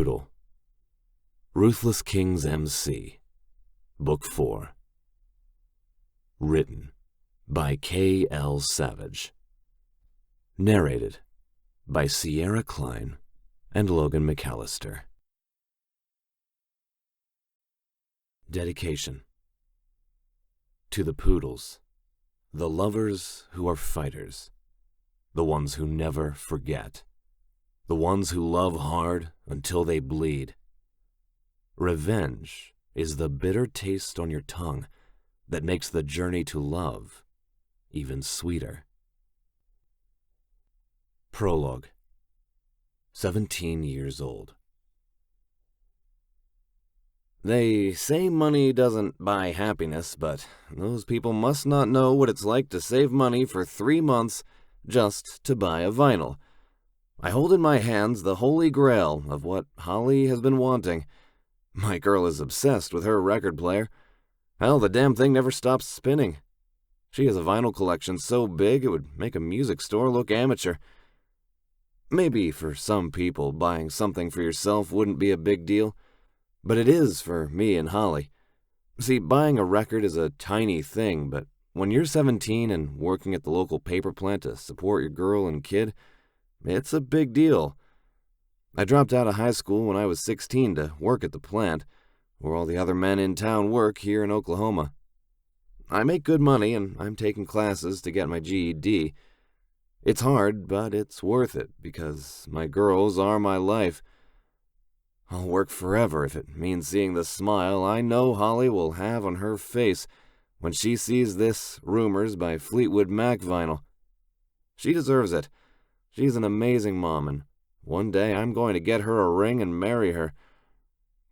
Poodle, Ruthless Kings MC, Book 4. Written by 𝐂𝐮𝐳𝐆𝐤. Narrated by Sierra Klein and Logan McAllister. Dedication. To the Poodles, the lovers who are fighters, the ones who never forget, the ones who love hard until they bleed. Revenge is the bitter taste on your tongue that makes the journey to love even sweeter. Prologue. 17 years old. They say money doesn't buy happiness, but those people must not know what it's like to save money for 3 months just to buy a vinyl. I hold in my hands the holy grail of what Holly has been wanting. My girl is obsessed with her record player. Hell, the damn thing never stops spinning. She has a vinyl collection so big it would make a music store look amateur. Maybe for some people, buying something for yourself wouldn't be a big deal, but it is for me and Holly. See, buying a record is a tiny thing, but when you're 17 and working at the local paper plant to support your girl and kid, it's a big deal. I dropped out of high school when I was 16 to work at the plant, where all the other men in town work here in Oklahoma. I make good money, and I'm taking classes to get my GED. It's hard, but it's worth it, because my girls are my life. I'll work forever if it means seeing the smile I know Holly will have on her face when she sees this Rumors by Fleetwood Mac vinyl. She deserves it. She's an amazing mom, and one day I'm going to get her a ring and marry her.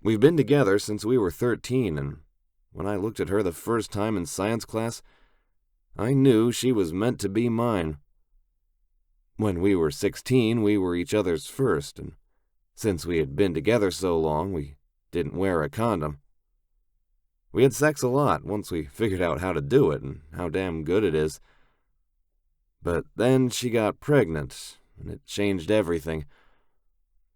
We've been together since we were 13, and when I looked at her the first time in science class, I knew she was meant to be mine. When we were 16, we were each other's first, and since we had been together so long, we didn't wear a condom. We had sex a lot once we figured out how to do it and how damn good it is. But then she got pregnant, and it changed everything.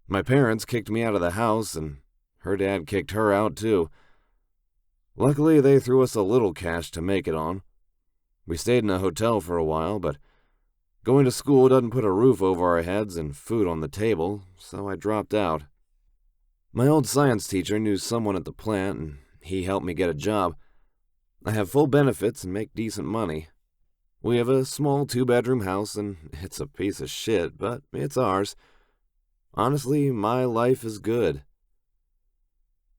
My parents kicked me out of the house, and her dad kicked her out too. Luckily, they threw us a little cash to make it on. We stayed in a hotel for a while, but going to school doesn't put a roof over our heads and food on the table, so I dropped out. My old science teacher knew someone at the plant, and he helped me get a job. I have full benefits and make decent money. We have a small 2-bedroom house, and it's a piece of shit, but it's ours. Honestly, my life is good.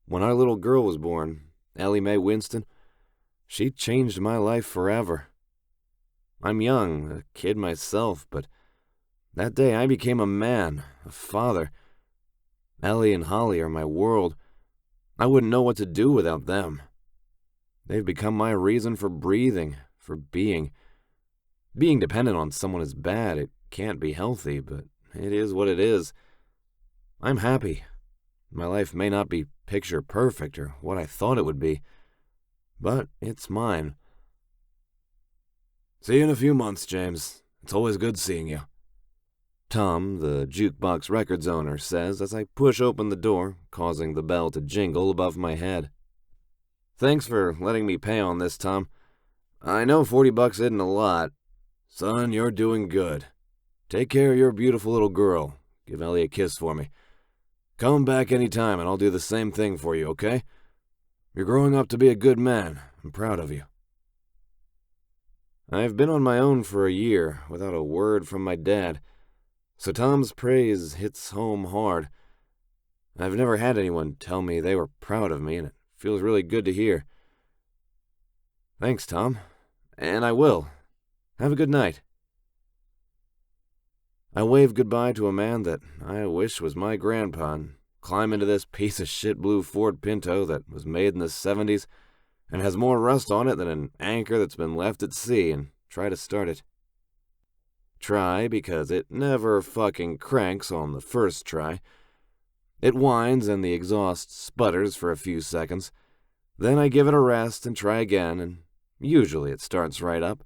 When our little girl was born, Ellie Mae Winston, she changed my life forever. I'm young, a kid myself, but that day I became a man, a father. Ellie and Holly are my world. I wouldn't know what to do without them. They've become my reason for breathing, for being. Being dependent on someone is bad. It can't be healthy, but it is what it is. I'm happy. My life may not be picture perfect or what I thought it would be, but it's mine. See you in a few months, James. It's always good seeing you. Tom, the Jukebox Records owner, says as I push open the door, causing the bell to jingle above my head. Thanks for letting me pay on this, Tom. I know $40 isn't a lot. Son, you're doing good. Take care of your beautiful little girl. Give Ellie a kiss for me. Come back any time and I'll do the same thing for you, okay? You're growing up to be a good man. I'm proud of you. I've been on my own for a year without a word from my dad, so Tom's praise hits home hard. I've never had anyone tell me they were proud of me, and it feels really good to hear. Thanks, Tom. And I will. Have a good night. I wave goodbye to a man that I wish was my grandpa and climb into this piece of shit blue Ford Pinto that was made in the 70s and has more rust on it than an anchor that's been left at sea and try to start it. Try because it never fucking cranks on the first try. It whines and the exhaust sputters for a few seconds. Then I give it a rest and try again, and usually it starts right up.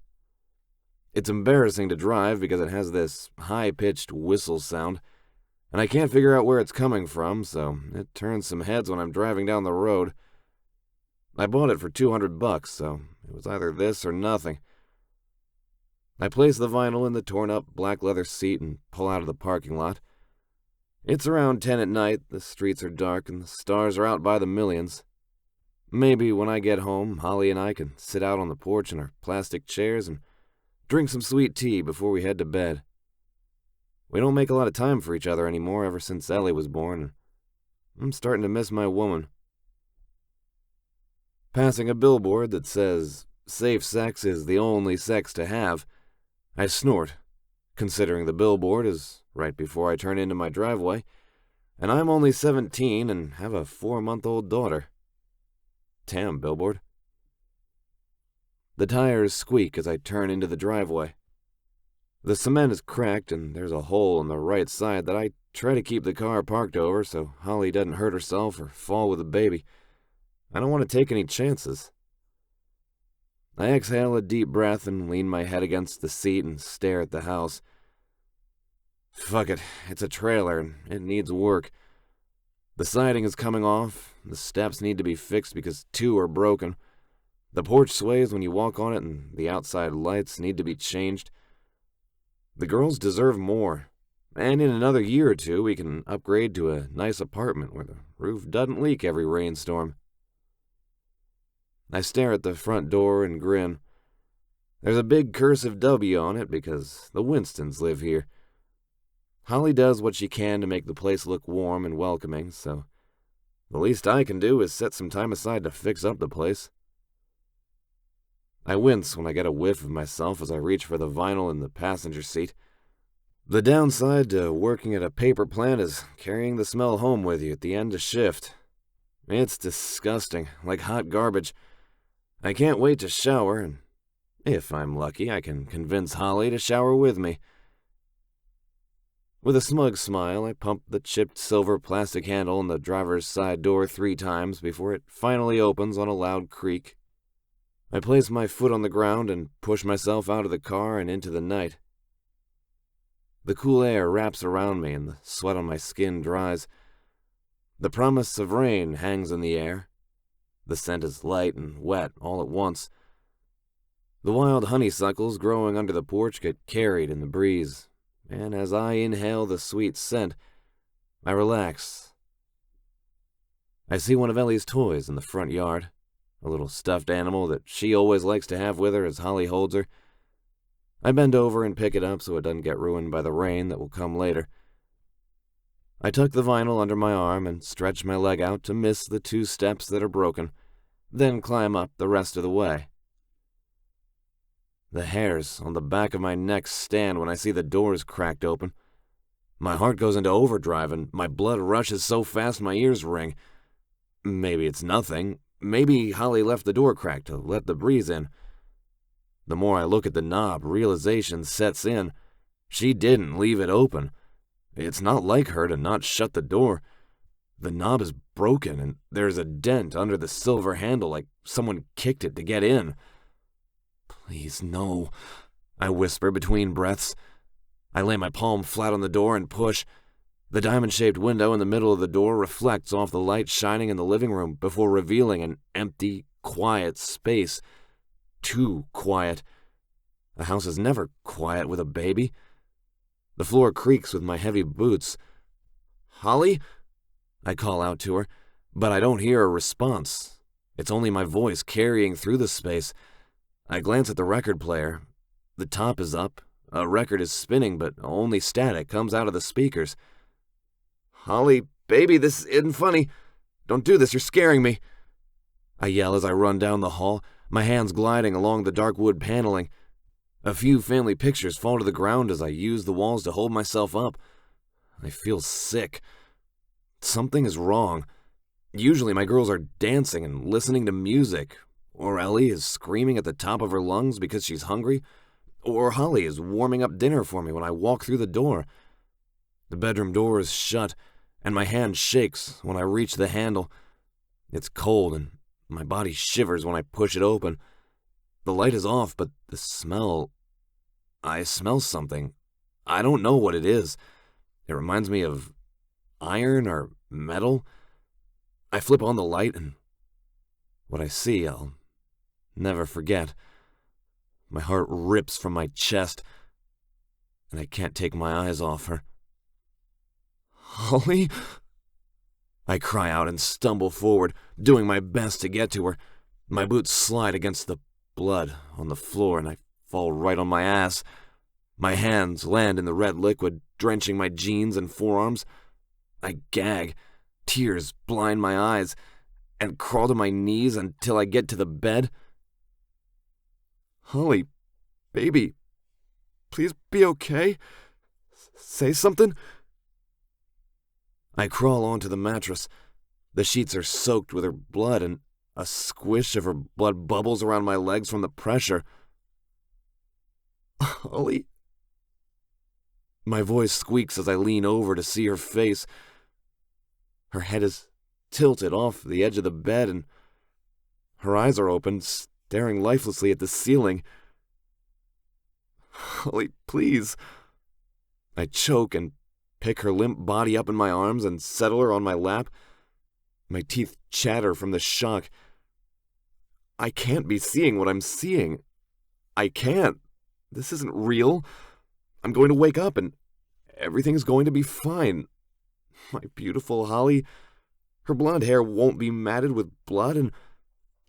It's embarrassing to drive because it has this high-pitched whistle sound. and I can't figure out where it's coming from, so it turns some heads when I'm driving down the road. I bought it for $200, so it was either this or nothing. I place the vinyl in the torn-up black leather seat and pull out of the parking lot. It's around 10 at night, the streets are dark, and the stars are out by the millions. Maybe when I get home, Holly and I can sit out on the porch in our plastic chairs and drink some sweet tea before we head to bed. We don't make a lot of time for each other anymore ever since Ellie was born, and I'm starting to miss my woman. Passing a billboard that says, "Safe sex is the only sex to have," I snort, considering the billboard is right before I turn into my driveway, and I'm only 17 and have a 4-month-old daughter. Damn, billboard. The tires squeak as I turn into the driveway. The cement is cracked and there's a hole on the right side that I try to keep the car parked over so Holly doesn't hurt herself or fall with the baby. I don't want to take any chances. I exhale a deep breath and lean my head against the seat and stare at the house. Fuck it, it's a trailer and it needs work. The siding is coming off, the steps need to be fixed because 2 are broken. The porch sways when you walk on it and the outside lights need to be changed. The girls deserve more, and in another year or 2 we can upgrade to a nice apartment where the roof doesn't leak every rainstorm. I stare at the front door and grin. There's a big cursive W on it because the Winstons live here. Holly does what she can to make the place look warm and welcoming, so the least I can do is set some time aside to fix up the place. I wince when I get a whiff of myself as I reach for the vinyl in the passenger seat. The downside to working at a paper plant is carrying the smell home with you at the end of shift. It's disgusting, like hot garbage. I can't wait to shower, and if I'm lucky, I can convince Holly to shower with me. With a smug smile, I pump the chipped silver plastic handle on the driver's side door 3 times before it finally opens on a loud creak. I place my foot on the ground and push myself out of the car and into the night. The cool air wraps around me and the sweat on my skin dries. The promise of rain hangs in the air. The scent is light and wet all at once. The wild honeysuckles growing under the porch get carried in the breeze, and as I inhale the sweet scent, I relax. I see one of Ellie's toys in the front yard, a little stuffed animal that she always likes to have with her as Holly holds her. I bend over and pick it up so it doesn't get ruined by the rain that will come later. I tuck the vinyl under my arm and stretch my leg out to miss the 2 steps that are broken, then climb up the rest of the way. The hairs on the back of my neck stand when I see the doors cracked open. My heart goes into overdrive and my blood rushes so fast my ears ring. Maybe it's nothing. Maybe Holly left the door cracked to let the breeze in. The more I look at the knob, realization sets in. She didn't leave it open. It's not like her to not shut the door. The knob is broken, and there's a dent under the silver handle like someone kicked it to get in. Please, no, I whisper between breaths. I lay my palm flat on the door and push. The diamond-shaped window in the middle of the door reflects off the light shining in the living room before revealing an empty, quiet space. Too quiet. A house is never quiet with a baby. The floor creaks with my heavy boots. "Holly?" I call out to her, but I don't hear a response. It's only my voice carrying through the space. I glance at the record player. The top is up. A record is spinning, but only static comes out of the speakers. "Holly, baby, this isn't funny. Don't do this, you're scaring me." I yell as I run down the hall, my hands gliding along the dark wood paneling. A few family pictures fall to the ground as I use the walls to hold myself up. I feel sick. Something is wrong. Usually my girls are dancing and listening to music, or Ellie is screaming at the top of her lungs because she's hungry, or Holly is warming up dinner for me when I walk through the door. The bedroom door is shut, and my hand shakes when I reach the handle. It's cold, and my body shivers when I push it open. The light is off, but the smell... I smell something. I don't know what it is. It reminds me of iron or metal. I flip on the light, and what I see I'll never forget. My heart rips from my chest, and I can't take my eyes off her. "Holly?" I cry out and stumble forward, doing my best to get to her. My boots slide against the blood on the floor, and I fall right on my ass. My hands land in the red liquid, drenching my jeans and forearms. I gag, tears blind my eyes, and crawl to my knees until I get to the bed. "Holly, baby, please be okay. Say something." I crawl onto the mattress. The sheets are soaked with her blood, and a squish of her blood bubbles around my legs from the pressure. "Holly?" My voice squeaks as I lean over to see her face. Her head is tilted off the edge of the bed, and her eyes are open, staring lifelessly at the ceiling. "Holly, please." I choke and pick her limp body up in my arms and settle her on my lap. My teeth chatter from the shock. I can't be seeing what I'm seeing. I can't. This isn't real. I'm going to wake up and everything's going to be fine. My beautiful Holly, her blonde hair won't be matted with blood, and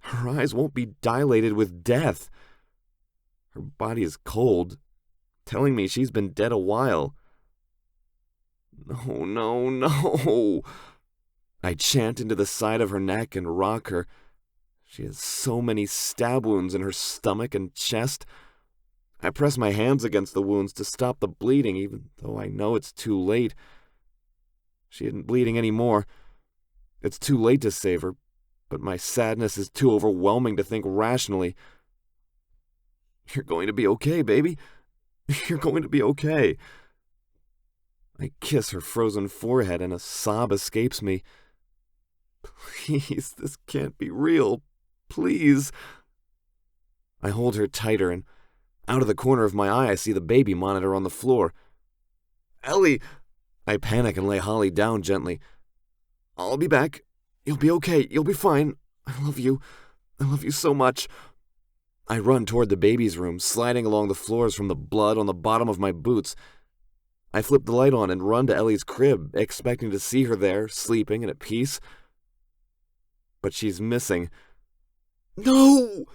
her eyes won't be dilated with death. Her body is cold, telling me she's been dead a while. "No, no, no." I chant into the side of her neck and rock her. She has so many stab wounds in her stomach and chest. I press my hands against the wounds to stop the bleeding, even though I know it's too late. She isn't bleeding anymore. It's too late to save her, but my sadness is too overwhelming to think rationally. "You're going to be okay, baby. You're going to be okay." I kiss her frozen forehead, and a sob escapes me. "Please, this can't be real. Please." I hold her tighter, and out of the corner of my eye I see the baby monitor on the floor. "Ellie!" I panic and lay Holly down gently. "I'll be back. You'll be okay. You'll be fine. I love you. I love you so much." I run toward the baby's room, sliding along the floors from the blood on the bottom of my boots. I flip the light on and run to Ellie's crib, expecting to see her there, sleeping and at peace. But she's missing. "No!"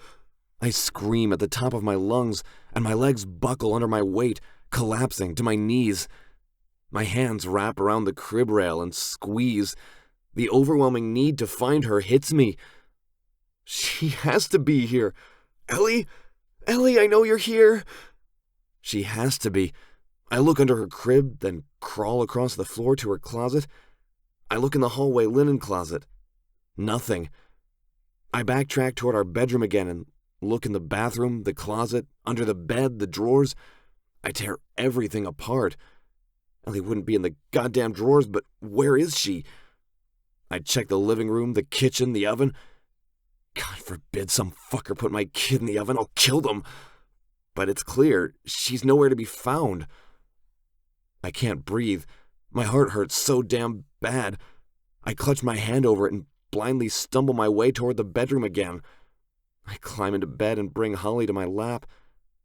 I scream at the top of my lungs, and my legs buckle under my weight, collapsing to my knees. My hands wrap around the crib rail and squeeze. The overwhelming need to find her hits me. She has to be here. "Ellie? Ellie, I know you're here." She has to be. I look under her crib, then crawl across the floor to her closet. I look in the hallway linen closet. Nothing. I backtrack toward our bedroom again and look in the bathroom, the closet, under the bed, the drawers. I tear everything apart. Ellie wouldn't be in the goddamn drawers, but where is she? I check the living room, the kitchen, the oven. God forbid some fucker put my kid in the oven. I'll kill them. But it's clear she's nowhere to be found. I can't breathe. My heart hurts so damn bad. I clutch my hand over it and blindly stumble my way toward the bedroom again. I climb into bed and bring Holly to my lap.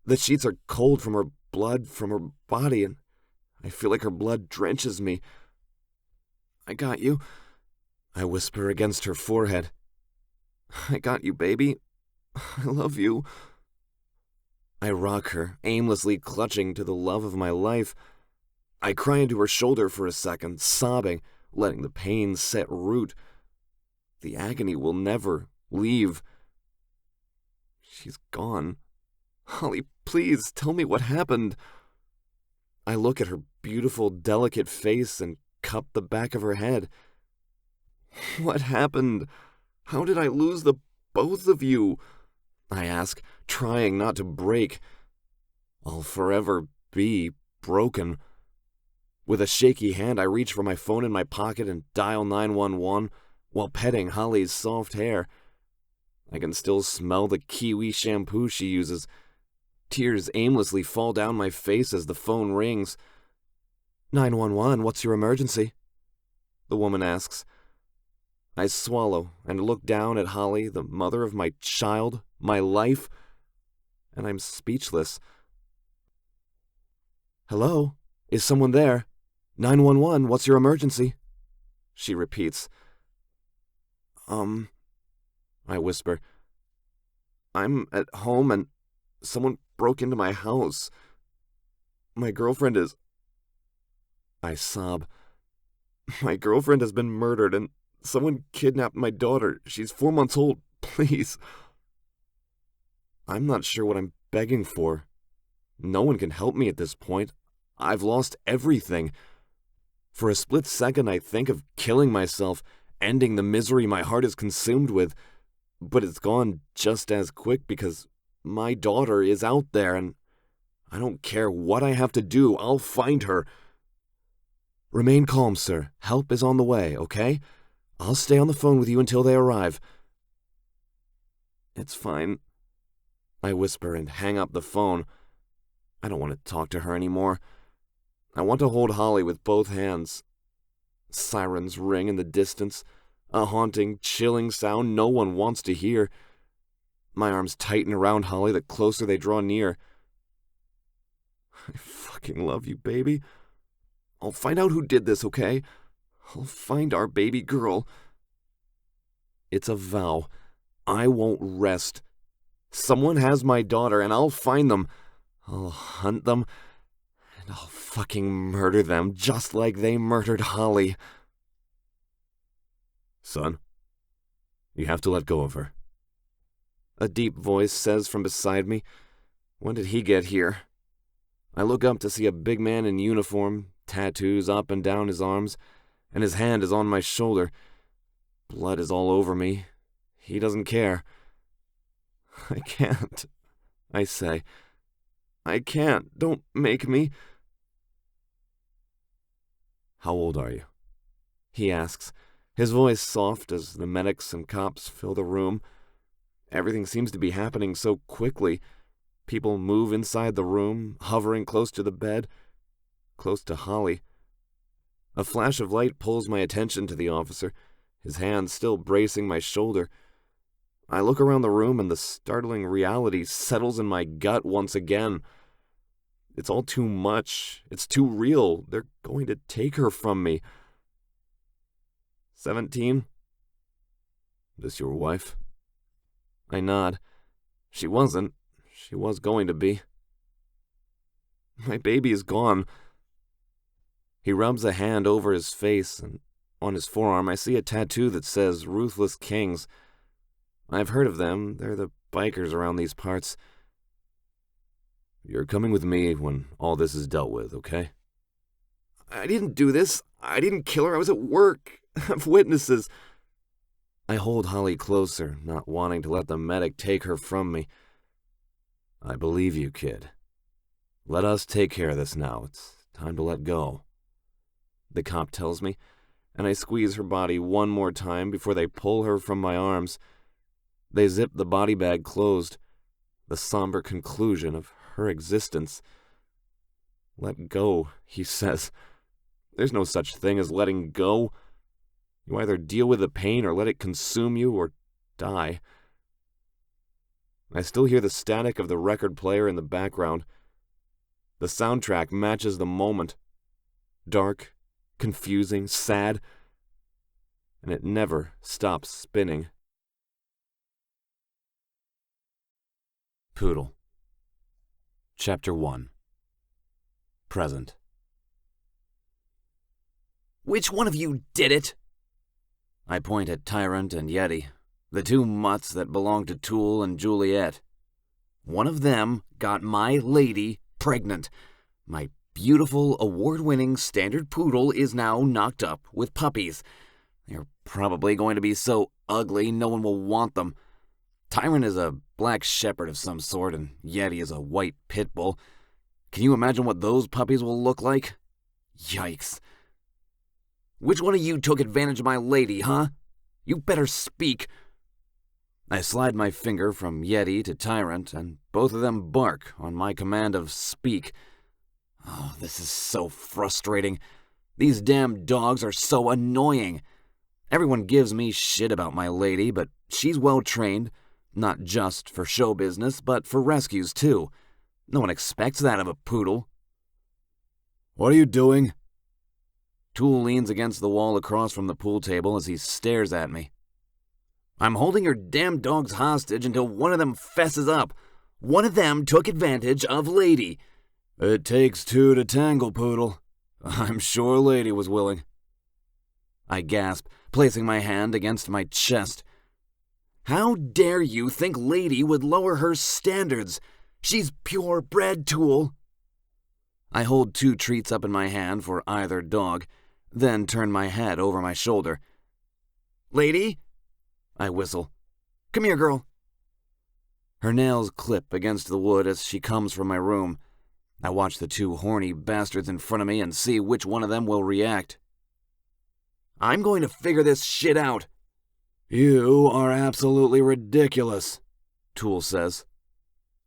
The sheets are cold from her blood, from her body, and I feel like her blood drenches me. "I got you," I whisper against her forehead. "I got you, baby. I love you." I rock her, aimlessly clutching to the love of my life. I cry into her shoulder for a second, sobbing, letting the pain set root. The agony will never leave. She's gone. "Holly, please, tell me what happened." I look at her beautiful, delicate face and cup the back of her head. "What happened? How did I lose the both of you?" I ask, trying not to break. I'll forever be broken. With a shaky hand, I reach for my phone in my pocket and dial 911 while petting Holly's soft hair. I can still smell the kiwi shampoo she uses. Tears aimlessly fall down my face as the phone rings. 911, what's your emergency?" the woman asks. I swallow and look down at Holly, the mother of my child, my life, and I'm speechless. Hello? Is someone there? 911, what's your emergency? She repeats. I whisper. I'm at home and someone broke into my house. My girlfriend is... I sob. My girlfriend has been murdered and someone kidnapped my daughter. She's 4 months old. Please. I'm not sure what I'm begging for. No one can help me at this point. I've lost everything. For a split second, I think of killing myself, ending the misery my heart is consumed with. But it's gone just as quick because my daughter is out there and I don't care what I have to do. I'll find her. Remain calm, sir. Help is on the way, okay? I'll stay on the phone with you until they arrive. It's fine, I whisper and hang up the phone. I don't want to talk to her anymore. I want to hold Holly with both hands. Sirens ring in the distance, a haunting, chilling sound no one wants to hear. My arms tighten around Holly the closer they draw near. I fucking love you, baby. I'll find out who did this, okay? I'll find our baby girl. It's a vow. I won't rest. Someone has my daughter, and I'll find them. I'll hunt them, and I'll fucking murder them just like they murdered Holly. Son, you have to let go of her. A deep voice says from beside me. When did he get here? I look up to see a big man in uniform, tattoos up and down his arms, and his hand is on my shoulder. Blood is all over me. He doesn't care. I can't, I say. I can't. Don't make me. How old are you? He asks, his voice soft as the medics and cops fill the room. Everything seems to be happening so quickly. People move inside the room, hovering close to the bed, close to Holly. A flash of light pulls my attention to the officer, his hand still bracing my shoulder. I look around the room and the startling reality settles in my gut once again. It's all too much. It's too real. They're going to take her from me. 17? This your wife? I nod. She wasn't. She was going to be. My baby is gone. He rubs a hand over his face, and on his forearm I see a tattoo that says Ruthless Kings. I've heard of them. They're the bikers around these parts. You're coming with me when all this is dealt with, okay? I didn't do this. I didn't kill her. I was at work. I have witnesses. I hold Holly closer, not wanting to let the medic take her from me. I believe you, kid. Let us take care of this now. It's time to let go. The cop tells me, and I squeeze her body one more time before they pull her from my arms. They zip the body bag closed, the somber conclusion of her existence. Let go, he says. There's no such thing as letting go. You either deal with the pain or let it consume you or die. I still hear the static of the record player in the background. The soundtrack matches the moment. Dark, confusing, sad, and it never stops spinning. Poodle. Chapter 1. Present. Which one of you did it? I point at Tyrant and Yeti, the two mutts that belong to Tool and Juliet. One of them got my lady pregnant. My beautiful, award-winning standard poodle is now knocked up with puppies. They're probably going to be so ugly no one will want them. Tyrant is a black shepherd of some sort, and Yeti is a white pit bull. Can you imagine what those puppies will look like? Yikes. Which one of you took advantage of my lady, huh? You better speak. I slide my finger from Yeti to Tyrant, and both of them bark on my command of speak. Oh, this is so frustrating. These damn dogs are so annoying. Everyone gives me shit about my lady, but she's well trained, not just for show business, but for rescues too. No one expects that of a poodle. What are you doing? Tool leans against the wall across from the pool table as he stares at me. I'm holding your damn dogs hostage until one of them fesses up. One of them took advantage of Lady. It takes two to tangle, Poodle. I'm sure Lady was willing. I gasp, placing my hand against my chest. How dare you think Lady would lower her standards? She's purebred, Tool. I hold 2 treats up in my hand for either dog, then turn my head over my shoulder. Lady? I whistle. Come here, girl. Her nails clip against the wood as she comes from my room. I watch the 2 horny bastards in front of me and see which one of them will react. I'm going to figure this shit out. You are absolutely ridiculous, Tool says.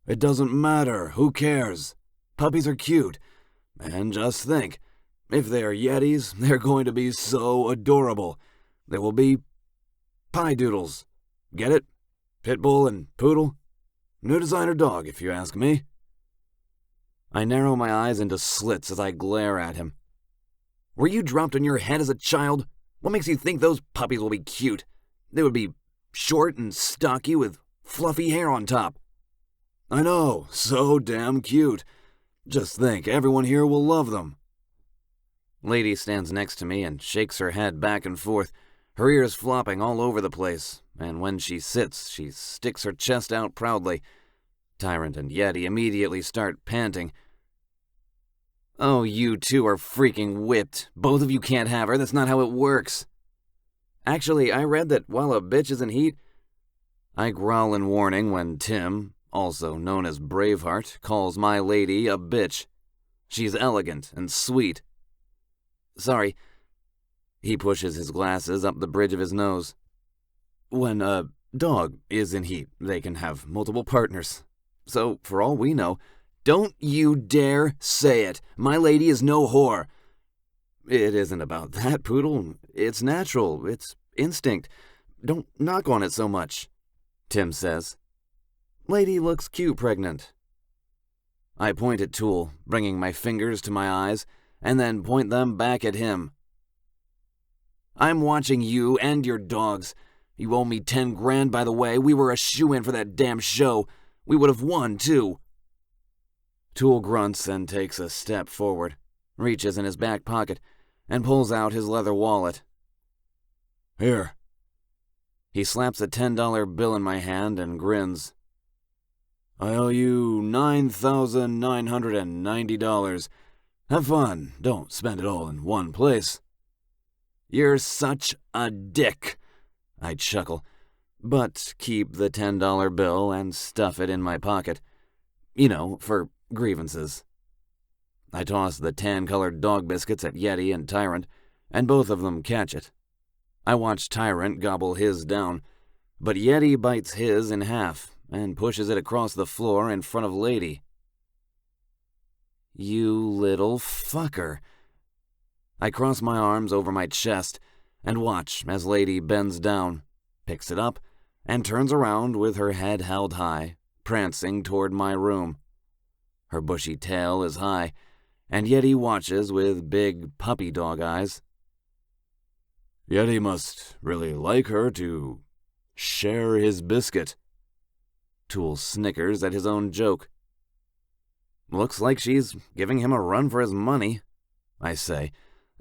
It doesn't matter. Who cares? Puppies are cute. And just think, if they are Yetis, they're going to be so adorable. They will be pie doodles. Get it? Pitbull and Poodle. New designer dog, if you ask me. I narrow my eyes into slits as I glare at him. Were you dropped on your head as a child? What makes you think those puppies will be cute? They would be short and stocky with fluffy hair on top. I know, so damn cute. Just think, everyone here will love them. Lady stands next to me and shakes her head back and forth, her ears flopping all over the place, and when she sits, she sticks her chest out proudly. Tyrant and Yeti immediately start panting. Oh, you 2 are freaking whipped. Both of you can't have her. That's not how it works. Actually, I read that while a bitch is in heat... I growl in warning when Tim, also known as Braveheart, calls my lady a bitch. She's elegant and sweet. Sorry. He pushes his glasses up the bridge of his nose. When a dog is in heat, they can have multiple partners. So, for all we know, don't you dare say it. My lady is no whore. It isn't about that, Poodle. It's natural. It's instinct. Don't knock on it so much, Tim says. Lady looks cute pregnant. I point at Tool, bringing my fingers to my eyes, and then point them back at him. I'm watching you and your dogs. You owe me 10 grand, by the way. We were a shoo-in for that damn show. We would have won, too. Tool grunts and takes a step forward, reaches in his back pocket, and pulls out his leather wallet. Here. He slaps a $10 bill in my hand and grins. I owe you $9,990. Have fun. Don't spend it all in one place. You're such a dick, I chuckle, but keep the $10 bill and stuff it in my pocket. You know, for grievances. I toss the tan-colored dog biscuits at Yeti and Tyrant, and both of them catch it. I watch Tyrant gobble his down, but Yeti bites his in half and pushes it across the floor in front of Lady. You little fucker. I cross my arms over my chest and watch as Lady bends down, picks it up, and turns around with her head held high, prancing toward my room. Her bushy tail is high, and Yeti watches with big puppy dog eyes. Yeti must really like her to share his biscuit. Tool snickers at his own joke. Looks like she's giving him a run for his money, I say,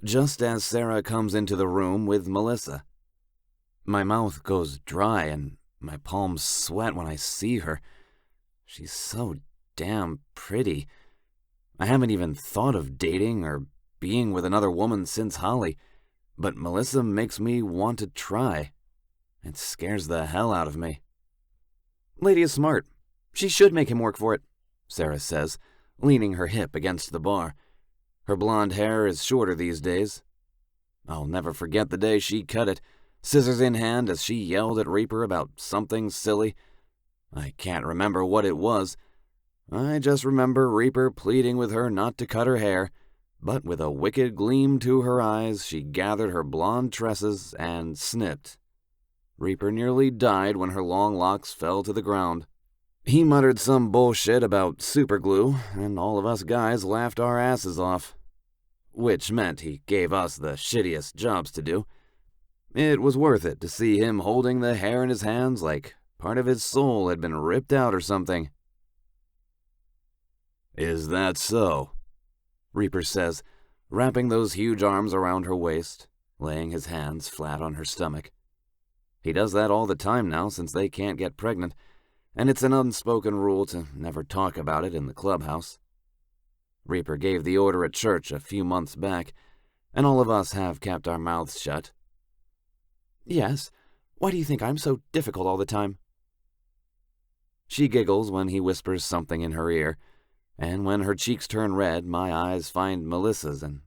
just as Sarah comes into the room with Melissa. My mouth goes dry and my palms sweat when I see her. She's so damn pretty. I haven't even thought of dating or being with another woman since Holly, but Melissa makes me want to try. It scares the hell out of me. Lady is smart. She should make him work for it, Sarah says, leaning her hip against the bar. Her blonde hair is shorter these days. I'll never forget the day she cut it, scissors in hand as she yelled at Reaper about something silly. I can't remember what it was. I just remember Reaper pleading with her not to cut her hair, but with a wicked gleam to her eyes, she gathered her blonde tresses and snipped. Reaper nearly died when her long locks fell to the ground. He muttered some bullshit about superglue, and all of us guys laughed our asses off. Which meant he gave us the shittiest jobs to do. It was worth it to see him holding the hair in his hands like part of his soul had been ripped out or something. "Is that so?" Reaper says, wrapping those huge arms around her waist, laying his hands flat on her stomach. He does that all the time now since they can't get pregnant, and it's an unspoken rule to never talk about it in the clubhouse. Reaper gave the order at church a few months back, and all of us have kept our mouths shut. "Yes, why do you think I'm so difficult all the time?" She giggles when he whispers something in her ear, and when her cheeks turn red, my eyes find Melissa's, and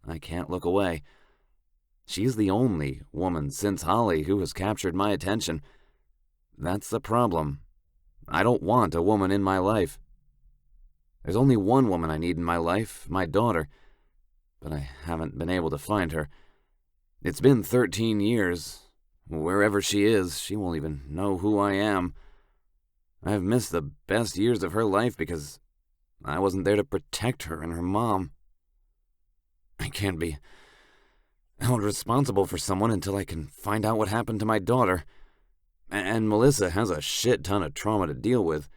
I can't look away. She's the only woman since Holly who has captured my attention. That's the problem. I don't want a woman in my life. There's only one woman I need in my life, my daughter, but I haven't been able to find her. It's been 13 years. Wherever she is, she won't even know who I am. I've missed the best years of her life because I wasn't there to protect her and her mom. I can't be held responsible for someone until I can find out what happened to my daughter. And Melissa has a shit ton of trauma to deal with.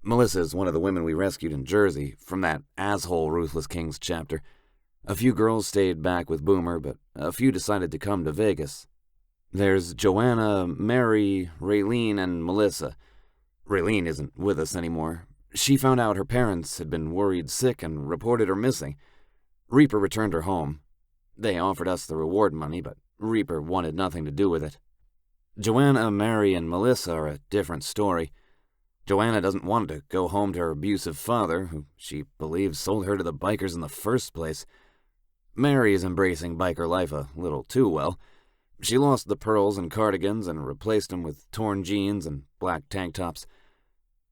Melissa is one of the women we rescued in Jersey from that asshole Ruthless Kings chapter. A few girls stayed back with Boomer, but a few decided to come to Vegas. There's Joanna, Mary, Raylene, and Melissa. Raylene isn't with us anymore. She found out her parents had been worried sick and reported her missing. Reaper returned her home. They offered us the reward money, but Reaper wanted nothing to do with it. Joanna, Mary, and Melissa are a different story. Joanna doesn't want to go home to her abusive father, who she believes sold her to the bikers in the first place. Mary is embracing biker life a little too well. She lost the pearls and cardigans and replaced them with torn jeans and black tank tops.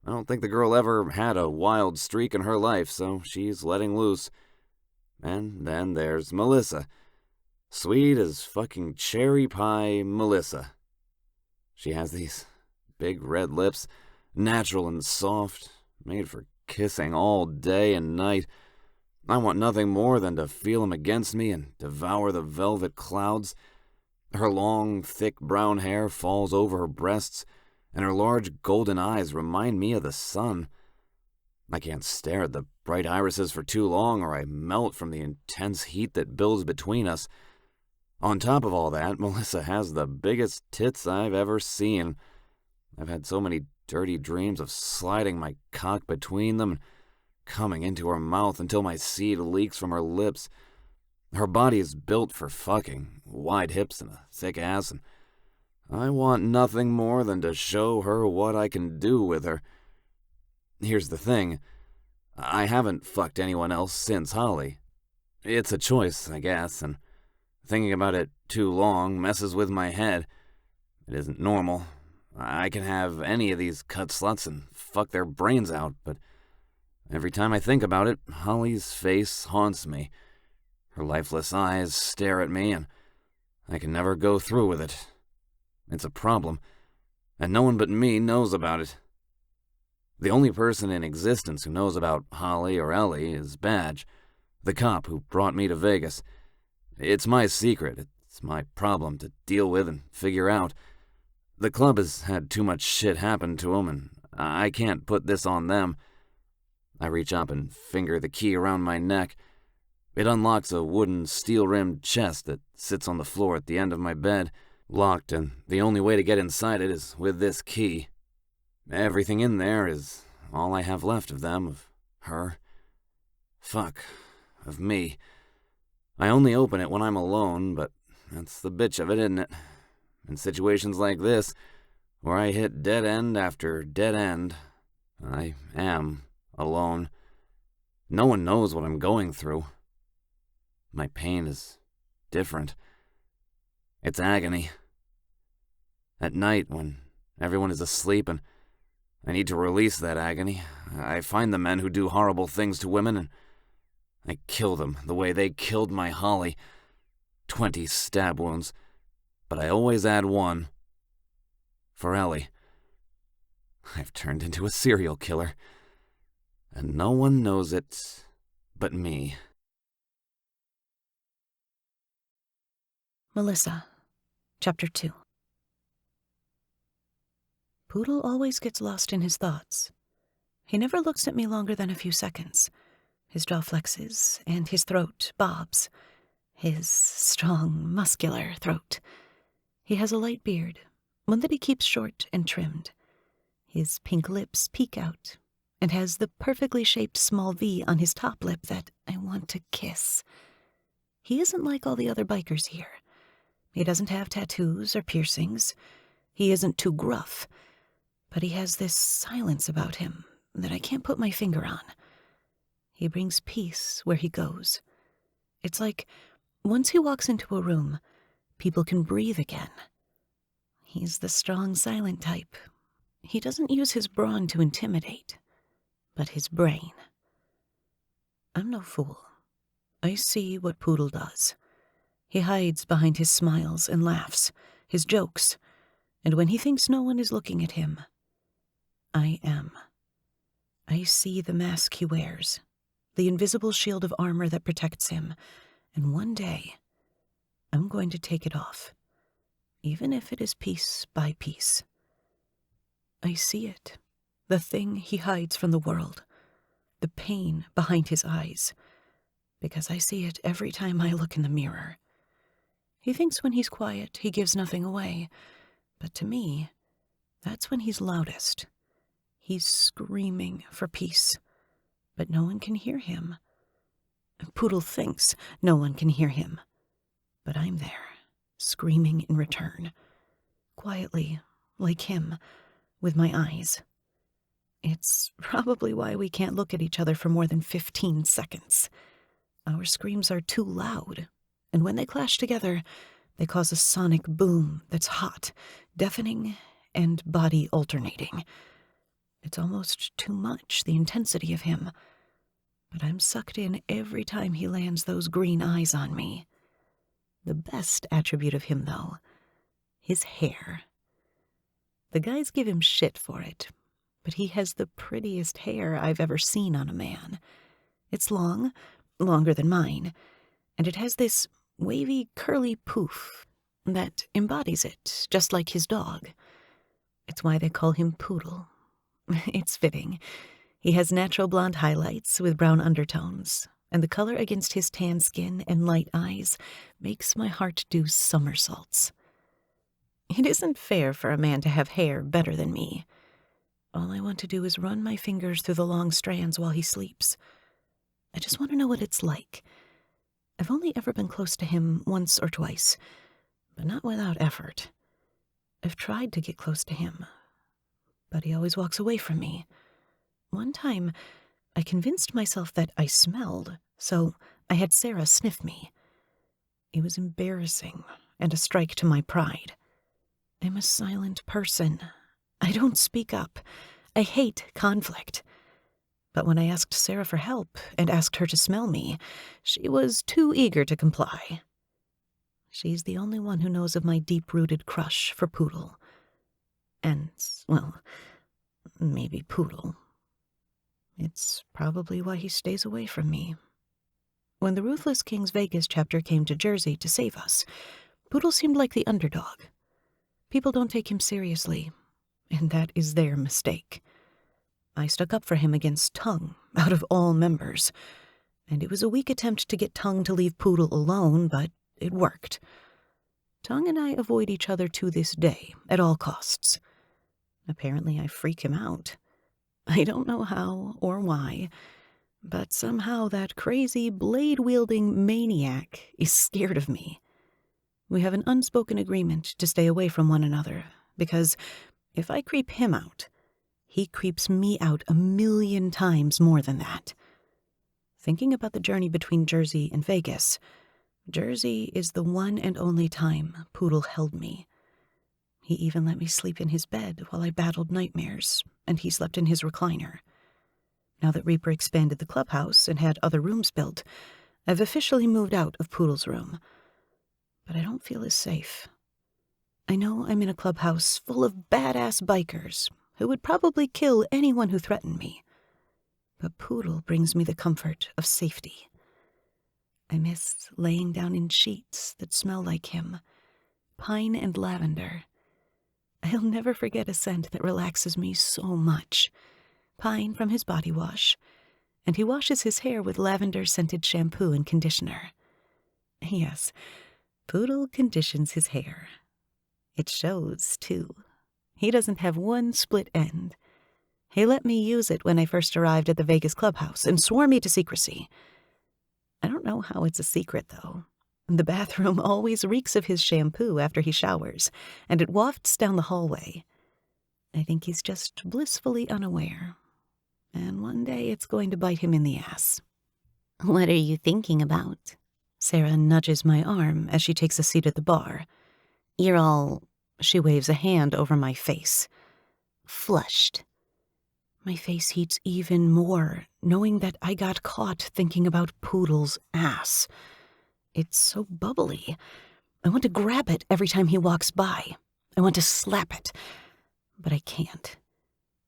I don't think the girl ever had a wild streak in her life, so she's letting loose. And then there's Melissa. Sweet as fucking cherry pie Melissa. She has these big red lips, natural and soft, made for kissing all day and night. I want nothing more than to feel them against me and devour the velvet clouds. Her long, thick brown hair falls over her breasts, and her large golden eyes remind me of the sun. I can't stare at the bright irises for too long, or I melt from the intense heat that builds between us. On top of all that, Melissa has the biggest tits I've ever seen. I've had so many dirty dreams of sliding my cock between them and coming into her mouth until my seed leaks from her lips. Her body is built for fucking, wide hips and a thick ass, and I want nothing more than to show her what I can do with her. Here's the thing. I haven't fucked anyone else since Holly. It's a choice, I guess, and thinking about it too long messes with my head. It isn't normal. I can have any of these cut sluts and fuck their brains out, but every time I think about it, Holly's face haunts me. Her lifeless eyes stare at me, and I can never go through with it. It's a problem, and no one but me knows about it. The only person in existence who knows about Holly or Ellie is Badge, the cop who brought me to Vegas. It's my secret. It's my problem to deal with and figure out. The club has had too much shit happen to them, and I can't put this on them. I reach up and finger the key around my neck. It unlocks a wooden, steel-rimmed chest that sits on the floor at the end of my bed, locked, and the only way to get inside it is with this key. Everything in there is all I have left of them, of her. Fuck, of me. I only open it when I'm alone, but that's the bitch of it, isn't it? In situations like this, where I hit dead end after dead end, I am alone. No one knows what I'm going through. My pain is different. It's agony. At night, when everyone is asleep and I need to release that agony, I find the men who do horrible things to women, and I killed him the way they killed my Holly. 20 stab wounds, but I always add one. For Ellie. I've turned into a serial killer, and no one knows it but me. Melissa, Chapter 2. Poodle always gets lost in his thoughts. He never looks at me longer than a few seconds. His jaw flexes, and his throat bobs. His strong, muscular throat. He has a light beard, one that he keeps short and trimmed. His pink lips peek out, and has the perfectly shaped small V on his top lip that I want to kiss. He isn't like all the other bikers here. He doesn't have tattoos or piercings. He isn't too gruff. But he has this silence about him that I can't put my finger on. He brings peace where he goes. It's like once he walks into a room, people can breathe again. He's the strong, silent type. He doesn't use his brawn to intimidate, but his brain. I'm no fool. I see what Poodle does. He hides behind his smiles and laughs, his jokes, and when he thinks no one is looking at him, I am. I see the mask he wears, the invisible shield of armor that protects him, and one day, I'm going to take it off, even if it is piece by piece. I see it, the thing he hides from the world, the pain behind his eyes, because I see it every time I look in the mirror. He thinks when he's quiet, he gives nothing away, but to me, that's when he's loudest. He's screaming for peace, but no one can hear him. Poodle thinks no one can hear him, but I'm there, screaming in return, quietly, like him, with my eyes. It's probably why we can't look at each other for more than 15 seconds. Our screams are too loud, and when they clash together, they cause a sonic boom that's hot, deafening, and body alternating. It's almost too much, the intensity of him, but I'm sucked in every time he lands those green eyes on me. The best attribute of him, though, his hair. The guys give him shit for it, but he has the prettiest hair I've ever seen on a man. It's long, longer than mine, and it has this wavy, curly poof that embodies it, just like his dog. It's why they call him Poodle. It's fitting. He has natural blonde highlights with brown undertones, and the color against his tan skin and light eyes makes my heart do somersaults. It isn't fair for a man to have hair better than me. All I want to do is run my fingers through the long strands while he sleeps. I just want to know what it's like. I've only ever been close to him once or twice, but not without effort. I've tried to get close to him, but he always walks away from me. One time, I convinced myself that I smelled, so I had Sarah sniff me. It was embarrassing and a strike to my pride. I'm a silent person. I don't speak up. I hate conflict. But when I asked Sarah for help and asked her to smell me, she was too eager to comply. She's the only one who knows of my deep-rooted crush for Poodle. And, well, maybe Poodle. It's probably why he stays away from me. When the Ruthless Kings Vegas chapter came to Jersey to save us, Poodle seemed like the underdog. People don't take him seriously, and that is their mistake. I stuck up for him against Tongue, out of all members, and it was a weak attempt to get Tongue to leave Poodle alone, but it worked. Tongue and I avoid each other to this day, at all costs. Apparently I freak him out. I don't know how or why, but somehow that crazy blade-wielding maniac is scared of me. We have an unspoken agreement to stay away from one another, because if I creep him out, he creeps me out 1,000,000 times more than that. Thinking about the journey between Jersey and Vegas, Jersey is the one and only time Poodle held me. He even let me sleep in his bed while I battled nightmares, and he slept in his recliner. Now that Reaper expanded the clubhouse and had other rooms built, I've officially moved out of Poodle's room. But I don't feel as safe. I know I'm in a clubhouse full of badass bikers who would probably kill anyone who threatened me. But Poodle brings me the comfort of safety. I miss laying down in sheets that smell like him, pine and lavender. I'll never forget a scent that relaxes me so much. Pine from his body wash, and he washes his hair with lavender-scented shampoo and conditioner. Yes, Poodle conditions his hair. It shows, too. He doesn't have one split end. He let me use it when I first arrived at the Vegas clubhouse and swore me to secrecy. I don't know how it's a secret, though. The bathroom always reeks of his shampoo after he showers, and it wafts down the hallway. I think he's just blissfully unaware. And one day it's going to bite him in the ass. What are you thinking about? Sarah nudges my arm as she takes a seat at the bar. You're all She waves a hand over my face. flushed. My face heats even more, knowing that I got caught thinking about Poodle's ass. It's so bubbly. I want to grab it every time he walks by. I want to slap it, but I can't.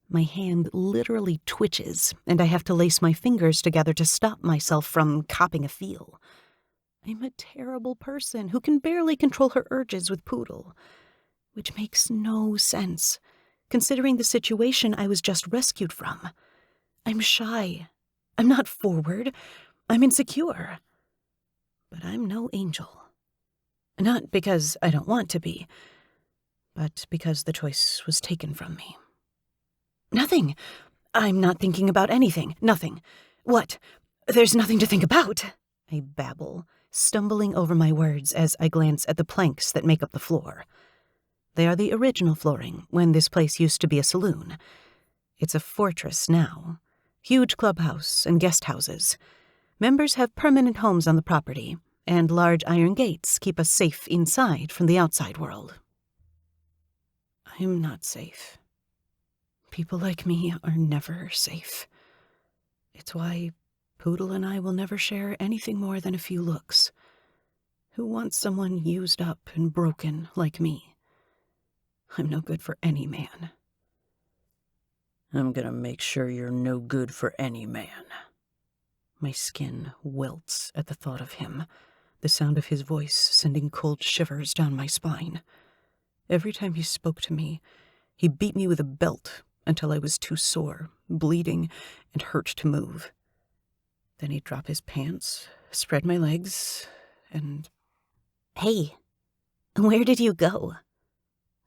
My hand literally twitches, and I have to lace my fingers together to stop myself from copping a feel. I'm a terrible person who can barely control her urges with Poodle, which makes no sense, considering the situation I was just rescued from. I'm shy. I'm not forward. I'm insecure. But I'm no angel. Not because I don't want to be, but because the choice was taken from me. Nothing. I'm not thinking about anything. Nothing. What? There's nothing to think about, I babble, stumbling over my words as I glance at the planks that make up the floor. They are the original flooring when this place used to be a saloon. It's a fortress now. Huge clubhouse and guest houses. Members have permanent homes on the property, and large iron gates keep us safe inside from the outside world. I'm not safe. People like me are never safe. It's why Poodle and I will never share anything more than a few looks. Who wants someone used up and broken like me? I'm no good for any man. I'm gonna make sure you're no good for any man. My skin welts at the thought of him, the sound of his voice sending cold shivers down my spine. Every time he spoke to me, he beat me with a belt until I was too sore, bleeding, and hurt to move. Then he'd drop his pants, spread my legs, and... Hey, where did you go?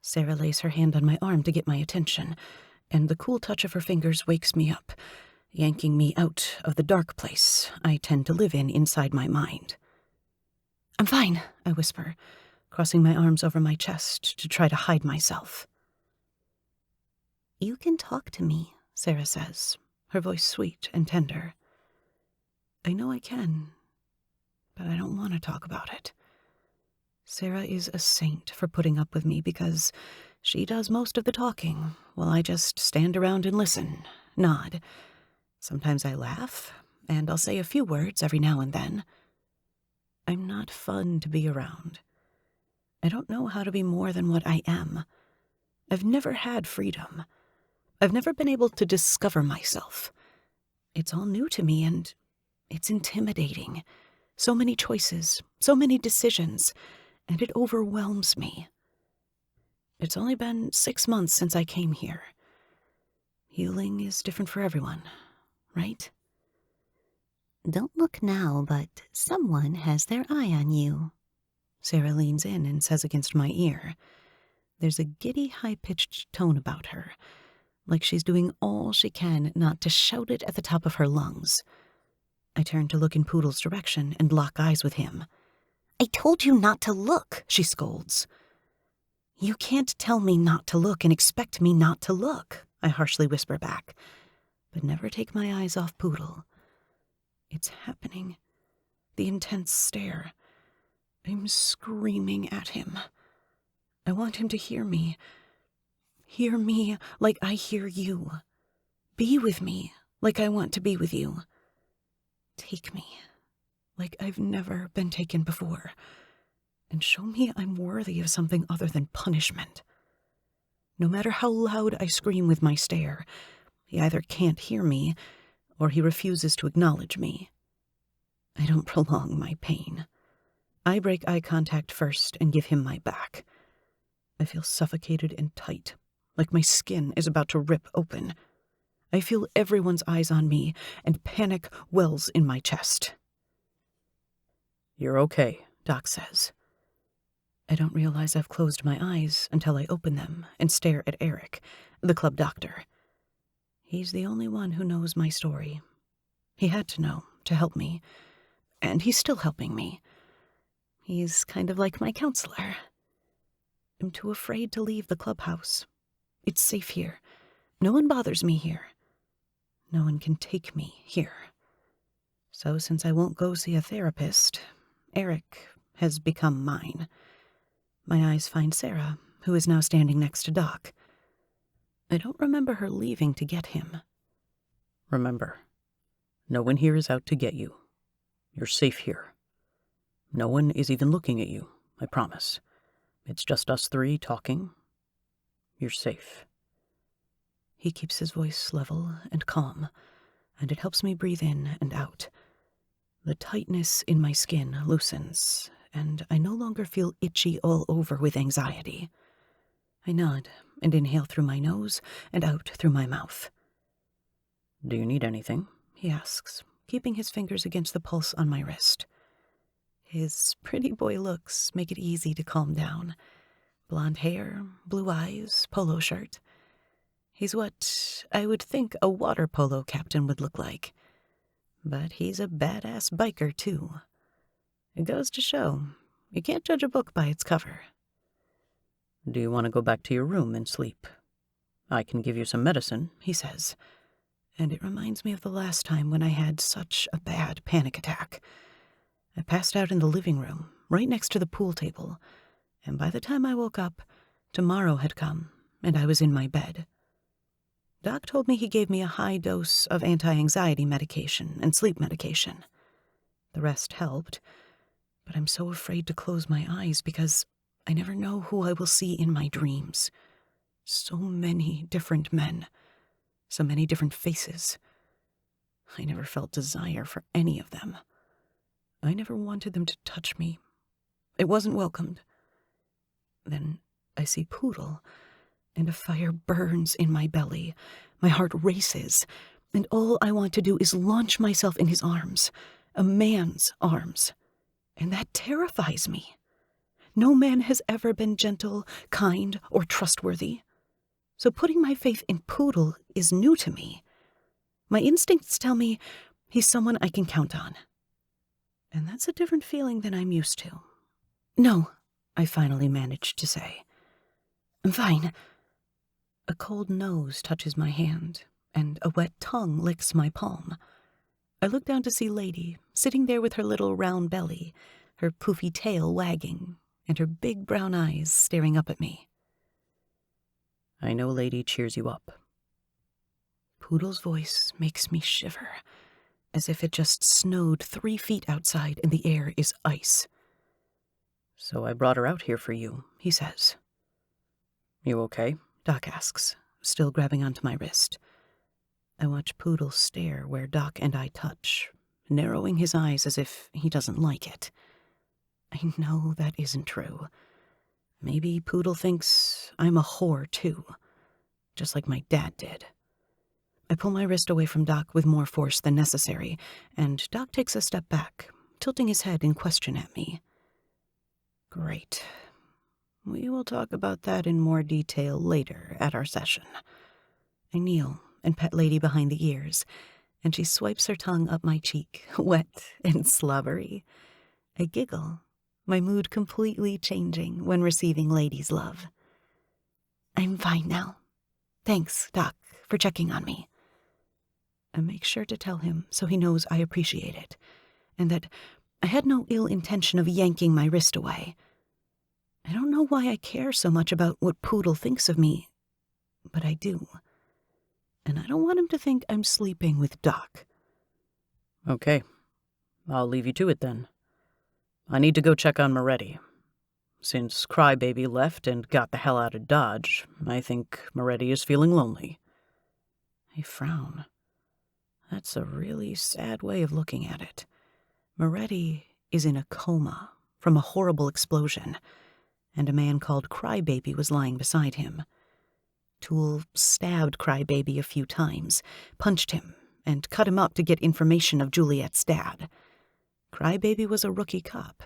Sarah lays her hand on my arm to get my attention, and the cool touch of her fingers wakes me up, yanking me out of the dark place I tend to live in inside my mind. I'm fine, I whisper, crossing my arms over my chest to try to hide myself. You can talk to me, Sarah says, her voice sweet and tender. I know I can, but I don't want to talk about it. Sarah is a saint for putting up with me because she does most of the talking while I just stand around and listen, nod. Sometimes I laugh, and I'll say a few words every now and then. I'm not fun to be around. I don't know how to be more than what I am. I've never had freedom. I've never been able to discover myself. It's all new to me, and it's intimidating. So many choices, so many decisions, and it overwhelms me. It's only been 6 months since I came here. Healing is different for everyone, right? Don't look now, but someone has their eye on you. Sarah leans in and says against my ear. There's a giddy, high-pitched tone about her, like she's doing all she can not to shout it at the top of her lungs. I turn to look in Poodle's direction and lock eyes with him. I told you not to look, she scolds. You can't tell me not to look and expect me not to look, I harshly whisper back, but never take my eyes off Poodle. It's happening. The intense stare. I'm screaming at him. I want him to hear me. Hear me like I hear you. Be with me like I want to be with you. Take me, like I've never been taken before, and show me I'm worthy of something other than punishment. No matter how loud I scream with my stare, he either can't hear me, or he refuses to acknowledge me. I don't prolong my pain. I break eye contact first and give him my back. I feel suffocated and tight, like my skin is about to rip open. I feel everyone's eyes on me, and panic wells in my chest. "You're okay," Doc says. I don't realize I've closed my eyes until I open them and stare at Eric, the club doctor. He's the only one who knows my story. He had to know to help me, and he's still helping me. He's kind of like my counselor. I'm too afraid to leave the clubhouse. It's safe here. No one bothers me here. No one can take me here. So since I won't go see a therapist, Eric has become mine. My eyes find Sarah, who is now standing next to Doc. I don't remember her leaving to get him. "Remember, no one here is out to get you. You're safe here. No one is even looking at you, I promise. It's just us three talking. You're safe." He keeps his voice level and calm, and it helps me breathe in and out. The tightness in my skin loosens, and I no longer feel itchy all over with anxiety. I nod and inhale through my nose and out through my mouth. "Do you need anything?" he asks, keeping his fingers against the pulse on my wrist. His pretty boy looks make it easy to calm down. Blonde hair, blue eyes, polo shirt. He's what I would think a water polo captain would look like. But he's a badass biker, too. It goes to show, you can't judge a book by its cover. "Do you want to go back to your room and sleep? I can give you some medicine," he says. And it reminds me of the last time when I had such a bad panic attack. I passed out in the living room, right next to the pool table, and by the time I woke up, tomorrow had come, and I was in my bed. Doc told me he gave me a high dose of anti-anxiety medication and sleep medication. The rest helped, but I'm so afraid to close my eyes because I never know who I will see in my dreams. So many different men, so many different faces. I never felt desire for any of them. I never wanted them to touch me. It wasn't welcomed. Then I see Poodle, and a fire burns in my belly. My heart races, and all I want to do is launch myself in his arms, a man's arms. And that terrifies me. No man has ever been gentle, kind, or trustworthy. So putting my faith in Poodle is new to me. My instincts tell me he's someone I can count on. And that's a different feeling than I'm used to. "No," I finally managed to say. "I'm fine." A cold nose touches my hand, and a wet tongue licks my palm. I look down to see Lady, sitting there with her little round belly, her poofy tail wagging, and her big brown eyes staring up at me. "I know Lady cheers you up." Poodle's voice makes me shiver, as if it just snowed 3 feet outside and the air is ice. "So I brought her out here for you," he says. "You okay?" Doc asks, still grabbing onto my wrist. I watch Poodle stare where Doc and I touch, narrowing his eyes as if he doesn't like it. I know that isn't true. Maybe Poodle thinks I'm a whore, too, just like my dad did. I pull my wrist away from Doc with more force than necessary, and Doc takes a step back, tilting his head in question at me. Great. We will talk about that in more detail later at our session. I kneel and pet Lady behind the ears, and she swipes her tongue up my cheek, wet and slobbery. I giggle, my mood completely changing when receiving Lady's love. "I'm fine now. Thanks, Doc, for checking on me." I make sure to tell him so he knows I appreciate it, and that I had no ill intention of yanking my wrist away. I don't know why I care so much about what Poodle thinks of me, but I do. and I don't want him to think I'm sleeping with Doc. Okay, I'll leave you to it then. I need to go check on Moretti. Since Crybaby left and got the hell out of Dodge, I think Moretti is feeling lonely. I frown. That's a really sad way of looking at it. Moretti is in a coma from a horrible explosion, and a man called Crybaby was lying beside him. Toole stabbed Crybaby a few times, punched him, and cut him up to get information of Juliet's dad. Crybaby was a rookie cop,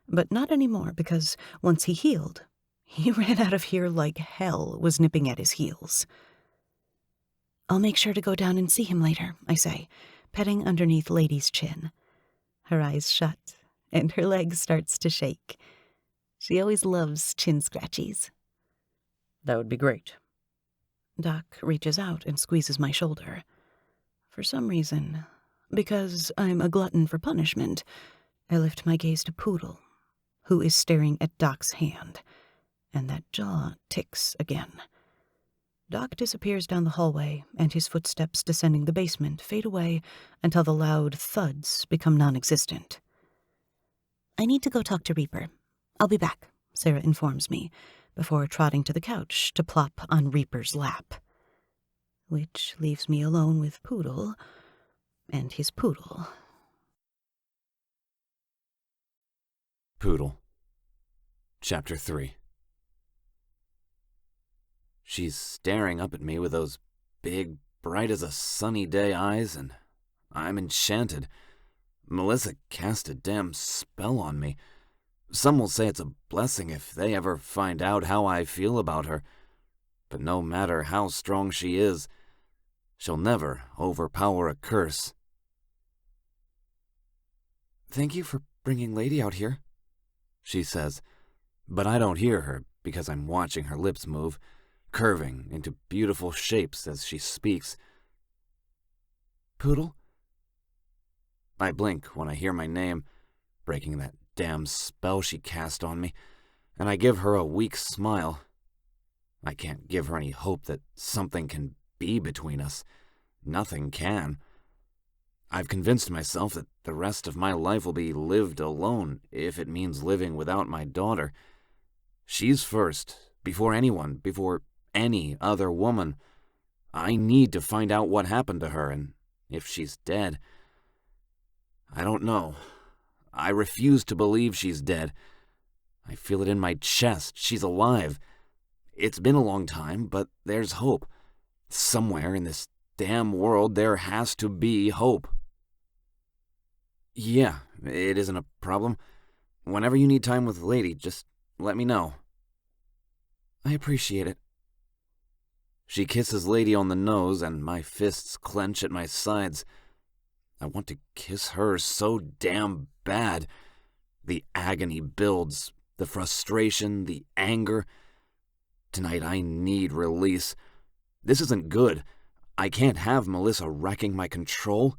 but not anymore because once he healed, he ran out of here like hell was nipping at his heels. I'll make sure to go down and see him later, I say, petting underneath Lady's chin. Her eyes shut, and her leg starts to shake. She always loves chin scratchies. That would be great. Doc reaches out and squeezes my shoulder. For some reason, because I'm a glutton for punishment, I lift my gaze to Poodle, who is staring at Doc's hand, and that jaw ticks again. Doc disappears down the hallway, and his footsteps descending the basement fade away until the loud thuds become non-existent. I need to go talk to Reaper. I'll be back, Sarah informs me, before trotting to the couch to plop on Reaper's lap. Which leaves me alone with Poodle and his poodle. Poodle. Chapter 3. She's staring up at me with those big, bright as a sunny day eyes, and I'm enchanted. Melissa cast a damn spell on me. Some will say it's a blessing if they ever find out how I feel about her. But no matter how strong she is, she'll never overpower a curse. "Thank you for bringing Lady out here," she says, but I don't hear her because I'm watching her lips move, curving into beautiful shapes as she speaks. "Poodle?" I blink when I hear my name, breaking that damn spell she cast on me, and I give her a weak smile. I can't give her any hope that something can be between us. Nothing can. I've convinced myself that the rest of my life will be lived alone if it means living without my daughter. She's first, before anyone, before any other woman. I need to find out what happened to her, and if she's dead. I don't know. I refuse to believe she's dead. I feel it in my chest. She's alive. It's been a long time, but there's hope. Somewhere in this damn world there has to be hope. "Yeah, it isn't a problem. Whenever you need time with Lady, just let me know." "I appreciate it." She kisses Lady on the nose, and my fists clench at my sides. I want to kiss her so damn bad. The agony builds, the frustration, the anger. Tonight I need release. This isn't good. I can't have Melissa wrecking my control.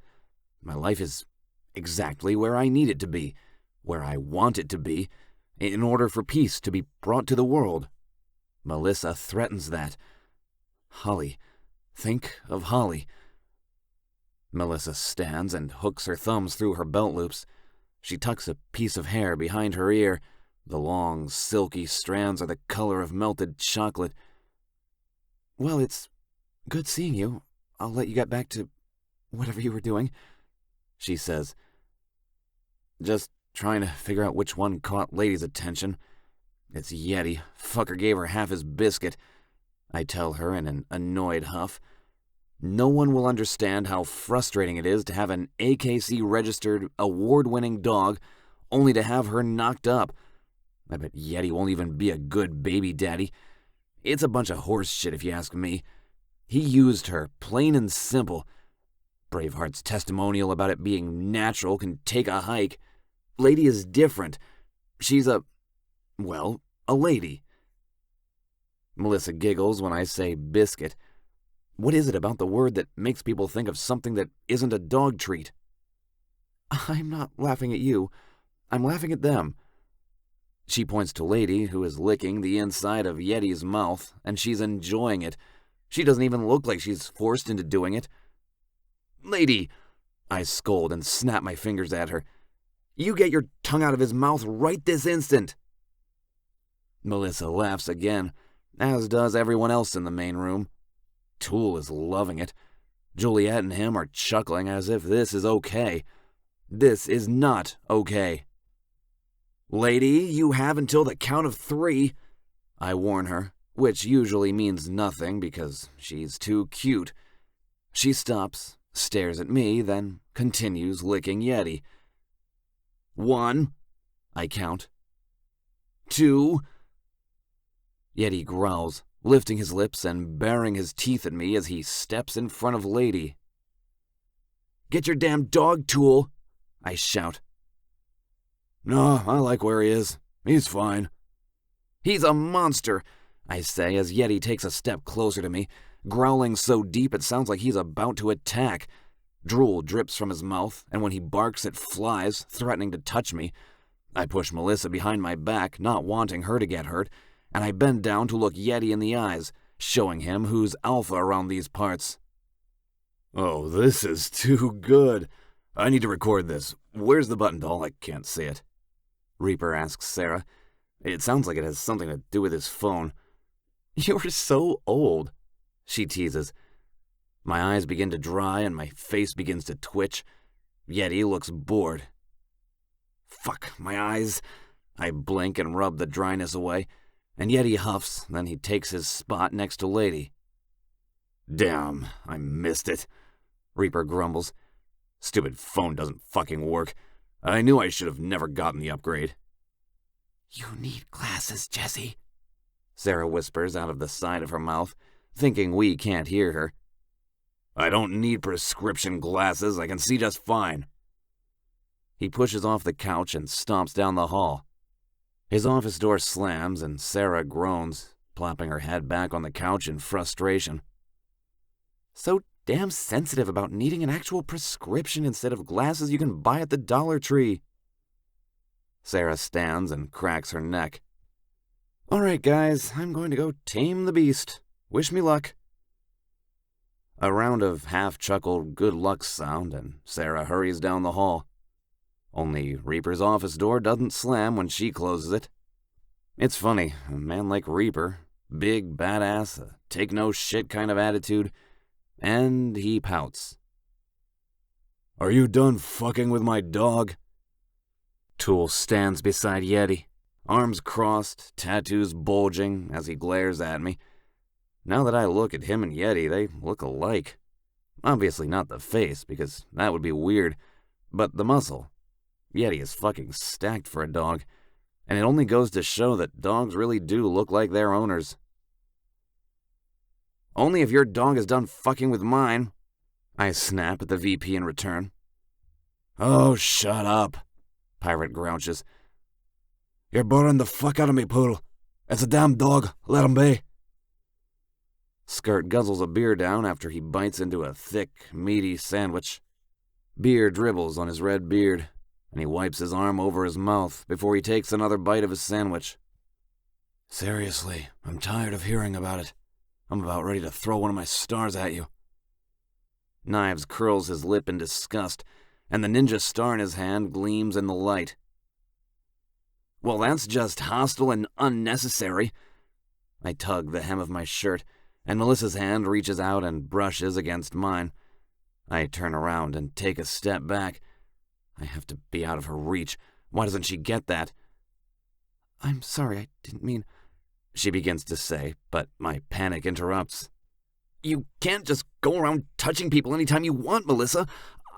My life is exactly where I need it to be, where I want it to be, in order for peace to be brought to the world. Melissa threatens that. Holly. Think of Holly. Melissa stands and hooks her thumbs through her belt loops. She tucks a piece of hair behind her ear. The long, silky strands are the color of melted chocolate. "Well, it's good seeing you. I'll let you get back to whatever you were doing," she says. "Just trying to figure out which one caught Lady's attention. It's Yeti. Fucker gave her half his biscuit," I tell her in an annoyed huff. No one will understand how frustrating it is to have an AKC-registered, award-winning dog, only to have her knocked up. I bet Yeti won't even be a good baby daddy. It's a bunch of horse shit if you ask me. He used her, plain and simple. Braveheart's testimonial about it being natural can take a hike. Lady is different. She's a lady. Melissa giggles when I say biscuit. What is it about the word that makes people think of something that isn't a dog treat? "I'm not laughing at you. I'm laughing at them." She points to Lady, who is licking the inside of Yeti's mouth, and she's enjoying it. She doesn't even look like she's forced into doing it. "Lady," I scold and snap my fingers at her. "You get your tongue out of his mouth right this instant." Melissa laughs again, as does everyone else in the main room. Tool is loving it. Juliet and him are chuckling as if this is okay. This is not okay. "Lady, you have until the count of 3, I warn her, which usually means nothing because she's too cute. She stops, stares at me, then continues licking Yeti. 1, I count. 2. Yeti growls, lifting his lips and baring his teeth at me as he steps in front of Lady. "Get your damn dog, Tool," I shout. "No, I like where he is. He's fine." "He's a monster," I say as Yeti takes a step closer to me, growling so deep it sounds like he's about to attack. Drool drips from his mouth, and when he barks it flies, threatening to touch me. I push Melissa behind my back, not wanting her to get hurt, and I bend down to look Yeti in the eyes, showing him who's alpha around these parts. "Oh, this is too good. I need to record this. Where's the button, doll? I can't see it." Reaper asks Sarah. It sounds like it has something to do with his phone. "You're so old," she teases. My eyes begin to dry and my face begins to twitch. Yeti looks bored. "Fuck, my eyes." I blink and rub the dryness away, and Yeti huffs, then he takes his spot next to Lady. "Damn, I missed it," Reaper grumbles. "Stupid phone doesn't fucking work. I knew I should have never gotten the upgrade." "You need glasses, Jesse," Sarah whispers out of the side of her mouth, thinking we can't hear her. "I don't need prescription glasses. I can see just fine." He pushes off the couch and stomps down the hall. His office door slams and Sarah groans, plopping her head back on the couch in frustration. "So damn sensitive about needing an actual prescription instead of glasses you can buy at the Dollar Tree." Sarah stands and cracks her neck. "All right, guys, I'm going to go tame the beast. Wish me luck." A round of half-chuckled good luck sound, and Sarah hurries down the hall. Only Reaper's office door doesn't slam when she closes it. It's funny, a man like Reaper, big, badass, a take-no-shit kind of attitude, and he pouts. "Are you done fucking with my dog?" Tool stands beside Yeti, arms crossed, tattoos bulging as he glares at me. Now that I look at him and Yeti, they look alike. Obviously not the face, because that would be weird, but the muscle. Yeti is fucking stacked for a dog, and it only goes to show that dogs really do look like their owners. "Only if your dog is done fucking with mine," I snap at the VP in return. "Oh, shut up," Pirate grouches. "You're boring the fuck out of me, Poodle. It's a damn dog. Let him be." Skirt guzzles a beer down after he bites into a thick, meaty sandwich. Beer dribbles on his red beard, and he wipes his arm over his mouth before he takes another bite of his sandwich. "Seriously, I'm tired of hearing about it. I'm about ready to throw one of my stars at you." Knives curls his lip in disgust, and the ninja star in his hand gleams in the light. "Well, that's just hostile and unnecessary." I tug the hem of my shirt, and Melissa's hand reaches out and brushes against mine. I turn around and take a step back. I have to be out of her reach. Why doesn't she get that? "I'm sorry, I didn't mean," she begins to say, but my panic interrupts. "You can't just go around touching people anytime you want, Melissa.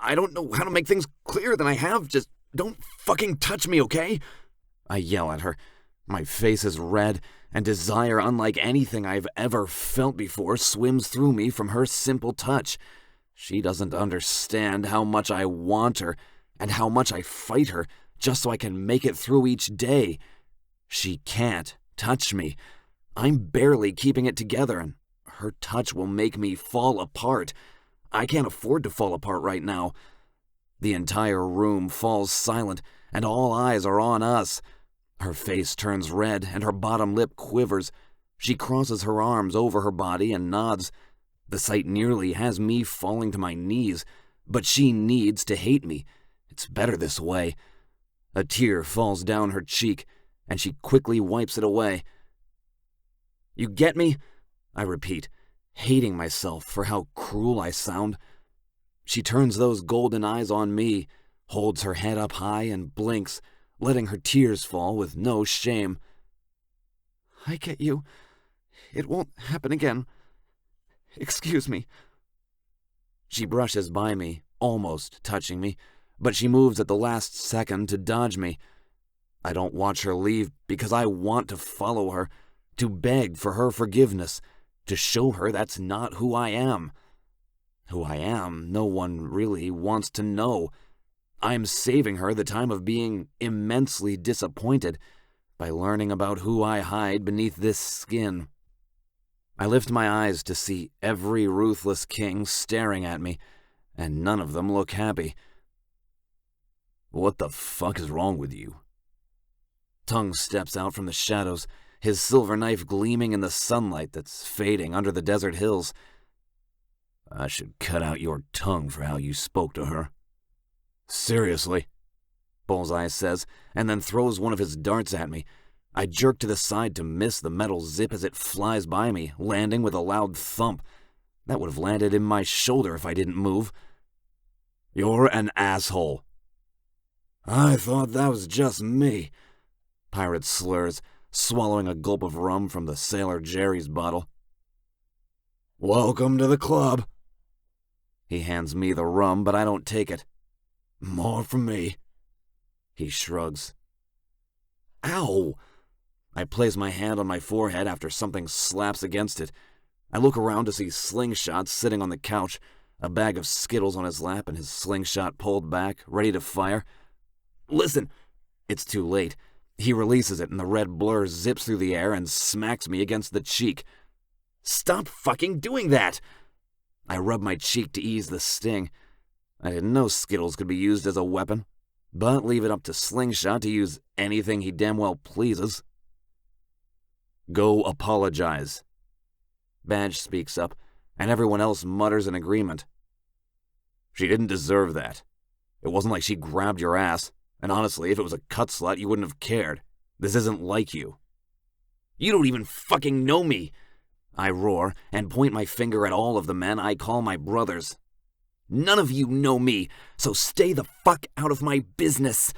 I don't know how to make things clearer than I have. Just don't fucking touch me, okay?" I yell at her. My face is red, and desire unlike anything I've ever felt before swims through me from her simple touch. She doesn't understand how much I want her, and how much I fight her just so I can make it through each day. She can't touch me. I'm barely keeping it together, and her touch will make me fall apart. I can't afford to fall apart right now. The entire room falls silent, and all eyes are on us. Her face turns red, and her bottom lip quivers. She crosses her arms over her body and nods. The sight nearly has me falling to my knees, but she needs to hate me. It's better this way. A tear falls down her cheek, and she quickly wipes it away. "You get me?" I repeat, hating myself for how cruel I sound. She turns those golden eyes on me, holds her head up high and blinks, letting her tears fall with no shame. "I get you. It won't happen again. Excuse me." She brushes by me, almost touching me, but she moves at the last second to dodge me. I don't watch her leave because I want to follow her, to beg for her forgiveness, to show her that's not who I am. Who I am, no one really wants to know. I'm saving her the time of being immensely disappointed by learning about who I hide beneath this skin. I lift my eyes to see every ruthless king staring at me, and none of them look happy. "What the fuck is wrong with you?" Tongue steps out from the shadows, his silver knife gleaming in the sunlight that's fading under the desert hills. "I should cut out your tongue for how you spoke to her." "Seriously?" Bullseye says, and then throws one of his darts at me. I jerk to the side to miss the metal zip as it flies by me, landing with a loud thump. That would have landed in my shoulder if I didn't move. "You're an asshole." "I thought that was just me," Pirate slurs, swallowing a gulp of rum from the Sailor Jerry's bottle. "Welcome to the club." He hands me the rum, but I don't take it. "More for me." He shrugs. "Ow!" I place my hand on my forehead after something slaps against it. I look around to see Slingshot sitting on the couch, a bag of Skittles on his lap and his slingshot pulled back, ready to fire. "Listen!" It's too late. He releases it and the red blur zips through the air and smacks me against the cheek. "Stop fucking doing that!" I rub my cheek to ease the sting. I didn't know Skittles could be used as a weapon, but leave it up to Slingshot to use anything he damn well pleases. "Go apologize." Badge speaks up, and everyone else mutters in agreement. "She didn't deserve that. It wasn't like she grabbed your ass, and honestly, if it was a cut slut, you wouldn't have cared. This isn't like you." "You don't even fucking know me!" I roar and point my finger at all of the men I call my brothers. "None of you know me, so stay the fuck out of my business."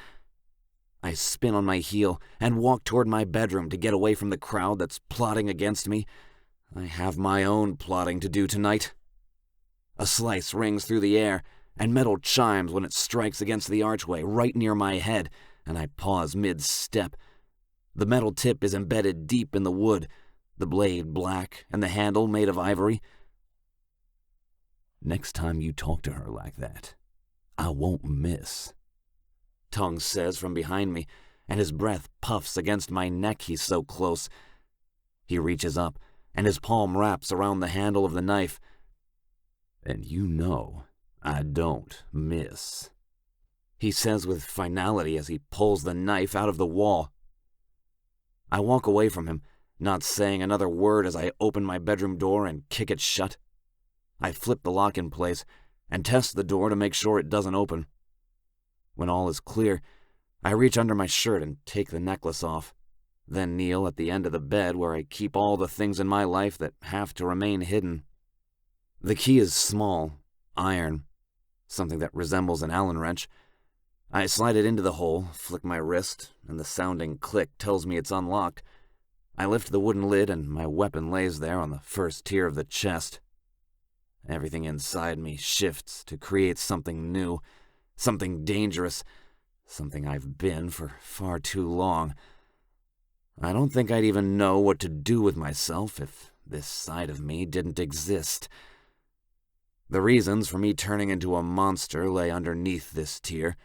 I spin on my heel and walk toward my bedroom to get away from the crowd that's plotting against me. I have my own plotting to do tonight. A slice rings through the air, and metal chimes when it strikes against the archway right near my head, and I pause mid-step. The metal tip is embedded deep in the wood, the blade black and the handle made of ivory. "Next time you talk to her like that, I won't miss," Tongue says from behind me, and his breath puffs against my neck. He's so close. He reaches up, and his palm wraps around the handle of the knife. "And you know I don't miss," he says with finality as he pulls the knife out of the wall. I walk away from him, not saying another word as I open my bedroom door and kick it shut. I flip the lock in place and test the door to make sure it doesn't open. When all is clear, I reach under my shirt and take the necklace off, then kneel at the end of the bed where I keep all the things in my life that have to remain hidden. The key is small, iron, something that resembles an Allen wrench. I slide it into the hole, flick my wrist, and the sounding click tells me it's unlocked. I lift the wooden lid and my weapon lays there on the first tier of the chest. Everything inside me shifts to create something new, something dangerous, something I've been for far too long. I don't think I'd even know what to do with myself if this side of me didn't exist. The reasons for me turning into a monster lay underneath this tier,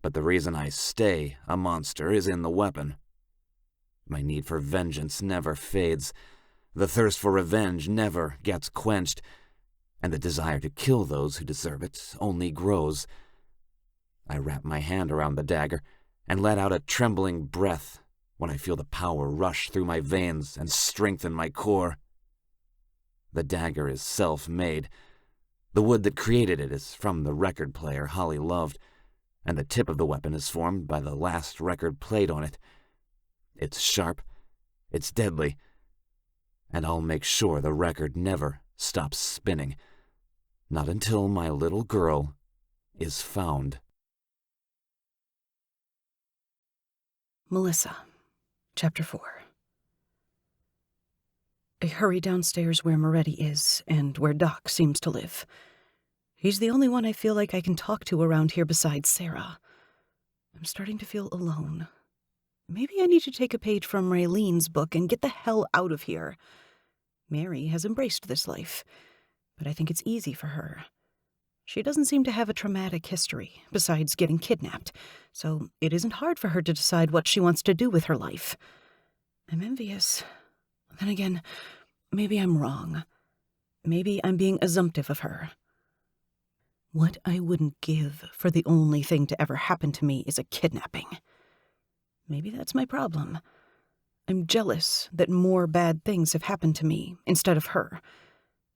but the reason I stay a monster is in the weapon. My need for vengeance never fades. The thirst for revenge never gets quenched, and the desire to kill those who deserve it only grows. I wrap my hand around the dagger and let out a trembling breath when I feel the power rush through my veins and strengthen my core. The dagger is self-made. The wood that created it is from the record player Holly loved, and the tip of the weapon is formed by the last record played on it. It's sharp, it's deadly, and I'll make sure the record never stops spinning. Not until my little girl is found. Melissa, Chapter 4. I hurry downstairs where Moretti is and where Doc seems to live. He's the only one I feel like I can talk to around here besides Sarah. I'm starting to feel alone. Maybe I need to take a page from Raylene's book and get the hell out of here. Mary has embraced this life, but I think it's easy for her. She doesn't seem to have a traumatic history, besides getting kidnapped, so it isn't hard for her to decide what she wants to do with her life. I'm envious. Then again, maybe I'm wrong. Maybe I'm being assumptive of her. What I wouldn't give for the only thing to ever happen to me is a kidnapping. Maybe that's my problem. I'm jealous that more bad things have happened to me instead of her.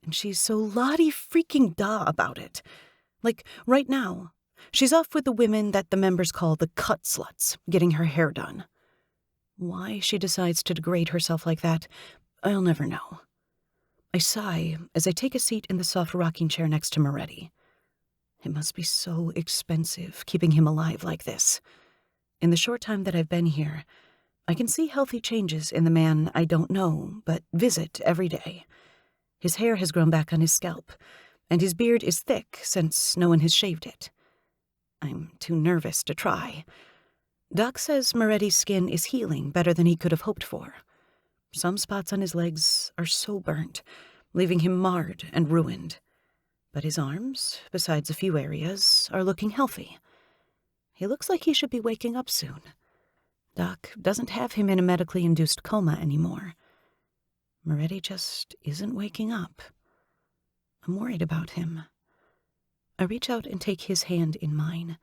And she's so la-di-freaking-da about it. Like, right now, she's off with the women that the members call the cut sluts, getting her hair done. Why she decides to degrade herself like that, I'll never know. I sigh as I take a seat in the soft rocking chair next to Moretti. It must be so expensive keeping him alive like this. In the short time that I've been here, I can see healthy changes in the man I don't know, but visit every day. His hair has grown back on his scalp, and his beard is thick since no one has shaved it. I'm too nervous to try. Doc says Moretti's skin is healing better than he could have hoped for. Some spots on his legs are so burnt, leaving him marred and ruined. But his arms, besides a few areas, are looking healthy. He looks like he should be waking up soon. Doc doesn't have him in a medically induced coma anymore. Moretti just isn't waking up. I'm worried about him. I reach out and take his hand in mine.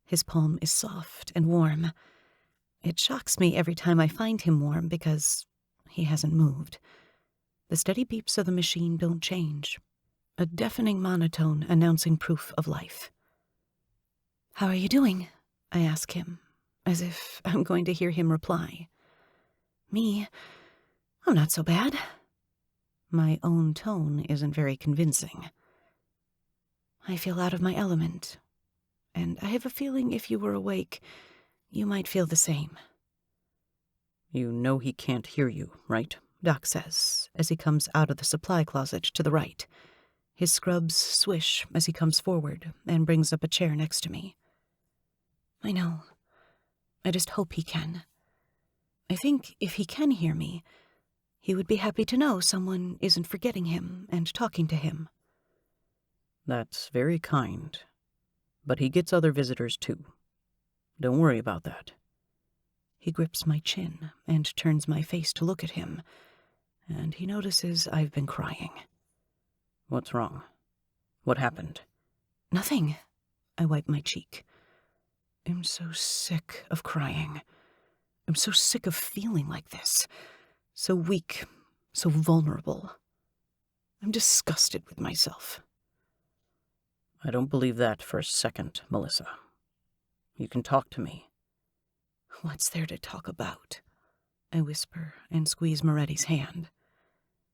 His palm is soft and warm. It shocks me every time I find him warm because he hasn't moved. The steady beeps of the machine don't change. A deafening monotone announcing proof of life. "How are you doing?" I ask him, as if I'm going to hear him reply. Me? I'm not so bad. My own tone isn't very convincing. I feel out of my element, and I have a feeling if you were awake, you might feel the same. You know he can't hear you, right? Doc says, as he comes out of the supply closet to the right. His scrubs swish as he comes forward and brings up a chair next to me. I know. I just hope he can. I think if he can hear me, he would be happy to know someone isn't forgetting him and talking to him. That's very kind. But he gets other visitors too. Don't worry about that. He grips my chin and turns my face to look at him, and he notices I've been crying. What's wrong? What happened? Nothing. I wipe my cheek. I'm so sick of crying. I'm so sick of feeling like this. So weak, so vulnerable. I'm disgusted with myself. I don't believe that for a second, Melissa. You can talk to me. What's there to talk about? I whisper and squeeze Moretti's hand.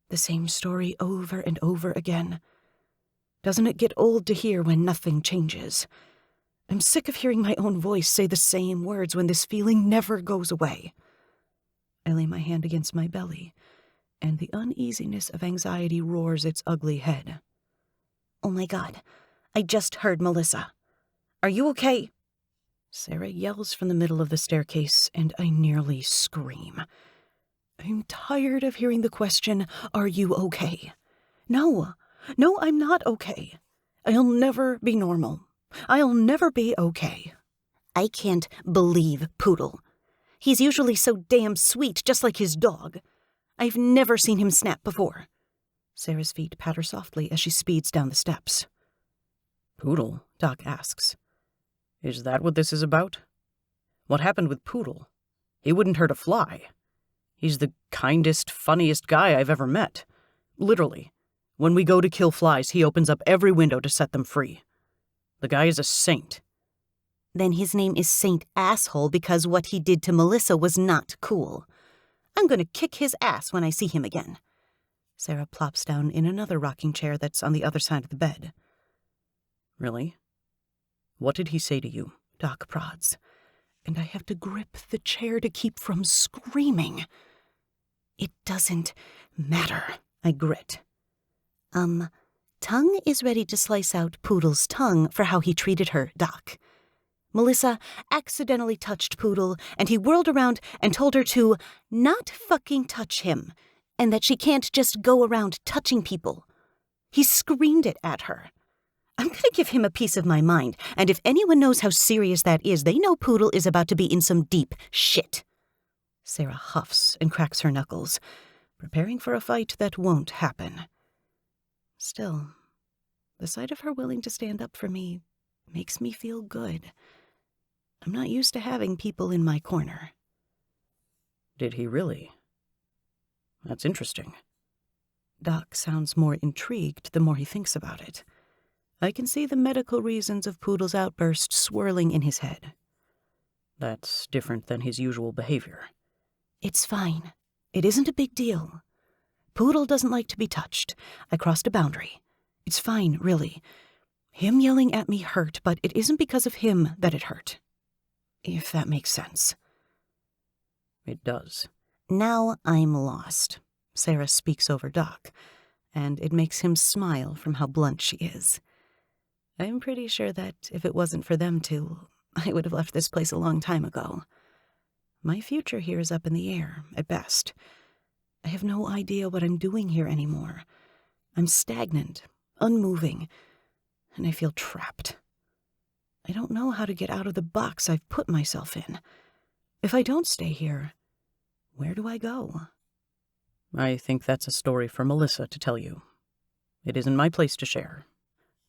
The same story over and over again. Doesn't it get old to hear when nothing changes? I'm sick of hearing my own voice say the same words when this feeling never goes away. I lay my hand against my belly, and the uneasiness of anxiety roars its ugly head. Oh my God, I just heard Melissa. Are you okay? Sarah yells from the middle of the staircase, and I nearly scream. I'm tired of hearing the question, "Are you okay?" No, I'm not okay. I'll never be normal. I'll never be okay. I can't believe Poodle. He's usually so damn sweet, just like his dog. I've never seen him snap before. Sarah's feet patter softly as she speeds down the steps. Poodle? Doc asks. Is that what this is about? What happened with Poodle? He wouldn't hurt a fly. He's the kindest, funniest guy I've ever met. Literally. When we go to kill flies, he opens up every window to set them free. The guy is a saint. Then his name is Saint Asshole because what he did to Melissa was not cool. I'm going to kick his ass when I see him again. Sarah plops down in another rocking chair that's on the other side of the bed. Really? What did he say to you? Doc prods, and I have to grip the chair to keep from screaming. It doesn't matter, I grit. Tongue is ready to slice out Poodle's tongue for how he treated her, Doc. Melissa accidentally touched Poodle, and he whirled around and told her to not fucking touch him, and that she can't just go around touching people. He screamed it at her. I'm gonna give him a piece of my mind, and if anyone knows how serious that is, they know Poodle is about to be in some deep shit. Sarah huffs and cracks her knuckles, preparing for a fight that won't happen. Still, the sight of her willing to stand up for me makes me feel good. I'm not used to having people in my corner. Did he really? That's interesting. Doc sounds more intrigued the more he thinks about it. I can see the medical reasons of Poodle's outburst swirling in his head. That's different than his usual behavior. It's fine. It isn't a big deal. Poodle doesn't like to be touched. I crossed a boundary. It's fine, really. Him yelling at me hurt, but it isn't because of him that it hurt. If that makes sense. It does. Now I'm lost, Sarah speaks over Doc, and it makes him smile from how blunt she is. I'm pretty sure that if it wasn't for them two, I would have left this place a long time ago. My future here is up in the air, at best. I have no idea what I'm doing here anymore. I'm stagnant, unmoving, and I feel trapped. I don't know how to get out of the box I've put myself in. If I don't stay here, where do I go? I think that's a story for Melissa to tell you. It isn't my place to share.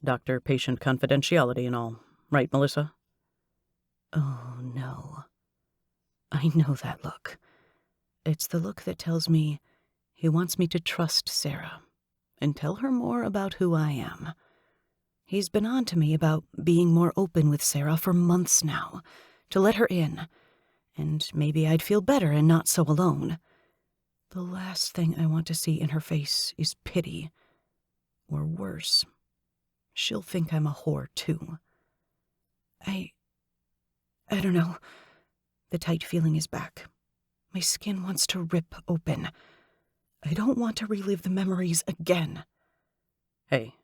Doctor-patient confidentiality and all. Right, Melissa? Oh, no. I know that look. It's the look that tells me he wants me to trust Sarah and tell her more about who I am. He's been on to me about being more open with Sarah for months now, to let her in, and maybe I'd feel better and not so alone. The last thing I want to see in her face is pity, or worse. She'll think I'm a whore, too. I don't know. The tight feeling is back. My skin wants to rip open. I don't want to relive the memories again. Hey.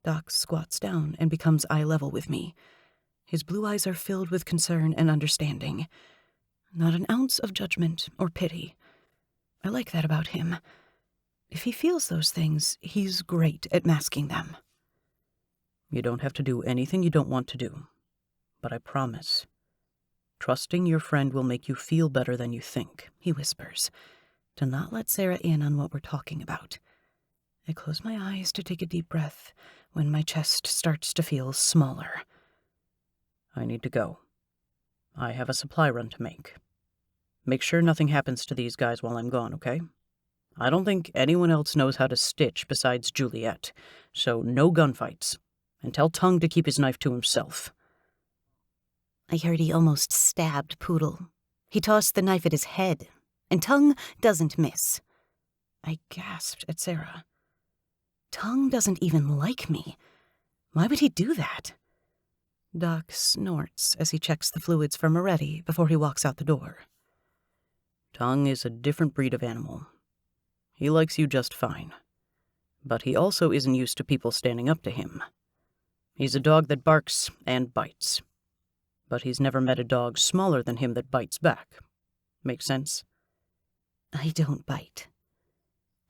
Doc squats down and becomes eye level with me. His blue eyes are filled with concern and understanding. Not an ounce of judgment or pity. I like that about him. If he feels those things, he's great at masking them. You don't have to do anything you don't want to do. But I promise, trusting your friend will make you feel better than you think, he whispers, to not let Sarah in on what we're talking about. I close my eyes to take a deep breath when my chest starts to feel smaller. I need to go. I have a supply run to make. Make sure nothing happens to these guys while I'm gone, okay? I don't think anyone else knows how to stitch besides Juliet, so no gunfights. And tell Tongue to keep his knife to himself. I heard he almost stabbed Poodle. He tossed the knife at his head, and Tongue doesn't miss. I gasped at Sarah. Tongue doesn't even like me. Why would he do that? Doc snorts as he checks the fluids for Moretti before he walks out the door. Tongue is a different breed of animal. He likes you just fine. But he also isn't used to people standing up to him. He's a dog that barks and bites. But he's never met a dog smaller than him that bites back. Make sense? I don't bite.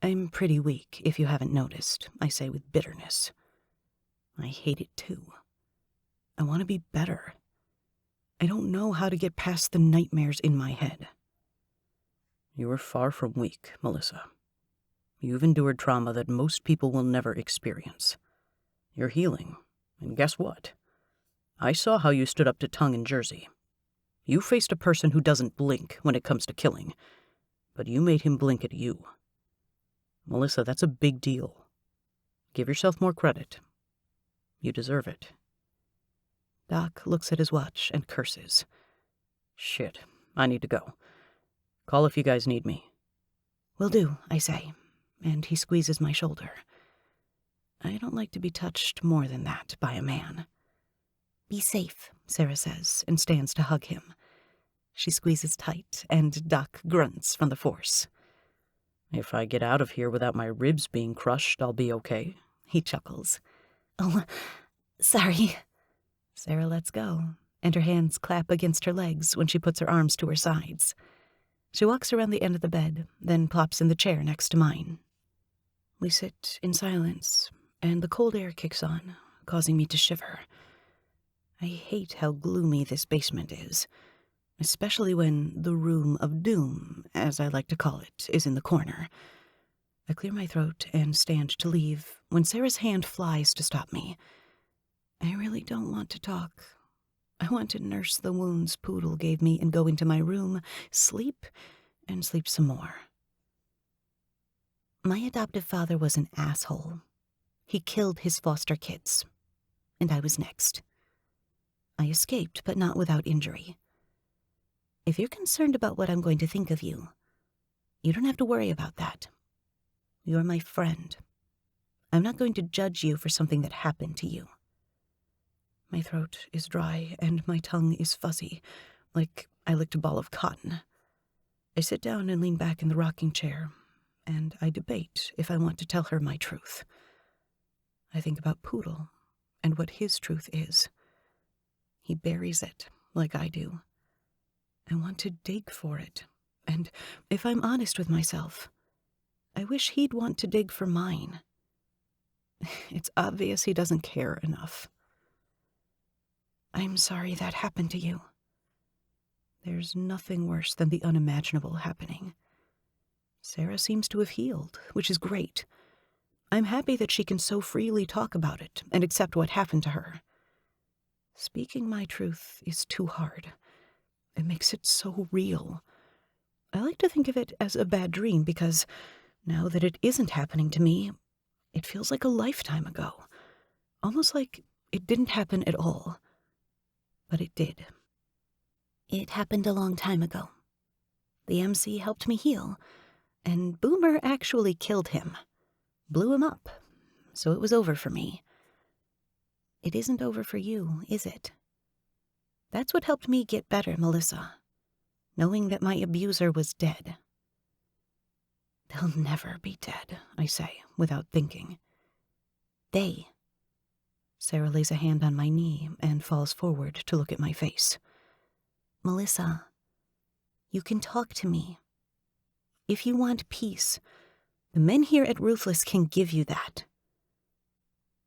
I'm pretty weak, if you haven't noticed, I say with bitterness. I hate it too. I want to be better. I don't know how to get past the nightmares in my head. You are far from weak, Melissa. You've endured trauma that most people will never experience. You're healing, and guess what? I saw how you stood up to Tongue in Jersey. You faced a person who doesn't blink when it comes to killing, but you made him blink at you. Melissa, that's a big deal. Give yourself more credit. You deserve it. Doc looks at his watch and curses. Shit, I need to go. Call if you guys need me. Will do, I say, and he squeezes my shoulder. I don't like to be touched more than that by a man. Be safe, Sarah says, and stands to hug him. She squeezes tight, and Doc grunts from the force. If I get out of here without my ribs being crushed, I'll be okay. He chuckles. Oh, sorry. Sarah lets go, and her hands clap against her legs when she puts her arms to her sides. She walks around the end of the bed, then plops in the chair next to mine. We sit in silence, and the cold air kicks on, causing me to shiver. I hate how gloomy this basement is, especially when the room of doom, as I like to call it, is in the corner. I clear my throat and stand to leave when Sarah's hand flies to stop me. I really don't want to talk. I want to nurse the wounds Poodle gave me and go into my room, sleep, and sleep some more. My adoptive father was an asshole. He killed his foster kids, and I was next. I escaped, but not without injury. If you're concerned about what I'm going to think of you, you don't have to worry about that. You're my friend. I'm not going to judge you for something that happened to you. My throat is dry and my tongue is fuzzy, like I licked a ball of cotton. I sit down and lean back in the rocking chair, and I debate if I want to tell her my truth. I think about Poodle and what his truth is. He buries it, like I do. I want to dig for it, and if I'm honest with myself, I wish he'd want to dig for mine. It's obvious he doesn't care enough. I'm sorry that happened to you. There's nothing worse than the unimaginable happening. Sarah seems to have healed, which is great. I'm happy that she can so freely talk about it and accept what happened to her. Speaking my truth is too hard. It makes it so real. I like to think of it as a bad dream because now that it isn't happening to me, it feels like a lifetime ago. Almost like it didn't happen at all. But it did. It happened a long time ago. The MC helped me heal, and Boomer actually killed him. Blew him up, so it was over for me. It isn't over for you, is it? That's what helped me get better, Melissa. Knowing that my abuser was dead. They'll never be dead, I say, without thinking. They. Sarah lays a hand on my knee and falls forward to look at my face. Melissa, you can talk to me. If you want peace, the men here at Ruthless can give you that.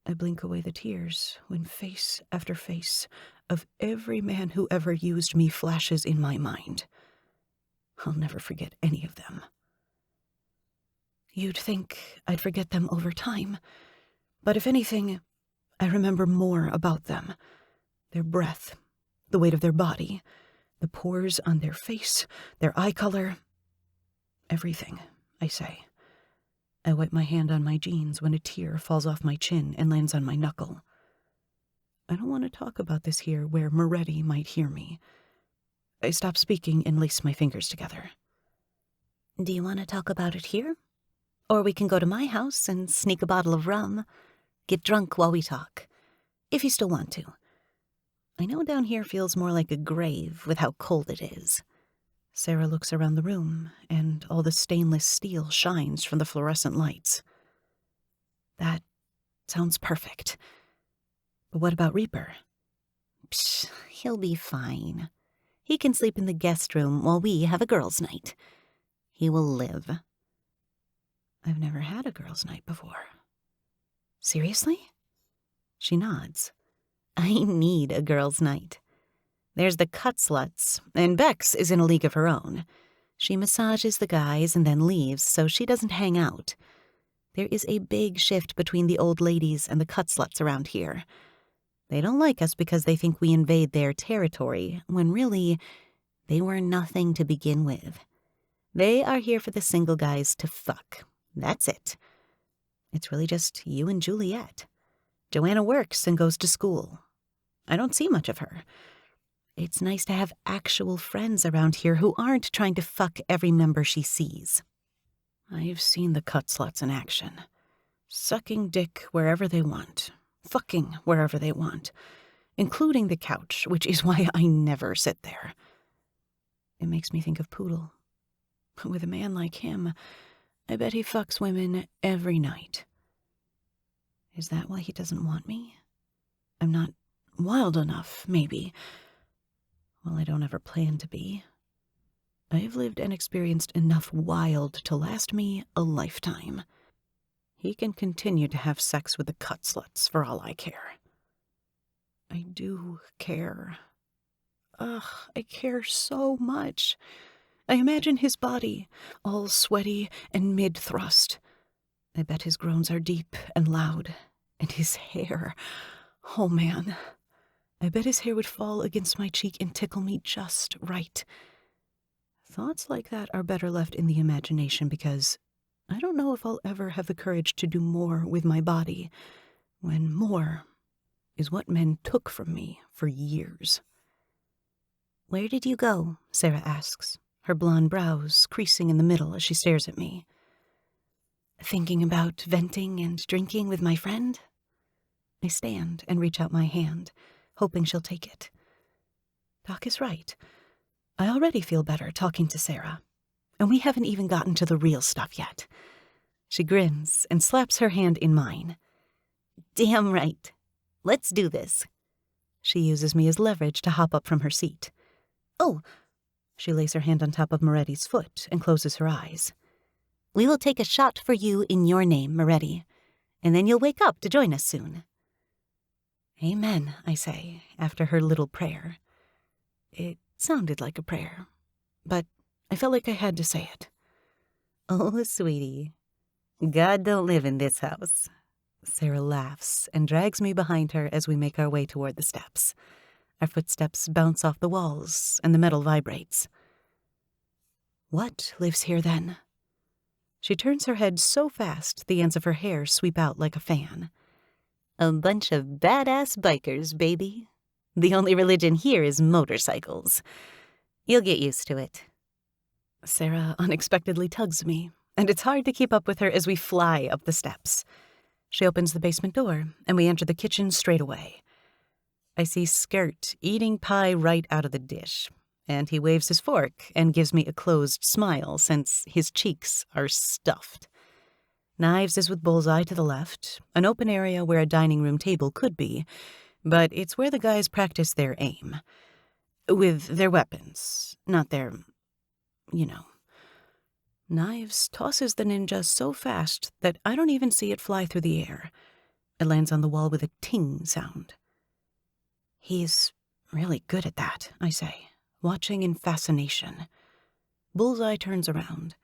I blink away the tears when face after face of every man who ever used me flashes in my mind. I'll never forget any of them. You'd think I'd forget them over time, but if anything, I remember more about them. Their breath, the weight of their body, the pores on their face, their eye color. Everything, I say. I wipe my hand on my jeans when a tear falls off my chin and lands on my knuckle. I don't want to talk about this here where Moretti might hear me. I stop speaking and lace my fingers together. Do you want to talk about it here? Or we can go to my house and sneak a bottle of rum. Get drunk while we talk, if you still want to. I know down here feels more like a grave with how cold it is. Sarah looks around the room, and all the stainless steel shines from the fluorescent lights. That sounds perfect. But what about Reaper? Psh, he'll be fine. He can sleep in the guest room while we have a girls' night. He will live. I've never had a girls' night before. Seriously? She nods. I need a girls' night. There's the cut sluts, and Bex is in a league of her own. She massages the guys and then leaves, so she doesn't hang out. There is a big shift between the old ladies and the cut sluts around here. They don't like us because they think we invade their territory, when really, They were nothing to begin with. They are here for the single guys to fuck. That's it. It's really just you and Juliet. Joanna works and goes to school. I don't see much of her. It's nice to have actual friends around here who aren't trying to fuck every member she sees. I've seen the cut sluts in action. Sucking dick wherever they want. Fucking wherever they want. Including the couch, which is why I never sit there. It makes me think of Poodle. With a man like him, I bet he fucks women every night. Is that why he doesn't want me? I'm not wild enough, maybe. Well, I don't ever plan to be. I've lived and experienced enough wild to last me a lifetime. He can continue to have sex with the cut sluts for all I care. I do care. Ugh, I care so much. I imagine his body, all sweaty and mid-thrust. I bet his groans are deep and loud. And his hair. Oh, man. I bet his hair would fall against my cheek and tickle me just right. Thoughts like that are better left in the imagination because I don't know if I'll ever have the courage to do more with my body when more is what men took from me for years. Where did you go? Sarah asks, her blonde brows creasing in the middle as she stares at me. Thinking about venting and drinking with my friend? I stand and reach out my hand, hoping she'll take it. Doc is right. I already feel better talking to Sarah, and we haven't even gotten to the real stuff yet. She grins and slaps her hand in mine. Damn right. Let's do this. She uses me as leverage to hop up from her seat. Oh, she lays her hand on top of Moretti's foot and closes her eyes. We will take a shot for you in your name, Moretti, and then you'll wake up to join us soon. Amen, I say, after her little prayer. It sounded like a prayer, but I felt like I had to say it. Oh, sweetie, God don't live in this house. Sarah laughs and drags me behind her as we make our way toward the steps. Our footsteps bounce off the walls, and the metal vibrates. What lives here, then? She turns her head so fast the ends of her hair sweep out like a fan. A bunch of badass bikers, baby. The only religion here is motorcycles. You'll get used to it. Sarah unexpectedly tugs me, and it's hard to keep up with her as we fly up the steps. She opens the basement door, and we enter the kitchen straight away. I see 𝐁𝐻 eating pie right out of the dish, and he waves his fork and gives me a closed smile since his cheeks are stuffed. Knives is with Bullseye to the left, an open area where a dining room table could be, but it's where the guys practice their aim. With their weapons, not their, Knives tosses the ninja so fast that I don't even see it fly through the air. It lands on the wall with a ting sound. He's really good at that, I say, watching in fascination. Bullseye turns around.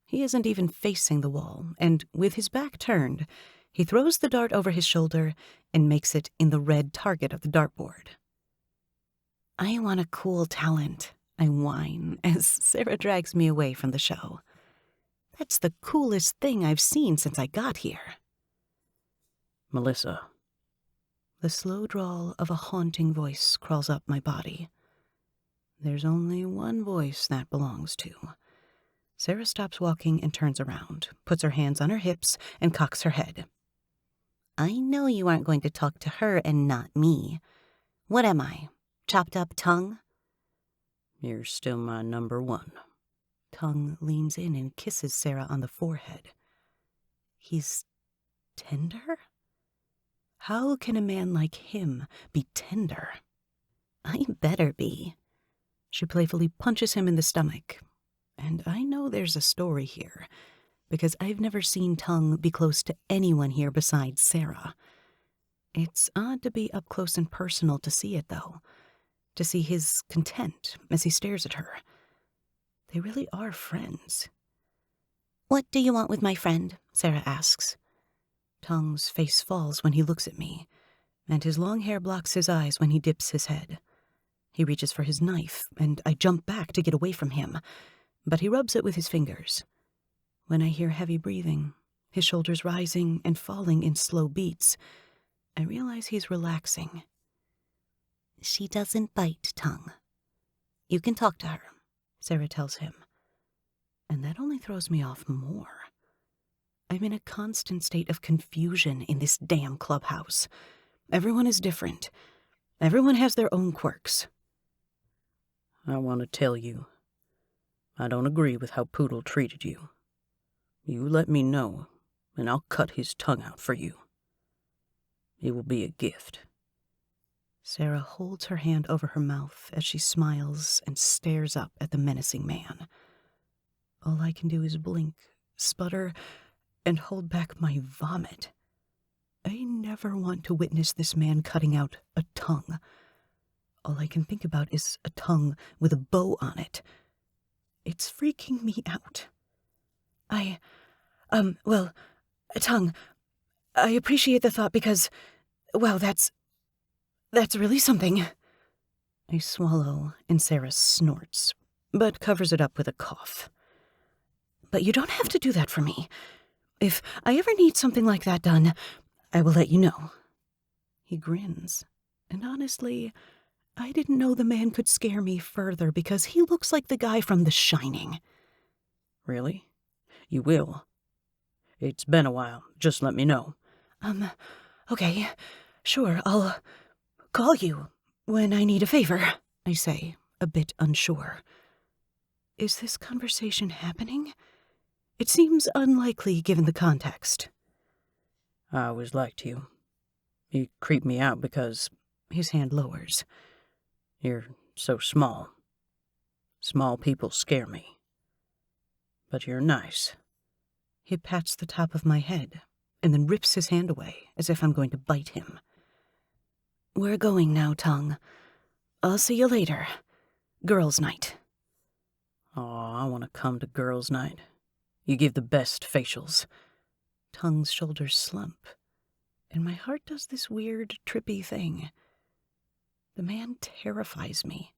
He isn't even facing the wall, and with his back turned, he throws the dart over his shoulder and makes it in the red target of the dartboard. I want a cool talent, I whine as Sarah drags me away from the show. That's the coolest thing I've seen since I got here. Melissa. The slow drawl of a haunting voice crawls up my body. There's only one voice that belongs to. Sarah stops walking and turns around, puts her hands on her hips, and cocks her head. I know you aren't going to talk to her and not me. What am I? Chopped up tongue? You're still my number one. Tongue leans in and kisses Sarah on the forehead. He's tender? How can a man like him be tender? I better be. She playfully punches him in the stomach. And I know there's a story here, because I've never seen Tongue be close to anyone here besides Sarah. It's odd to be up close and personal to see it, though. To see his content as he stares at her. They really are friends. What do you want with my friend? Sarah asks. Tongue's face falls when he looks at me, and his long hair blocks his eyes when he dips his head. He reaches for his knife, and I jump back to get away from him, but he rubs it with his fingers. When I hear heavy breathing, his shoulders rising and falling in slow beats, I realize he's relaxing. She doesn't bite, Tongue. You can talk to her, Sarah tells him. And that only throws me off more. I'm in a constant state of confusion in this damn clubhouse. Everyone is different. Everyone has their own quirks. I want to tell you, I don't agree with how Poodle treated you. You let me know, and I'll cut his tongue out for you. It will be a gift. Sarah holds her hand over her mouth as she smiles and stares up at the menacing man. All I can do is blink, sputter, and hold back my vomit. I never want to witness this man cutting out a tongue. All I can think about is a tongue with a bow on it. It's freaking me out. Well, Tongue, I appreciate the thought because, well, that's really something. I swallow, and Sarah snorts, but covers it up with a cough. But you don't have to do that for me. If I ever need something like that done, I will let you know. He grins, and honestly, I didn't know the man could scare me further because he looks like the guy from The Shining. Really? You will? It's been a while. Just let me know. Okay, sure, I'll call you when I need a favor, I say, a bit unsure. Is this conversation happening? It seems unlikely given the context. I always liked you. You creep me out because... His hand lowers. You're so small. Small people scare me. But you're nice. He pats the top of my head and then rips his hand away as if I'm going to bite him. We're going now, Tongue. I'll see you later. Girls' night. Oh, I want to come to girls' night. You give the best facials. Tongue's shoulders slump, and my heart does this weird, trippy thing. The man terrifies me,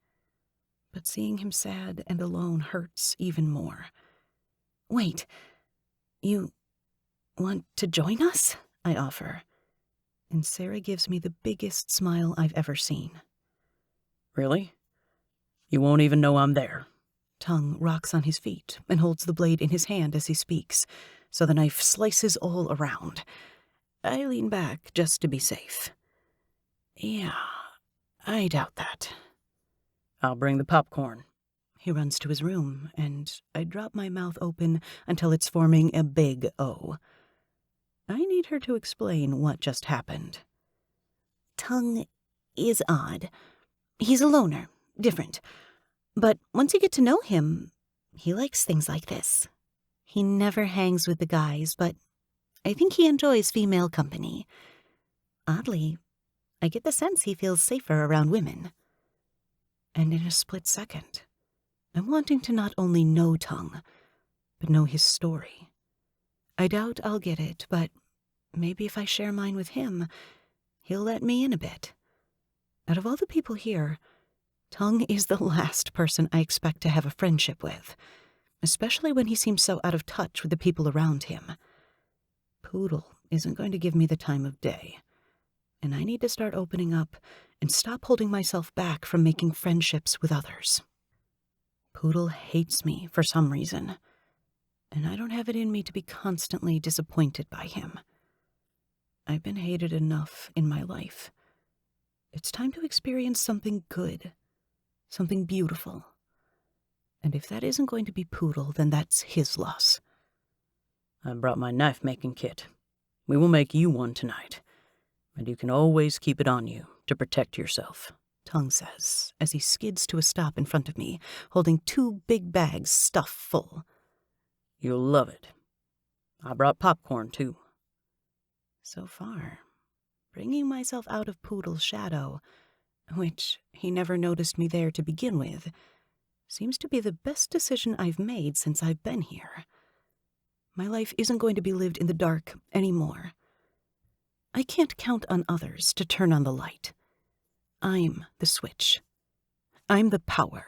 but seeing him sad and alone hurts even more. Wait, you want to join us? I offer, and Sarah gives me the biggest smile I've ever seen. Really? You won't even know I'm there. Tongue rocks on his feet and holds the blade in his hand as he speaks, so the knife slices all around. I lean back just to be safe. Yeah, I doubt that. I'll bring the popcorn. He runs to his room, and I drop my mouth open until it's forming a big O. I need her to explain what just happened. Tongue is odd. He's a loner, different. But once you get to know him, he likes things like this. He never hangs with the guys, but I think he enjoys female company. Oddly, I get the sense he feels safer around women. And in a split second, I'm wanting to not only know Tongue, but know his story. I doubt I'll get it, but maybe if I share mine with him, he'll let me in a bit. Out of all the people here, Tongue is the last person I expect to have a friendship with, especially when he seems so out of touch with the people around him. Poodle isn't going to give me the time of day, and I need to start opening up and stop holding myself back from making friendships with others. Poodle hates me for some reason, and I don't have it in me to be constantly disappointed by him. I've been hated enough in my life. It's time to experience something good, something beautiful. And if that isn't going to be Poodle, then that's his loss. I brought my knife-making kit. We will make you one tonight, and you can always keep it on you to protect yourself. Tongue says, as he skids to a stop in front of me, holding 2 big bags stuffed full. You'll love it. I brought popcorn, too. So far, bringing myself out of Poodle's shadow, which he never noticed me there to begin with, seems to be the best decision I've made since I've been here. My life isn't going to be lived in the dark anymore. I can't count on others to turn on the light. I'm the switch. I'm the power.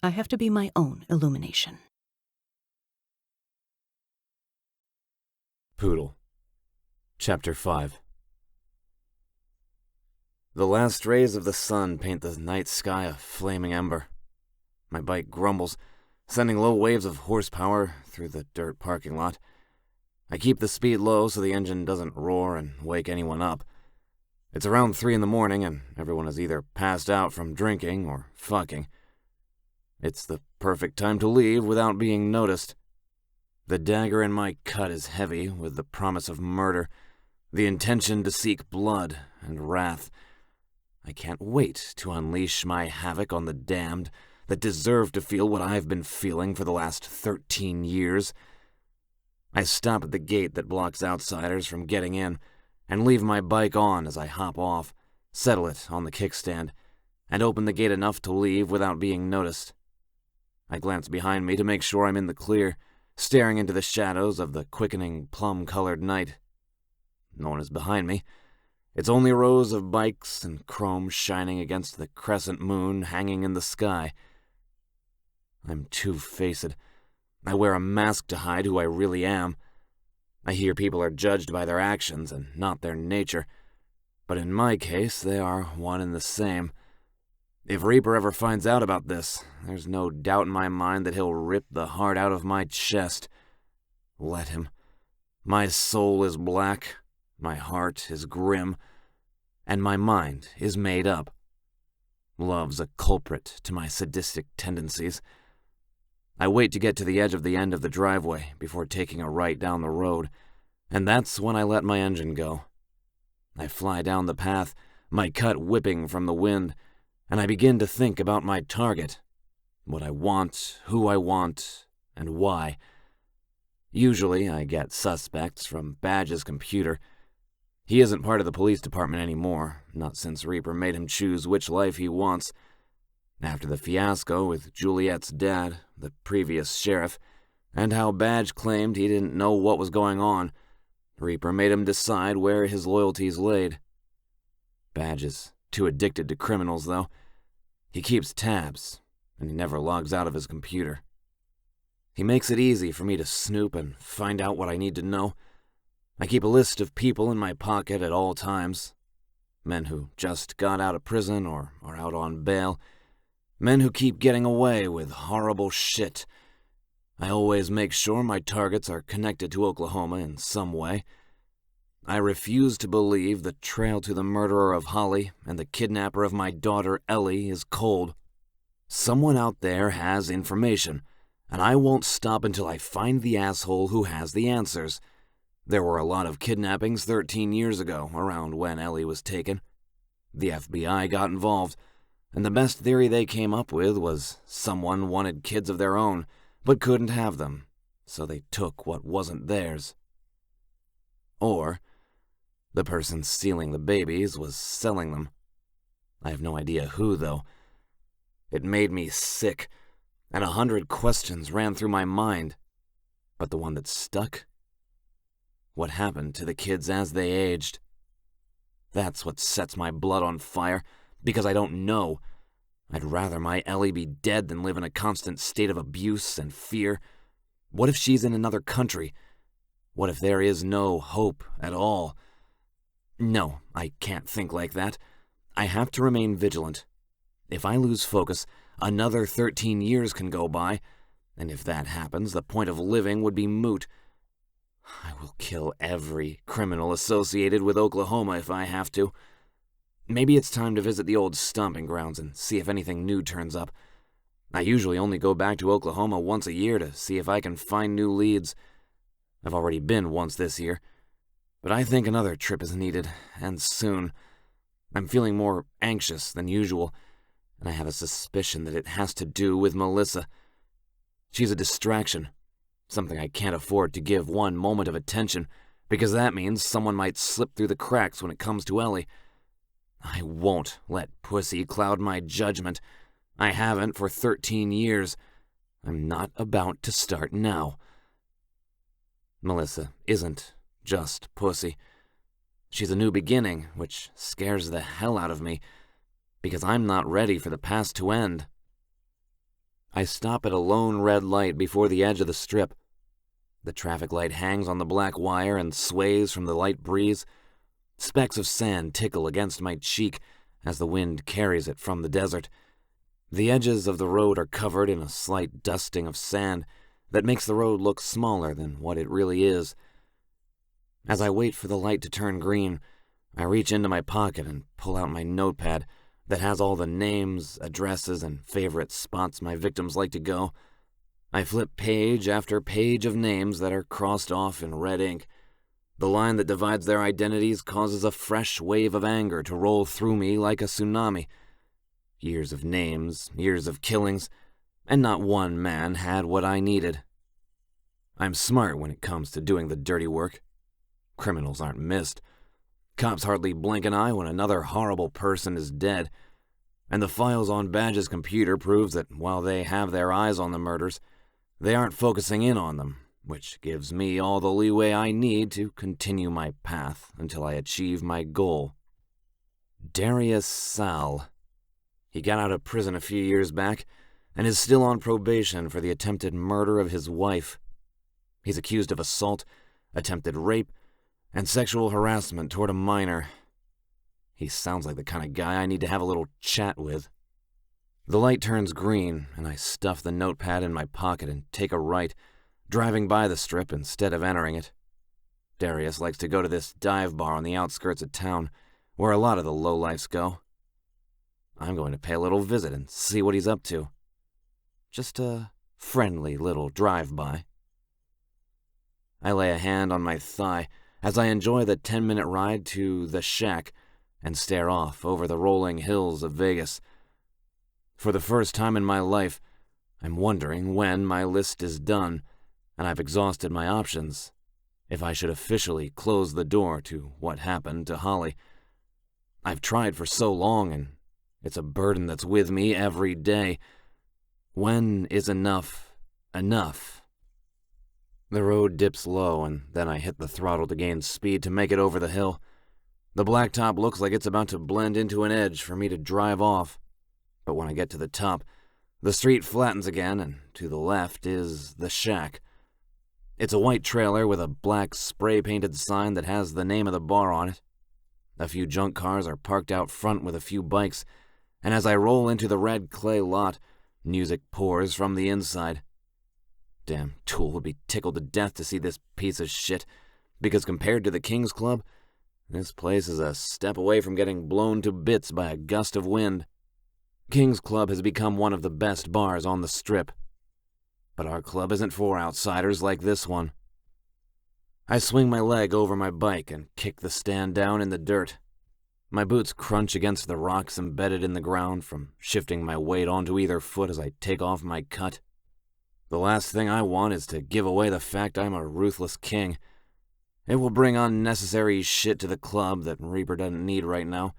I have to be my own illumination. Poodle. Chapter 5. The last rays of the sun paint the night sky a flaming ember. My bike grumbles, sending low waves of horsepower through the dirt parking lot. I keep the speed low so the engine doesn't roar and wake anyone up. It's around 3 in the morning and everyone is either passed out from drinking or fucking. It's the perfect time to leave without being noticed. The dagger in my cut is heavy with the promise of murder, the intention to seek blood and wrath. I can't wait to unleash my havoc on the damned that deserve to feel what I've been feeling for the last 13 years. I stop at the gate that blocks outsiders from getting in and leave my bike on as I hop off, settle it on the kickstand, and open the gate enough to leave without being noticed. I glance behind me to make sure I'm in the clear, staring into the shadows of the quickening plum-colored night. No one is behind me. It's only rows of bikes and chrome shining against the crescent moon hanging in the sky. I'm two-faced. I wear a mask to hide who I really am. I hear people are judged by their actions and not their nature, but in my case, they are one and the same. If Reaper ever finds out about this, there's no doubt in my mind that he'll rip the heart out of my chest. Let him. My soul is black, my heart is grim, and my mind is made up. Love's a culprit to my sadistic tendencies. I wait to get to the edge of the end of the driveway before taking a right down the road, and that's when I let my engine go. I fly down the path, my cut whipping from the wind, and I begin to think about my target, what I want, who I want, and why. Usually I get suspects from Badge's computer. He isn't part of the police department anymore, not since Reaper made him choose which life he wants. After the fiasco with Juliet's dad, the previous sheriff, and how Badge claimed he didn't know what was going on, Reaper made him decide where his loyalties laid. Badge is too addicted to criminals, though. He keeps tabs, and he never logs out of his computer. He makes it easy for me to snoop and find out what I need to know. I keep a list of people in my pocket at all times. Men who just got out of prison or are out on bail. Men who keep getting away with horrible shit. I always make sure my targets are connected to Oklahoma in some way. I refuse to believe the trail to the murderer of Holly and the kidnapper of my daughter Ellie is cold. Someone out there has information, and I won't stop until I find the asshole who has the answers. There were a lot of kidnappings 13 years ago, around when Ellie was taken. The FBI got involved, and the best theory they came up with was someone wanted kids of their own, but couldn't have them, so they took what wasn't theirs. Or the person stealing the babies was selling them. I have no idea who, though. It made me sick, and 100 questions ran through my mind. But the one that stuck? What happened to the kids as they aged? That's what sets my blood on fire, because I don't know. I'd rather my Ellie be dead than live in a constant state of abuse and fear. What if she's in another country? What if there is no hope at all? No, I can't think like that. I have to remain vigilant. If I lose focus, another 13 years can go by, and if that happens, the point of living would be moot. I will kill every criminal associated with Oklahoma if I have to. Maybe it's time to visit the old stomping grounds and see if anything new turns up. I usually only go back to Oklahoma once a year to see if I can find new leads. I've already been once this year, but I think another trip is needed, and soon. I'm feeling more anxious than usual, and I have a suspicion that it has to do with Melissa. She's a distraction, something I can't afford to give one moment of attention, because that means someone might slip through the cracks when it comes to Ellie. I won't let pussy cloud my judgment. I haven't for 13 years. I'm not about to start now. Melissa isn't just pussy. She's a new beginning, which scares the hell out of me. because I'm not ready for the past to end. I stop at a lone red light before the edge of the strip. The traffic light hangs on the black wire and sways from the light breeze. Specks of sand tickle against my cheek as the wind carries it from the desert. The edges of the road are covered in a slight dusting of sand that makes the road look smaller than what it really is. As I wait for the light to turn green, I reach into my pocket and pull out my notepad that has all the names, addresses, and favorite spots my victims like to go. I flip page after page of names that are crossed off in red ink. The line that divides their identities causes a fresh wave of anger to roll through me like a tsunami. Years of names, years of killings, and not one man had what I needed. I'm smart when it comes to doing the dirty work. Criminals aren't missed. Cops hardly blink an eye when another horrible person is dead. And the files on Badge's computer proves that while they have their eyes on the murders, they aren't focusing in on them, which gives me all the leeway I need to continue my path until I achieve my goal. Darius Sal. He got out of prison a few years back and is still on probation for the attempted murder of his wife. He's accused of assault, attempted rape, and sexual harassment toward a minor. He sounds like the kind of guy I need to have a little chat with. The light turns green, and I stuff the notepad in my pocket and take a right, driving by the strip instead of entering it. Darius likes to go to this dive bar on the outskirts of town, where a lot of the lowlifes go. I'm going to pay a little visit and see what he's up to. Just a friendly little drive-by. I lay a hand on my thigh as I enjoy the 10-minute ride to the shack and stare off over the rolling hills of Vegas. For the first time in my life, I'm wondering when my list is done and I've exhausted my options, if I should officially close the door to what happened to Holly. I've tried for so long, and it's a burden that's with me every day. When is enough enough? The road dips low, and then I hit the throttle to gain speed to make it over the hill. The blacktop looks like it's about to blend into an edge for me to drive off. But when I get to the top, the street flattens again, and to the left is the shack. It's a white trailer with a black spray-painted sign that has the name of the bar on it. A few junk cars are parked out front with a few bikes, and as I roll into the red clay lot, music pours from the inside. Damn tool would be tickled to death to see this piece of shit, because compared to the King's Club, this place is a step away from getting blown to bits by a gust of wind. King's Club has become one of the best bars on the strip. But our club isn't for outsiders like this one. I swing my leg over my bike and kick the stand down in the dirt. My boots crunch against the rocks embedded in the ground from shifting my weight onto either foot as I take off my cut. The last thing I want is to give away the fact I'm a ruthless king. It will bring unnecessary shit to the club that Reaper doesn't need right now.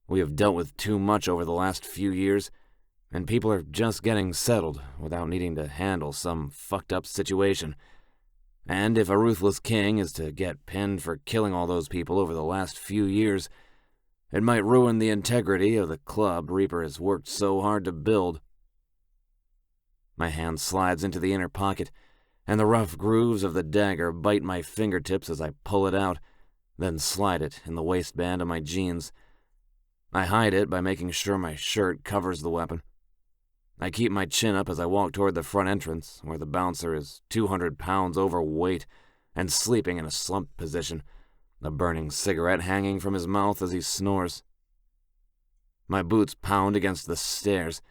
We have dealt with too much over the last few years, and people are just getting settled without needing to handle some fucked up situation. And if a ruthless king is to get pinned for killing all those people over the last few years, it might ruin the integrity of the club Reaper has worked so hard to build. My hand slides into the inner pocket, and the rough grooves of the dagger bite my fingertips as I pull it out, then slide it in the waistband of my jeans. I hide it by making sure my shirt covers the weapon. I keep my chin up as I walk toward the front entrance, where the bouncer is 200 pounds overweight and sleeping in a slumped position, a burning cigarette hanging from his mouth as he snores. My boots pound against the stairs,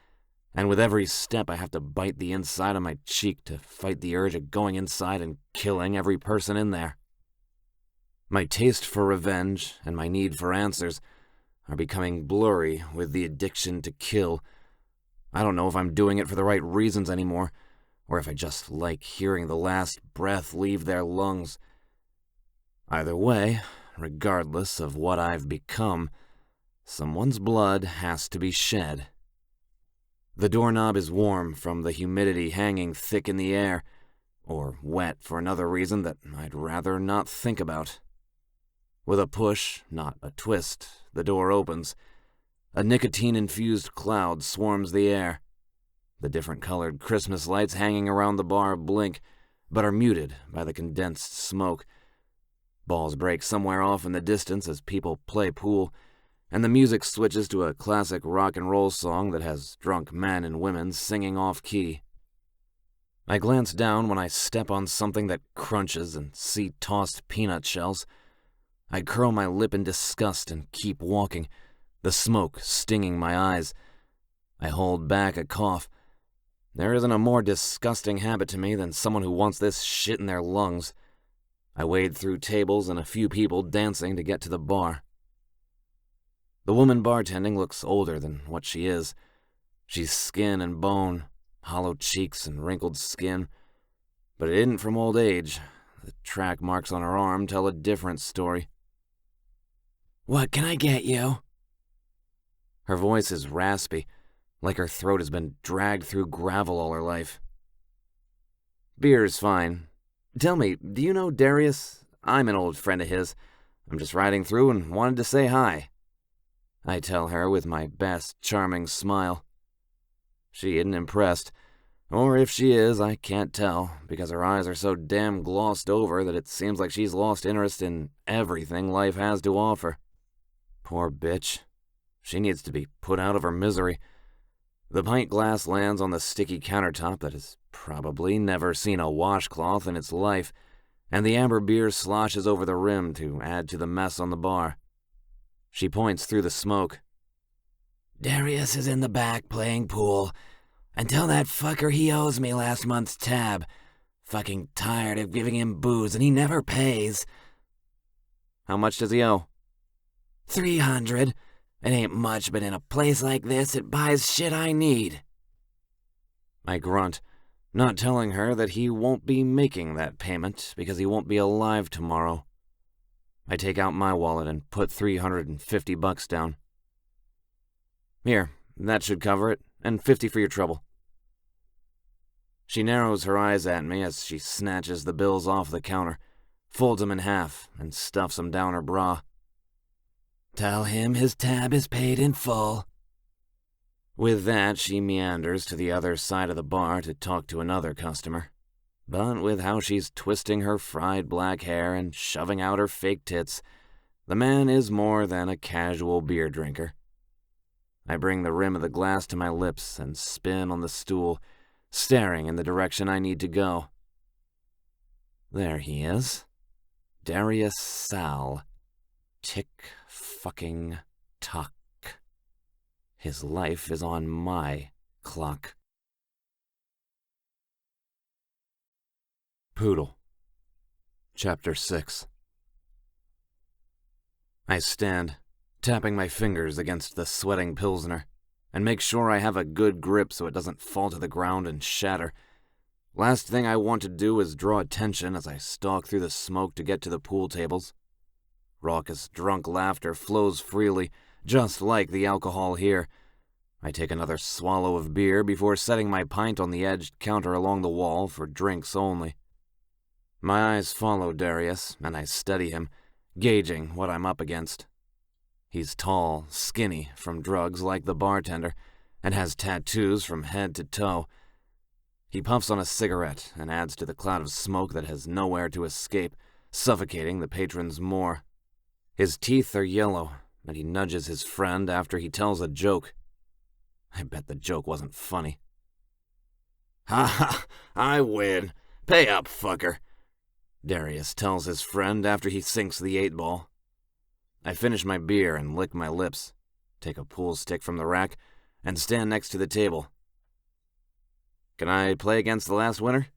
and with every step I have to bite the inside of my cheek to fight the urge of going inside and killing every person in there. My taste for revenge and my need for answers are becoming blurry with the addiction to kill. I don't know if I'm doing it for the right reasons anymore, or if I just like hearing the last breath leave their lungs. Either way, regardless of what I've become, someone's blood has to be shed. The doorknob is warm from the humidity hanging thick in the air, or wet for another reason that I'd rather not think about. With a push, not a twist, the door opens. A nicotine-infused cloud swarms the air. The different-colored Christmas lights hanging around the bar blink, but are muted by the condensed smoke. Balls break somewhere off in the distance as people play pool, and the music switches to a classic rock and roll song that has drunk men and women singing off-key. I glance down when I step on something that crunches and see tossed peanut shells. I curl my lip in disgust and keep walking, the smoke stinging my eyes. I hold back a cough. There isn't a more disgusting habit to me than someone who wants this shit in their lungs. I wade through tables and a few people dancing to get to the bar. The woman bartending looks older than what she is. She's skin and bone, hollow cheeks and wrinkled skin. But it isn't from old age. The track marks on her arm tell a different story. "What can I get you?" Her voice is raspy, like her throat has been dragged through gravel all her life. "Beer's fine. Tell me, do you know Darius? I'm an old friend of his. I'm just riding through and wanted to say hi," I tell her with my best charming smile. She isn't impressed, or if she is, I can't tell, because her eyes are so damn glossed over that it seems like she's lost interest in everything life has to offer. Poor bitch. She needs to be put out of her misery. The pint glass lands on the sticky countertop that has probably never seen a washcloth in its life, and the amber beer sloshes over the rim to add to the mess on the bar. She points through the smoke. "Darius is in the back playing pool. And tell that fucker he owes me last month's tab. Fucking tired of giving him booze and he never pays." "How much does he owe?" $300. It ain't much, but in a place like this, it buys shit I need." I grunt, not telling her that he won't be making that payment because he won't be alive tomorrow. I take out my wallet and put $350 down. "Here, that should cover it, and 50 for your trouble." She narrows her eyes at me as she snatches the bills off the counter, folds them in half, and stuffs them down her bra. "Tell him his tab is paid in full." With that, she meanders to the other side of the bar to talk to another customer. But with how she's twisting her fried black hair and shoving out her fake tits, the man is more than a casual beer drinker. I bring the rim of the glass to my lips and spin on the stool, staring in the direction I need to go. There he is. Darius Sal. Tick-fucking-tock. His life is on my clock. Poodle. Chapter 6. I stand, tapping my fingers against the sweating Pilsner, and make sure I have a good grip so it doesn't fall to the ground and shatter. Last thing I want to do is draw attention as I stalk through the smoke to get to the pool tables. Raucous, drunk laughter flows freely, just like the alcohol here. I take another swallow of beer before setting my pint on the edged counter along the wall for drinks only. My eyes follow Darius, and I study him, gauging what I'm up against. He's tall, skinny from drugs like the bartender, and has tattoos from head to toe. He puffs on a cigarette and adds to the cloud of smoke that has nowhere to escape, suffocating the patrons more. His teeth are yellow, and he nudges his friend after he tells a joke. I bet the joke wasn't funny. "Ha ha, I win. Pay up, fucker," Darius tells his friend after he sinks the 8-ball. I finish my beer and lick my lips, take a pool stick from the rack, and stand next to the table. "Can I play against the last winner?"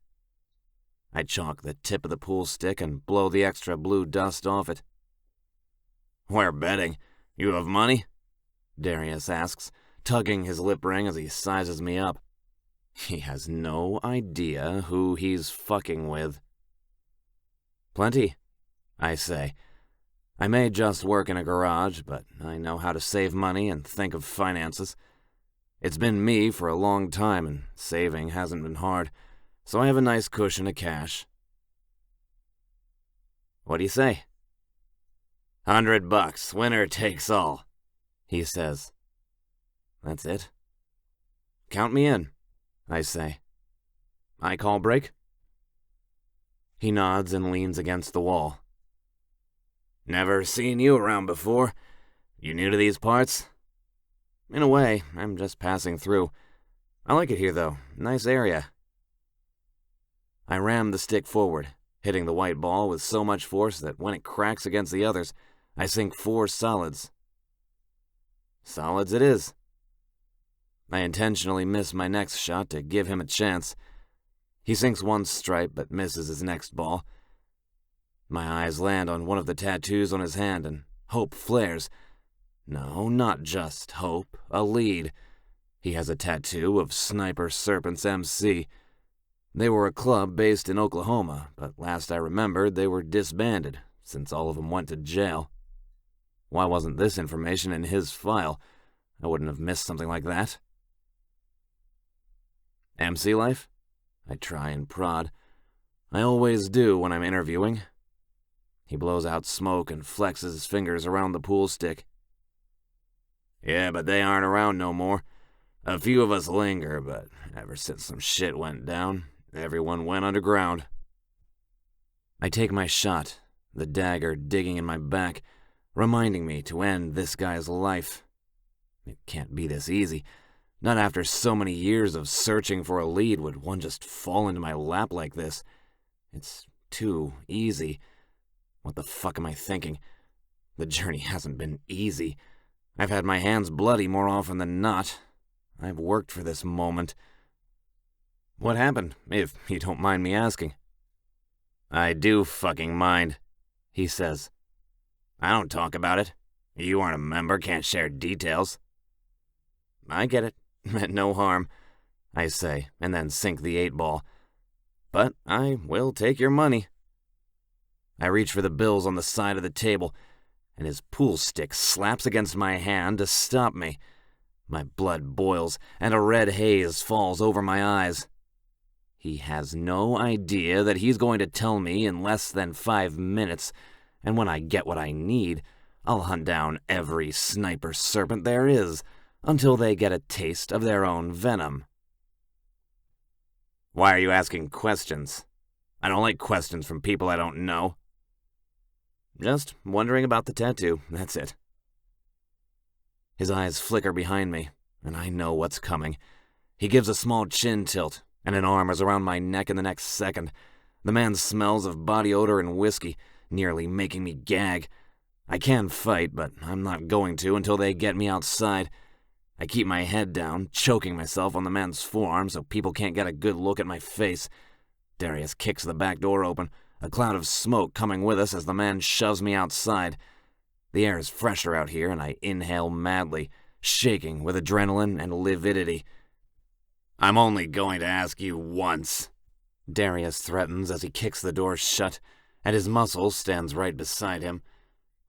I chalk the tip of the pool stick and blow the extra blue dust off it. "We're betting. You have money?" Darius asks, tugging his lip ring as he sizes me up. He has no idea who he's fucking with. "Plenty," I say. I may just work in a garage, but I know how to save money and think of finances. It's been me for a long time, and saving hasn't been hard, so I have a nice cushion of cash. "What do you say?" $100, winner takes all, he says. That's it. Count me in, I say. I call break? He nods and leans against the wall. Never seen you around before. You new to these parts? In a way, I'm just passing through. I like it here, though. Nice area. I ram the stick forward, hitting the white ball with so much force that when it cracks against the others, I sink 4 solids. Solids it is. I intentionally miss my next shot to give him a chance. He sinks 1 stripe but misses his next ball. My eyes land on one of the tattoos on his hand and hope flares. No, not just hope, a lead. He has a tattoo of Sniper Serpents MC. They were a club based in Oklahoma, but last I remembered they were disbanded, since all of them went to jail. Why wasn't this information in his file? I wouldn't have missed something like that. MC life? I try and prod. I always do when I'm interviewing. He blows out smoke and flexes his fingers around the pool stick. Yeah, but they aren't around no more. A few of us linger, but ever since some shit went down, everyone went underground. I take my shot, the dagger digging in my back, reminding me to end this guy's life. It can't be this easy. Not after so many years of searching for a lead would one just fall into my lap like this. It's too easy. What the fuck am I thinking? The journey hasn't been easy. I've had my hands bloody more often than not. I've worked for this moment. What happened, if you don't mind me asking? I do fucking mind, he says. I don't talk about it. You aren't a member, can't share details. I get it. Meant no harm, I say, and then sink the 8-ball. But I will take your money. I reach for the bills on the side of the table, and his pool stick slaps against my hand to stop me. My blood boils, and a red haze falls over my eyes. He has no idea that he's going to tell me in less than 5 minutes, and when I get what I need, I'll hunt down every sniper serpent there is, until they get a taste of their own venom. Why are you asking questions? I don't like questions from people I don't know. Just wondering about the tattoo, that's it. His eyes flicker behind me, and I know what's coming. He gives a small chin tilt, and an arm is around my neck in the next second. The man smells of body odor and whiskey, nearly making me gag. I can fight, but I'm not going to until they get me outside. I keep my head down, choking myself on the man's forearm so people can't get a good look at my face. Darius kicks the back door open, a cloud of smoke coming with us as the man shoves me outside. The air is fresher out here, and I inhale madly, shaking with adrenaline and lividity. I'm only going to ask you once, Darius threatens as he kicks the door shut, and his muscle stands right beside him.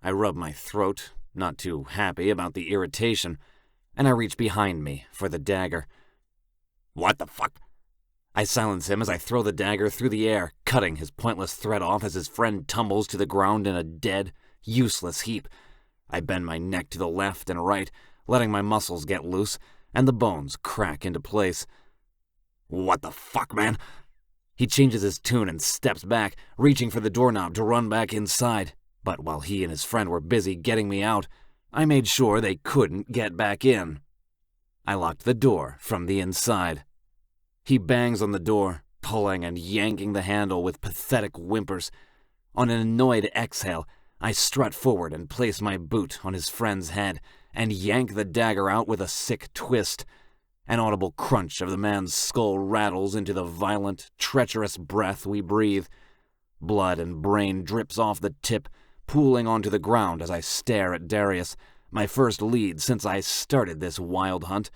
I rub my throat, not too happy about the irritation, and I reach behind me for the dagger. What the fuck? I silence him as I throw the dagger through the air, cutting his pointless threat off as his friend tumbles to the ground in a dead, useless heap. I bend my neck to the left and right, letting my muscles get loose, and the bones crack into place. What the fuck, man? He changes his tune and steps back, reaching for the doorknob to run back inside. But while he and his friend were busy getting me out, I made sure they couldn't get back in. I locked the door from the inside. He bangs on the door, pulling and yanking the handle with pathetic whimpers. On an annoyed exhale, I strut forward and place my boot on his friend's head and yank the dagger out with a sick twist. An audible crunch of the man's skull rattles into the violent, treacherous breath we breathe. Blood and brain drips off the tip, pooling onto the ground as I stare at Darius, my first lead since I started this wild hunt.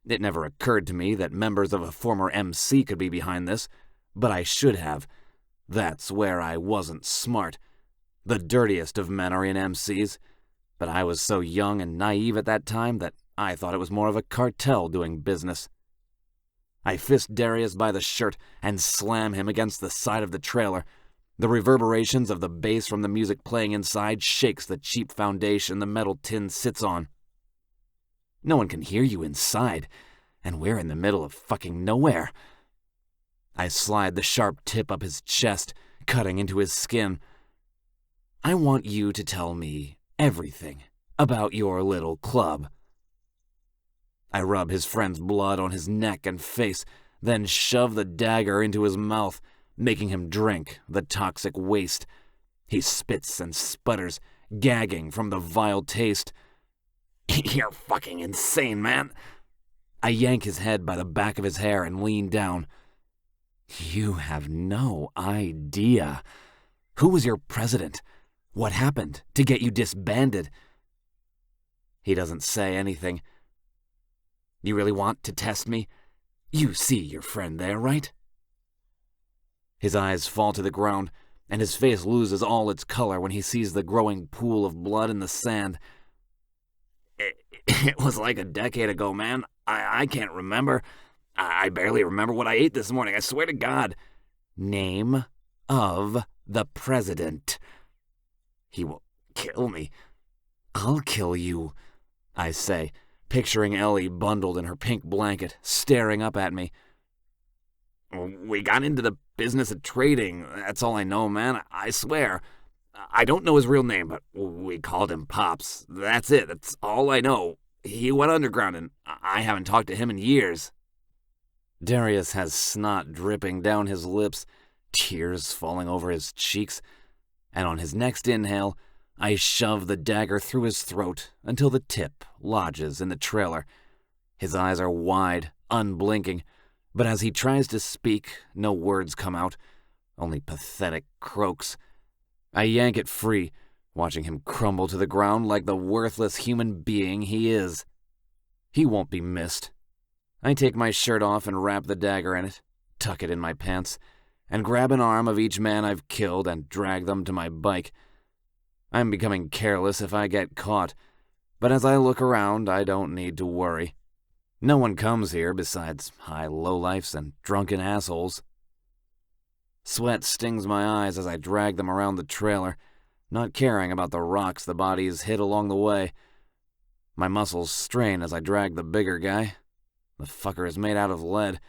It never occurred to me that members of a former MC could be behind this, but I should have. That's where I wasn't smart. The dirtiest of men are in MCs, but I was so young and naive at that time that I thought it was more of a cartel doing business. I fist Darius by the shirt and slam him against the side of the trailer. The reverberations of the bass from the music playing inside shakes the cheap foundation the metal tin sits on. No one can hear you inside, and we're in the middle of fucking nowhere. I slide the sharp tip up his chest, cutting into his skin. I want you to tell me everything about your little club. I rub his friend's blood on his neck and face, then shove the dagger into his mouth, making him drink the toxic waste. He spits and sputters, gagging from the vile taste. You're fucking insane, man. I yank his head by the back of his hair and lean down. You have no idea. Who was your president? What happened to get you disbanded? He doesn't say anything. You really want to test me? You see your friend there, right? His eyes fall to the ground, and his face loses all its color when he sees the growing pool of blood in the sand. It was like a decade ago, man. I can't remember. I barely remember what I ate this morning, I swear to God. Name of the president. He will kill me. I'll kill you, I say, picturing Ellie bundled in her pink blanket, staring up at me. We got into the business of trading. That's all I know, man. I swear. I don't know his real name, but we called him Pops. That's it. That's all I know. He went underground, and I haven't talked to him in years. Darius has snot dripping down his lips, tears falling over his cheeks, and on his next inhale, I shove the dagger through his throat until the tip lodges in the trailer. His eyes are wide, unblinking, but as he tries to speak, no words come out, only pathetic croaks. I yank it free, watching him crumble to the ground like the worthless human being he is. He won't be missed. I take my shirt off and wrap the dagger in it, tuck it in my pants, and grab an arm of each man I've killed and drag them to my bike. I'm becoming careless if I get caught, but as I look around, I don't need to worry. No one comes here besides high lowlifes and drunken assholes. Sweat stings my eyes as I drag them around the trailer, not caring about the rocks the bodies hit along the way. My muscles strain as I drag the bigger guy. The fucker is made out of lead.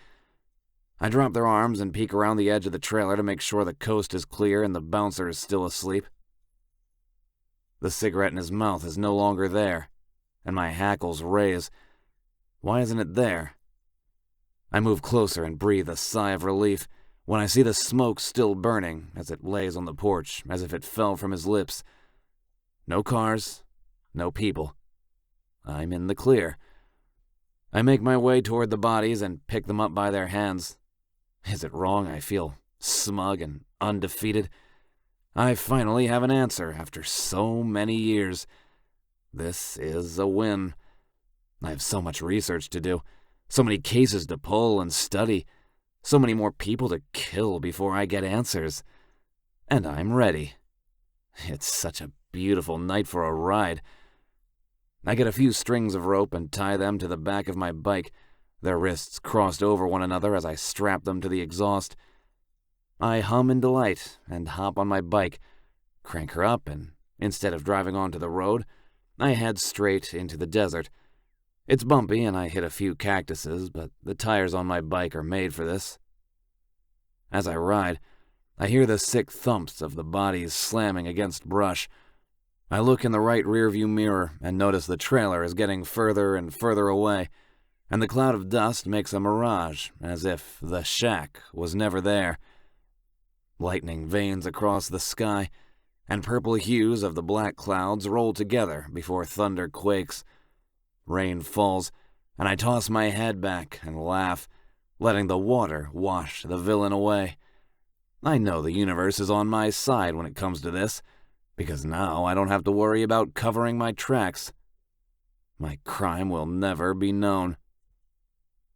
I drop their arms and peek around the edge of the trailer to make sure the coast is clear and the bouncer is still asleep. The cigarette in his mouth is no longer there, and my hackles raise. Why isn't it there? I move closer and breathe a sigh of relief when I see the smoke still burning as it lays on the porch as if it fell from his lips. No cars, no people. I'm in the clear. I make my way toward the bodies and pick them up by their hands. Is it wrong I feel smug and undefeated? I finally have an answer after so many years. This is a win. I have so much research to do, so many cases to pull and study, so many more people to kill before I get answers. And I'm ready. It's such a beautiful night for a ride. I get a few strings of rope and tie them to the back of my bike, their wrists crossed over one another as I strap them to the exhaust. I hum in delight and hop on my bike, crank her up, and instead of driving onto the road, I head straight into the desert. It's bumpy and I hit a few cactuses, but the tires on my bike are made for this. As I ride, I hear the sick thumps of the bodies slamming against brush. I look in the right rearview mirror and notice the trailer is getting further and further away, and the cloud of dust makes a mirage, as if the shack was never there. Lightning veins across the sky, and purple hues of the black clouds roll together before thunder quakes. Rain falls, and I toss my head back and laugh, letting the water wash the villain away. I know the universe is on my side when it comes to this, because now I don't have to worry about covering my tracks. My crime will never be known.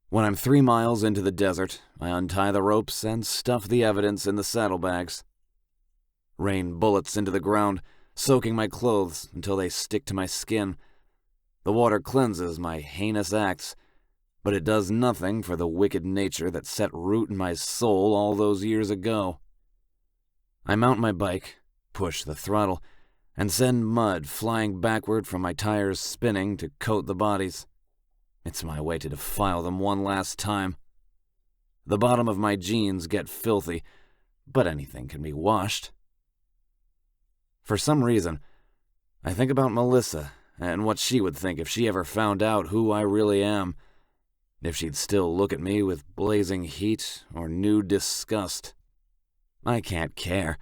When I'm 3 miles into the desert, I untie the ropes and stuff the evidence in the saddlebags. Rain bullets into the ground, soaking my clothes until they stick to my skin. The water cleanses my heinous acts, but it does nothing for the wicked nature that set root in my soul all those years ago. I mount my bike, push the throttle, and send mud flying backward from my tires spinning to coat the bodies. It's my way to defile them one last time. The bottom of my jeans get filthy, but anything can be washed. For some reason, I think about Melissa and what she would think if she ever found out who I really am. If she'd still look at me with blazing heat or new disgust. I can't care.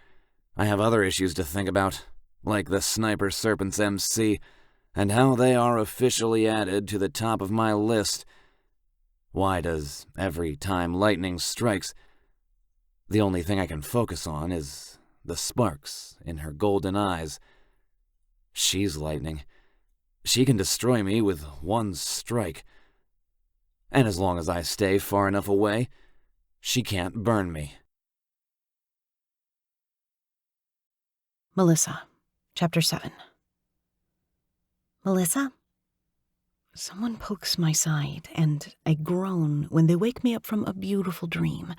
I have other issues to think about, like the Sniper Serpents MC, and how they are officially added to the top of my list. Why does every time lightning strikes, the only thing I can focus on is the sparks in her golden eyes? She's lightning. She can destroy me with one strike. And as long as I stay far enough away, she can't burn me. Melissa, Chapter 7. Melissa? Someone pokes my side, and I groan when they wake me up from a beautiful dream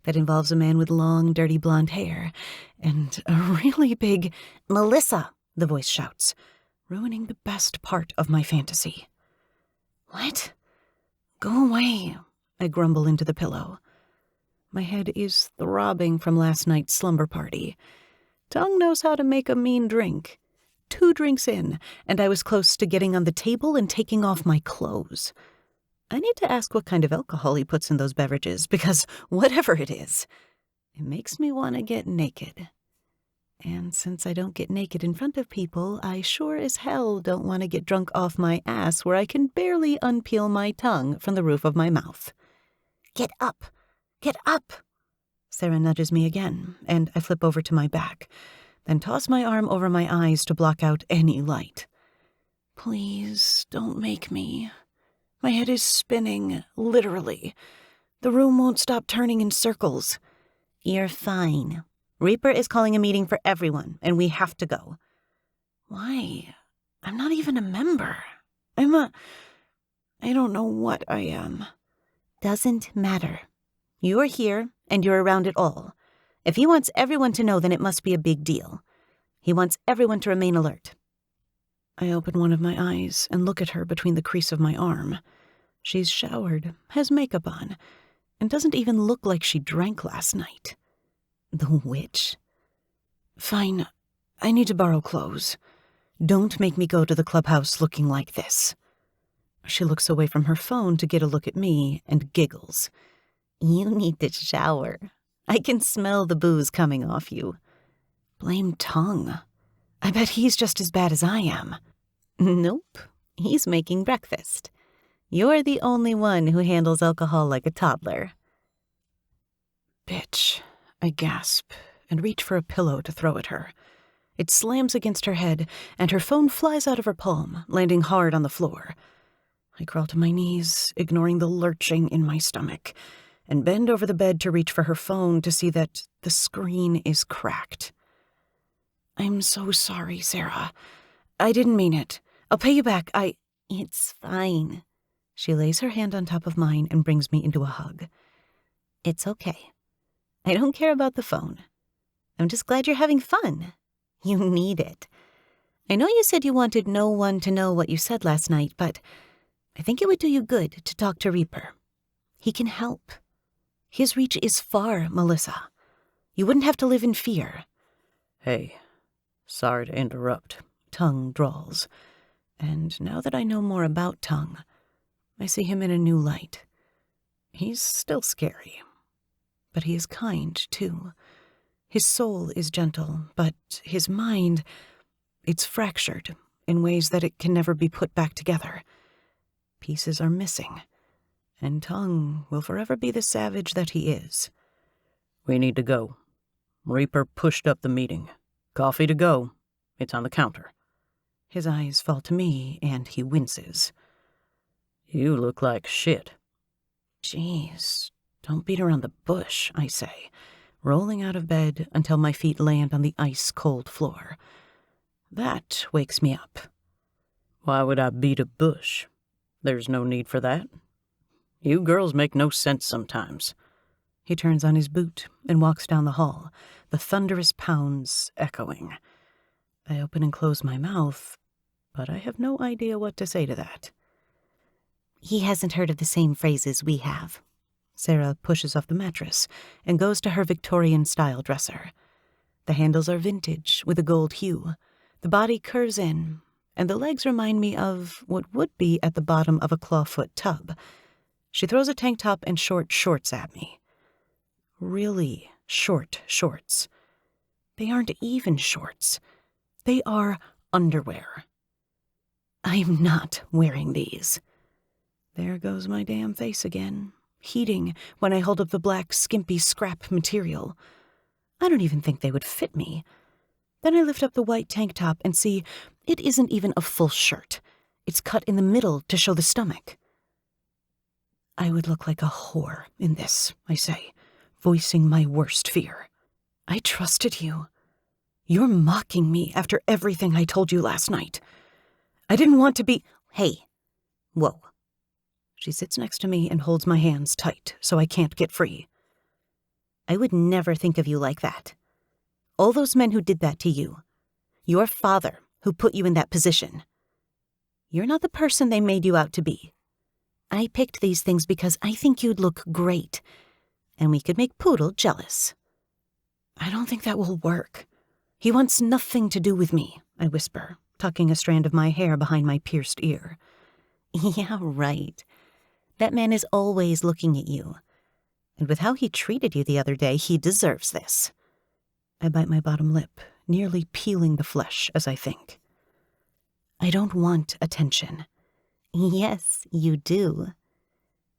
that involves a man with long, dirty blonde hair and a really big "Melissa," the voice shouts, ruining the best part of my fantasy. What? Go away, I grumble into the pillow. My head is throbbing from last night's slumber party. Tongue knows how to make a mean drink. 2 drinks in, and I was close to getting on the table and taking off my clothes. I need to ask what kind of alcohol he puts in those beverages, because whatever it is, it makes me want to get naked. And since I don't get naked in front of people, I sure as hell don't want to get drunk off my ass where I can barely unpeel my tongue from the roof of my mouth. Get up! Get up! Sarah nudges me again, and I flip over to my back, then toss my arm over my eyes to block out any light. Please, don't make me. My head is spinning, literally. The room won't stop turning in circles. You're fine. Reaper is calling a meeting for everyone, and we have to go. Why? I'm not even a member. I don't know what I am. Doesn't matter. You're here, and you're around it all. If he wants everyone to know, then it must be a big deal. He wants everyone to remain alert. I open one of my eyes and look at her between the crease of my arm. She's showered, has makeup on, and doesn't even look like she drank last night. The witch. Fine, I need to borrow clothes. Don't make me go to the clubhouse looking like this. She looks away from her phone to get a look at me and giggles. You need to shower. I can smell the booze coming off you. Blame Tongue. I bet he's just as bad as I am. Nope, he's making breakfast. You're the only one who handles alcohol like a toddler. Bitch, I gasp and reach for a pillow to throw at her. It slams against her head, and her phone flies out of her palm, landing hard on the floor. I crawl to my knees, ignoring the lurching in my stomach, and bend over the bed to reach for her phone to see that the screen is cracked. I'm so sorry, Sarah. I didn't mean it. I'll pay you back. It's fine. She lays her hand on top of mine and brings me into a hug. It's okay. I don't care about the phone. I'm just glad you're having fun. You need it. I know you said you wanted no one to know what you said last night, but I think it would do you good to talk to Reaper. He can help. His reach is far, Melissa. You wouldn't have to live in fear. Hey, sorry to interrupt. Tongue drawls. And now that I know more about Tongue, I see him in a new light. He's still scary, but he is kind, too. His soul is gentle, but his mind, it's fractured in ways that it can never be put back together. Pieces are missing, and Tongue will forever be the savage that he is. We need to go. Reaper pushed up the meeting. Coffee to go. It's on the counter. His eyes fall to me, and he winces. You look like shit. Jeez, don't beat around the bush, I say, rolling out of bed until my feet land on the ice-cold floor. That wakes me up. Why would I beat a bush? There's no need for that. You girls make no sense sometimes. He turns on his boot and walks down the hall, the thunderous pounds echoing. I open and close my mouth, but I have no idea what to say to that. He hasn't heard of the same phrases we have. Sarah pushes off the mattress and goes to her Victorian-style dresser. The handles are vintage with a gold hue. The body curves in, and the legs remind me of what would be at the bottom of a clawfoot tub. She throws a tank top and short shorts at me. Really short shorts. They aren't even shorts. They are underwear. I'm not wearing these. There goes my damn face again, heating when I hold up the black, skimpy scrap material. I don't even think they would fit me. Then I lift up the white tank top and see it isn't even a full shirt. It's cut in the middle to show the stomach. I would look like a whore in this, I say, voicing my worst fear. I trusted you. You're mocking me after everything I told you last night. I didn't want to be— Hey, whoa. She sits next to me and holds my hands tight so I can't get free. I would never think of you like that. All those men who did that to you. Your father who put you in that position. You're not the person they made you out to be. I picked these things because I think you'd look great, and we could make Poodle jealous. I don't think that will work. He wants nothing to do with me, I whisper, tucking a strand of my hair behind my pierced ear. Yeah, right. That man is always looking at you. And with how he treated you the other day, he deserves this. I bite my bottom lip, nearly peeling the flesh as I think. I don't want attention. Yes, you do.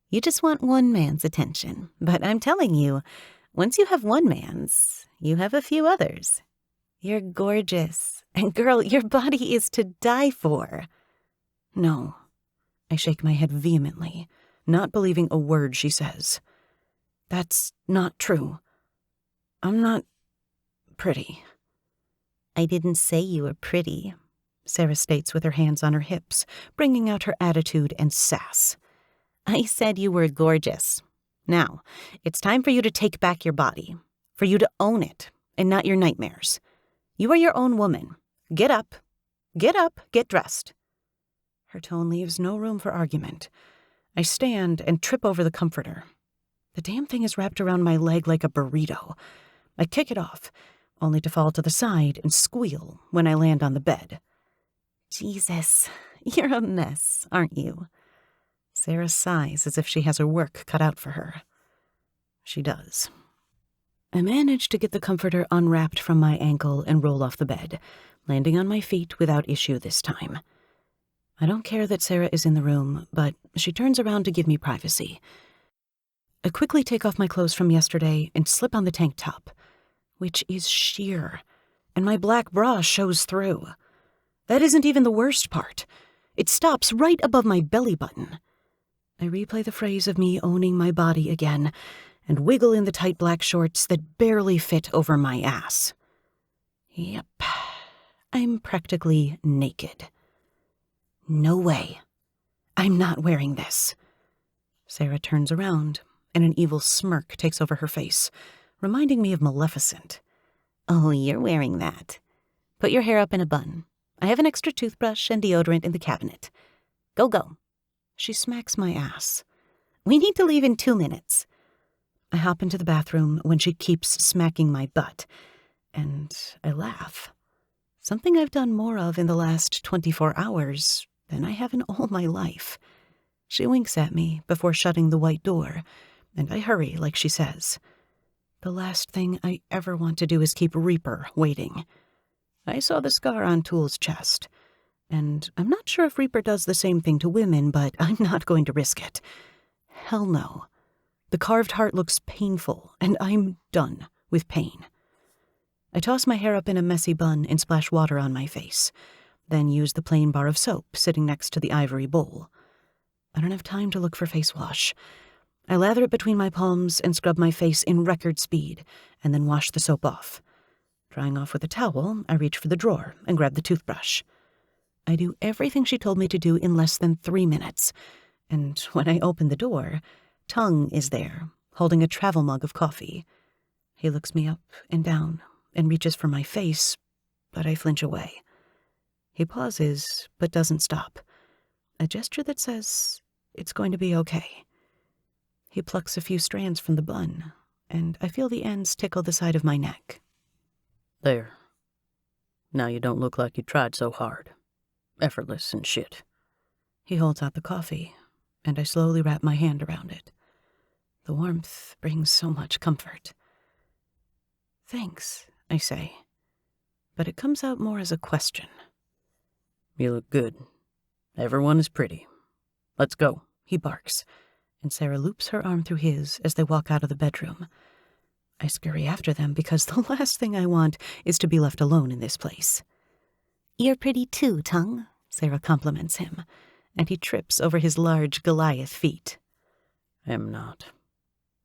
You just want one man's attention. But I'm telling you, once you have one man's, you have a few others. You're gorgeous. And girl, your body is to die for. No. I shake my head vehemently, not believing a word she says. That's not true. I'm not pretty. I didn't say you were pretty, Sarah states with her hands on her hips, bringing out her attitude and sass. I said you were gorgeous. Now, it's time for you to take back your body, for you to own it, and not your nightmares. You are your own woman. Get up, get dressed. Her tone leaves no room for argument. I stand and trip over the comforter. The damn thing is wrapped around my leg like a burrito. I kick it off, only to fall to the side and squeal when I land on the bed. Jesus, you're a mess, aren't you? Sarah sighs as if she has her work cut out for her. She does. I manage to get the comforter unwrapped from my ankle and roll off the bed, landing on my feet without issue this time. I don't care that Sarah is in the room, but she turns around to give me privacy. I quickly take off my clothes from yesterday and slip on the tank top, which is sheer, and my black bra shows through. That isn't even the worst part. It stops right above my belly button. I replay the phrase of me owning my body again and wiggle in the tight black shorts that barely fit over my ass. Yep, I'm practically naked. No way. I'm not wearing this. Sarah turns around, and an evil smirk takes over her face, reminding me of Maleficent. Oh, you're wearing that. Put your hair up in a bun. I have an extra toothbrush and deodorant in the cabinet. Go. She smacks my ass. We need to leave in 2 minutes. I hop into the bathroom when she keeps smacking my butt, and I laugh. Something I've done more of in the last 24 hours than I have in all my life. She winks at me before shutting the white door, and I hurry like she says. The last thing I ever want to do is keep Reaper waiting. I saw the scar on Tool's chest, and I'm not sure if Reaper does the same thing to women, but I'm not going to risk it. Hell no. The carved heart looks painful, and I'm done with pain. I toss my hair up in a messy bun and splash water on my face, then use the plain bar of soap sitting next to the ivory bowl. I don't have time to look for face wash. I lather it between my palms and scrub my face in record speed, and then wash the soap off. Drying off with a towel, I reach for the drawer and grab the toothbrush. I do everything she told me to do in less than 3 minutes, and when I open the door, Tongue is there, holding a travel mug of coffee. He looks me up and down and reaches for my face, but I flinch away. He pauses, but doesn't stop. A gesture that says, It's going to be okay. He plucks a few strands from the bun, and I feel the ends tickle the side of my neck. There. Now you don't look like you tried so hard. Effortless and shit. He holds out the coffee, and I slowly wrap my hand around it. The warmth brings so much comfort. Thanks, I say, but it comes out more as a question. You look good. Everyone is pretty. Let's go, he barks, and Sarah loops her arm through his as they walk out of the bedroom. I scurry after them because the last thing I want is to be left alone in this place. You're pretty too, Tongue, Sarah compliments him, and he trips over his large Goliath feet. Am not.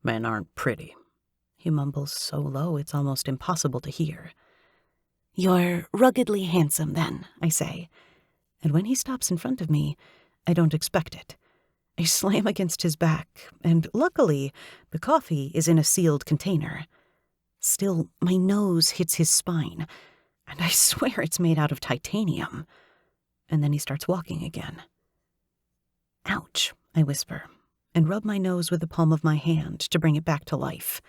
Men aren't pretty. He mumbles so low it's almost impossible to hear. You're ruggedly handsome, then, I say, and when he stops in front of me, I don't expect it. I slam against his back, and luckily, the coffee is in a sealed container. Still, my nose hits his spine, and I swear it's made out of titanium. And then he starts walking again. Ouch, I whisper, and rub my nose with the palm of my hand to bring it back to life.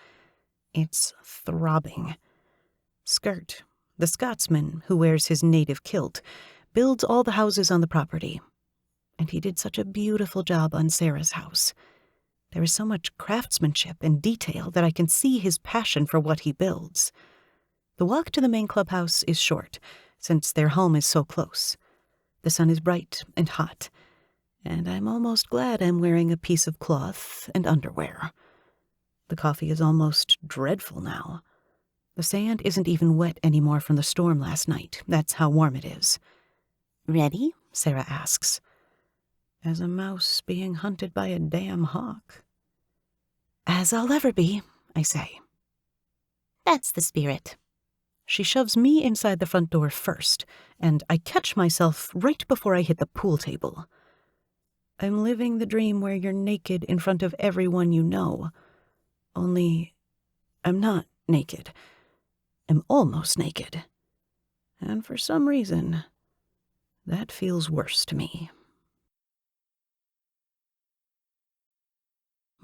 It's throbbing. Skirt, the Scotsman who wears his native kilt, builds all the houses on the property. And he did such a beautiful job on Sarah's house. There is so much craftsmanship and detail that I can see his passion for what he builds. The walk to the main clubhouse is short, since their home is so close. The sun is bright and hot, and I'm almost glad I'm wearing a piece of cloth and underwear. The coffee is almost dreadful now. The sand isn't even wet anymore from the storm last night. That's how warm it is. Ready? Sarah asks. As a mouse being hunted by a damn hawk. As I'll ever be, I say. That's the spirit. She shoves me inside the front door first, and I catch myself right before I hit the pool table. I'm living the dream where you're naked in front of everyone you know. Only, I'm not naked. I'm almost naked. And for some reason, that feels worse to me.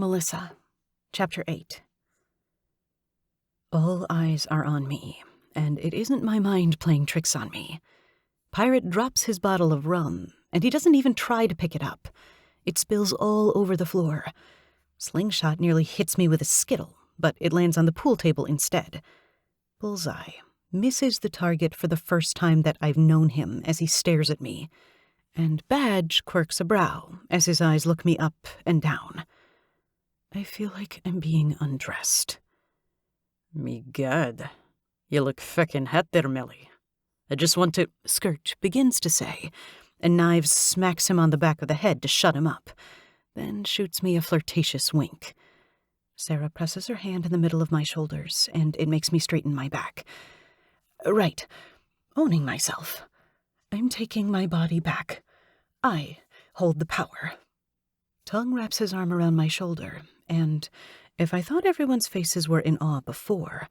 Melissa, Chapter 8. All eyes are on me, and it isn't my mind playing tricks on me. Pirate drops his bottle of rum, and he doesn't even try to pick it up. It spills all over the floor. Slingshot nearly hits me with a skittle, but it lands on the pool table instead. Bullseye misses the target for the first time that I've known him as he stares at me, and Badge quirks a brow as his eyes look me up and down. I feel like I'm being undressed. Me God, you look feckin' hot there, Millie. I just want to... Skirt begins to say, and Knives smacks him on the back of the head to shut him up, then shoots me a flirtatious wink. Sarah presses her hand in the middle of my shoulders, and it makes me straighten my back. Right, owning myself. I'm taking my body back. I hold the power. Tongue wraps his arm around my shoulder, and if I thought everyone's faces were in awe before,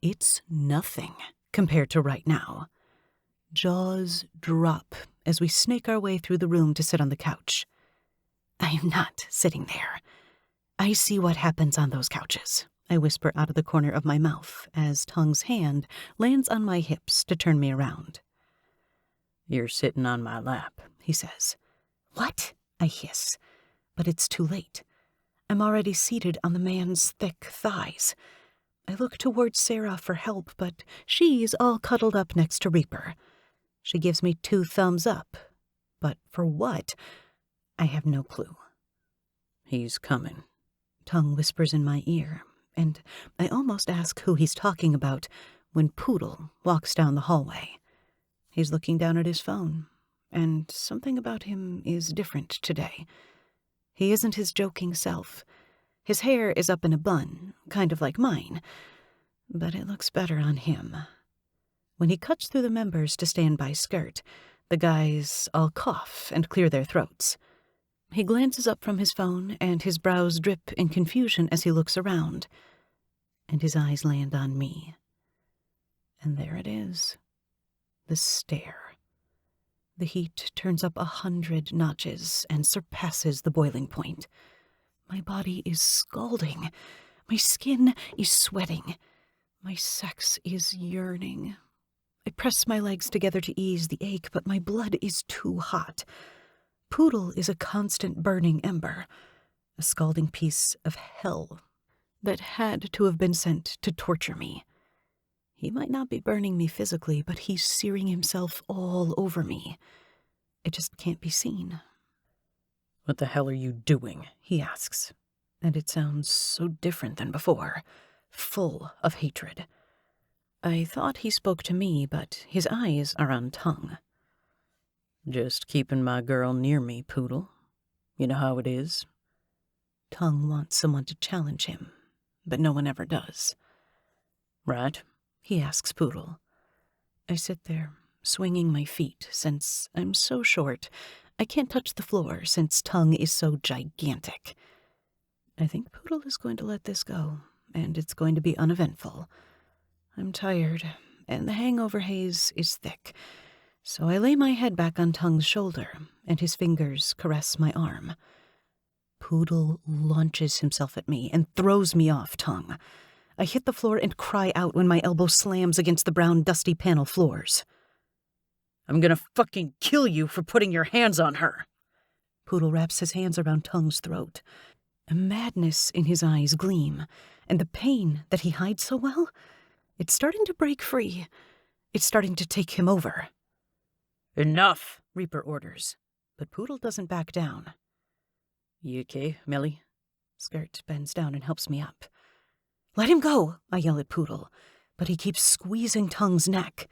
it's nothing compared to right now. Jaws drop as we snake our way through the room to sit on the couch. I am not sitting there. I see what happens on those couches, I whisper out of the corner of my mouth as Tongue's hand lands on my hips to turn me around. You're sitting on my lap, he says. What? I hiss. But it's too late. I'm already seated on the man's thick thighs. I look towards Sarah for help, but she's all cuddled up next to Reaper. She gives me 2 thumbs up. But for what? I have no clue. He's coming, Tongue whispers in my ear, and I almost ask who he's talking about when Poodle walks down the hallway. He's looking down at his phone, and something about him is different today. He isn't his joking self. His hair is up in a bun, kind of like mine, but it looks better on him. When he cuts through the members to stand by Skirt, the guys all cough and clear their throats. He glances up from his phone, and his brows drip in confusion as he looks around, and his eyes land on me. And there it is, the stare. The heat turns up 100 notches and surpasses the boiling point. My body is scalding. My skin is sweating. My sex is yearning. I press my legs together to ease the ache, but my blood is too hot. Poodle is a constant burning ember, a scalding piece of hell that had to have been sent to torture me. He might not be burning me physically, but he's searing himself all over me. It just can't be seen. What the hell are you doing? He asks, and it sounds so different than before, full of hatred. I thought he spoke to me, but his eyes are on Tongue. Just keeping my girl near me, Poodle. You know how it is. Tongue wants someone to challenge him, but no one ever does. Right? He asks Poodle. I sit there, swinging my feet, since I'm so short, I can't touch the floor since Tongue is so gigantic. I think Poodle is going to let this go, and it's going to be uneventful. I'm tired, and the hangover haze is thick, so I lay my head back on Tongue's shoulder, and his fingers caress my arm. Poodle launches himself at me and throws me off Tongue. I hit the floor and cry out when my elbow slams against the brown, dusty panel floors. I'm gonna fucking kill you for putting your hands on her. Poodle wraps his hands around Tongue's throat. A madness in his eyes gleam, and the pain that he hides so well, it's starting to break free. It's starting to take him over. Enough, Reaper orders, but Poodle doesn't back down. You okay, Millie? Skirt bends down and helps me up. Let him go, I yell at Poodle, but he keeps squeezing Tongue's neck.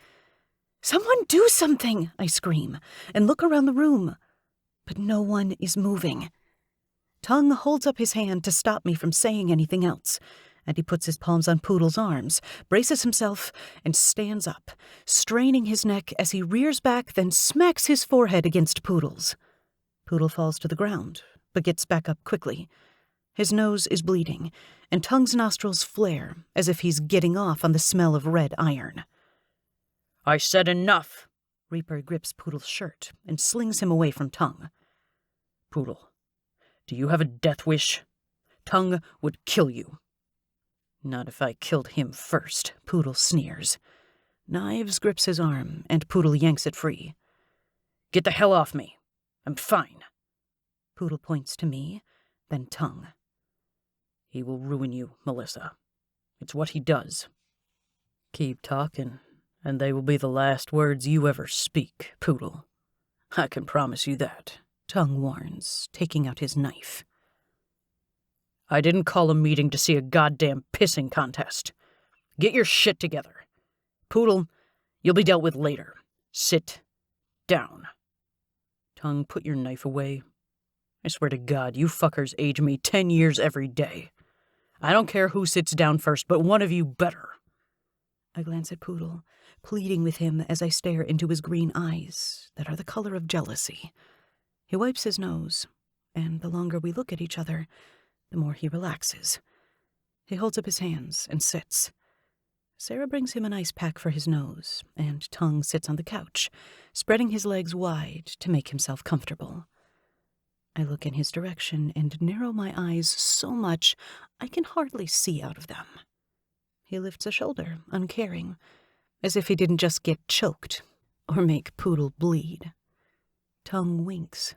Someone do something, I scream, and look around the room, but no one is moving. Tongue holds up his hand to stop me from saying anything else, and he puts his palms on Poodle's arms, braces himself, and stands up, straining his neck as he rears back, then smacks his forehead against Poodle's. Poodle falls to the ground, but gets back up quickly. His nose is bleeding, and Tongue's nostrils flare as if he's getting off on the smell of red iron. I said enough. Reaper grips Poodle's shirt and slings him away from Tongue. Poodle, do you have a death wish? Tongue would kill you. Not if I killed him first, Poodle sneers. Knives grips his arm, and Poodle yanks it free. Get the hell off me. I'm fine. Poodle points to me, then Tongue. He will ruin you, Melissa. It's what he does. Keep talking, and they will be the last words you ever speak, Poodle. I can promise you that. Tongue warns, taking out his knife. I didn't call a meeting to see a goddamn pissing contest. Get your shit together. Poodle, you'll be dealt with later. Sit down. Tongue, put your knife away. I swear to God, you fuckers age me 10 years every day. I don't care who sits down first, but one of you better. I glance at Poodle, pleading with him as I stare into his green eyes that are the color of jealousy. He wipes his nose, and the longer we look at each other, the more he relaxes. He holds up his hands and sits. Sarah brings him an ice pack for his nose, and Tongue sits on the couch, spreading his legs wide to make himself comfortable. I look in his direction and narrow my eyes so much I can hardly see out of them. He lifts a shoulder, uncaring, as if he didn't just get choked or make Poodle bleed. Tongue winks.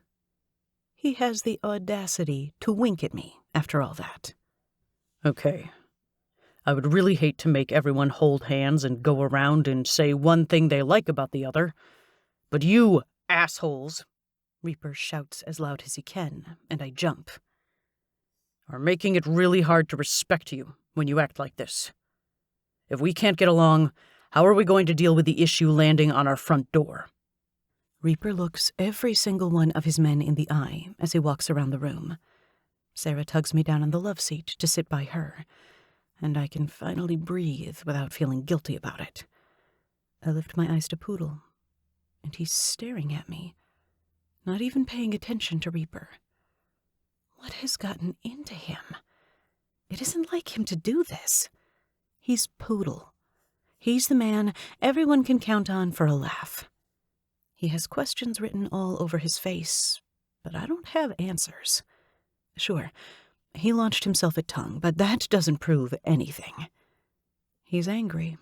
He has the audacity to wink at me after all that. Okay. I would really hate to make everyone hold hands and go around and say one thing they like about the other, but you assholes, Reaper shouts as loud as he can, and I jump, are making it really hard to respect you when you act like this. If we can't get along, how are we going to deal with the issue landing on our front door? Reaper looks every single one of his men in the eye as he walks around the room. Sarah tugs me down on the love seat to sit by her, and I can finally breathe without feeling guilty about it. I lift my eyes to Poodle, and he's staring at me, not even paying attention to Reaper. What has gotten into him? It isn't like him to do this. He's Poodle. He's the man everyone can count on for a laugh. He has questions written all over his face, but I don't have answers. Sure, he launched himself at tongue, but that doesn't prove anything. He's angry,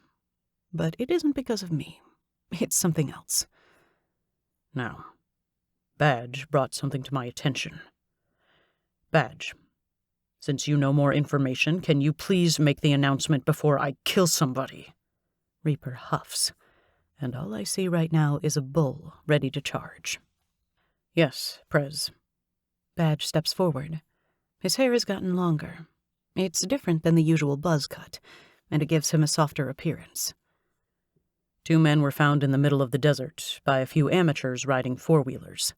but it isn't because of me. It's something else. Now, Badge brought something to my attention. Badge, since you know more information, can you please make the announcement before I kill somebody? Reaper huffs, and all I see right now is a bull ready to charge. Yes, Prez. Badge steps forward. His hair has gotten longer. It's different than the usual buzz cut, and it gives him a softer appearance. 2 men were found in the middle of the desert by a few amateurs riding four-wheelers.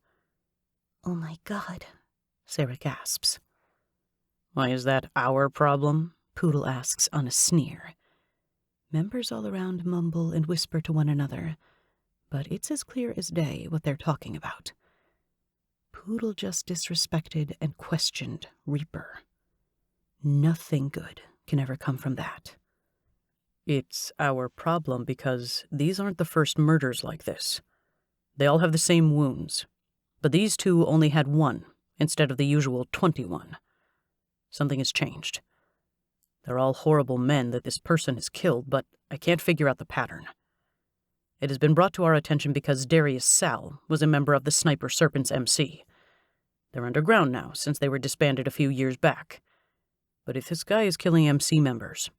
Oh my God, Sarah gasps. Why is that our problem? Poodle asks on a sneer. Members all around mumble and whisper to one another, but it's as clear as day what they're talking about. Poodle just disrespected and questioned Reaper. Nothing good can ever come from that. It's our problem because these aren't the first murders like this. They all have the same wounds, but these 2 only had 1 instead of the usual 21. Something has changed. They're all horrible men that this person has killed, but I can't figure out the pattern. It has been brought to our attention because Darius Sal was a member of the Sniper Serpents MC. They're underground now, since they were disbanded a few years back. But if this guy is killing MC members,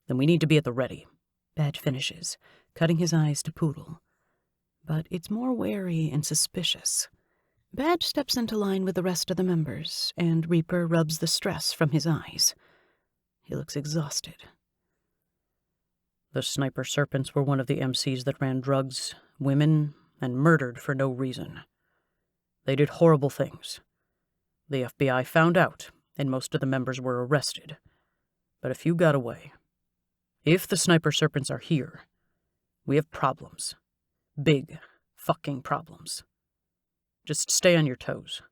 then we need to be at the ready. Badge finishes, cutting his eyes to Poodle. But it's more wary and suspicious. Badge steps into line with the rest of the members, and Reaper rubs the stress from his eyes. He looks exhausted. The Sniper Serpents were one of the MCs that ran drugs, women, and murdered for no reason. They did horrible things. The FBI found out, and most of the members were arrested. But a few got away. If the Sniper Serpents are here, we have problems. Big fucking problems. Just stay on your toes.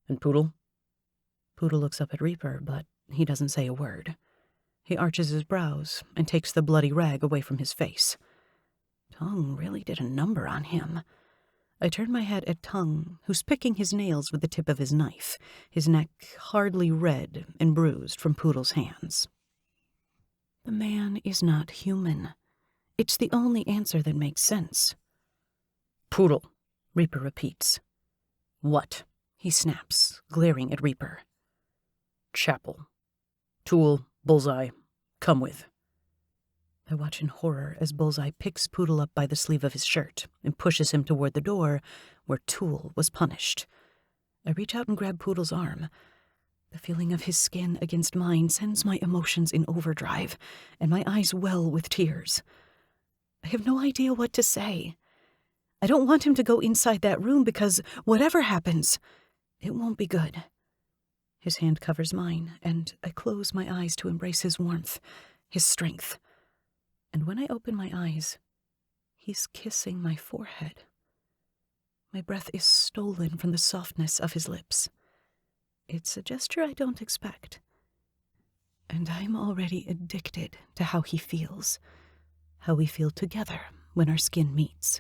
And Poodle? Poodle looks up at Reaper, but he doesn't say a word. He arches his brows and takes the bloody rag away from his face. Tongue really did a number on him. I turn my head at Tongue, who's picking his nails with the tip of his knife, his neck hardly red and bruised from Poodle's hands. The man is not human. It's the only answer that makes sense. Poodle, Reaper repeats. What? He snaps, glaring at Reaper. Chapel. Tool, Bullseye, come with. I watch in horror as Bullseye picks Poodle up by the sleeve of his shirt and pushes him toward the door where Tool was punished. I reach out and grab Poodle's arm. The feeling of his skin against mine sends my emotions in overdrive, and my eyes well with tears. I have no idea what to say. I don't want him to go inside that room because whatever happens, it won't be good. His hand covers mine, and I close my eyes to embrace his warmth, his strength. And when I open my eyes, he's kissing my forehead. My breath is stolen from the softness of his lips. It's a gesture I don't expect. And I'm already addicted to how he feels, how we feel together when our skin meets.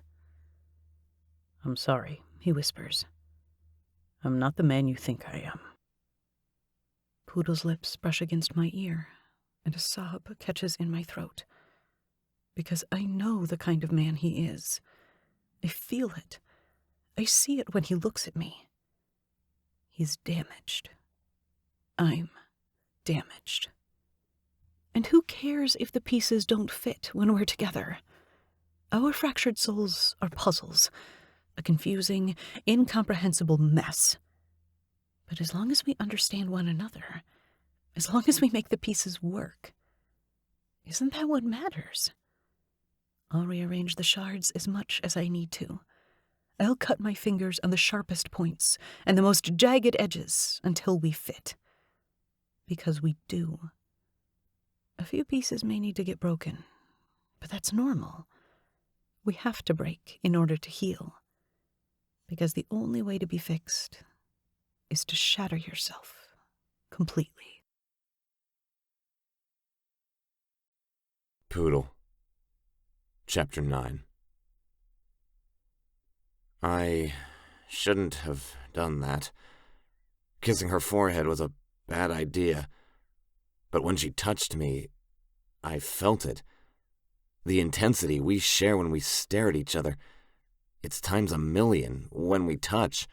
I'm sorry, he whispers. I'm not the man you think I am. Poodle's lips brush against my ear, and a sob catches in my throat. Because I know the kind of man he is. I feel it. I see it when he looks at me. He's damaged. I'm damaged. And who cares if the pieces don't fit when we're together? Our fractured souls are puzzles, a confusing, incomprehensible mess. But as long as we understand one another, as long as we make the pieces work, isn't that what matters? I'll rearrange the shards as much as I need to. I'll cut my fingers on the sharpest points and the most jagged edges until we fit. Because we do. A few pieces may need to get broken, but that's normal. We have to break in order to heal. Because the only way to be fixed is to shatter yourself completely. Poodle. Chapter 9. I shouldn't have done that. Kissing her forehead was a bad idea. But when she touched me, I felt it. The intensity we share when we stare at each other. It's times a million when we touch.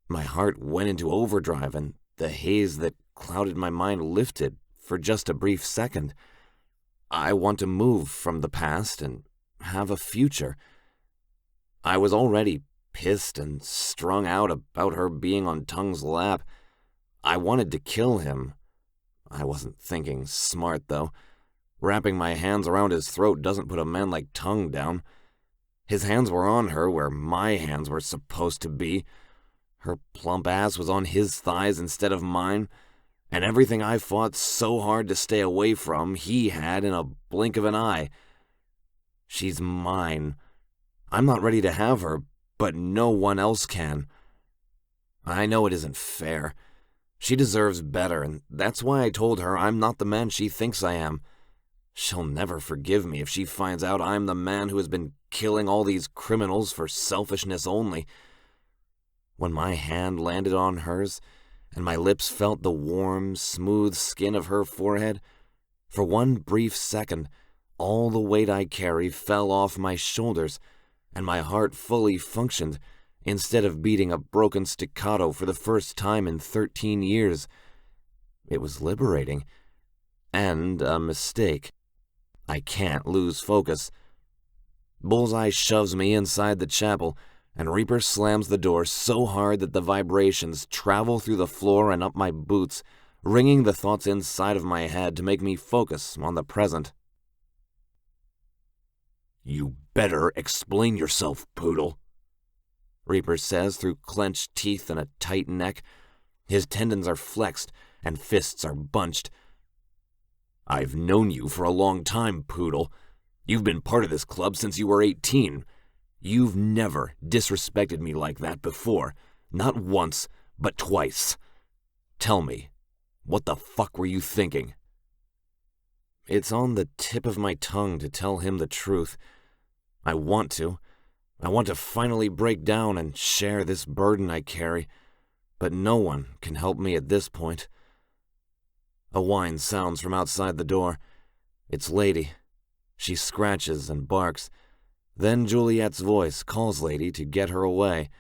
My heart went into overdrive, and the haze that clouded my mind lifted for just a brief second. I want to move from the past and have a future. I was already pissed and strung out about her being on Tongue's lap. I wanted to kill him. I wasn't thinking smart, though. Wrapping my hands around his throat doesn't put a man like Tongue down. His hands were on her where my hands were supposed to be. Her plump ass was on his thighs instead of mine, and everything I fought so hard to stay away from, he had in a blink of an eye. She's mine. I'm not ready to have her, but no one else can. I know it isn't fair. She deserves better, and that's why I told her I'm not the man she thinks I am. She'll never forgive me if she finds out I'm the man who has been killing all these criminals for selfishness only. When my hand landed on hers, and my lips felt the warm, smooth skin of her forehead, for one brief second, all the weight I carry fell off my shoulders, and my heart fully functioned, instead of beating a broken staccato for the first time in 13 years. It was liberating, and a mistake. I can't lose focus. Bullseye shoves me inside the chapel, and Reaper slams the door so hard that the vibrations travel through the floor and up my boots, ringing the thoughts inside of my head to make me focus on the present. "You better explain yourself, Poodle," Reaper says through clenched teeth and a tight neck. His tendons are flexed and fists are bunched. "I've known you for a long time, Poodle. You've been part of this club since you were 18. You've never disrespected me like that before. Not once, but twice. Tell me, what the fuck were you thinking?" It's on the tip of my tongue to tell him the truth. I want to. I want to finally break down and share this burden I carry, but no one can help me at this point. A whine sounds from outside the door. It's Lady. She scratches and barks. Then Juliet's voice calls Lady to get her away.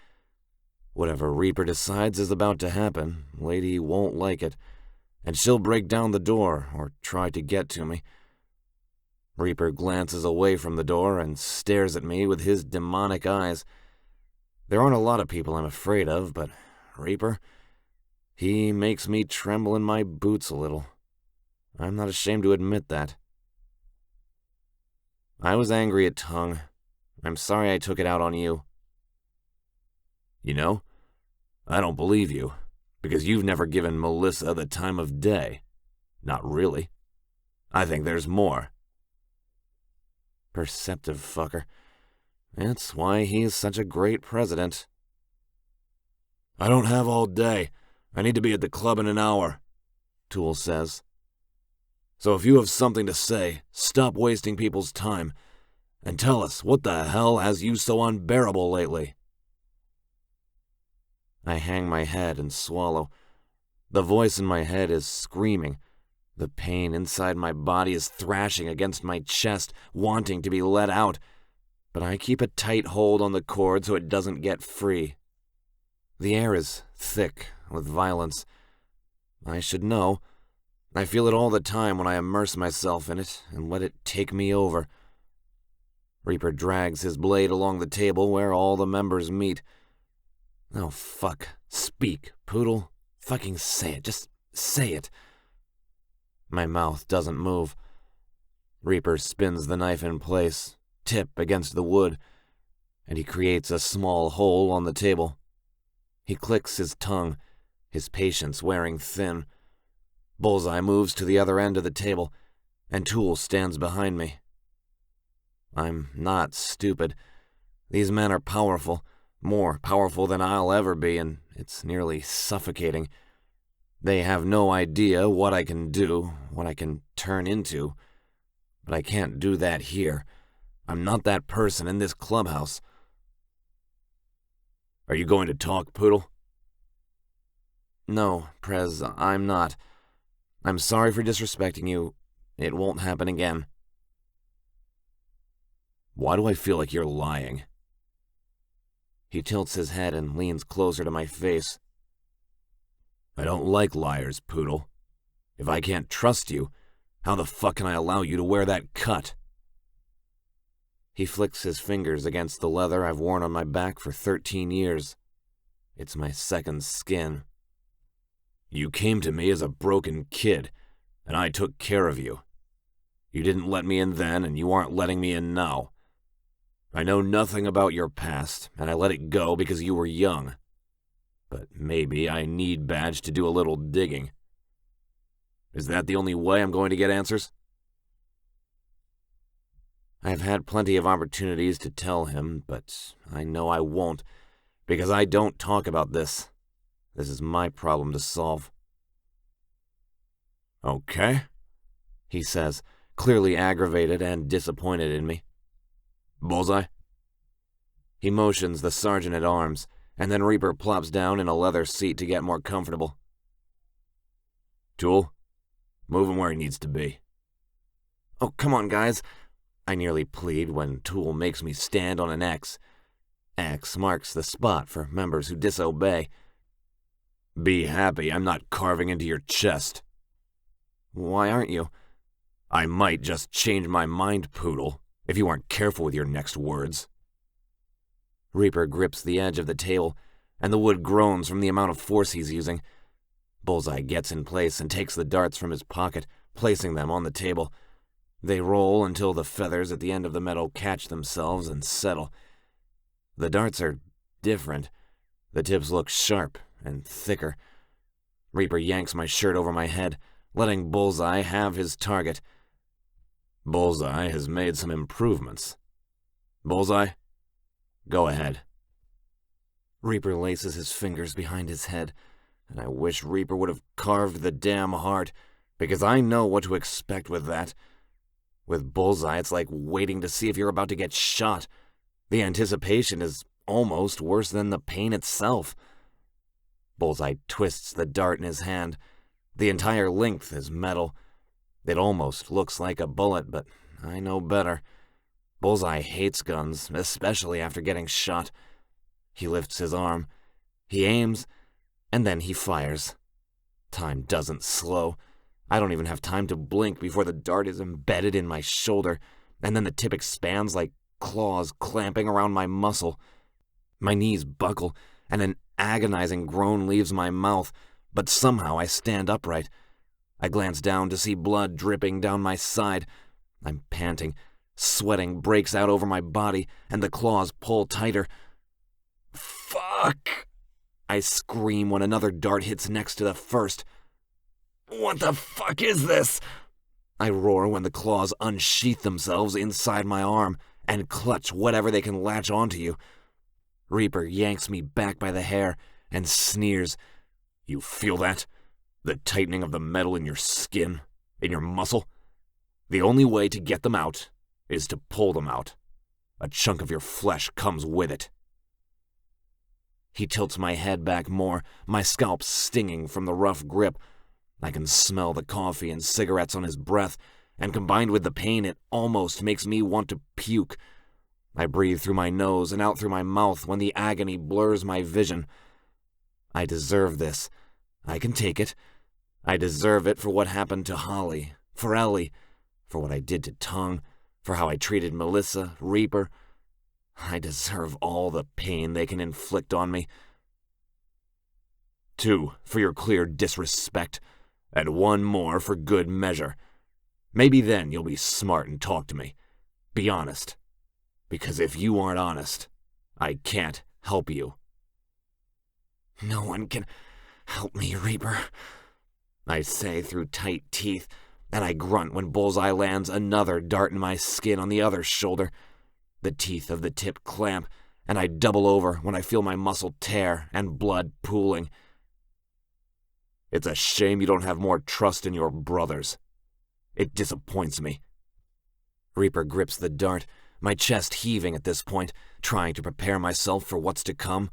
Whatever Reaper decides is about to happen, Lady won't like it, and she'll break down the door or try to get to me. Reaper glances away from the door and stares at me with his demonic eyes. There aren't a lot of people I'm afraid of, but Reaper, he makes me tremble in my boots a little. I'm not ashamed to admit that. I was angry at Tongue. I'm sorry I took it out on you. You know, I don't believe you, because you've never given Melissa the time of day. Not really. I think there's more. Perceptive fucker. That's why he's such a great president. "I don't have all day. I need to be at the club in an hour," Toole says. "So if you have something to say, stop wasting people's time, and tell us what the hell has you so unbearable lately." I hang my head and swallow. The voice in my head is screaming. The pain inside my body is thrashing against my chest, wanting to be let out, but I keep a tight hold on the cord so it doesn't get free. The air is thick with violence. I should know. I feel it all the time when I immerse myself in it and let it take me over. Reaper drags his blade along the table where all the members meet. Oh, fuck. Speak, Poodle. Fucking say it. Just say it. My mouth doesn't move. Reaper spins the knife in place, tip against the wood, and he creates a small hole on the table. He clicks his tongue, his patience wearing thin. Bullseye moves to the other end of the table, and Toole stands behind me. I'm not stupid. These men are powerful, more powerful than I'll ever be, and it's nearly suffocating. They have no idea what I can do, what I can turn into. But I can't do that here. I'm not that person in this clubhouse. Are you going to talk, Poodle? No, Prez, I'm not. I'm sorry for disrespecting you. It won't happen again. Why do I feel like you're lying? He tilts his head and leans closer to my face. I don't like liars, Poodle. If I can't trust you, how the fuck can I allow you to wear that cut? He flicks his fingers against the leather I've worn on my back for 13 years. It's my second skin. You came to me as a broken kid, and I took care of you. You didn't let me in then, and you aren't letting me in now. I know nothing about your past, and I let it go because you were young. But maybe I need Badge to do a little digging. Is that the only way I'm going to get answers? I've had plenty of opportunities to tell him, but I know I won't, because I don't talk about this. This is my problem to solve. Okay, he says, clearly aggravated and disappointed in me. Bullseye? He motions the sergeant-at-arms, and then Reaper plops down in a leather seat to get more comfortable. Tool, move him where he needs to be. Oh, come on, guys. I nearly plead when Tool makes me stand on an X. X marks the spot for members who disobey. Be happy I'm not carving into your chest. Why aren't you? I might just change my mind, Poodle, if you aren't careful with your next words. Reaper grips the edge of the table, and the wood groans from the amount of force he's using. Bullseye gets in place and takes the darts from his pocket, placing them on the table. They roll until the feathers at the end of the metal catch themselves and settle. The darts are different. The tips look sharp and thicker. Reaper yanks my shirt over my head, letting Bullseye have his target. Bullseye has made some improvements. Bullseye, go ahead. Reaper laces his fingers behind his head, and I wish Reaper would have carved the damn heart, because I know what to expect with that. With Bullseye, it's like waiting to see if you're about to get shot. The anticipation is almost worse than the pain itself. Bullseye twists the dart in his hand. The entire length is metal. It almost looks like a bullet, but I know better. Bullseye hates guns, especially after getting shot. He lifts his arm. He aims, and then he fires. Time doesn't slow. I don't even have time to blink before the dart is embedded in my shoulder, and then the tip expands like claws clamping around my muscle. My knees buckle, and an agonizing groan leaves my mouth, but somehow I stand upright. I glance down to see blood dripping down my side. I'm panting. Sweating breaks out over my body, and the claws pull tighter. Fuck! I scream when another dart hits next to the first. What the fuck is this? I roar when the claws unsheath themselves inside my arm and clutch whatever they can latch onto you. Reaper yanks me back by the hair and sneers. You feel that? The tightening of the metal in your skin, in your muscle? The only way to get them out is to pull them out. A chunk of your flesh comes with it. He tilts my head back more, my scalp stinging from the rough grip. I can smell the coffee and cigarettes on his breath, and combined with the pain, it almost makes me want to puke. I breathe through my nose and out through my mouth when the agony blurs my vision. I deserve this. I can take it. I deserve it for what happened to Holly, for Ellie, for what I did to Tongue, for how I treated Melissa, Reaper. I deserve all the pain they can inflict on me. 2 for your clear disrespect, and 1 more for good measure. Maybe then you'll be smart and talk to me. Be honest. Because if you aren't honest, I can't help you. No one can help me, Reaper, I say through tight teeth, and I grunt when Bullseye lands another dart in my skin on the other shoulder. The teeth of the tip clamp, and I double over when I feel my muscle tear and blood pooling. It's a shame you don't have more trust in your brothers. It disappoints me. Reaper grips the dart, my chest heaving at this point, trying to prepare myself for what's to come.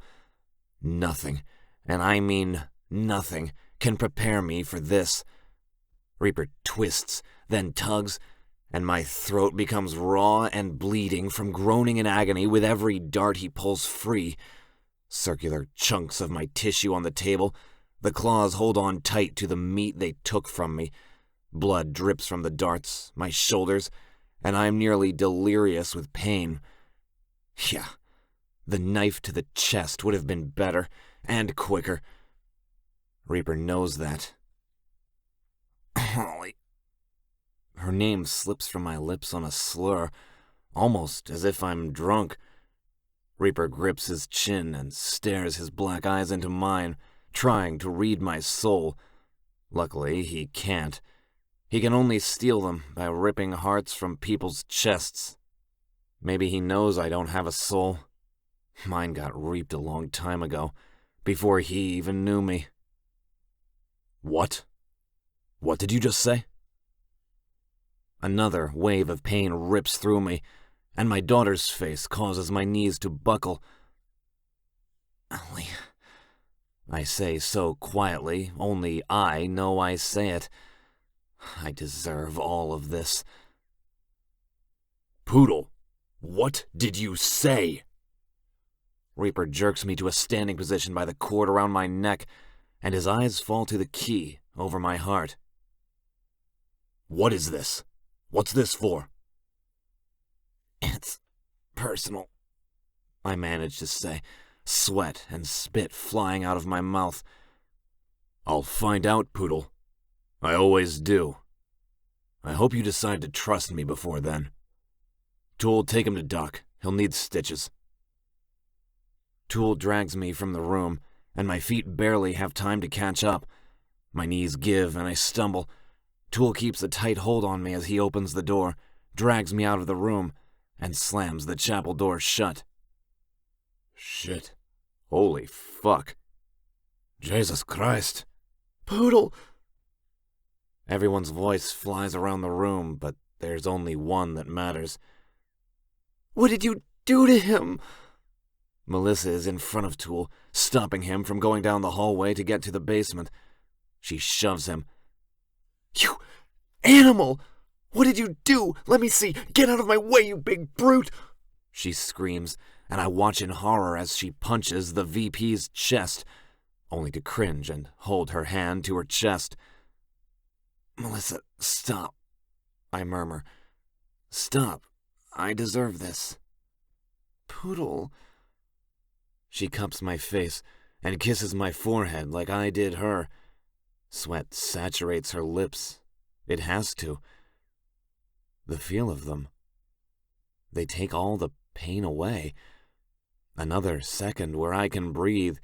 Nothing, and I mean nothing, can prepare me for this. Reaper twists, then tugs, and my throat becomes raw and bleeding from groaning in agony with every dart he pulls free. Circular chunks of my tissue on the table, the claws hold on tight to the meat they took from me. Blood drips from the darts, my shoulders, and I'm nearly delirious with pain. Yeah, the knife to the chest would have been better, and quicker. Reaper knows that. Holly. Her name slips from my lips on a slur, almost as if I'm drunk. Reaper grips his chin and stares his black eyes into mine, trying to read my soul. Luckily, he can't. He can only steal them by ripping hearts from people's chests. Maybe he knows I don't have a soul. Mine got reaped a long time ago, before he even knew me. What? What did you just say? Another wave of pain rips through me, and my daughter's face causes my knees to buckle. Ellie, I say so quietly, only I know I say it. I deserve all of this. Poodle, what did you say? Reaper jerks me to a standing position by the cord around my neck, and his eyes fall to the key over my heart. What is this? What's this for? It's personal, I managed to say, sweat and spit flying out of my mouth. I'll find out, Poodle. I always do. I hope you decide to trust me before then. Tool, take him to Doc. He'll need stitches. Tool drags me from the room, and my feet barely have time to catch up. My knees give, and I stumble. Tool keeps a tight hold on me as he opens the door, drags me out of the room, and slams the chapel door shut. Shit. Holy fuck. Jesus Christ. Poodle! Everyone's voice flies around the room, but there's only one that matters. What did you do to him? Melissa is in front of Tool, stopping him from going down the hallway to get to the basement. She shoves him. You animal! What did you do? Let me see! Get out of my way, you big brute! She screams, and I watch in horror as she punches the VP's chest, only to cringe and hold her hand to her chest. Melissa, stop, I murmur. Stop. I deserve this. Poodle. She cups my face and kisses my forehead like I did her. Sweat saturates her lips. It has to. The feel of them. They take all the pain away. Another second where I can breathe,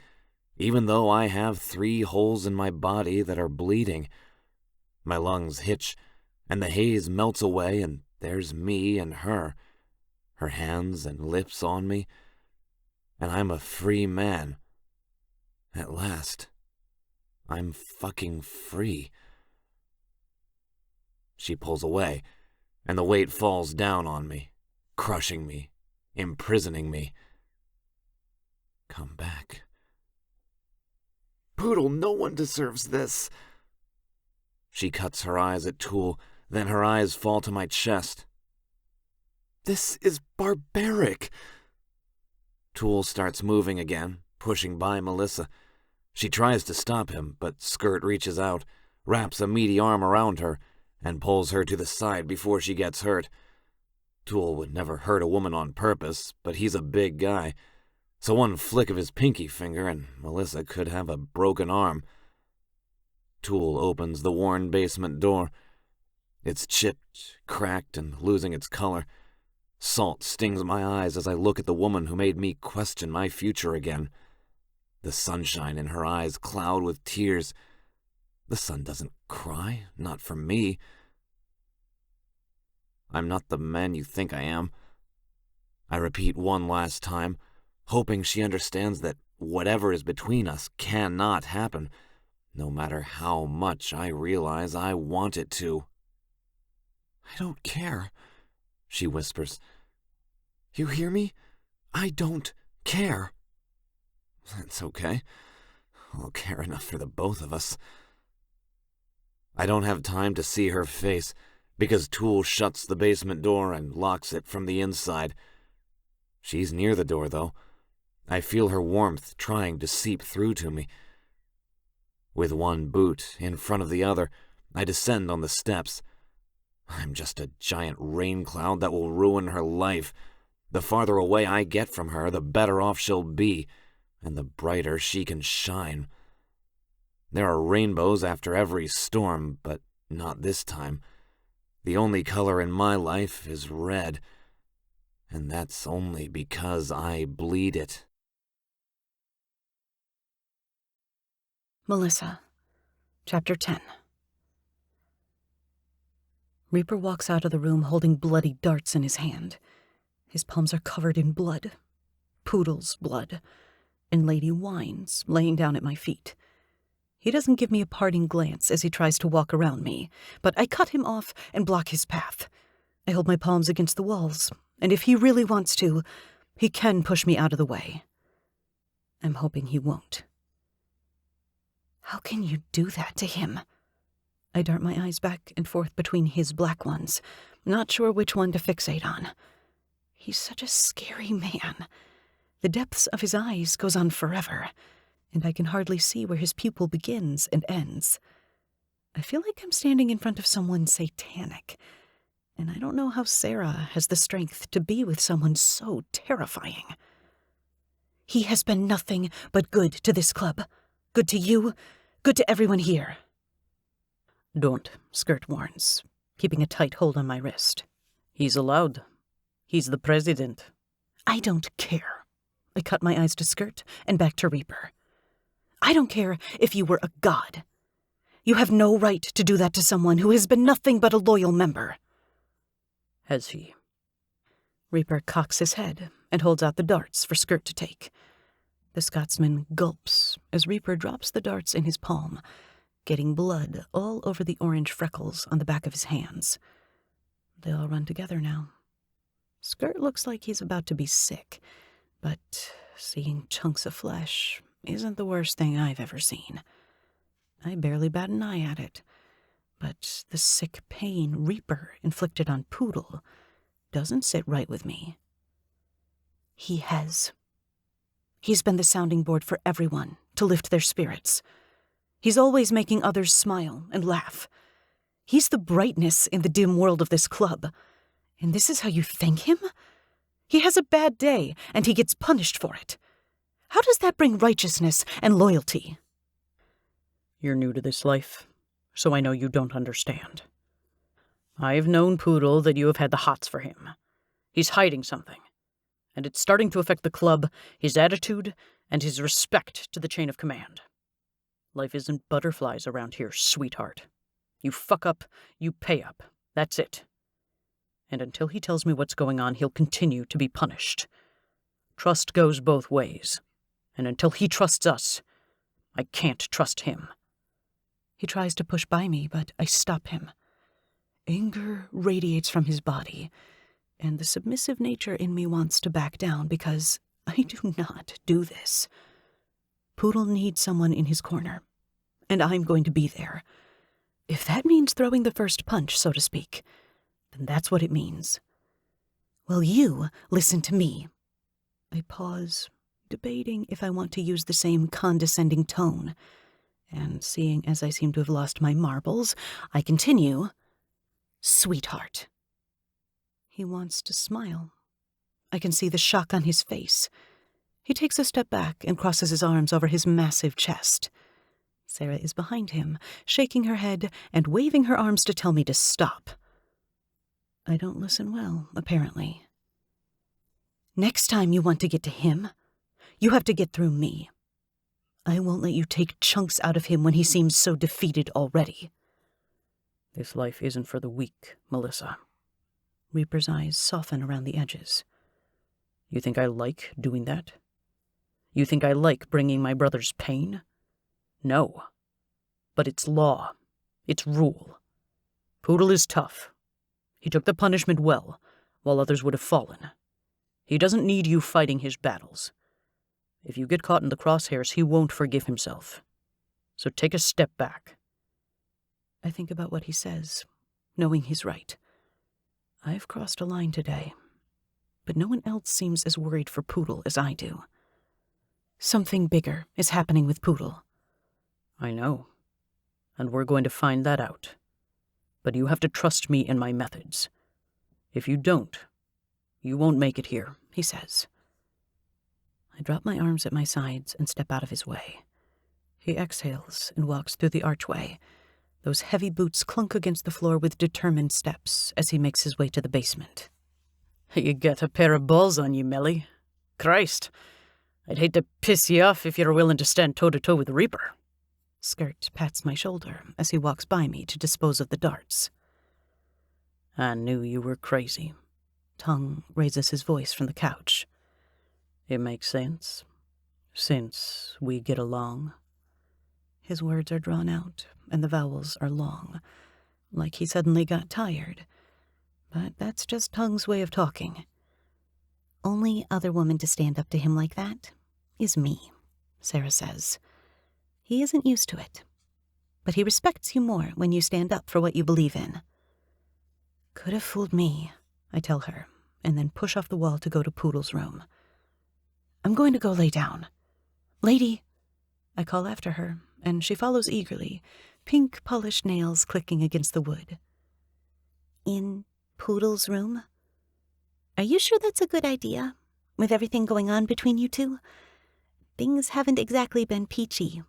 even though I have 3 holes in my body that are bleeding. My lungs hitch, and the haze melts away, and there's me and her hands and lips on me, and I'm a free man. At last, I'm fucking free. She pulls away, and the weight falls down on me, crushing me, imprisoning me. Come back. Poodle, no one deserves this. She cuts her eyes at Tool, then her eyes fall to my chest. This is barbaric. Tool starts moving again, pushing by Melissa. She tries to stop him, but Skirt reaches out, wraps a meaty arm around her, and pulls her to the side before she gets hurt. Tool would never hurt a woman on purpose, but he's a big guy, so one flick of his pinky finger and Melissa could have a broken arm. Tool opens the worn basement door. It's chipped, cracked, and losing its color. Salt stings my eyes as I look at the woman who made me question my future again. The sunshine in her eyes cloud with tears. The sun doesn't cry, not for me. I'm not the man you think I am. I repeat one last time, hoping she understands that whatever is between us cannot happen, no matter how much I realize I want it to. I don't care, she whispers. You hear me? I don't care. It's okay. I'll care enough for the both of us. I don't have time to see her face, because Tool shuts the basement door and locks it from the inside. She's near the door, though. I feel her warmth trying to seep through to me. With one boot in front of the other, I descend on the steps. I'm just a giant rain cloud that will ruin her life. The farther away I get from her, the better off she'll be, and the brighter she can shine. There are rainbows after every storm, but not this time. The only color in my life is red, and that's only because I bleed it. Melissa, Chapter 10. Reaper walks out of the room holding bloody darts in his hand. His palms are covered in blood. Poodle's blood. And Lady whines, laying down at my feet. He doesn't give me a parting glance as he tries to walk around me, but I cut him off and block his path. I hold my palms against the walls, and if he really wants to, he can push me out of the way. I'm hoping he won't. How can you do that to him? I dart my eyes back and forth between his black ones, not sure which one to fixate on. He's such a scary man. The depths of his eyes goes on forever, and I can hardly see where his pupil begins and ends. I feel like I'm standing in front of someone satanic, and I don't know how Sarah has the strength to be with someone so terrifying. He has been nothing but good to this club. Good to you, good to everyone here. Don't, Skirt warns, keeping a tight hold on my wrist. He's allowed. He's the president. I don't care. I cut my eyes to Skirt and back to Reaper. I don't care if you were a god. You have no right to do that to someone who has been nothing but a loyal member. Has he? Reaper cocks his head and holds out the darts for Skirt to take. The Scotsman gulps as Reaper drops the darts in his palm, getting blood all over the orange freckles on the back of his hands. They all run together now. Skirt looks like he's about to be sick, but seeing chunks of flesh isn't the worst thing I've ever seen. I barely bat an eye at it, but the sick pain Reaper inflicted on Poodle doesn't sit right with me. He has. He's been the sounding board for everyone to lift their spirits. He's always making others smile and laugh. He's the brightness in the dim world of this club. And this is how you thank him? He has a bad day, and he gets punished for it. How does that bring righteousness and loyalty? You're new to this life, so I know you don't understand. I've known Poodle that you have had the hots for him. He's hiding something, and it's starting to affect the club, his attitude, and his respect to the chain of command. Life isn't butterflies around here, sweetheart. You fuck up, you pay up. That's it. And until he tells me what's going on, he'll continue to be punished. Trust goes both ways, and until he trusts us, I can't trust him. He tries to push by me, but I stop him. Anger radiates from his body, and the submissive nature in me wants to back down because I do not do this. Poodle needs someone in his corner, and I'm going to be there. If that means throwing the first punch, so to speak, then that's what it means. Well, you listen to me. I pause, debating if I want to use the same condescending tone, and seeing as I seem to have lost my marbles, I continue, Sweetheart. He wants to smile. I can see the shock on his face. He takes a step back and crosses his arms over his massive chest. Sarah is behind him, shaking her head and waving her arms to tell me to stop. I don't listen well, apparently. Next time you want to get to him, you have to get through me. I won't let you take chunks out of him when he seems so defeated already. This life isn't for the weak, Melissa. Reaper's eyes soften around the edges. You think I like doing that? You think I like bringing my brother's pain? No. But it's law. It's rule. Poodle is tough. He took the punishment well, while others would have fallen. He doesn't need you fighting his battles. If you get caught in the crosshairs, he won't forgive himself. So take a step back. I think about what he says, knowing he's right. I've crossed a line today, but no one else seems as worried for Poodle as I do. Something bigger is happening with Poodle. I know, and we're going to find that out. But you have to trust me and my methods. If you don't, you won't make it here, he says. I drop my arms at my sides and step out of his way. He exhales and walks through the archway. Those heavy boots clunk against the floor with determined steps as he makes his way to the basement. You got a pair of balls on you, Melly. Christ, I'd hate to piss you off if you're willing to stand toe-to-toe with Reaper. Skirt pats my shoulder as he walks by me to dispose of the darts. I knew you were crazy. Tongue raises his voice from the couch. It makes sense, since we get along. His words are drawn out, and the vowels are long, like he suddenly got tired. But that's just Tongue's way of talking. Only other woman to stand up to him like that is me, Sarah says. He isn't used to it, but he respects you more when you stand up for what you believe in. Could have fooled me, I tell her, and then push off the wall to go to Poodle's room. I'm going to go lay down. Lady, I call after her, and she follows eagerly, pink polished nails clicking against the wood. In Poodle's room? Are you sure that's a good idea, with everything going on between you two? Things haven't exactly been peachy.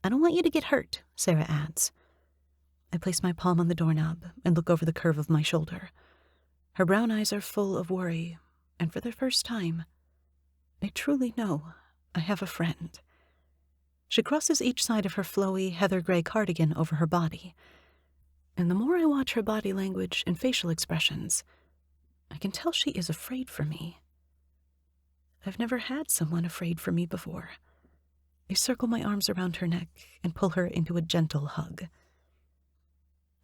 I don't want you to get hurt, Sarah adds. I place my palm on the doorknob and look over the curve of my shoulder. Her brown eyes are full of worry, and for the first time, I truly know I have a friend. She crosses each side of her flowy heather gray cardigan over her body, and the more I watch her body language and facial expressions, I can tell she is afraid for me. I've never had someone afraid for me before. I circle my arms around her neck and pull her into a gentle hug.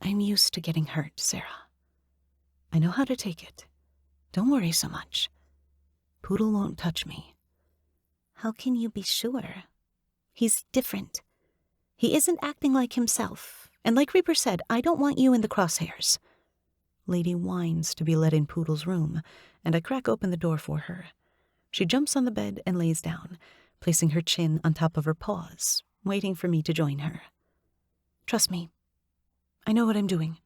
I'm used to getting hurt, Sarah. I know how to take it. Don't worry so much. Poodle won't touch me. How can you be sure? He's different. He isn't acting like himself, and like Reaper said, I don't want you in the crosshairs. Lady whines to be let in Poodle's room, and I crack open the door for her. She jumps on the bed and lays down, placing her chin on top of her paws, waiting for me to join her. Trust me. I know what I'm doing.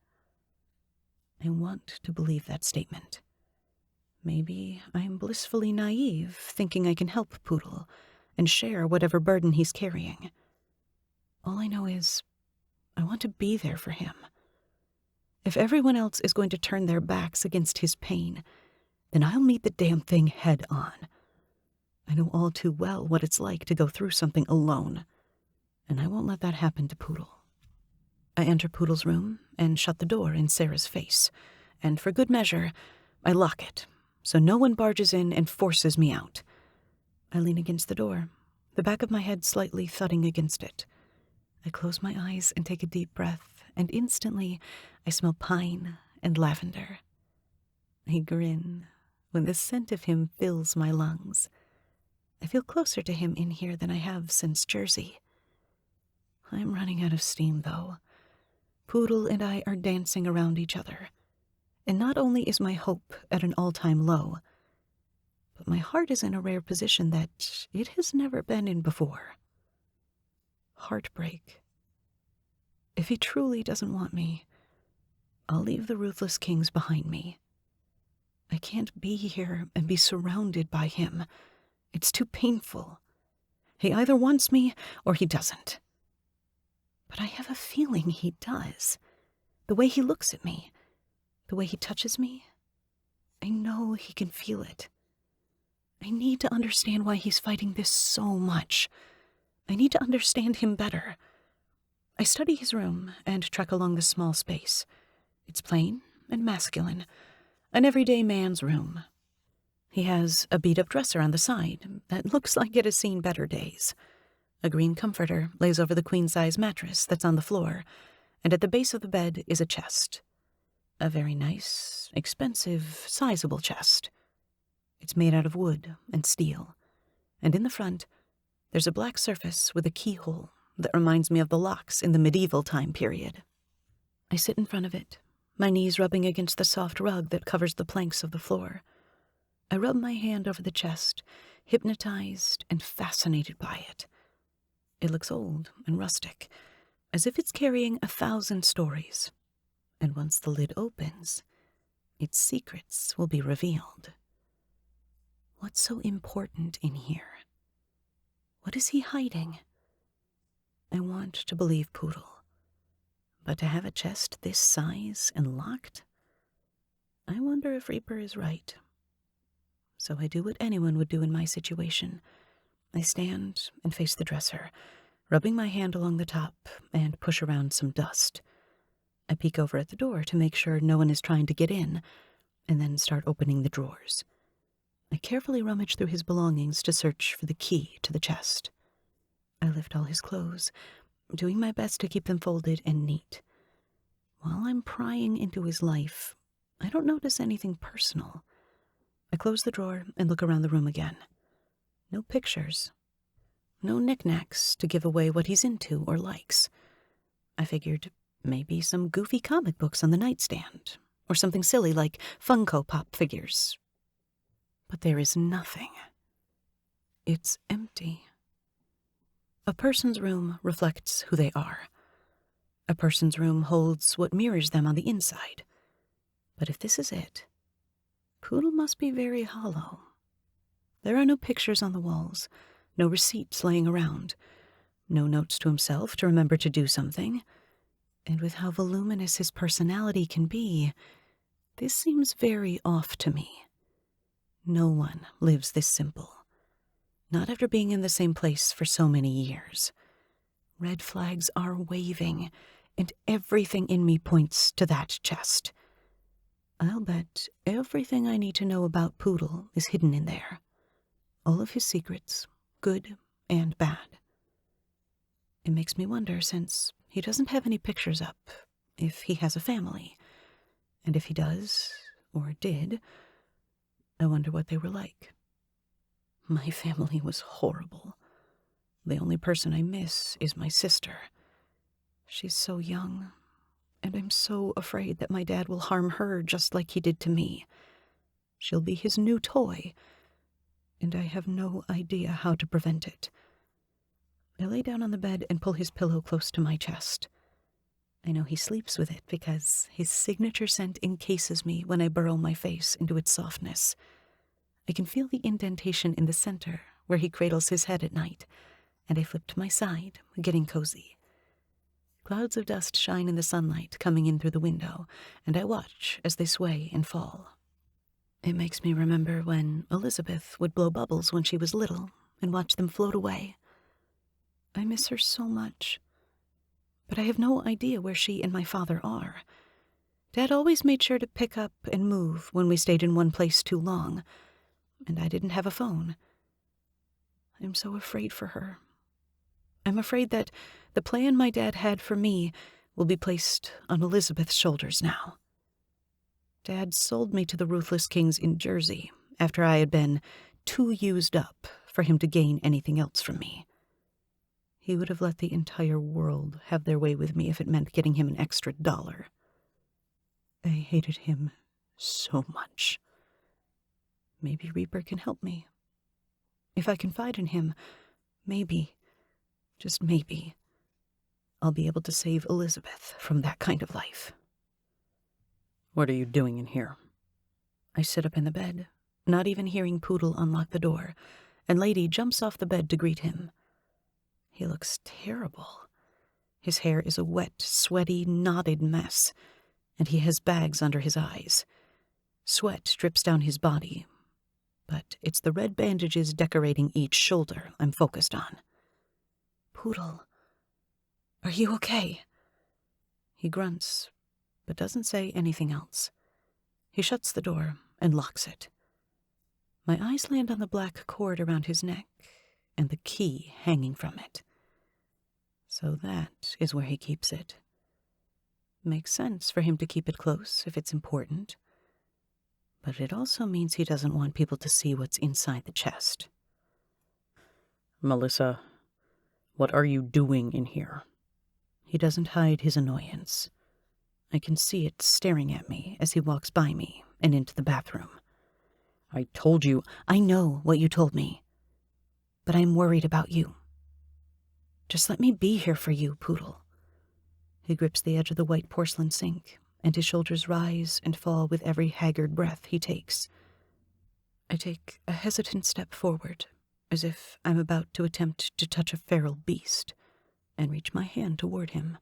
I want to believe that statement. Maybe I'm blissfully naive, thinking I can help Poodle and share whatever burden he's carrying. All I know is I want to be there for him. If everyone else is going to turn their backs against his pain, then I'll meet the damn thing head on. I know all too well what it's like to go through something alone, and I won't let that happen to Poodle. I enter Poodle's room and shut the door in Sarah's face, and for good measure, I lock it, so no one barges in and forces me out. I lean against the door, the back of my head slightly thudding against it. I close my eyes and take a deep breath, and instantly I smell pine and lavender. I grin when the scent of him fills my lungs. I feel closer to him in here than I have since Jersey. I'm running out of steam, though. Poodle and I are dancing around each other, and not only is my hope at an all-time low, but my heart is in a rare position that it has never been in before. Heartbreak. If he truly doesn't want me, I'll leave the Ruthless Kings behind me. I can't be here and be surrounded by him. It's too painful. He either wants me or he doesn't. But I have a feeling he does. The way he looks at me, the way he touches me, I know he can feel it. I need to understand why he's fighting this so much. I need to understand him better. I study his room and trek along the small space. It's plain and masculine, an everyday man's room. He has a beat-up dresser on the side that looks like it has seen better days. A green comforter lays over the queen-size mattress that's on the floor, and at the base of the bed is a chest. A very nice, expensive, sizable chest. It's made out of wood and steel, and in the front, there's a black surface with a keyhole that reminds me of the locks in the medieval time period. I sit in front of it, my knees rubbing against the soft rug that covers the planks of the floor. I rub my hand over the chest, hypnotized and fascinated by it. It looks old and rustic, as if it's carrying 1,000 stories. And once the lid opens, its secrets will be revealed. What's so important in here? What is he hiding? I want to believe Poodle, but to have a chest this size and locked? I wonder if Reaper is right. So I do what anyone would do in my situation. I stand and face the dresser, rubbing my hand along the top and push around some dust. I peek over at the door to make sure no one is trying to get in, and then start opening the drawers. I carefully rummage through his belongings to search for the key to the chest. I lift all his clothes, doing my best to keep them folded and neat. While I'm prying into his life, I don't notice anything personal. I close the drawer and look around the room again. No pictures. No knickknacks to give away what he's into or likes. I figured maybe some goofy comic books on the nightstand, or something silly like Funko Pop figures. But there is nothing. It's empty. A person's room reflects who they are. A person's room holds what mirrors them on the inside. But if this is it, Poodle must be very hollow. There are no pictures on the walls, no receipts laying around, no notes to himself to remember to do something. And with how voluminous his personality can be, this seems very off to me. No one lives this simple. Not after being in the same place for so many years. Red flags are waving, and everything in me points to that chest. I'll bet everything I need to know about Poodle is hidden in there. All of his secrets, good and bad. It makes me wonder, since he doesn't have any pictures up, if he has a family. And if he does, or did, I wonder what they were like. My family was horrible. The only person I miss is my sister. She's so young, and I'm so afraid that my dad will harm her just like he did to me. She'll be his new toy, and I have no idea how to prevent it. I lay down on the bed and pull his pillow close to my chest. I know he sleeps with it because his signature scent encases me when I burrow my face into its softness. I can feel the indentation in the center where he cradles his head at night, and I flip to my side, getting cozy. Clouds of dust shine in the sunlight coming in through the window, and I watch as they sway and fall. It makes me remember when Elizabeth would blow bubbles when she was little and watch them float away. I miss her so much, but I have no idea where she and my father are. Dad always made sure to pick up and move when we stayed in one place too long, and I didn't have a phone. I'm so afraid for her. I'm afraid that the plan my dad had for me will be placed on Elizabeth's shoulders now. Dad sold me to the Ruthless Kings in Jersey after I had been too used up for him to gain anything else from me. He would have let the entire world have their way with me if it meant getting him an extra $1. I hated him so much. Maybe Reaper can help me. If I confide in him, maybe, just maybe, I'll be able to save Elizabeth from that kind of life. What are you doing in here? I sit up in the bed, not even hearing Poodle unlock the door, and Lady jumps off the bed to greet him. He looks terrible. His hair is a wet, sweaty, knotted mess, and he has bags under his eyes. Sweat drips down his body, but it's the red bandages decorating each shoulder I'm focused on. Poodle, are you okay? He grunts, but doesn't say anything else. He shuts the door and locks it. My eyes land on the black cord around his neck and the key hanging from it. So that is where he keeps it. Makes sense for him to keep it close if it's important. But it also means he doesn't want people to see what's inside the chest. Melissa, what are you doing in here? He doesn't hide his annoyance. I can see it staring at me as he walks by me and into the bathroom. I told you. I know what you told me, but I'm worried about you. Just let me be here for you, Poodle. He grips the edge of the white porcelain sink, and his shoulders rise and fall with every haggard breath he takes. I take a hesitant step forward, as if I'm about to attempt to touch a feral beast, and reach my hand toward him.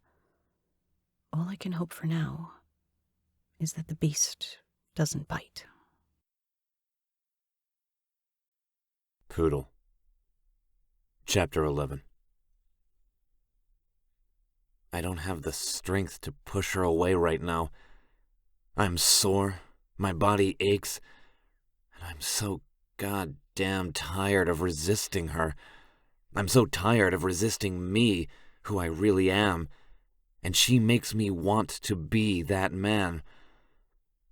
All I can hope for now is that the beast doesn't bite. Poodle. Chapter 11. I don't have the strength to push her away right now. I'm sore, my body aches, and I'm so goddamn tired of resisting her. I'm so tired of resisting me, who I really am, and she makes me want to be that man.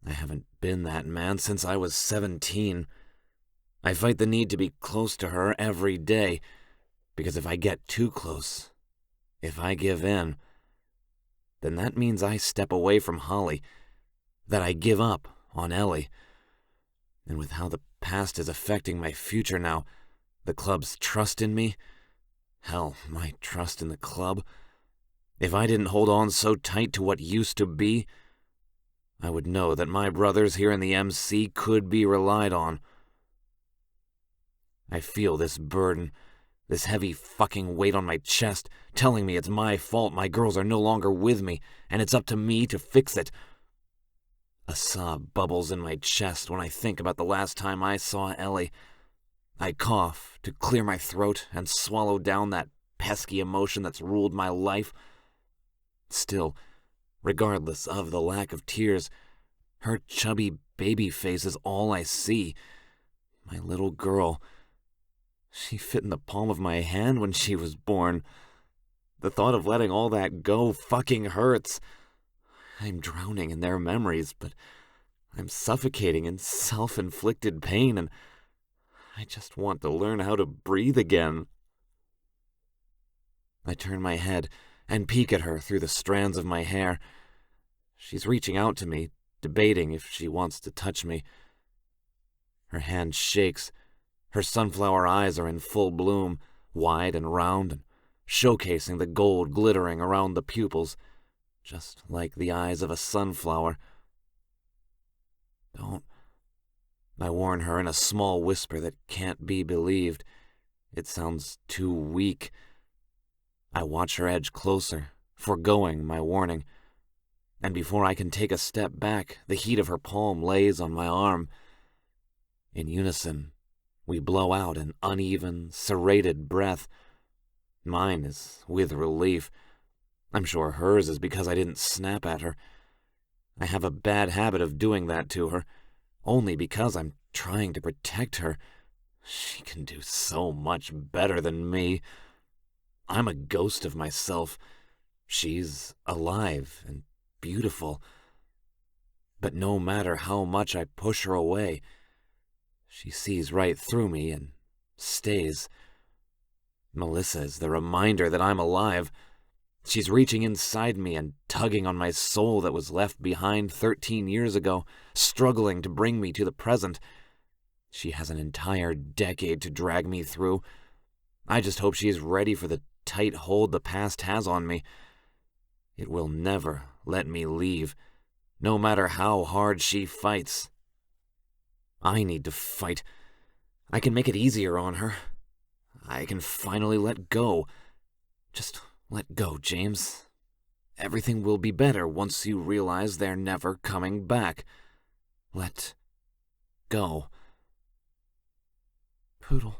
I haven't been that man since I was 17. I fight the need to be close to her every day, because if I get too close, if I give in, then that means I step away from Holly, that I give up on Ellie. And with how the past is affecting my future now, the club's trust in me, hell, my trust in the club, if I didn't hold on so tight to what used to be, I would know that my brothers here in the MC could be relied on. I feel this burden, this heavy fucking weight on my chest, telling me it's my fault my girls are no longer with me, and it's up to me to fix it. A sob bubbles in my chest when I think about the last time I saw Ellie. I cough to clear my throat and swallow down that pesky emotion that's ruled my life. Still, regardless of the lack of tears, her chubby baby face is all I see. My little girl. She fit in the palm of my hand when she was born. The thought of letting all that go fucking hurts. I'm drowning in their memories, but I'm suffocating in self-inflicted pain, and I just want to learn how to breathe again. I turn my head and peek at her through the strands of my hair. She's reaching out to me, debating if she wants to touch me. Her hand shakes. Her sunflower eyes are in full bloom, wide and round, and showcasing the gold glittering around the pupils, just like the eyes of a sunflower. Don't. I warn her in a small whisper that can't be believed. It sounds too weak. I watch her edge closer, foregoing my warning, and before I can take a step back, the heat of her palm lays on my arm. In unison, we blow out an uneven, serrated breath. Mine is with relief. I'm sure hers is because I didn't snap at her. I have a bad habit of doing that to her, only because I'm trying to protect her. She can do so much better than me. I'm a ghost of myself. She's alive and beautiful. But no matter how much I push her away, she sees right through me and stays. Melissa is the reminder that I'm alive. She's reaching inside me and tugging on my soul that was left behind 13 years ago, struggling to bring me to the present. She has an entire decade to drag me through. I just hope she is ready for the tight hold the past has on me. It will never let me leave, no matter how hard she fights. I need to fight. I can make it easier on her. I can finally let go. Just let go, James. Everything will be better once you realize they're never coming back. Let go. Poodle.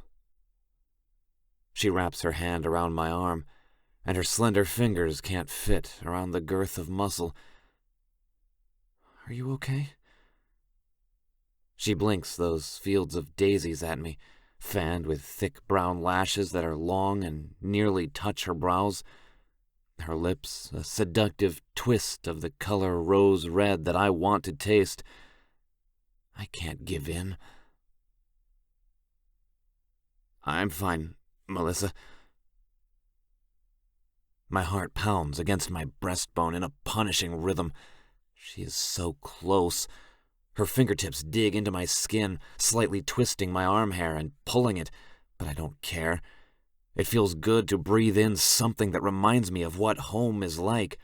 She wraps her hand around my arm, and her slender fingers can't fit around the girth of muscle. Are you okay? She blinks those fields of daisies at me, fanned with thick brown lashes that are long and nearly touch her brows. Her lips, a seductive twist of the color rose red that I want to taste. I can't give in. I'm fine. Melissa. My heart pounds against my breastbone in a punishing rhythm. She is so close. Her fingertips dig into my skin, slightly twisting my arm hair and pulling it, but I don't care. It feels good to breathe in something that reminds me of what home is like.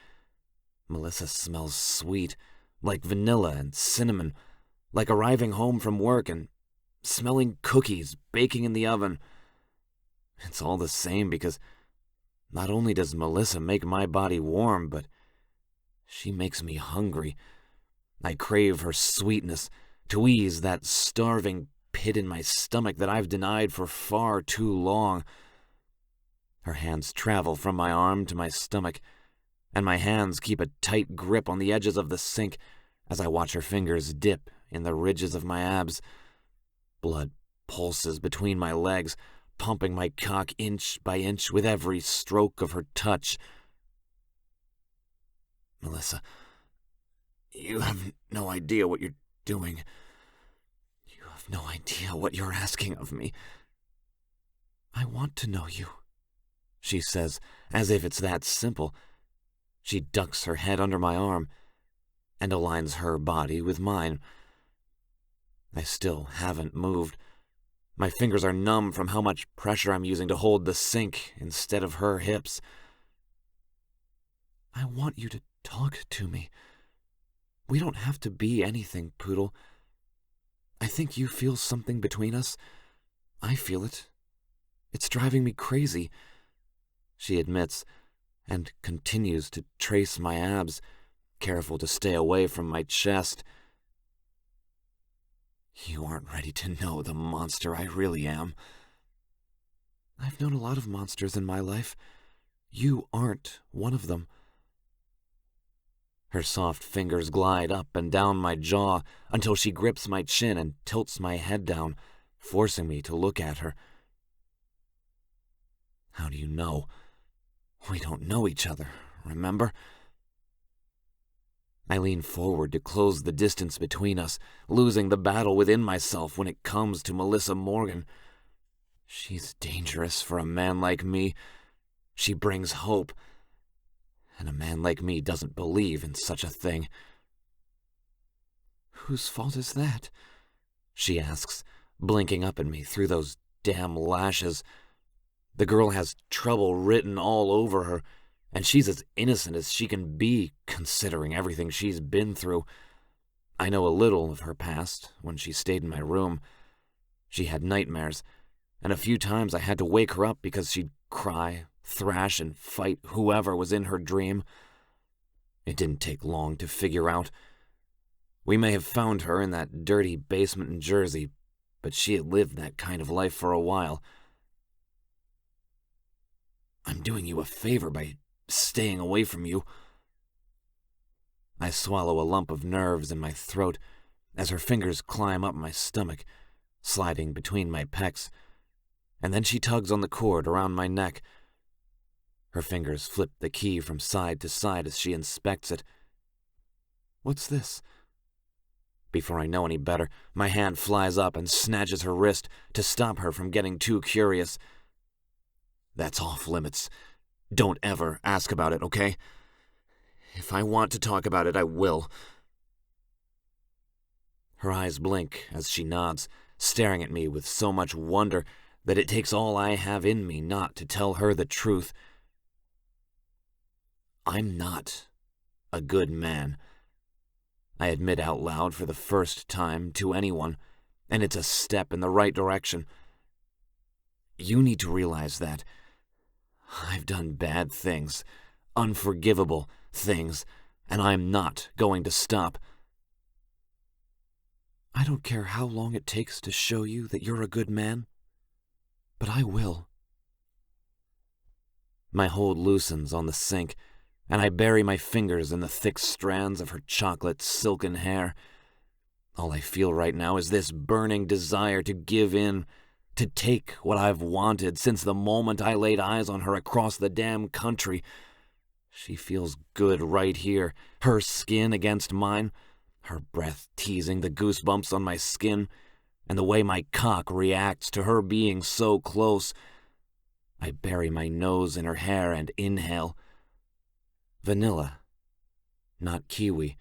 Melissa smells sweet, like vanilla and cinnamon, like arriving home from work and smelling cookies baking in the oven. It's all the same because not only does Melissa make my body warm, but she makes me hungry. I crave her sweetness to ease that starving pit in my stomach that I've denied for far too long. Her hands travel from my arm to my stomach, and my hands keep a tight grip on the edges of the sink as I watch her fingers dip in the ridges of my abs. Blood pulses between my legs, pumping my cock inch by inch with every stroke of her touch. Melissa, you have no idea what you're doing. You have no idea what you're asking of me. I want to know you, she says, as if it's that simple. She ducks her head under my arm and aligns her body with mine. I still haven't moved. My fingers are numb from how much pressure I'm using to hold the sink instead of her hips. I want you to talk to me. We don't have to be anything, Poodle. I think you feel something between us. I feel it. It's driving me crazy, she admits, and continues to trace my abs, careful to stay away from my chest. You aren't ready to know the monster I really am. I've known a lot of monsters in my life. You aren't one of them. Her soft fingers glide up and down my jaw until she grips my chin and tilts my head down, forcing me to look at her. How do you know? We don't know each other, remember? I lean forward to close the distance between us, losing the battle within myself when it comes to Melissa Morgan. She's dangerous for a man like me. She brings hope, and a man like me doesn't believe in such a thing. Whose fault is that? She asks, blinking up at me through those damn lashes. The girl has trouble written all over her, and she's as innocent as she can be, considering everything she's been through. I know a little of her past when she stayed in my room. She had nightmares, and a few times I had to wake her up because she'd cry, thrash, and fight whoever was in her dream. It didn't take long to figure out. We may have found her in that dirty basement in Jersey, but she had lived that kind of life for a while. I'm doing you a favor by staying away from you. I swallow a lump of nerves in my throat as her fingers climb up my stomach, sliding between my pecs, and then she tugs on the cord around my neck. Her fingers flip the key from side to side as she inspects it. What's this? Before I know any better, my hand flies up and snatches her wrist to stop her from getting too curious. That's off limits. Don't ever ask about it, okay? If I want to talk about it, I will. Her eyes blink as she nods, staring at me with so much wonder that it takes all I have in me not to tell her the truth. I'm not a good man. I admit out loud for the first time to anyone, and it's a step in the right direction. You need to realize that. I've done bad things, unforgivable things, and I'm not going to stop. I don't care how long it takes to show you that you're a good man, but I will. My hold loosens on the sink, and I bury my fingers in the thick strands of her chocolate silken hair. All I feel right now is this burning desire to give in, to take what I've wanted since the moment I laid eyes on her across the damn country. She feels good right here, her skin against mine, her breath teasing the goosebumps on my skin, and the way my cock reacts to her being so close. I bury my nose in her hair and inhale. Vanilla, not kiwi.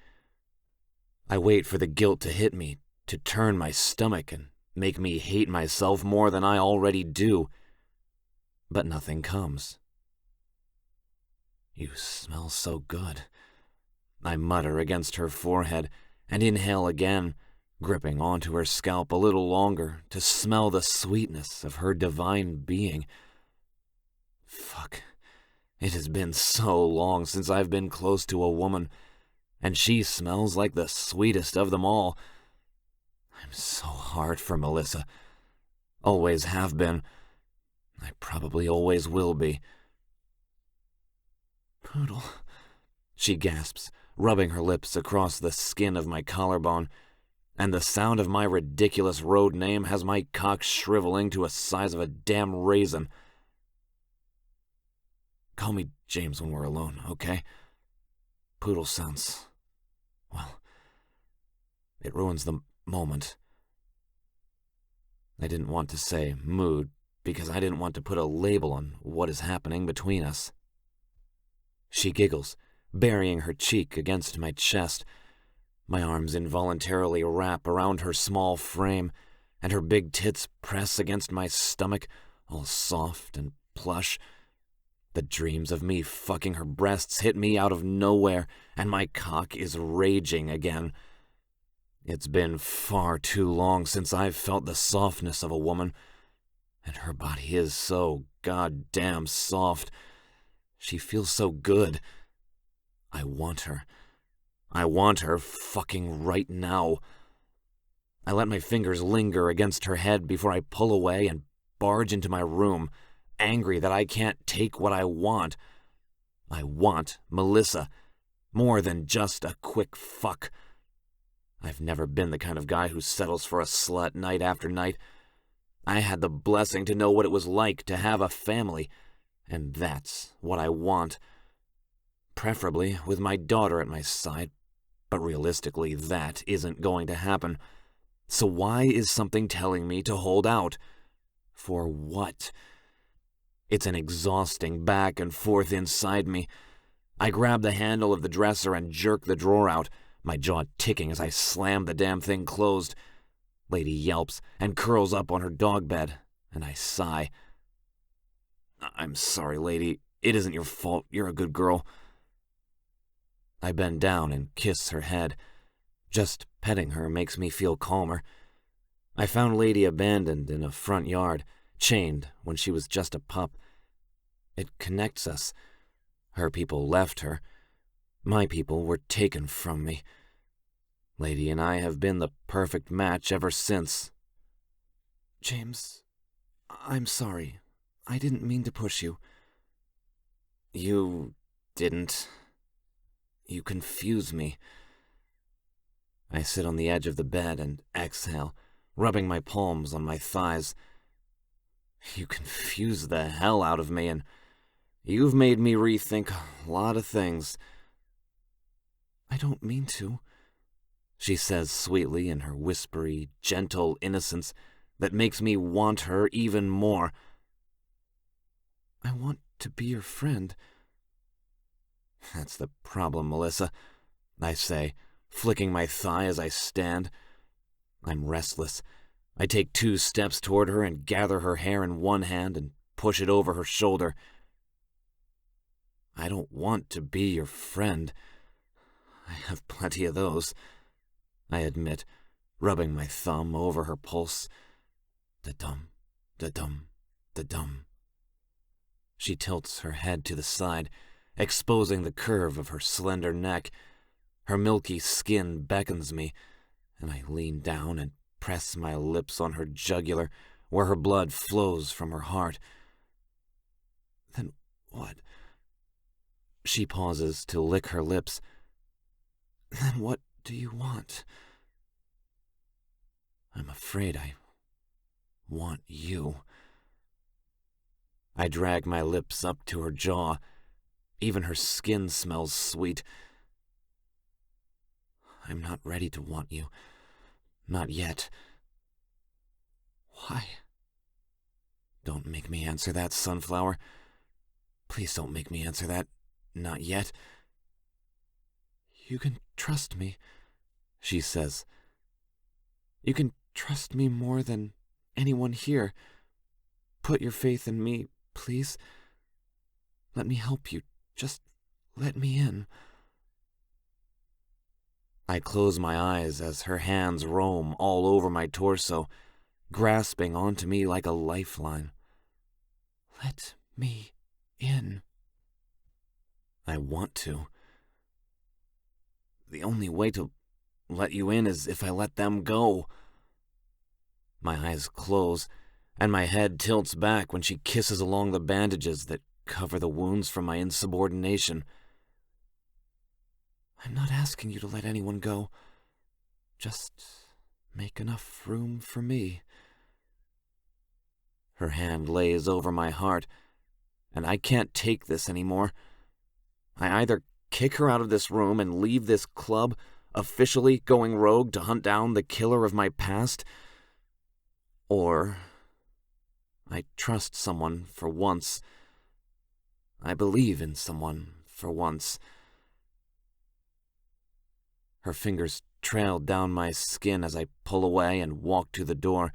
I wait for the guilt to hit me, to turn my stomach and make me hate myself more than I already do. But nothing comes. You smell so good, I mutter against her forehead and inhale again, gripping onto her scalp a little longer to smell the sweetness of her divine being. Fuck. It has been so long since I've been close to a woman, and she smells like the sweetest of them all. I'm so hard for Melissa. Always have been. I probably always will be. Poodle, she gasps, rubbing her lips across the skin of my collarbone, and the sound of my ridiculous road name has my cock shriveling to a size of a damn raisin. Call me James when we're alone, okay? Poodle sounds, well, it ruins the moment. I didn't want to say mood because I didn't want to put a label on what is happening between us. She giggles, burying her cheek against my chest. My arms involuntarily wrap around her small frame, and her big tits press against my stomach, all soft and plush. The dreams of me fucking her breasts hit me out of nowhere, and my cock is raging again. It's been far too long since I've felt the softness of a woman, and her body is so goddamn soft. She feels so good. I want her. I want her fucking right now. I let my fingers linger against her head before I pull away and barge into my room, angry that I can't take what I want. I want Melissa, more than just a quick fuck. I've never been the kind of guy who settles for a slut night after night. I had the blessing to know what it was like to have a family, and that's what I want. Preferably with my daughter at my side, but realistically that isn't going to happen. So why is something telling me to hold out? For what? It's an exhausting back and forth inside me. I grab the handle of the dresser and jerk the drawer out, my jaw ticking as I slam the damn thing closed. Lady yelps and curls up on her dog bed, and I sigh. I'm sorry, lady. It isn't your fault. You're a good girl. I bend down and kiss her head. Just petting her makes me feel calmer. I found Lady abandoned in a front yard, chained when she was just a pup. It connects us. Her people left her. My people were taken from me. Lady and I have been the perfect match ever since. James, I'm sorry. I didn't mean to push you. You didn't. You confuse me. I sit on the edge of the bed and exhale, rubbing my palms on my thighs. You confuse the hell out of me, and you've made me rethink a lot of things. I don't mean to, she says sweetly in her whispery, gentle innocence that makes me want her even more. I want to be your friend. That's the problem, Melissa, I say, flicking my thigh as I stand. I'm restless. I take 2 steps toward her and gather her hair in one hand and push it over her shoulder. I don't want to be your friend. I have plenty of those, I admit, rubbing my thumb over her pulse. Da-dum, da-dum, da-dum. She tilts her head to the side, exposing the curve of her slender neck. Her milky skin beckons me, and I lean down and press my lips on her jugular, where her blood flows from her heart. Then what? She pauses to lick her lips. Then what do you want? I'm afraid I want you. I drag my lips up to her jaw. Even her skin smells sweet. I'm not ready to want you. Not yet. Why? Don't make me answer that, Sunflower. Please don't make me answer that. Not yet. You can trust me, she says. You can trust me more than anyone here. Put your faith in me, please. Let me help you. Just let me in. I close my eyes as her hands roam all over my torso, grasping onto me like a lifeline. Let me in. I want to. The only way to let you in is if I let them go. My eyes close, and my head tilts back when she kisses along the bandages that cover the wounds from my insubordination. I'm not asking you to let anyone go. Just make enough room for me. Her hand lays over my heart, and I can't take this anymore. I either kick her out of this room and leave this club, officially going rogue to hunt down the killer of my past, or I trust someone for once. I believe in someone for once. Her fingers trail down my skin as I pull away and walk to the door,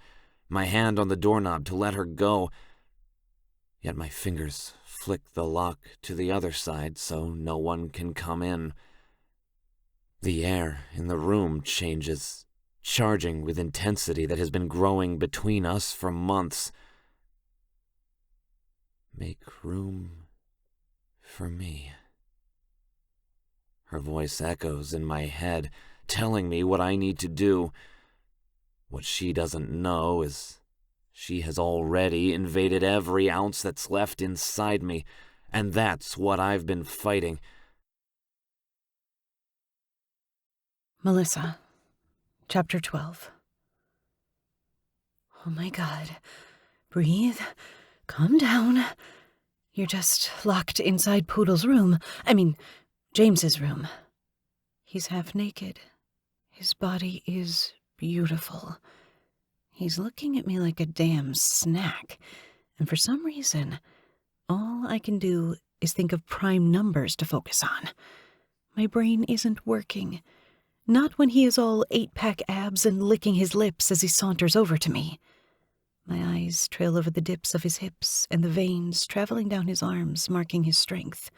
my hand on the doorknob to let her go. Yet my fingers flick the lock to the other side so no one can come in. The air in the room changes, charging with intensity that has been growing between us for months. Make room for me. Her voice echoes in my head, telling me what I need to do. What she doesn't know is she has already invaded every ounce that's left inside me, and that's what I've been fighting. Melissa, Chapter 12. Oh my God. Breathe. Calm down. You're just locked inside Poodle's room. James's room. He's half naked. His body is beautiful. He's looking at me like a damn snack. And for some reason, all I can do is think of prime numbers to focus on. My brain isn't working. Not when he is all 8-pack abs and licking his lips as he saunters over to me. My eyes trail over the dips of his hips and the veins traveling down his arms, marking his strength.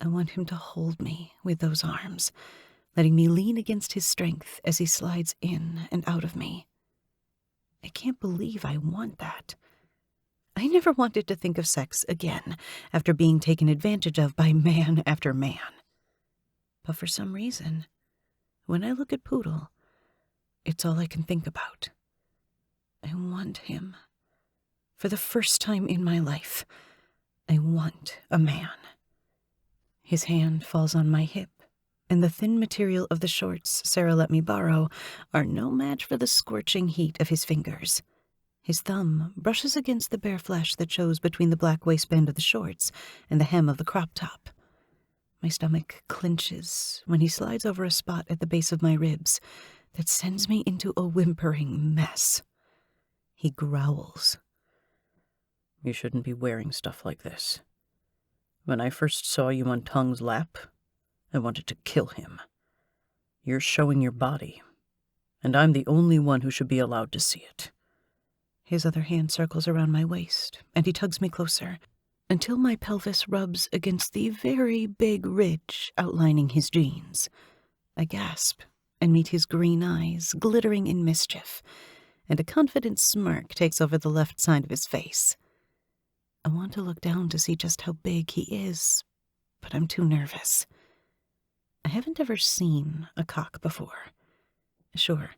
I want him to hold me with those arms, letting me lean against his strength as he slides in and out of me. I can't believe I want that. I never wanted to think of sex again after being taken advantage of by man after man. But for some reason, when I look at Poodle, it's all I can think about. I want him. For the first time in my life, I want a man. His hand falls on my hip, and the thin material of the shorts Sarah let me borrow are no match for the scorching heat of his fingers. His thumb brushes against the bare flesh that shows between the black waistband of the shorts and the hem of the crop top. My stomach clenches when he slides over a spot at the base of my ribs that sends me into a whimpering mess. He growls. You shouldn't be wearing stuff like this. When I first saw you on Tongue's lap, I wanted to kill him. You're showing your body, and I'm the only one who should be allowed to see it. His other hand circles around my waist, and he tugs me closer, until my pelvis rubs against the very big ridge outlining his jeans. I gasp and meet his green eyes glittering in mischief, and a confident smirk takes over the left side of his face. I want to look down to see just how big he is, but I'm too nervous. I haven't ever seen a cock before. Sure,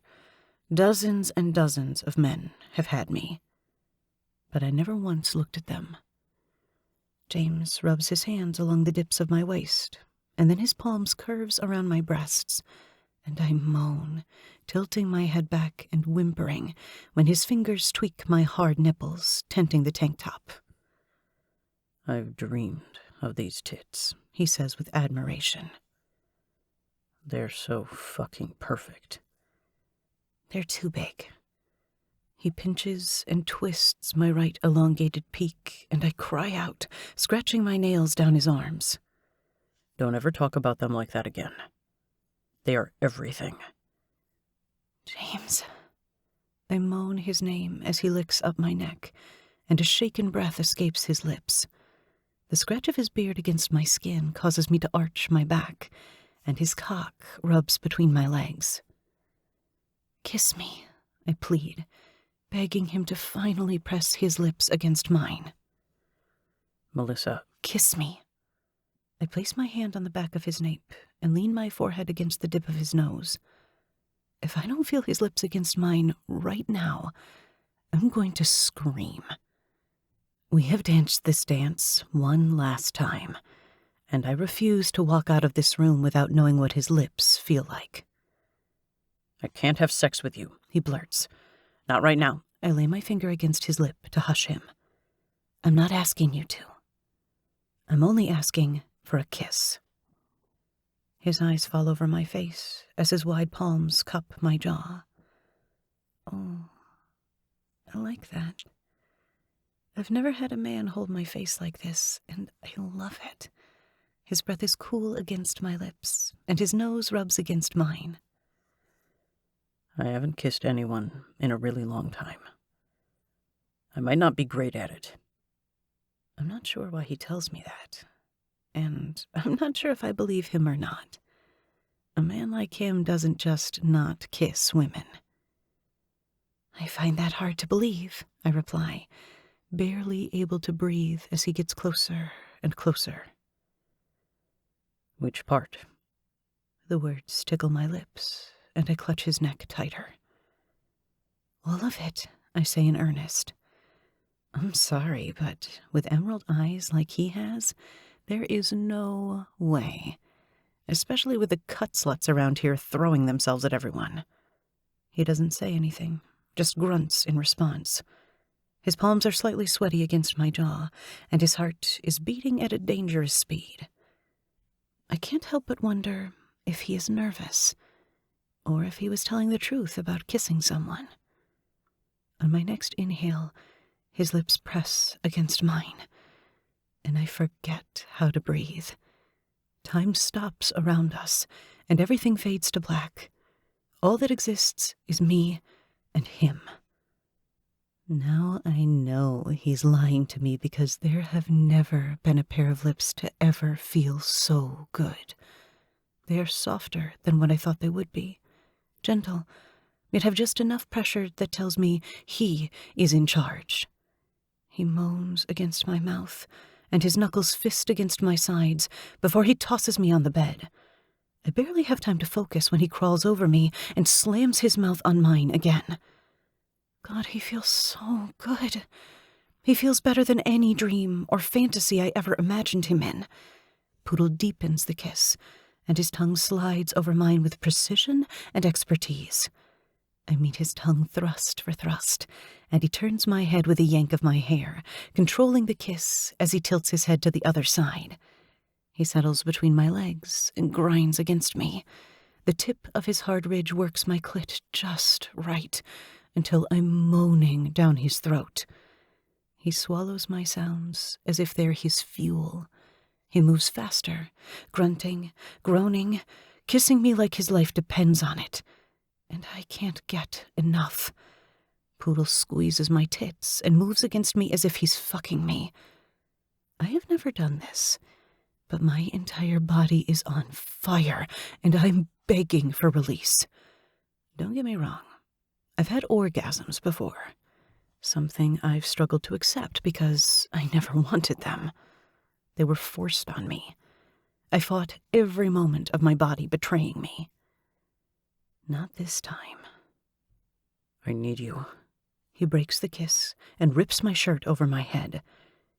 dozens and dozens of men have had me, but I never once looked at them. James rubs his hands along the dips of my waist, and then his palms curves around my breasts, and I moan, tilting my head back and whimpering when his fingers tweak my hard nipples, tenting the tank top. I've dreamed of these tits, he says with admiration. They're so fucking perfect. They're too big. He pinches and twists my right elongated peak, and I cry out, scratching my nails down his arms. Don't ever talk about them like that again. They are everything. James. I moan his name as he licks up my neck, and a shaken breath escapes his lips. The scratch of his beard against my skin causes me to arch my back, and his cock rubs between my legs. Kiss me, I plead, begging him to finally press his lips against mine. Melissa, Kiss me. I place my hand on the back of his nape and lean my forehead against the dip of his nose. If I don't feel his lips against mine right now, I'm going to scream. We have danced this dance one last time, and I refuse to walk out of this room without knowing what his lips feel like. I can't have sex with you, He blurts. not right now. I lay my finger against his lip to hush him. I'm not asking you to. I'm only asking for a kiss. His eyes fall over my face as his wide palms cup my jaw. Oh, I like that. I've never had a man hold my face like this, and I love it. His breath is cool against my lips, and his nose rubs against mine. I haven't kissed anyone in a really long time. I might not be great at it. I'm not sure why he tells me that, and I'm not sure if I believe him or not. A man like him doesn't just not kiss women. I find that hard to believe, I reply, barely able to breathe as he gets closer and closer. Which part? The words tickle my lips, and I clutch his neck tighter. All of it, I say in earnest. I'm sorry, but with emerald eyes like he has, there is no way, especially with the cut sluts around here throwing themselves at everyone. He doesn't say anything, just grunts in response. His palms are slightly sweaty against my jaw, and his heart is beating at a dangerous speed. I can't help but wonder if he is nervous, or if he was telling the truth about kissing someone. On my next inhale, his lips press against mine, and I forget how to breathe. Time stops around us, and everything fades to black. All that exists is me and him. Now I know he's lying to me, because there have never been a pair of lips to ever feel so good. They are softer than what I thought they would be. Gentle, yet have just enough pressure that tells me he is in charge. He moans against my mouth, and his knuckles fist against my sides before he tosses me on the bed. I barely have time to focus when he crawls over me and slams his mouth on mine again. God, he feels so good. He feels better than any dream or fantasy I ever imagined him in. Poodle deepens the kiss, and his tongue slides over mine with precision and expertise. I meet his tongue thrust for thrust, and he turns my head with a yank of my hair, controlling the kiss as he tilts his head to the other side. He settles between my legs and grinds against me. The tip of his hard ridge works my clit just right, until I'm moaning down his throat. He swallows my sounds as if they're his fuel. He moves faster, grunting, groaning, kissing me like his life depends on it. And I can't get enough. Poodle squeezes my tits and moves against me as if he's fucking me. I have never done this, but my entire body is on fire, and I'm begging for release. Don't get me wrong. I've had orgasms before, something I've struggled to accept because I never wanted them. They were forced on me. I fought every moment of my body betraying me. Not this time. I need you. He breaks the kiss and rips my shirt over my head.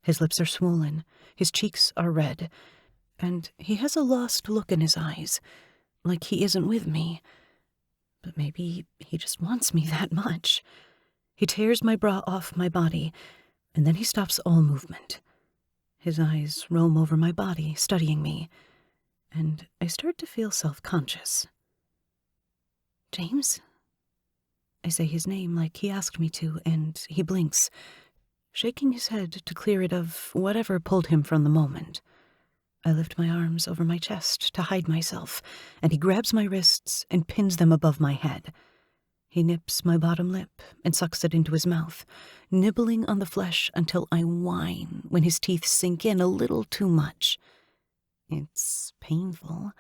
His lips are swollen, his cheeks are red, and he has a lost look in his eyes, like he isn't with me. But maybe he just wants me that much. He tears my bra off my body, and then he stops all movement. His eyes roam over my body, studying me, and I start to feel self-conscious. James? I say his name like he asked me to, and he blinks, shaking his head to clear it of whatever pulled him from the moment. I lift my arms over my chest to hide myself, and he grabs my wrists and pins them above my head. He nips my bottom lip and sucks it into his mouth, nibbling on the flesh until I whine when his teeth sink in a little too much. It's painful,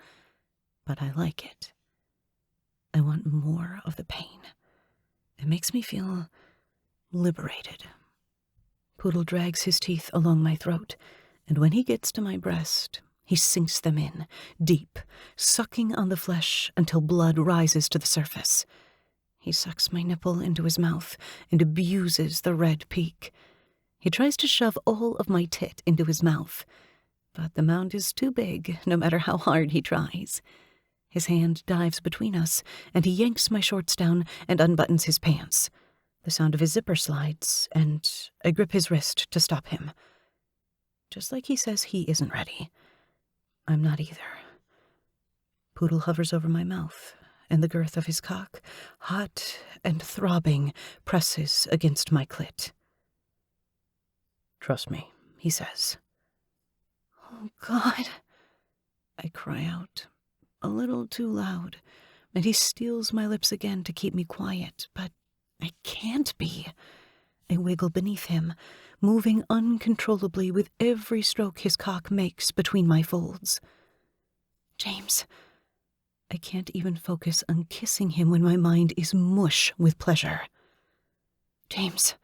but I like it. I want more of the pain. It makes me feel liberated. Poodle drags his teeth along my throat, and when he gets to my breast, he sinks them in, deep, sucking on the flesh until blood rises to the surface. He sucks my nipple into his mouth and abuses the red peak. He tries to shove all of my tit into his mouth, but the mound is too big, no matter how hard he tries. His hand dives between us, and he yanks my shorts down and unbuttons his pants. The sound of his zipper slides, and I grip his wrist to stop him. Just like he says he isn't ready, I'm not either. Poodle hovers over my mouth, and the girth of his cock, hot and throbbing, presses against my clit. Trust me, he says. Oh, God, I cry out, a little too loud, and he steals my lips again to keep me quiet, but I can't be. I wiggle beneath him, moving uncontrollably with every stroke his cock makes between my folds. James, I can't even focus on kissing him when my mind is mush with pleasure. James.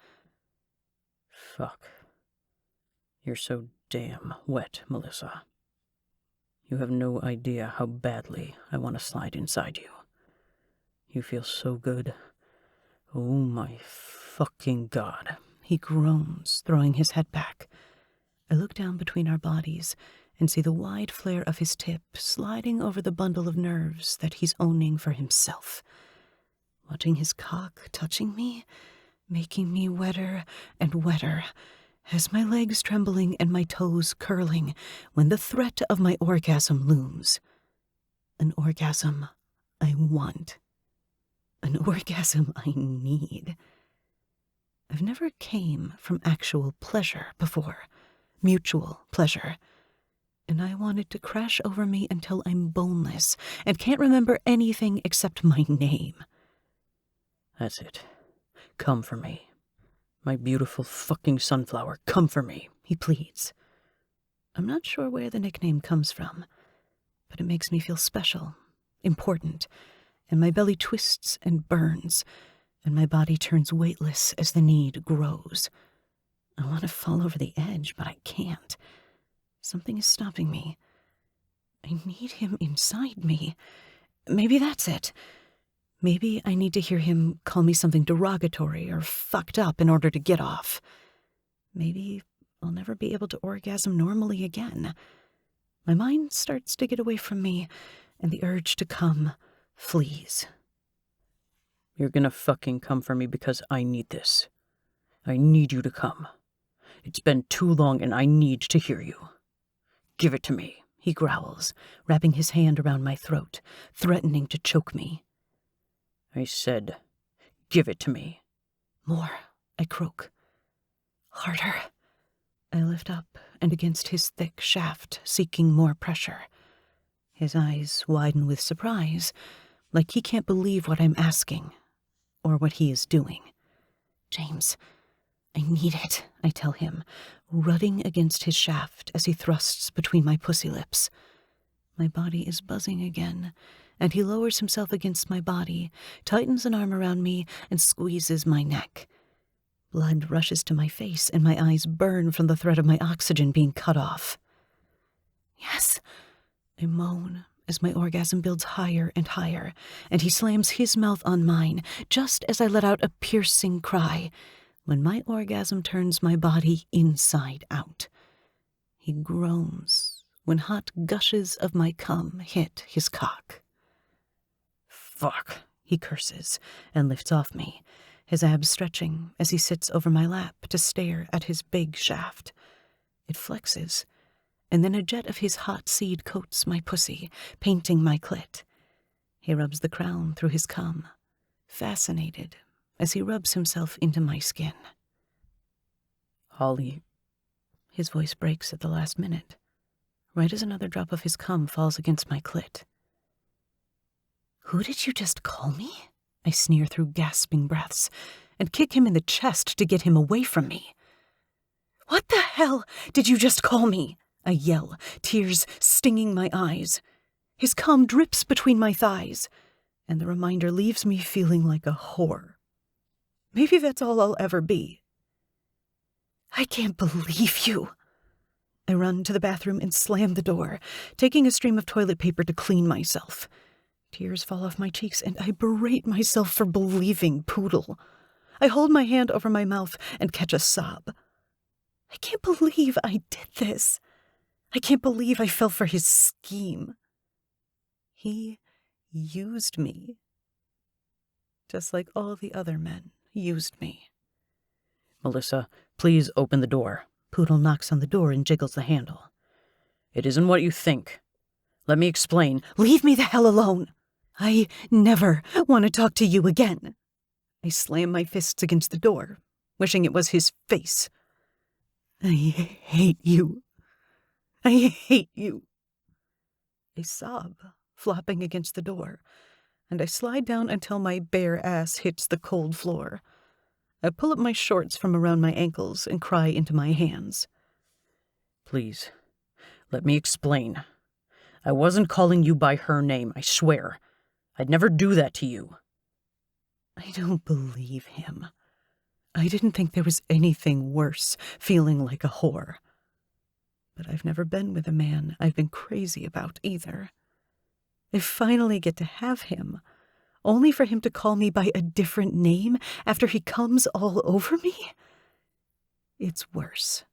Fuck. You're so damn wet, Melissa. You have no idea how badly I want to slide inside you. You feel so good. Oh my fucking God. He groans, throwing his head back. I look down between our bodies and see the wide flare of his tip sliding over the bundle of nerves that he's owning for himself. Watching his cock touching me, making me wetter and wetter, has my legs trembling and my toes curling when the threat of my orgasm looms. An orgasm I want. An orgasm I need. I've never came from actual pleasure before, mutual pleasure, and I want it to crash over me until I'm boneless and can't remember anything except my name. That's it. Come for me. My beautiful fucking sunflower, come for me, he pleads. I'm not sure where the nickname comes from, but it makes me feel special, important, and my belly twists and burns, and my body turns weightless as the need grows. I want to fall over the edge, but I can't. Something is stopping me. I need him inside me. Maybe that's it. Maybe I need to hear him call me something derogatory or fucked up in order to get off. Maybe I'll never be able to orgasm normally again. My mind starts to get away from me, and the urge to come flees. You're gonna fucking come for me because I need this. I need you to come. It's been too long and I need to hear you. Give it to me, he growls, wrapping his hand around my throat, threatening to choke me. I said, give it to me. More, I croak. Harder. I lift up and against his thick shaft, seeking more pressure. His eyes widen with surprise, like he can't believe what I'm asking, or what he is doing. James, I need it, I tell him, rutting against his shaft as he thrusts between my pussy lips. My body is buzzing again, and he lowers himself against my body, tightens an arm around me, and squeezes my neck. Blood rushes to my face, and my eyes burn from the threat of my oxygen being cut off. Yes, I moan as my orgasm builds higher and higher, and he slams his mouth on mine, just as I let out a piercing cry, when my orgasm turns my body inside out. He groans when hot gushes of my cum hit his cock. Fuck, he curses and lifts off me, his abs stretching as he sits over my lap to stare at his big shaft. It flexes, and then a jet of his hot seed coats my pussy, painting my clit. He rubs the crown through his cum, fascinated as he rubs himself into my skin. Holly, His voice breaks at the last minute, right as another drop of his cum falls against my clit. Who did you just call me? I sneer through gasping breaths and kick him in the chest to get him away from me. What the hell did you just call me? I yell, tears stinging my eyes. His cum drips between my thighs, and the reminder leaves me feeling like a whore. Maybe that's all I'll ever be. I can't believe you. I run to the bathroom and slam the door, taking a stream of toilet paper to clean myself. Tears fall off my cheeks, and I berate myself for believing Poodle. I hold my hand over my mouth and catch a sob. I can't believe I did this. I can't believe I fell for his scheme. He used me, just like all the other men used me. Melissa, please open the door. Poodle knocks on the door and jiggles the handle. It isn't what you think. Let me explain. Leave me the hell alone. I never want to talk to you again. I slam my fists against the door, wishing it was his face. I hate you. I hate you. I sob, flopping against the door, and I slide down until my bare ass hits the cold floor. I pull up my shorts from around my ankles and cry into my hands. Please, let me explain. I wasn't calling you by her name, I swear. I'd never do that to you. I don't believe him. I didn't think there was anything worse, feeling like a whore. But I've never been with a man I've been crazy about either. I finally get to have him, only for him to call me by a different name after he comes all over me? It's worse.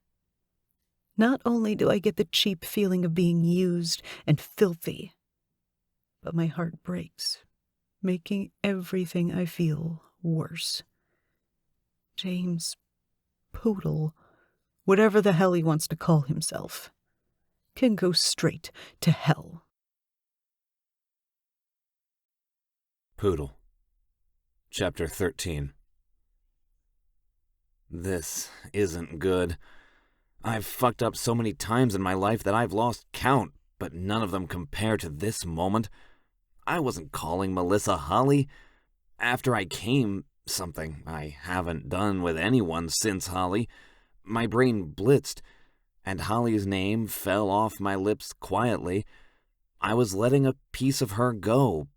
Not only do I get the cheap feeling of being used and filthy, but my heart breaks, making everything I feel worse. James Poodle, whatever the hell he wants to call himself, can go straight to hell. Poodle. Chapter 13. This isn't good. I've fucked up so many times in my life that I've lost count, but none of them compare to this moment. I wasn't calling Melissa Holly. After I came, something I haven't done with anyone since Holly, my brain blitzed, and Holly's name fell off my lips quietly. I was letting a piece of her go,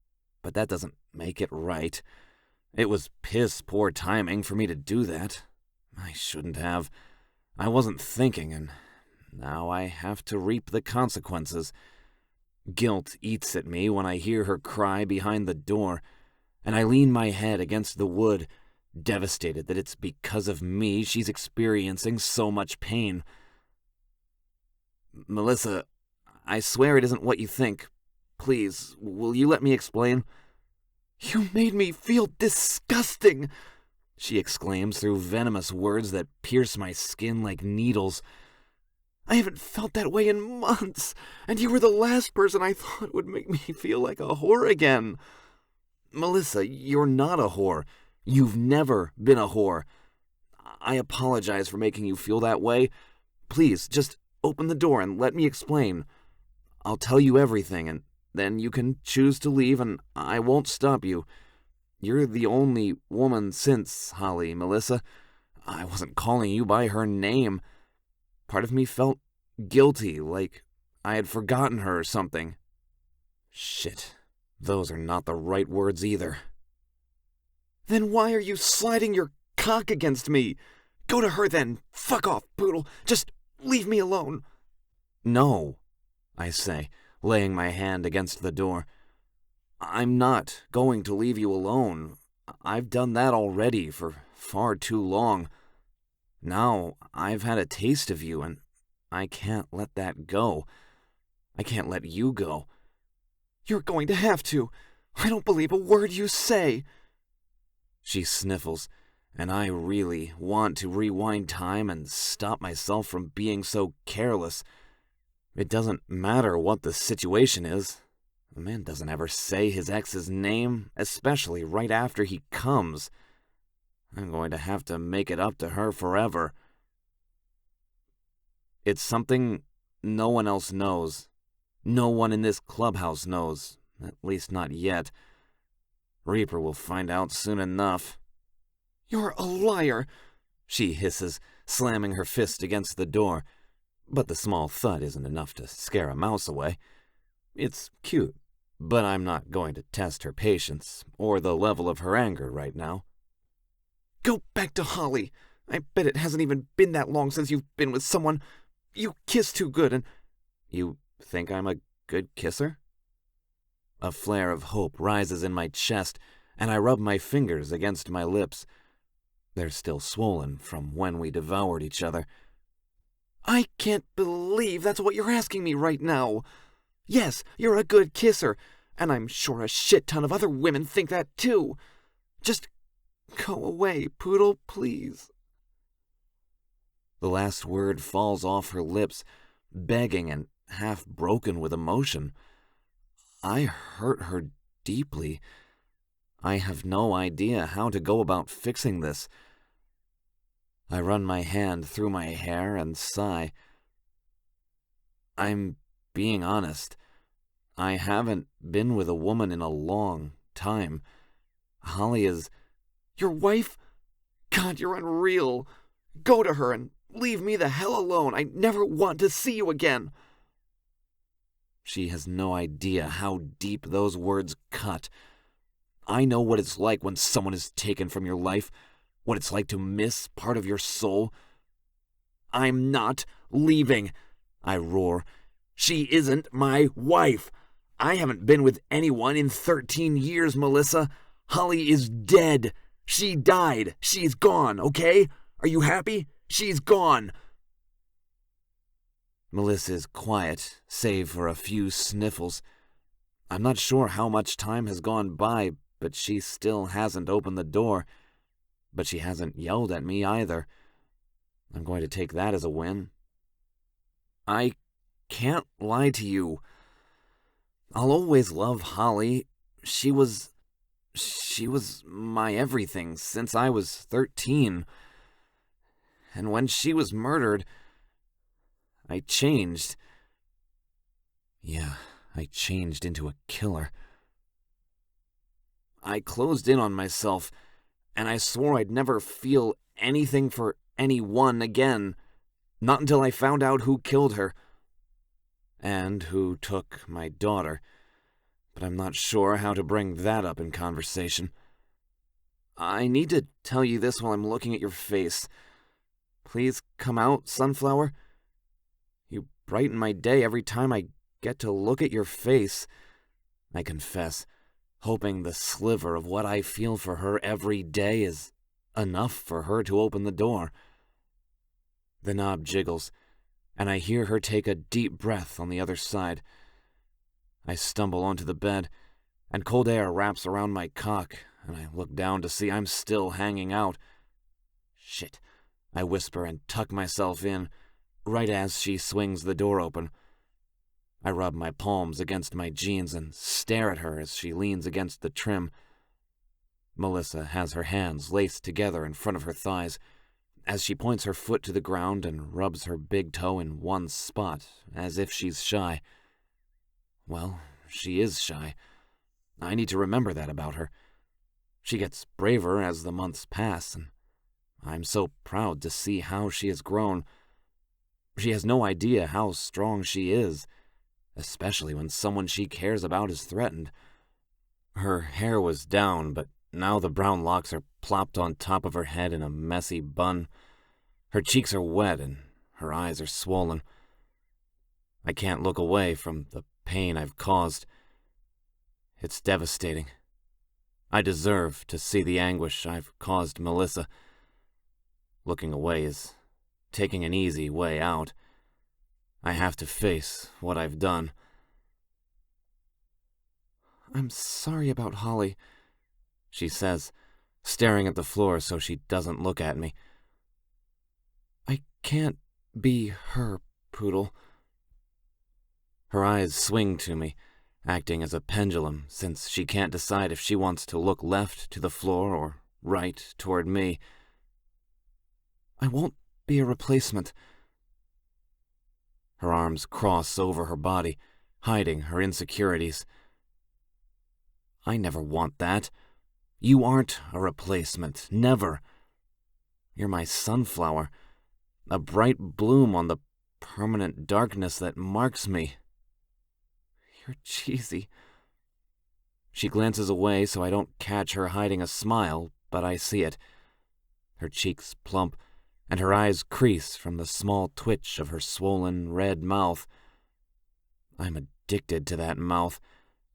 but that doesn't make it right. It was piss-poor timing for me to do that. I shouldn't have. I wasn't thinking, and now I have to reap the consequences. Guilt eats at me when I hear her cry behind the door, and I lean my head against the wood, devastated that it's because of me she's experiencing so much pain. Melissa, I swear it isn't what you think. Please, will you let me explain? You made me feel disgusting, she exclaims through venomous words that pierce my skin like needles. I haven't felt that way in months, and you were the last person I thought would make me feel like a whore again. Melissa, you're not a whore. You've never been a whore. I apologize for making you feel that way. Please, just open the door and let me explain. I'll tell you everything, and then you can choose to leave, and I won't stop you. You're the only woman since Holly, Melissa. I wasn't calling you by her name. Part of me felt guilty, like I had forgotten her or something. Shit, those are not the right words either. Then why are you sliding your cock against me? Go to her then. Fuck off, Poodle. Just leave me alone. No, I say, laying my hand against the door. I'm not going to leave you alone. I've done that already for far too long. Now I've had a taste of you, and I can't let that go. I can't let you go. You're going to have to. I don't believe a word you say. She sniffles, and I really want to rewind time and stop myself from being so careless. It doesn't matter what the situation is. A man doesn't ever say his ex's name, especially right after he comes. I'm going to have to make it up to her forever. It's something no one else knows. No one in this clubhouse knows, at least not yet. Reaper will find out soon enough. You're a liar, she hisses, slamming her fist against the door. But the small thud isn't enough to scare a mouse away. It's cute, but I'm not going to test her patience or the level of her anger right now. Go back to Holly. I bet it hasn't even been that long since you've been with someone. You kiss too good and... You think I'm a good kisser? A flare of hope rises in my chest, and I rub my fingers against my lips. They're still swollen from when we devoured each other. I can't believe that's what you're asking me right now. Yes, you're a good kisser, and I'm sure a shit ton of other women think that too. Just go away, Poodle, please. The last word falls off her lips, begging and half broken with emotion. I hurt her deeply. I have no idea how to go about fixing this. I run my hand through my hair and sigh. I'm being honest. I haven't been with a woman in a long time. Holly is... Your wife? God, you're unreal. Go to her and leave me the hell alone. I never want to see you again. She has no idea how deep those words cut. I know what it's like when someone is taken from your life, what it's like to miss part of your soul. I'm not leaving, I roar. She isn't my wife. I haven't been with anyone in 13 years, Melissa. Holly is dead. She died. She's gone, okay? Are you happy? She's gone. Melissa is quiet, save for a few sniffles. I'm not sure how much time has gone by, but she still hasn't opened the door. But she hasn't yelled at me either. I'm going to take that as a win. I can't lie to you. I'll always love Holly. She was my everything since I was 13. And when she was murdered, I changed. Yeah, I changed into a killer. I closed in on myself, and I swore I'd never feel anything for anyone again, not until I found out who killed her, and who took my daughter, but I'm not sure how to bring that up in conversation. I need to tell you this while I'm looking at your face. Please come out, Sunflower. You brighten my day every time I get to look at your face, I confess, hoping the sliver of what I feel for her every day is enough for her to open the door. The knob jiggles, and I hear her take a deep breath on the other side. I stumble onto the bed, and cold air wraps around my cock, and I look down to see I'm still hanging out. Shit, I whisper and tuck myself in, right as she swings the door open. I rub my palms against my jeans and stare at her as she leans against the trim. Melissa has her hands laced together in front of her thighs, as she points her foot to the ground and rubs her big toe in one spot, as if she's shy. Well, she is shy. I need to remember that about her. She gets braver as the months pass, and I'm so proud to see how she has grown. She has no idea how strong she is, especially when someone she cares about is threatened. Her hair was down, but now the brown locks are plopped on top of her head in a messy bun. Her cheeks are wet and her eyes are swollen. I can't look away from the pain I've caused. It's devastating. I deserve to see the anguish I've caused Melissa. Looking away is taking an easy way out. I have to face what I've done. I'm sorry about Holly, she says, staring at the floor so she doesn't look at me. I can't be her, Poodle. Her eyes swing to me, acting as a pendulum, since she can't decide if she wants to look left to the floor or right toward me. "I won't be a replacement." Her arms cross over her body, hiding her insecurities. "I never want that. You aren't a replacement, never. You're my sunflower, a bright bloom on the permanent darkness that marks me. You're cheesy." She glances away so I don't catch her hiding a smile, but I see it. Her cheeks plump, and her eyes crease from the small twitch of her swollen red mouth. I'm addicted to that mouth,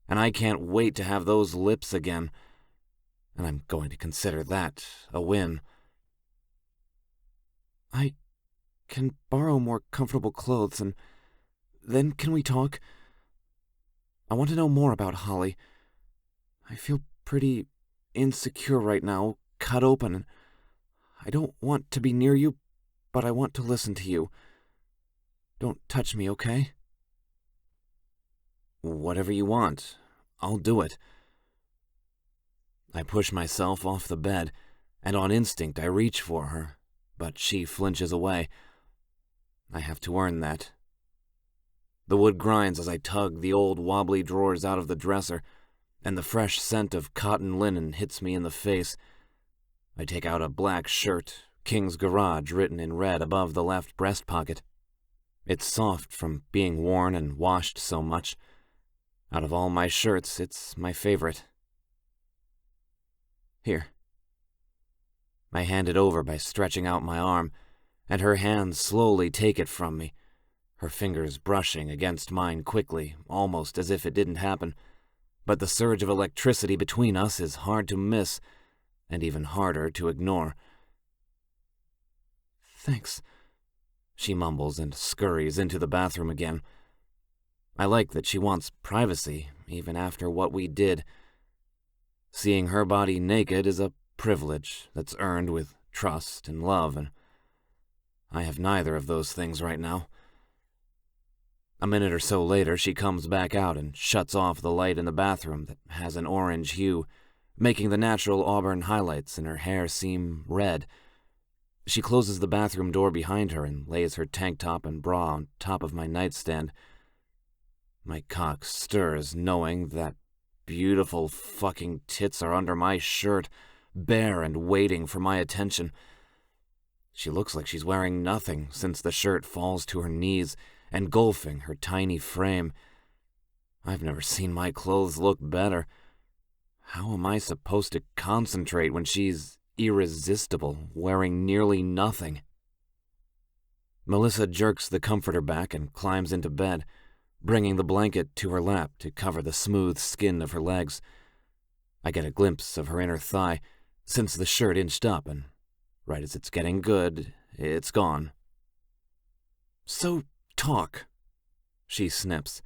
and I can't wait to have those lips again, and I'm going to consider that a win. "I can borrow more comfortable clothes, and then can we talk? I want to know more about Holly. I feel pretty insecure right now, cut open. I don't want to be near you, but I want to listen to you. Don't touch me, okay?" "Whatever you want. I'll do it." I push myself off the bed, and on instinct I reach for her, but she flinches away. I have to earn that. The wood grinds as I tug the old wobbly drawers out of the dresser, and the fresh scent of cotton linen hits me in the face. I take out a black shirt, 𝐂𝐮𝐲𝐻 written in red above the left breast pocket. It's soft from being worn and washed so much. Out of all my shirts, it's my favorite. "Here." I hand it over by stretching out my arm, and her hands slowly take it from me, her fingers brushing against mine quickly, almost as if it didn't happen. But the surge of electricity between us is hard to miss, and even harder to ignore. "Thanks," she mumbles and scurries into the bathroom again. I like that she wants privacy, even after what we did. Seeing her body naked is a privilege that's earned with trust and love, and I have neither of those things right now. A minute or so later, she comes back out and shuts off the light in the bathroom that has an orange hue, making the natural auburn highlights in her hair seem red. She closes the bathroom door behind her and lays her tank top and bra on top of my nightstand. My cock stirs, knowing that beautiful fucking tits are under my shirt, bare and waiting for my attention. She looks like she's wearing nothing since the shirt falls to her knees, engulfing her tiny frame. I've never seen my clothes look better. How am I supposed to concentrate when she's irresistible, wearing nearly nothing? Melissa jerks the comforter back and climbs into bed, bringing the blanket to her lap to cover the smooth skin of her legs. I get a glimpse of her inner thigh, since the shirt inched up, and right as it's getting good, it's gone. "So talk," she snips.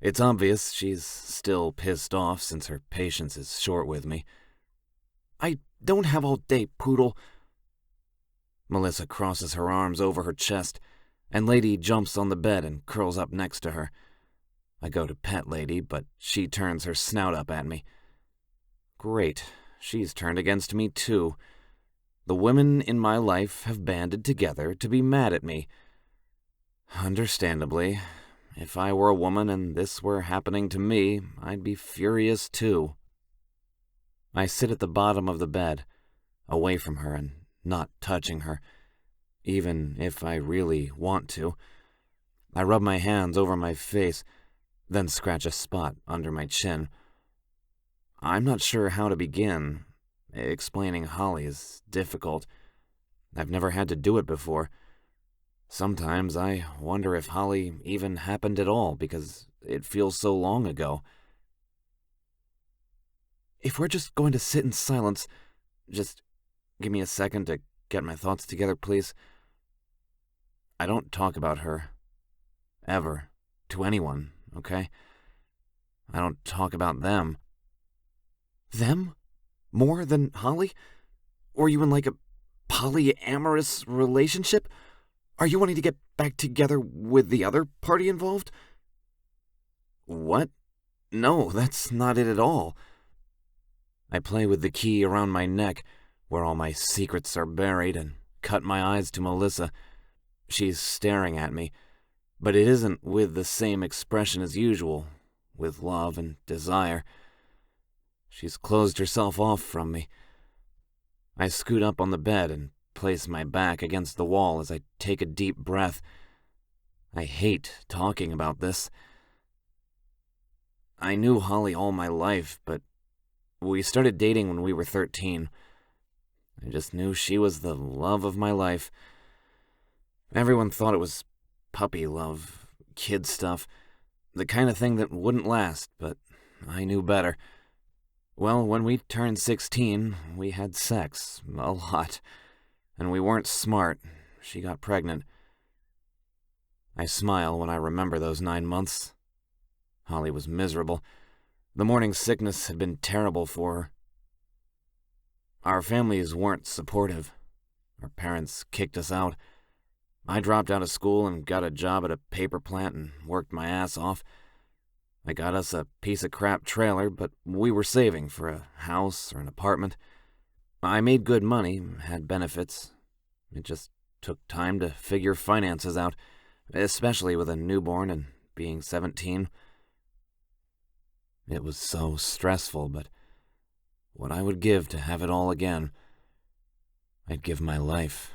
It's obvious she's still pissed off since her patience is short with me. "I don't have all day, Poodle." Melissa crosses her arms over her chest, and Lady jumps on the bed and curls up next to her. I go to pet Lady, but she turns her snout up at me. Great, she's turned against me too. The women in my life have banded together to be mad at me. Understandably, if I were a woman and this were happening to me, I'd be furious too. I sit at the bottom of the bed, away from her and not touching her, even if I really want to. I rub my hands over my face, then scratch a spot under my chin. I'm not sure how to begin. Explaining Holly is difficult. I've never had to do it before. Sometimes I wonder if Holly even happened at all, because it feels so long ago. If we're just going to sit in silence, just give me a second to get my thoughts together, please. I don't talk about her. Ever. To anyone, okay? I don't talk about them. Them? More than Holly? Or are you in like a polyamorous relationship? Are you wanting to get back together with the other party involved? What? No, that's not it at all. I play with the key around my neck, where all my secrets are buried, and cut my eyes to Melissa. She's staring at me, but it isn't with the same expression as usual, with love and desire. She's closed herself off from me. I scoot up on the bed and place my back against the wall as I take a deep breath. I hate talking about this. I knew Holly all my life, but we started dating when we were 13. I just knew she was the love of my life. Everyone thought it was puppy love, kid stuff, the kind of thing that wouldn't last, but I knew better. Well, when we turned 16, we had sex, a lot, and we weren't smart. She got pregnant. I smile when I remember those 9 months. Holly was miserable. The morning sickness had been terrible for her. Our families weren't supportive. Our parents kicked us out. I dropped out of school and got a job at a paper plant and worked my ass off. I got us a piece of crap trailer, but we were saving for a house or an apartment. I made good money, had benefits. It just took time to figure finances out, especially with a newborn and being 17. It was so stressful, but what I would give to have it all again. I'd give my life.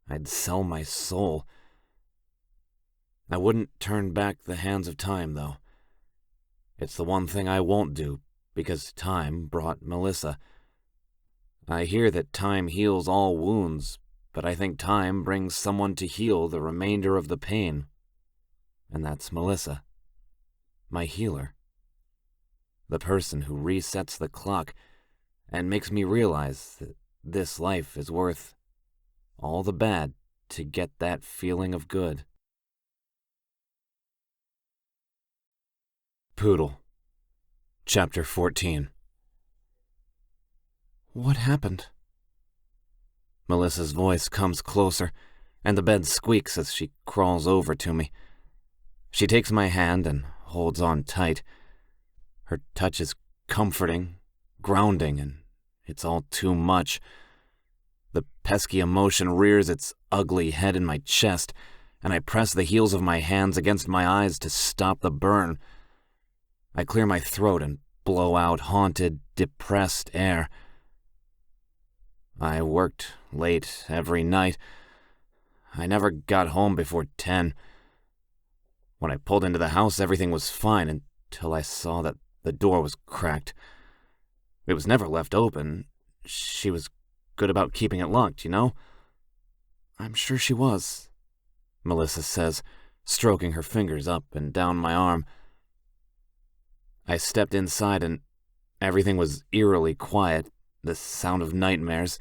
I'd sell my soul. I wouldn't turn back the hands of time, though. It's the one thing I won't do, because time brought Melissa. I hear that time heals all wounds, but I think time brings someone to heal the remainder of the pain. And that's Melissa, my healer. The person who resets the clock and makes me realize that this life is worth all the bad to get that feeling of good. Poodle, Chapter 14. What happened? Melissa's voice comes closer, and the bed squeaks as she crawls over to me. She takes my hand and holds on tight. Her touch is comforting, grounding, and it's all too much. The pesky emotion rears its ugly head in my chest, and I press the heels of my hands against my eyes to stop the burn. I clear my throat and blow out haunted, depressed air. I worked late every night. I never got home before 10. When I pulled into the house, everything was fine until I saw that the door was cracked. It was never left open. She was good about keeping it locked, you know? I'm sure she was, Melissa says, stroking her fingers up and down my arm. I stepped inside and everything was eerily quiet, the sound of nightmares.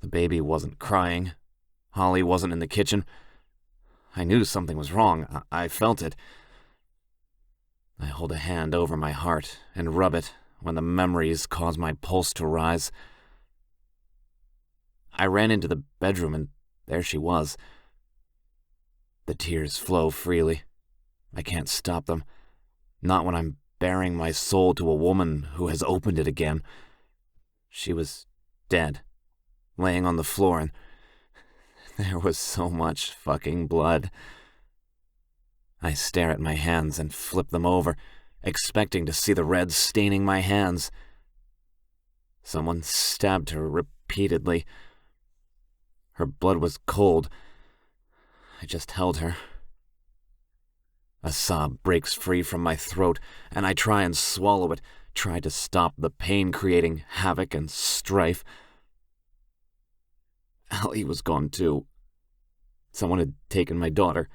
The baby wasn't crying. Holly wasn't in the kitchen. I knew something was wrong. I felt it. I hold a hand over my heart and rub it when the memories cause my pulse to rise. I ran into the bedroom and there she was. The tears flow freely. I can't stop them. Not when I'm baring my soul to a woman who has opened it again. She was dead, laying on the floor, and there was so much fucking blood. I stare at my hands and flip them over, expecting to see the red staining my hands. Someone stabbed her repeatedly. Her blood was cold. I just held her. A sob breaks free from my throat, and I try and swallow it, try to stop the pain creating havoc and strife. Allie was gone too. Someone had taken my daughter.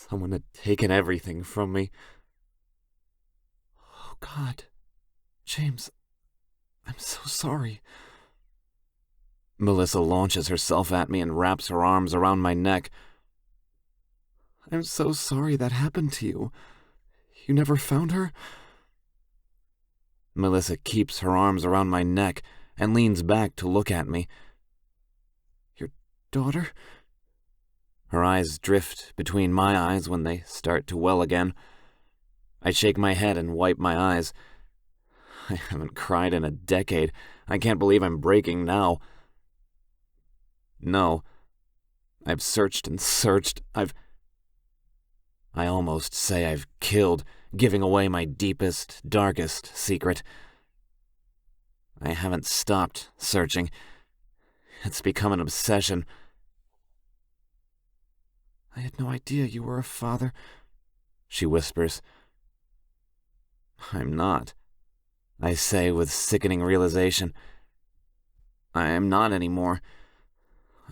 Someone had taken everything from me. Oh, God. James, I'm so sorry. Melissa launches herself at me and wraps her arms around my neck. I'm so sorry that happened to you. You never found her? Melissa keeps her arms around my neck and leans back to look at me. Your daughter? Her eyes drift between my eyes when they start to well again. I shake my head and wipe my eyes. I haven't cried in a decade. I can't believe I'm breaking now. No. I've searched and searched. I almost say I've killed, giving away my deepest, darkest secret. I haven't stopped searching. It's become an obsession. I had no idea you were a father, she whispers. I'm not, I say with sickening realization. I am not anymore.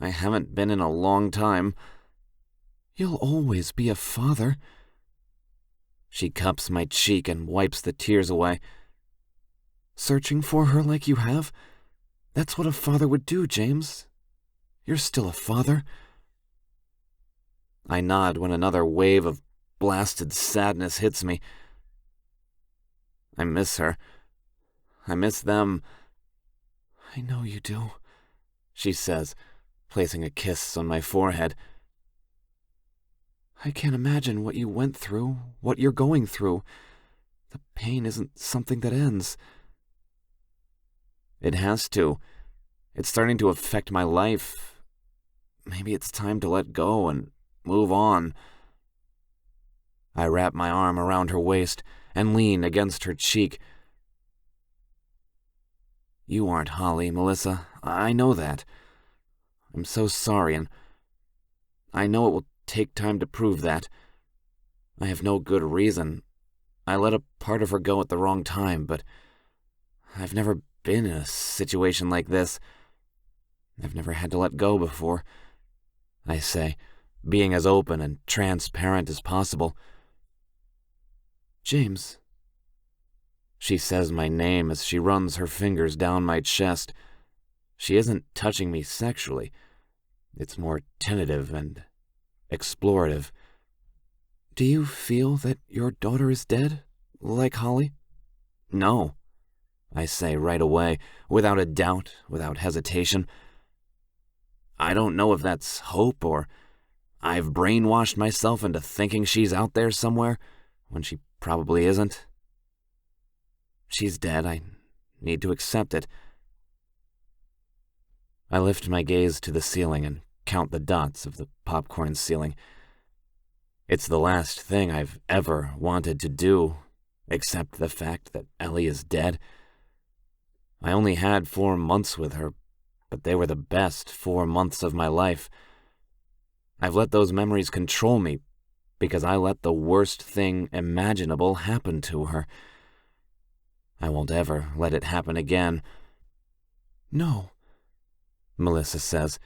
I haven't been in a long time. You'll always be a father. She cups my cheek and wipes the tears away. Searching for her like you have? That's what a father would do, James. You're still a father. I nod when another wave of blasted sadness hits me. I miss her. I miss them. I know you do, she says, placing a kiss on my forehead. I can't imagine what you went through, what you're going through. The pain isn't something that ends. It has to. It's starting to affect my life. Maybe it's time to let go and move on. I wrap my arm around her waist and lean against her cheek. You aren't Holly, Melissa. I know that. I'm so sorry, and I know it will take time to prove that. I have no good reason. I let a part of her go at the wrong time, but I've never been in a situation like this. I've never had to let go before, I say, being as open and transparent as possible. James. She says my name as she runs her fingers down my chest. She isn't touching me sexually. It's more tentative and explorative. Do you feel that your daughter is dead, like Holly? No, I say right away, without a doubt, without hesitation. I don't know if that's hope or I've brainwashed myself into thinking she's out there somewhere when she probably isn't. She's dead. I need to accept it. I lift my gaze to the ceiling and count the dots of the popcorn ceiling. It's the last thing I've ever wanted to do, except the fact that Ellie is dead. I only had 4 months with her, but they were the best 4 months of my life. I've let those memories control me because I let the worst thing imaginable happen to her. I won't ever let it happen again. No, Melissa says,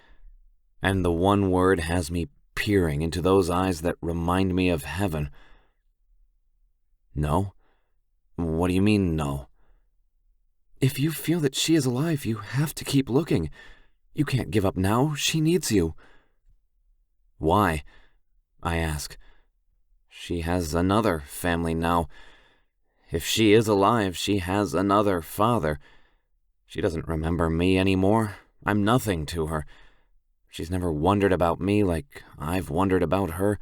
and the one word has me peering into those eyes that remind me of heaven. No? What do you mean, no? If you feel that she is alive, you have to keep looking. You can't give up now. She needs you. Why? I ask. She has another family now. If she is alive, she has another father. She doesn't remember me anymore. I'm nothing to her. She's never wondered about me like I've wondered about her.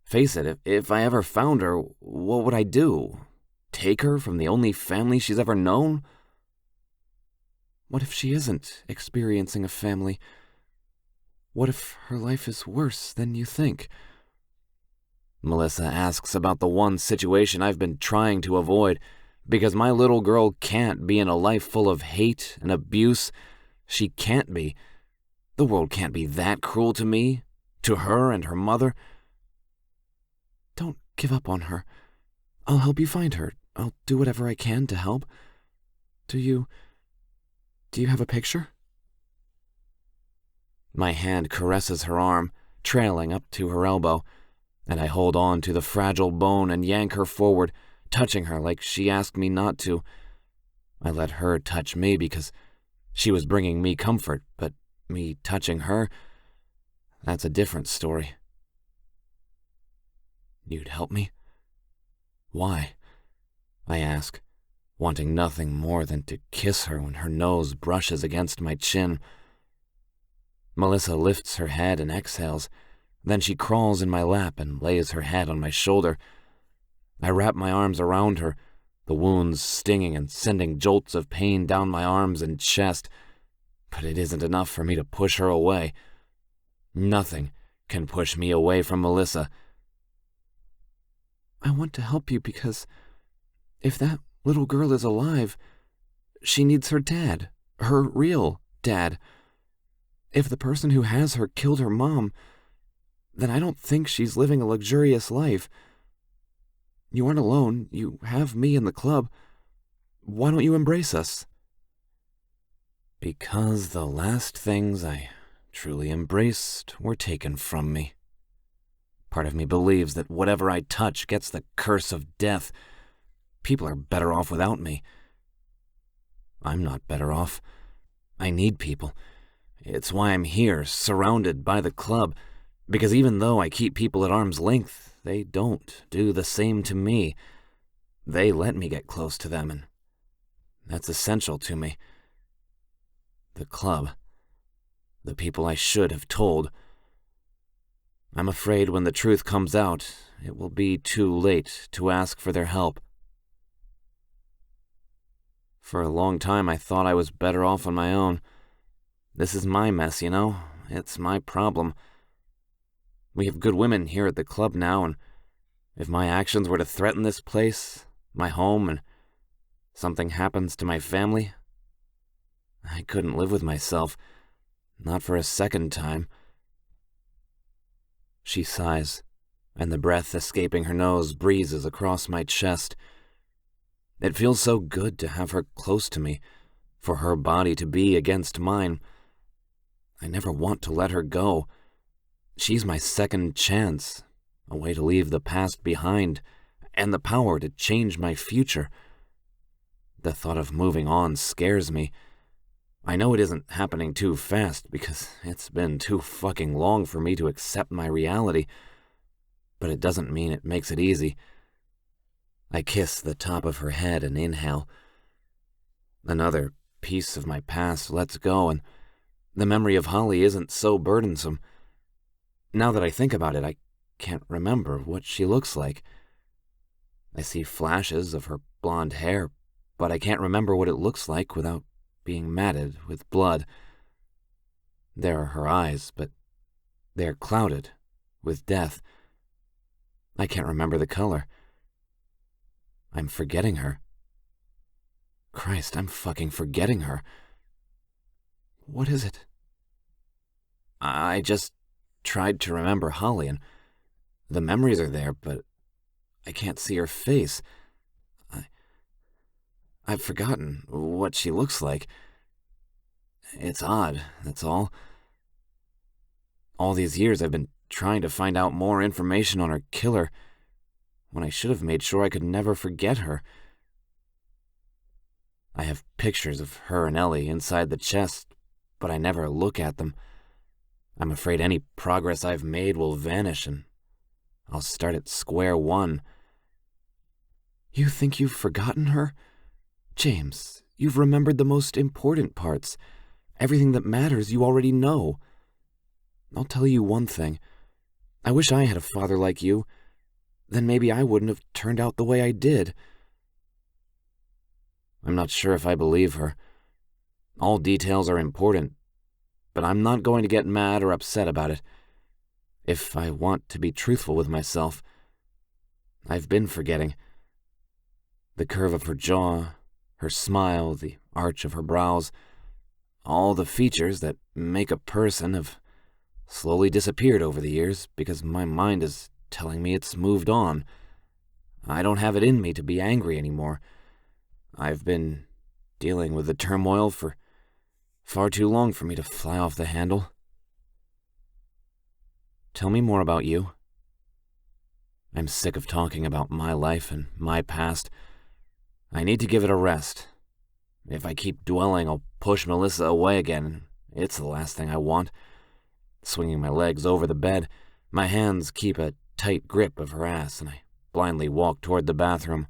Face it, if I ever found her, what would I do? Take her from the only family she's ever known? What if she isn't experiencing a family? What if her life is worse than you think? Melissa asks about the one situation I've been trying to avoid, because my little girl can't be in a life full of hate and abuse. She can't be. The world can't be that cruel to me, to her and her mother. Don't give up on her. I'll help you find her. I'll do whatever I can to help. Do you have a picture? My hand caresses her arm, trailing up to her elbow, and I hold on to the fragile bone and yank her forward, touching her like she asked me not to. I let her touch me because she was bringing me comfort, but me touching her, that's a different story. You'd help me? Why? I ask, wanting nothing more than to kiss her when her nose brushes against my chin. Melissa lifts her head and exhales. Then she crawls in my lap and lays her head on my shoulder. I wrap my arms around her, the wounds stinging and sending jolts of pain down my arms and chest, but it isn't enough for me to push her away. Nothing can push me away from Melissa. I want to help you because if that little girl is alive, she needs her dad, her real dad. If the person who has her killed her mom, then I don't think she's living a luxurious life. You aren't alone. You have me in the club. Why don't you embrace us? Because the last things I truly embraced were taken from me. Part of me believes that whatever I touch gets the curse of death. People are better off without me. I'm not better off. I need people. It's why I'm here, surrounded by the club, because even though I keep people at arm's length, they don't do the same to me. They let me get close to them, and that's essential to me. The club. The people I should have told. I'm afraid when the truth comes out, it will be too late to ask for their help. For a long time, I thought I was better off on my own. This is my mess, you know? It's my problem. We have good women here at the club now, and if my actions were to threaten this place, my home, and something happens to my family, I couldn't live with myself. Not for a second time. She sighs, and the breath escaping her nose breezes across my chest. It feels so good to have her close to me, for her body to be against mine. I never want to let her go. She's my second chance, a way to leave the past behind, and the power to change my future. The thought of moving on scares me. I know it isn't happening too fast because it's been too fucking long for me to accept my reality, but it doesn't mean it makes it easy. I kiss the top of her head and inhale. Another piece of my past lets go, and the memory of Holly isn't so burdensome. Now that I think about it, I can't remember what she looks like. I see flashes of her blonde hair, but I can't remember what it looks like without being matted with blood. There are her eyes, but they're clouded with death. I can't remember the color. I'm forgetting her. Christ, I'm fucking forgetting her. What is it? I just tried to remember Holly, and the memories are there, but I can't see her face. I've forgotten what she looks like. It's odd, that's all. All these years I've been trying to find out more information on her killer, when I should have made sure I could never forget her. I have pictures of her and Ellie inside the chest, but I never look at them. I'm afraid any progress I've made will vanish, and I'll start at square one. You think you've forgotten her? James, you've remembered the most important parts. Everything that matters you already know. I'll tell you one thing. I wish I had a father like you. Then maybe I wouldn't have turned out the way I did. I'm not sure if I believe her. All details are important, but I'm not going to get mad or upset about it. If I want to be truthful with myself, I've been forgetting. The curve of her jaw, her smile, the arch of her brows, all the features that make a person have slowly disappeared over the years because my mind is telling me it's moved on. I don't have it in me to be angry anymore. I've been dealing with the turmoil for far too long for me to fly off the handle. Tell me more about you. I'm sick of talking about my life and my past. I need to give it a rest. If I keep dwelling, I'll push Melissa away again. It's the last thing I want. Swinging my legs over the bed, my hands keep a tight grip of her ass, and I blindly walk toward the bathroom.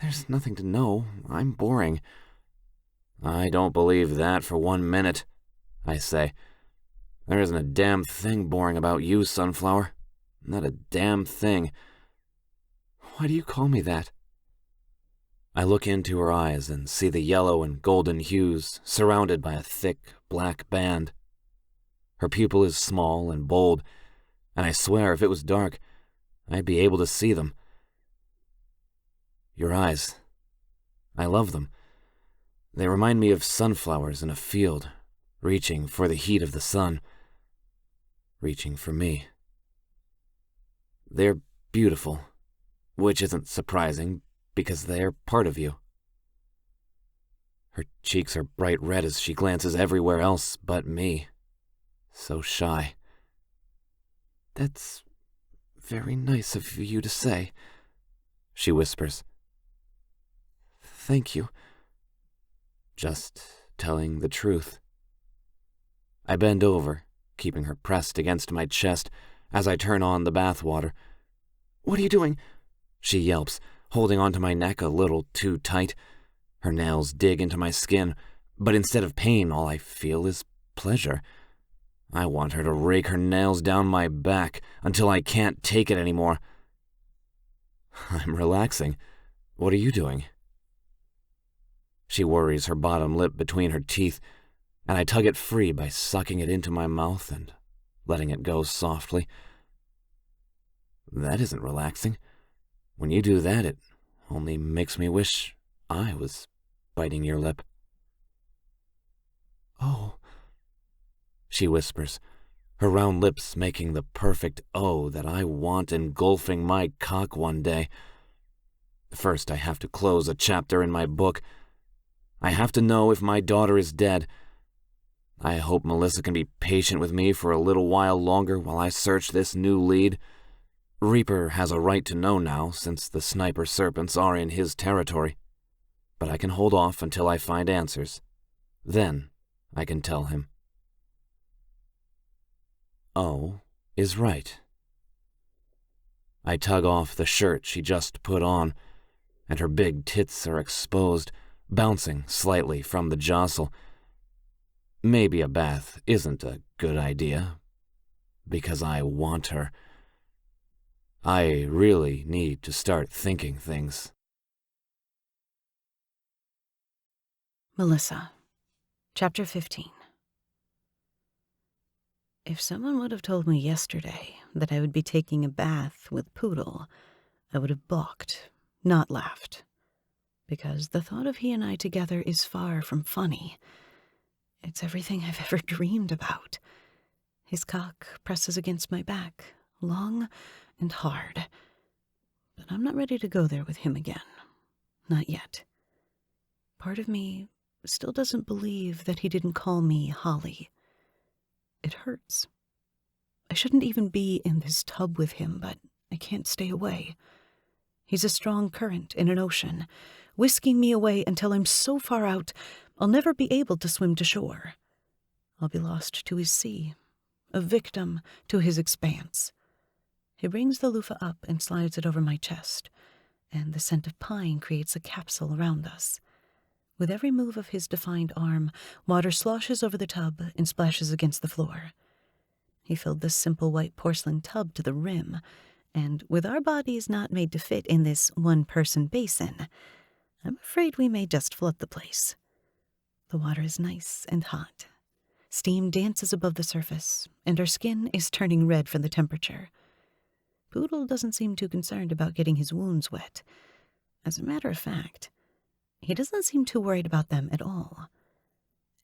There's nothing to know. I'm boring. I don't believe that for 1 minute, I say. There isn't a damn thing boring about you, Sunflower. Not a damn thing. Why do you call me that? I look into her eyes and see the yellow and golden hues surrounded by a thick black band. Her pupil is small and bold, and I swear if it was dark, I'd be able to see them. Your eyes. I love them. They remind me of sunflowers in a field, reaching for the heat of the sun, reaching for me. They're beautiful, which isn't surprising because they're part of you. Her cheeks are bright red as she glances everywhere else but me. So shy. That's very nice of you to say, she whispers. Thank you. Just telling the truth. I bend over, keeping her pressed against my chest as I turn on the bath water. What are you doing? She yelps, holding onto my neck a little too tight. Her nails dig into my skin, but instead of pain, all I feel is pleasure. I want her to rake her nails down my back until I can't take it anymore. I'm relaxing. What are you doing? She worries her bottom lip between her teeth, and I tug it free by sucking it into my mouth and letting it go softly. That isn't relaxing. When you do that, it only makes me wish I was biting your lip. Oh, she whispers, her round lips making the perfect O that I want engulfing my cock one day. First, I have to close a chapter in my book. I have to know if my daughter is dead. I hope Melissa can be patient with me for a little while longer while I search this new lead. Reaper has a right to know now, since the sniper serpents are in his territory. But I can hold off until I find answers. Then I can tell him. O is right. I tug off the shirt she just put on, and her big tits are exposed, bouncing slightly from the jostle. Maybe a bath isn't a good idea, because I want her. I really need to start thinking things. Melissa, Chapter 15. If someone would have told me yesterday that I would be taking a bath with Poodle, I would have balked, not laughed. Because the thought of he and I together is far from funny. It's everything I've ever dreamed about. His cock presses against my back, long and hard. But I'm not ready to go there with him again. Not yet. Part of me still doesn't believe that he didn't call me Holly. It hurts. I shouldn't even be in this tub with him, but I can't stay away. He's a strong current in an ocean, whisking me away until I'm so far out I'll never be able to swim to shore. I'll be lost to his sea, a victim to his expanse. He brings the loofah up and slides it over my chest, and the scent of pine creates a capsule around us. With every move of his defined arm, water sloshes over the tub and splashes against the floor. He filled this simple white porcelain tub to the rim, and with our bodies not made to fit in this one-person basin, I'm afraid we may just flood the place. The water is nice and hot. Steam dances above the surface, and our skin is turning red from the temperature. Poodle doesn't seem too concerned about getting his wounds wet. As a matter of fact, he doesn't seem too worried about them at all.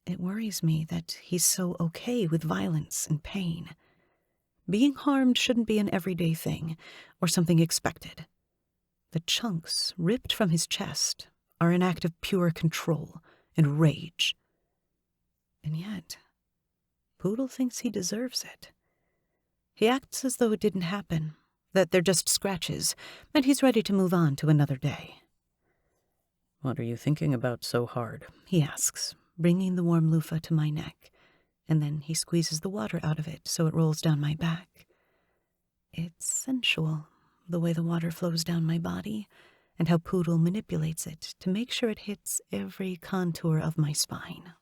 It worries me that he's so okay with violence and pain. Being harmed shouldn't be an everyday thing, or something expected. The chunks ripped from his chest are an act of pure control and rage. And yet, Poodle thinks he deserves it. He acts as though it didn't happen, that they're just scratches, and he's ready to move on to another day. What are you thinking about so hard? He asks, bringing the warm loofah to my neck, and then he squeezes the water out of it so it rolls down my back. It's sensual, the way the water flows down my body, and how Poodle manipulates it to make sure it hits every contour of my spine.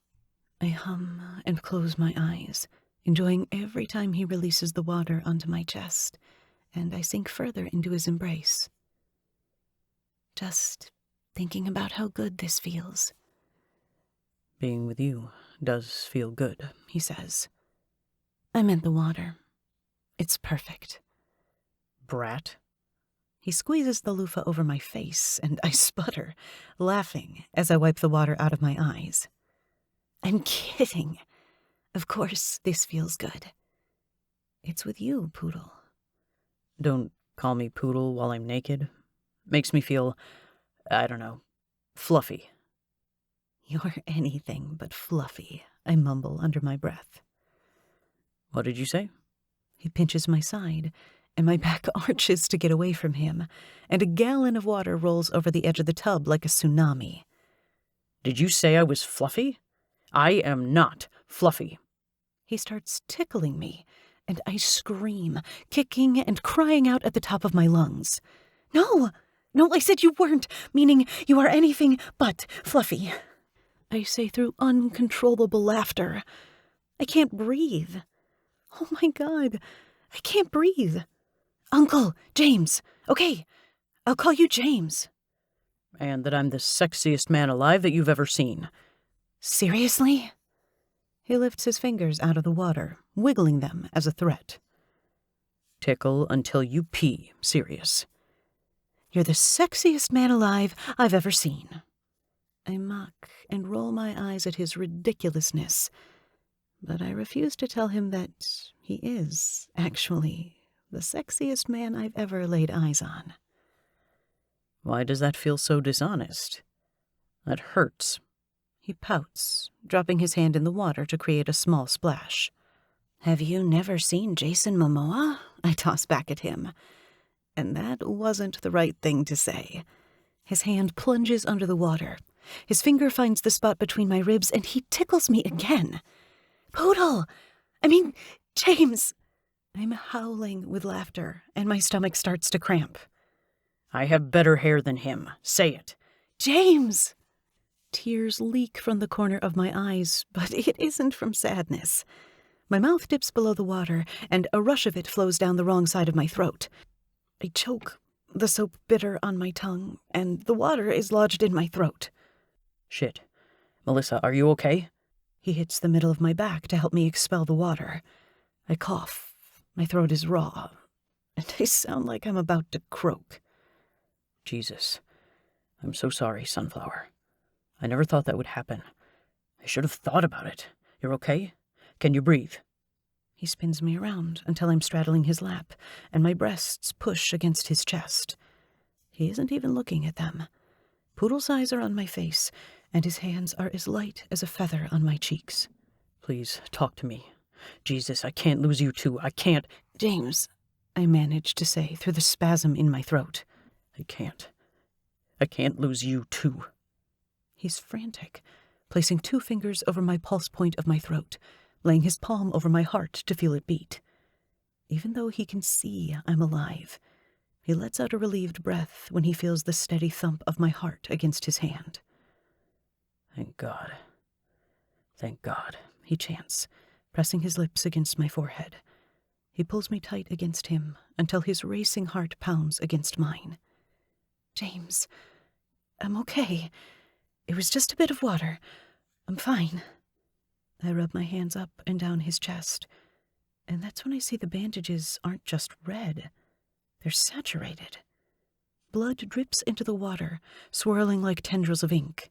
I hum and close my eyes, enjoying every time he releases the water onto my chest, and I sink further into his embrace. Just thinking about how good this feels. Being with you does feel good, he says. I meant the water. It's perfect. Brat. He squeezes the loofah over my face, and I sputter, laughing as I wipe the water out of my eyes. I'm kidding. Of course, this feels good. It's with you, Poodle. Don't call me Poodle while I'm naked. Makes me feel, I don't know, fluffy. You're anything but fluffy, I mumble under my breath. What did you say? He pinches my side, and my back arches to get away from him, and a gallon of water rolls over the edge of the tub like a tsunami. Did you say I was fluffy? I am not fluffy. He starts tickling me, and I scream, kicking and crying out at the top of my lungs. No, I said you weren't, meaning you are anything but fluffy. I say through uncontrollable laughter. I can't breathe. Oh my God, I can't breathe. Uncle, James. Okay, I'll call you James. And that I'm the sexiest man alive that you've ever seen. Seriously? He lifts his fingers out of the water, wiggling them as a threat. Tickle until you pee, serious. You're the sexiest man alive I've ever seen. I mock and roll my eyes at his ridiculousness, but I refuse to tell him that he is, actually, the sexiest man I've ever laid eyes on. Why does that feel so dishonest? That hurts. He pouts, dropping his hand in the water to create a small splash. Have you never seen Jason Momoa? I toss back at him. And that wasn't the right thing to say. His hand plunges under the water. His finger finds the spot between my ribs, and he tickles me again. Poodle! James! I'm howling with laughter, and my stomach starts to cramp. I have better hair than him. Say it. James! Tears leak from the corner of my eyes, but it isn't from sadness. My mouth dips below the water, and a rush of it flows down the wrong side of my throat. I choke, the soap bitter on my tongue, and the water is lodged in my throat. Shit. Melissa, are you okay? He hits the middle of my back to help me expel the water. I cough. My throat is raw, and I sound like I'm about to croak. Jesus. I'm so sorry, Sunflower. I never thought that would happen. I should have thought about it. You're okay? Can you breathe? He spins me around until I'm straddling his lap, and my breasts push against his chest. He isn't even looking at them. Poodle's eyes are on my face, and his hands are as light as a feather on my cheeks. Please, talk to me. Jesus, I can't lose you too. I can't. James, I manage to say through the spasm in my throat. I can't lose you too. He's frantic, placing 2 fingers over my pulse point of my throat, laying his palm over my heart to feel it beat. Even though he can see I'm alive, he lets out a relieved breath when he feels the steady thump of my heart against his hand. Thank God. Thank God, he chants, pressing his lips against my forehead. He pulls me tight against him until his racing heart pounds against mine. James, I'm okay. It was just a bit of water. I'm fine. I rub my hands up and down his chest, and that's when I see the bandages aren't just red. They're saturated. Blood drips into the water, swirling like tendrils of ink.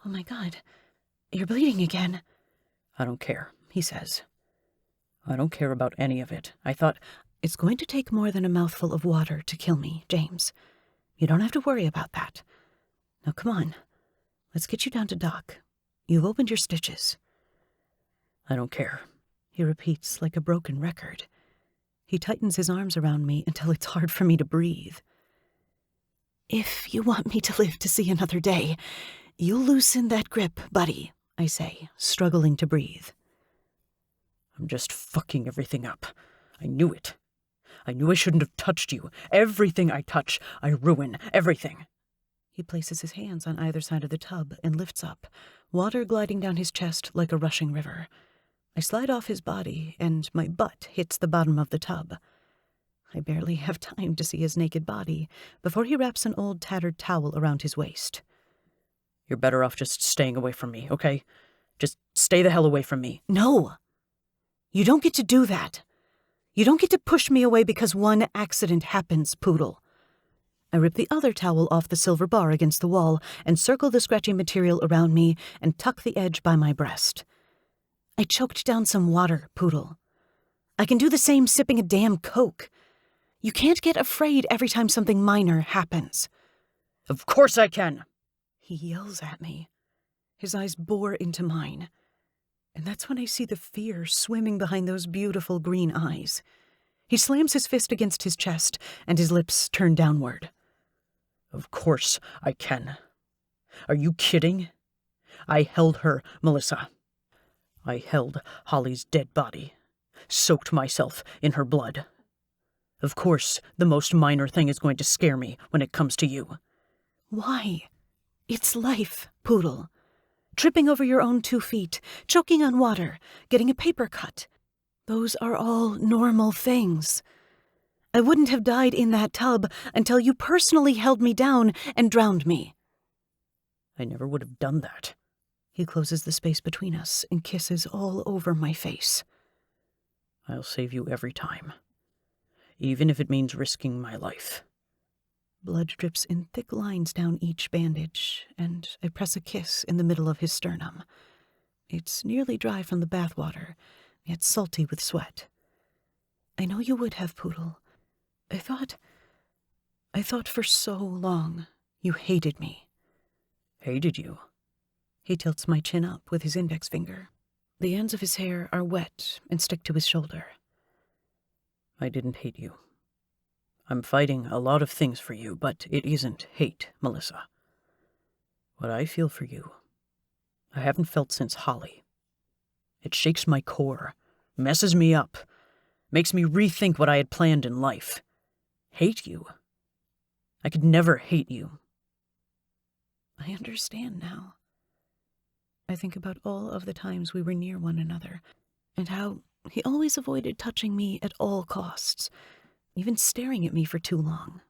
Oh my God, you're bleeding again. I don't care, he says. I don't care about any of it. I thought, it's going to take more than a mouthful of water to kill me, James. You don't have to worry about that. Now come on. Let's get you down to Doc. You've opened your stitches. I don't care, he repeats like a broken record. He tightens his arms around me until it's hard for me to breathe. If you want me to live to see another day, you'll loosen that grip, buddy, I say, struggling to breathe. I'm just fucking everything up. I knew it. I knew I shouldn't have touched you. Everything I touch, I ruin. Everything. He places his hands on either side of the tub and lifts up, water gliding down his chest like a rushing river. I slide off his body, and my butt hits the bottom of the tub. I barely have time to see his naked body before he wraps an old tattered towel around his waist. You're better off just staying away from me, okay? Just stay the hell away from me. No! You don't get to do that. You don't get to push me away because one accident happens, Poodle. I rip the other towel off the silver bar against the wall and circle the scratchy material around me and tuck the edge by my breast. I choked down some water, Poodle. I can do the same sipping a damn Coke. You can't get afraid every time something minor happens. Of course I can! He yells at me. His eyes bore into mine. And that's when I see the fear swimming behind those beautiful green eyes. He slams his fist against his chest, and his lips turn downward. Of course I can. Are you kidding? I held her, Melissa. I held Holly's dead body, soaked myself in her blood. Of course, the most minor thing is going to scare me when it comes to you. Why? It's life, Poodle. Tripping over your own 2 feet, choking on water, getting a paper cut. Those are all normal things. I wouldn't have died in that tub until you personally held me down and drowned me. I never would have done that. He closes the space between us and kisses all over my face. I'll save you every time, even if it means risking my life. Blood drips in thick lines down each bandage, and I press a kiss in the middle of his sternum. It's nearly dry from the bathwater, yet salty with sweat. I know you would have, Poodle. I thought for so long you hated me. Hated you? He tilts my chin up with his index finger. The ends of his hair are wet and stick to his shoulder. I didn't hate you. I'm fighting a lot of things for you, but it isn't hate, Melissa. What I feel for you, I haven't felt since Holly. It shakes my core, messes me up, makes me rethink what I had planned in life. Hate you? I could never hate you. I understand now. I think about all of the times we were near one another, and how he always avoided touching me at all costs, even staring at me for too long.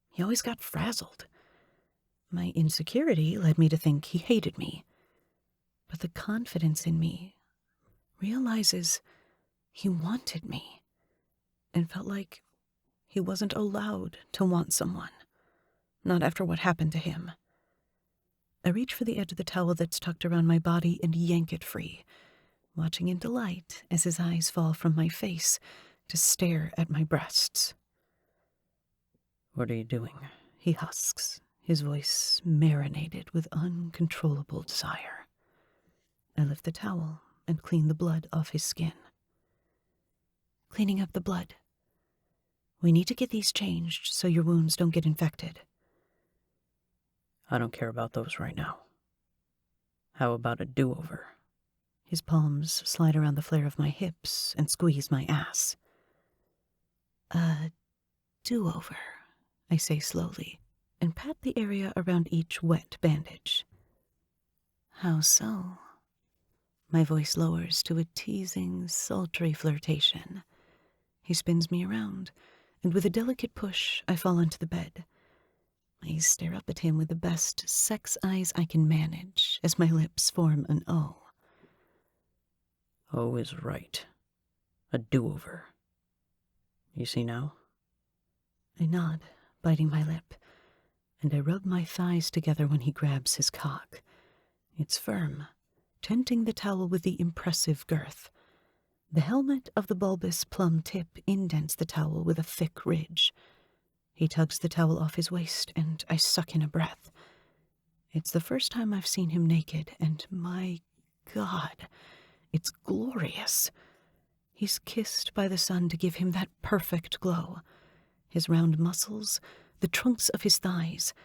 He always got frazzled. My insecurity led me to think he hated me. But the confidence in me realizes he wanted me and felt like he wasn't allowed to want someone, not after what happened to him. I reach for the edge of the towel that's tucked around my body and yank it free, watching in delight as his eyes fall from my face to stare at my breasts. What are you doing? He husks, his voice marinated with uncontrollable desire. I lift the towel and clean the blood off his skin. Cleaning up the blood. We need to get these changed so your wounds don't get infected. I don't care about those right now. How about a do-over? His palms slide around the flare of my hips and squeeze my ass. A do-over, I say slowly, and pat the area around each wet bandage. How so? My voice lowers to a teasing, sultry flirtation. He spins me around, and with a delicate push, I fall onto the bed. I stare up at him with the best sex eyes I can manage as my lips form an O. O is right. A do-over. You see now? I nod, biting my lip, and I rub my thighs together when he grabs his cock. It's firm, tenting the towel with the impressive girth. The helmet of the bulbous plum tip indents the towel with a thick ridge. He tugs the towel off his waist, and I suck in a breath. It's the first time I've seen him naked, and my God, it's glorious. He's kissed by the sun to give him that perfect glow. His round muscles, the trunks of his thighs,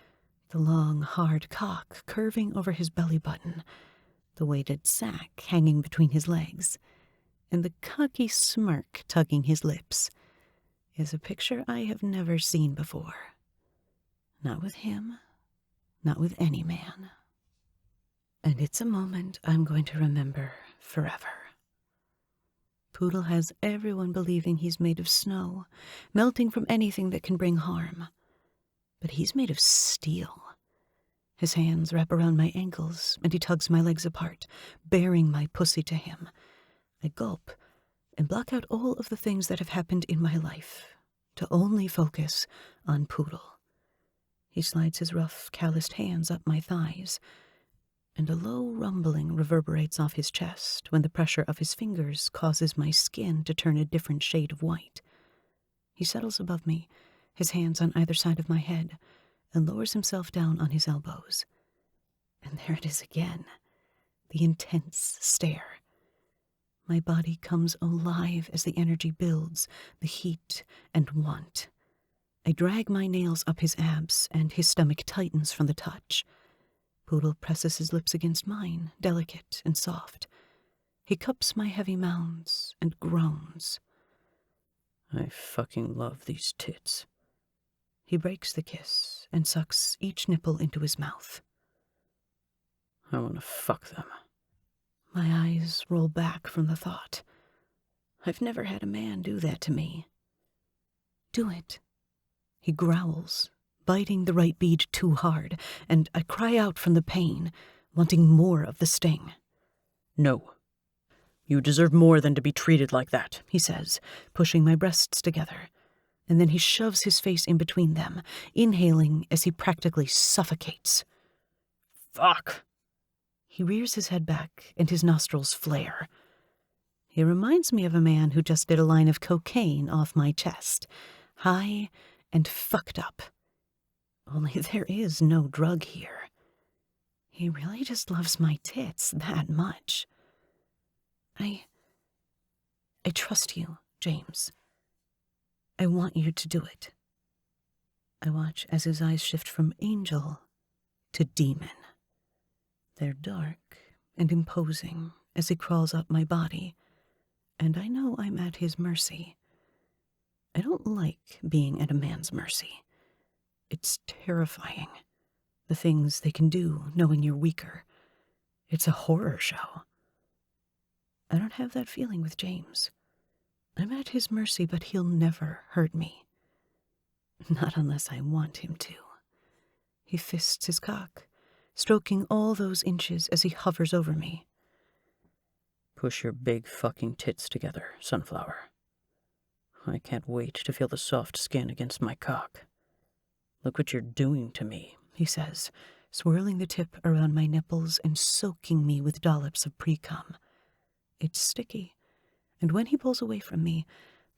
the long, hard cock curving over his belly button, the weighted sack hanging between his legs, and the cocky smirk tugging his lips, is a picture I have never seen before. Not with him, not with any man. And it's a moment I'm going to remember forever. Poodle has everyone believing he's made of snow, melting from anything that can bring harm. But he's made of steel. His hands wrap around my ankles, and he tugs my legs apart, bearing my pussy to him. I gulp and block out all of the things that have happened in my life to only focus on Poodle. He slides his rough, calloused hands up my thighs, and a low rumbling reverberates off his chest when the pressure of his fingers causes my skin to turn a different shade of white. He settles above me, his hands on either side of my head, and lowers himself down on his elbows. And there it is again, the intense stare. My body comes alive as the energy builds, the heat and want. I drag my nails up his abs, and his stomach tightens from the touch. Poodle presses his lips against mine, delicate and soft. He cups my heavy mounds and groans. I fucking love these tits. He breaks the kiss and sucks each nipple into his mouth. I want to fuck them. My eyes roll back from the thought. I've never had a man do that to me. Do it. He growls, biting the right bead too hard, and I cry out from the pain, wanting more of the sting. No. You deserve more than to be treated like that, he says, pushing my breasts together. And then he shoves his face in between them, inhaling as he practically suffocates. Fuck! He rears his head back, and his nostrils flare. He reminds me of a man who just did a line of cocaine off my chest, high and fucked up. Only there is no drug here. He really just loves my tits that much. I trust you, James. I want you to do it. I watch as his eyes shift from angel to demon. They're dark and imposing as he crawls up my body, and I know I'm at his mercy. I don't like being at a man's mercy. It's terrifying, the things they can do knowing you're weaker. It's a horror show. I don't have that feeling with James. I'm at his mercy, but he'll never hurt me. Not unless I want him to. He fists his cock, stroking all those inches as he hovers over me. Push your big fucking tits together, Sunflower. I can't wait to feel the soft skin against my cock. Look what you're doing to me, he says, swirling the tip around my nipples and soaking me with dollops of pre-cum. It's sticky, and when he pulls away from me,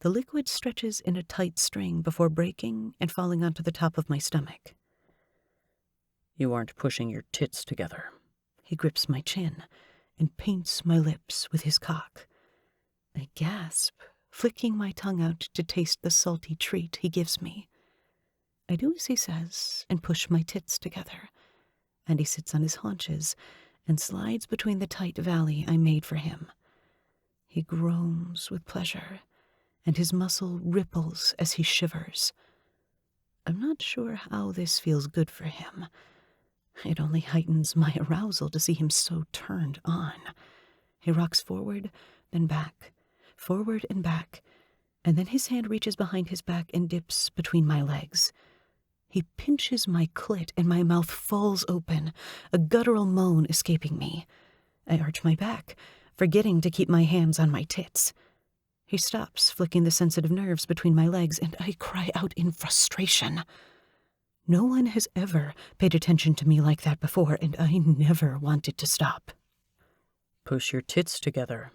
the liquid stretches in a tight string before breaking and falling onto the top of my stomach. You aren't pushing your tits together. He grips my chin and paints my lips with his cock. I gasp, flicking my tongue out to taste the salty treat he gives me. I do as he says and push my tits together, and he sits on his haunches and slides between the tight valley I made for him. He groans with pleasure, and his muscle ripples as he shivers. I'm not sure how this feels good for him. It only heightens my arousal to see him so turned on. He rocks forward, then back, forward and back, and then his hand reaches behind his back and dips between my legs. He pinches my clit, and my mouth falls open, a guttural moan escaping me. I arch my back, forgetting to keep my hands on my tits. He stops, flicking the sensitive nerves between my legs, and I cry out in frustration. No one has ever paid attention to me like that before, and I never wanted to stop. Push your tits together,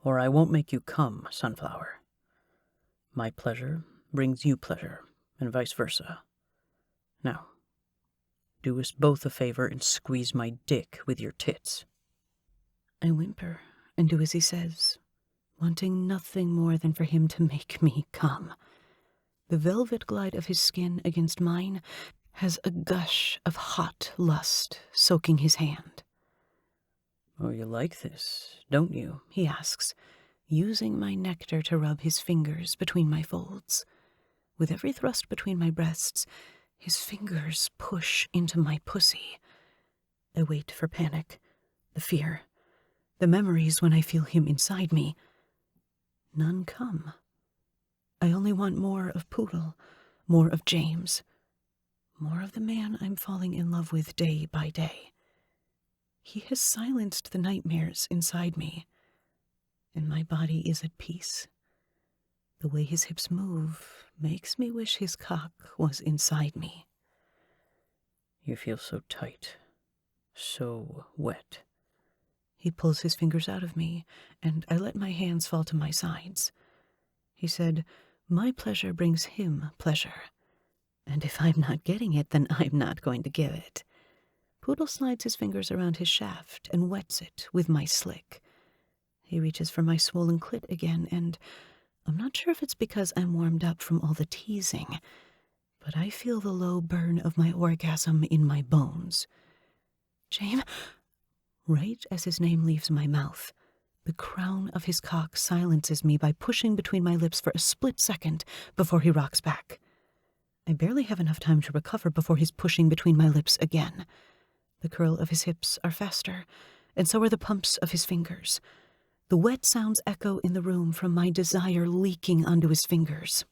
or I won't make you come, Sunflower. My pleasure brings you pleasure, and vice versa. Now, do us both a favor and squeeze my dick with your tits. I whimper and do as he says, wanting nothing more than for him to make me come. The velvet glide of his skin against mine has a gush of hot lust soaking his hand. Oh, you like this, don't you? He asks, using my nectar to rub his fingers between my folds. With every thrust between my breasts, his fingers push into my pussy. I wait for panic, the fear, the memories when I feel him inside me. None come. I only want more of Poodle, more of James, more of the man I'm falling in love with day by day. He has silenced the nightmares inside me, and my body is at peace. The way his hips move makes me wish his cock was inside me. You feel so tight, so wet. He pulls his fingers out of me, and I let my hands fall to my sides. He said, my pleasure brings him pleasure, and if I'm not getting it, then I'm not going to give it. Poodle slides his fingers around his shaft and wets it with my slick. He reaches for my swollen clit again, and I'm not sure if it's because I'm warmed up from all the teasing, but I feel the low burn of my orgasm in my bones. James, right as his name leaves my mouth, the crown of his cock silences me by pushing between my lips for a split second before he rocks back. I barely have enough time to recover before he's pushing between my lips again. The curl of his hips are faster, and so are the pumps of his fingers. The wet sounds echo in the room from my desire leaking onto his fingers.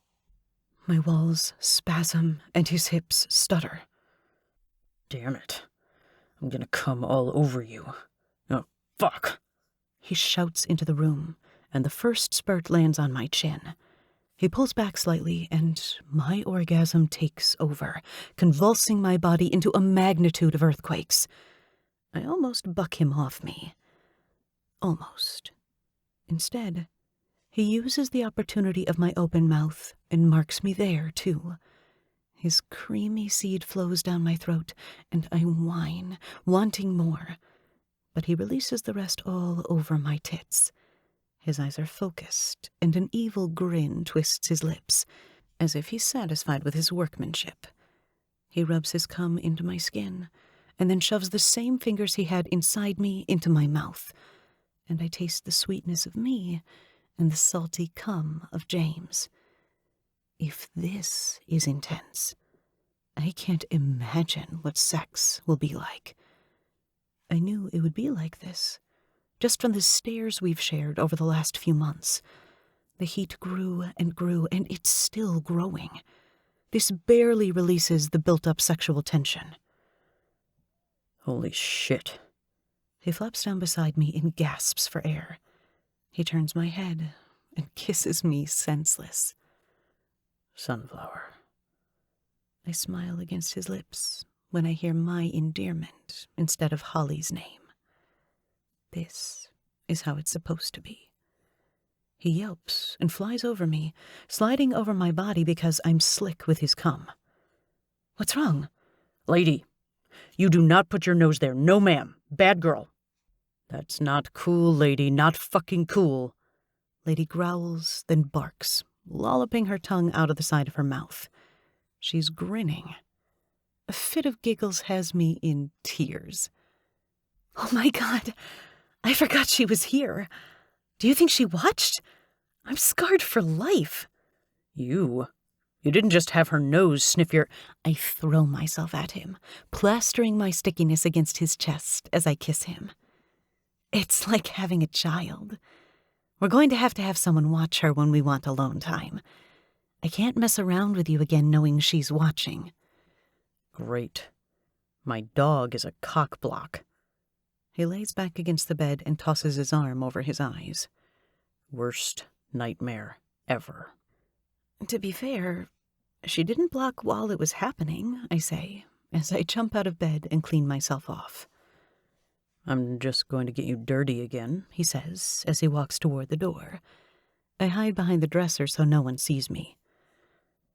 My walls spasm and his hips stutter. Damn it. I'm gonna come all over you. Oh, fuck. He shouts into the room, and the first spurt lands on my chin. He pulls back slightly, and my orgasm takes over, convulsing my body into a magnitude of earthquakes. I almost buck him off me. Almost. Instead, he uses the opportunity of my open mouth and marks me there, too. His creamy seed flows down my throat, and I whine, wanting more. But he releases the rest all over my tits. His eyes are focused, and an evil grin twists his lips, as if he's satisfied with his workmanship. He rubs his cum into my skin, and then shoves the same fingers he had inside me into my mouth, and I taste the sweetness of me and the salty cum of James. If this is intense, I can't imagine what sex will be like. I knew it would be like this, just from the stares we've shared over the last few months. The heat grew, and it's still growing. This barely releases the built-up sexual tension. Holy shit. He flops down beside me and gasps for air. He turns my head and kisses me senseless. Sunflower. I smile against his lips when I hear my endearment instead of Holly's name. This is how it's supposed to be. He yelps and flies over me, sliding over my body because I'm slick with his cum. What's wrong? Lady, you do not put your nose there. No, ma'am. Bad girl. That's not cool, lady. Not fucking cool. Lady growls, then barks, lolloping her tongue out of the side of her mouth. She's grinning. A fit of giggles has me in tears. Oh my God, I forgot she was here. Do you think she watched? I'm scarred for life. You didn't just have her nose sniff your... I throw myself at him, plastering my stickiness against his chest as I kiss him. It's like having a child. We're going to have someone watch her when we want alone time. I can't mess around with you again knowing she's watching. Great. My dog is a cock block. He lays back against the bed and tosses his arm over his eyes. Worst nightmare ever. To be fair, she didn't block while it was happening, I say, as I jump out of bed and clean myself off. I'm just going to get you dirty again, he says, as he walks toward the door. I hide behind the dresser so no one sees me.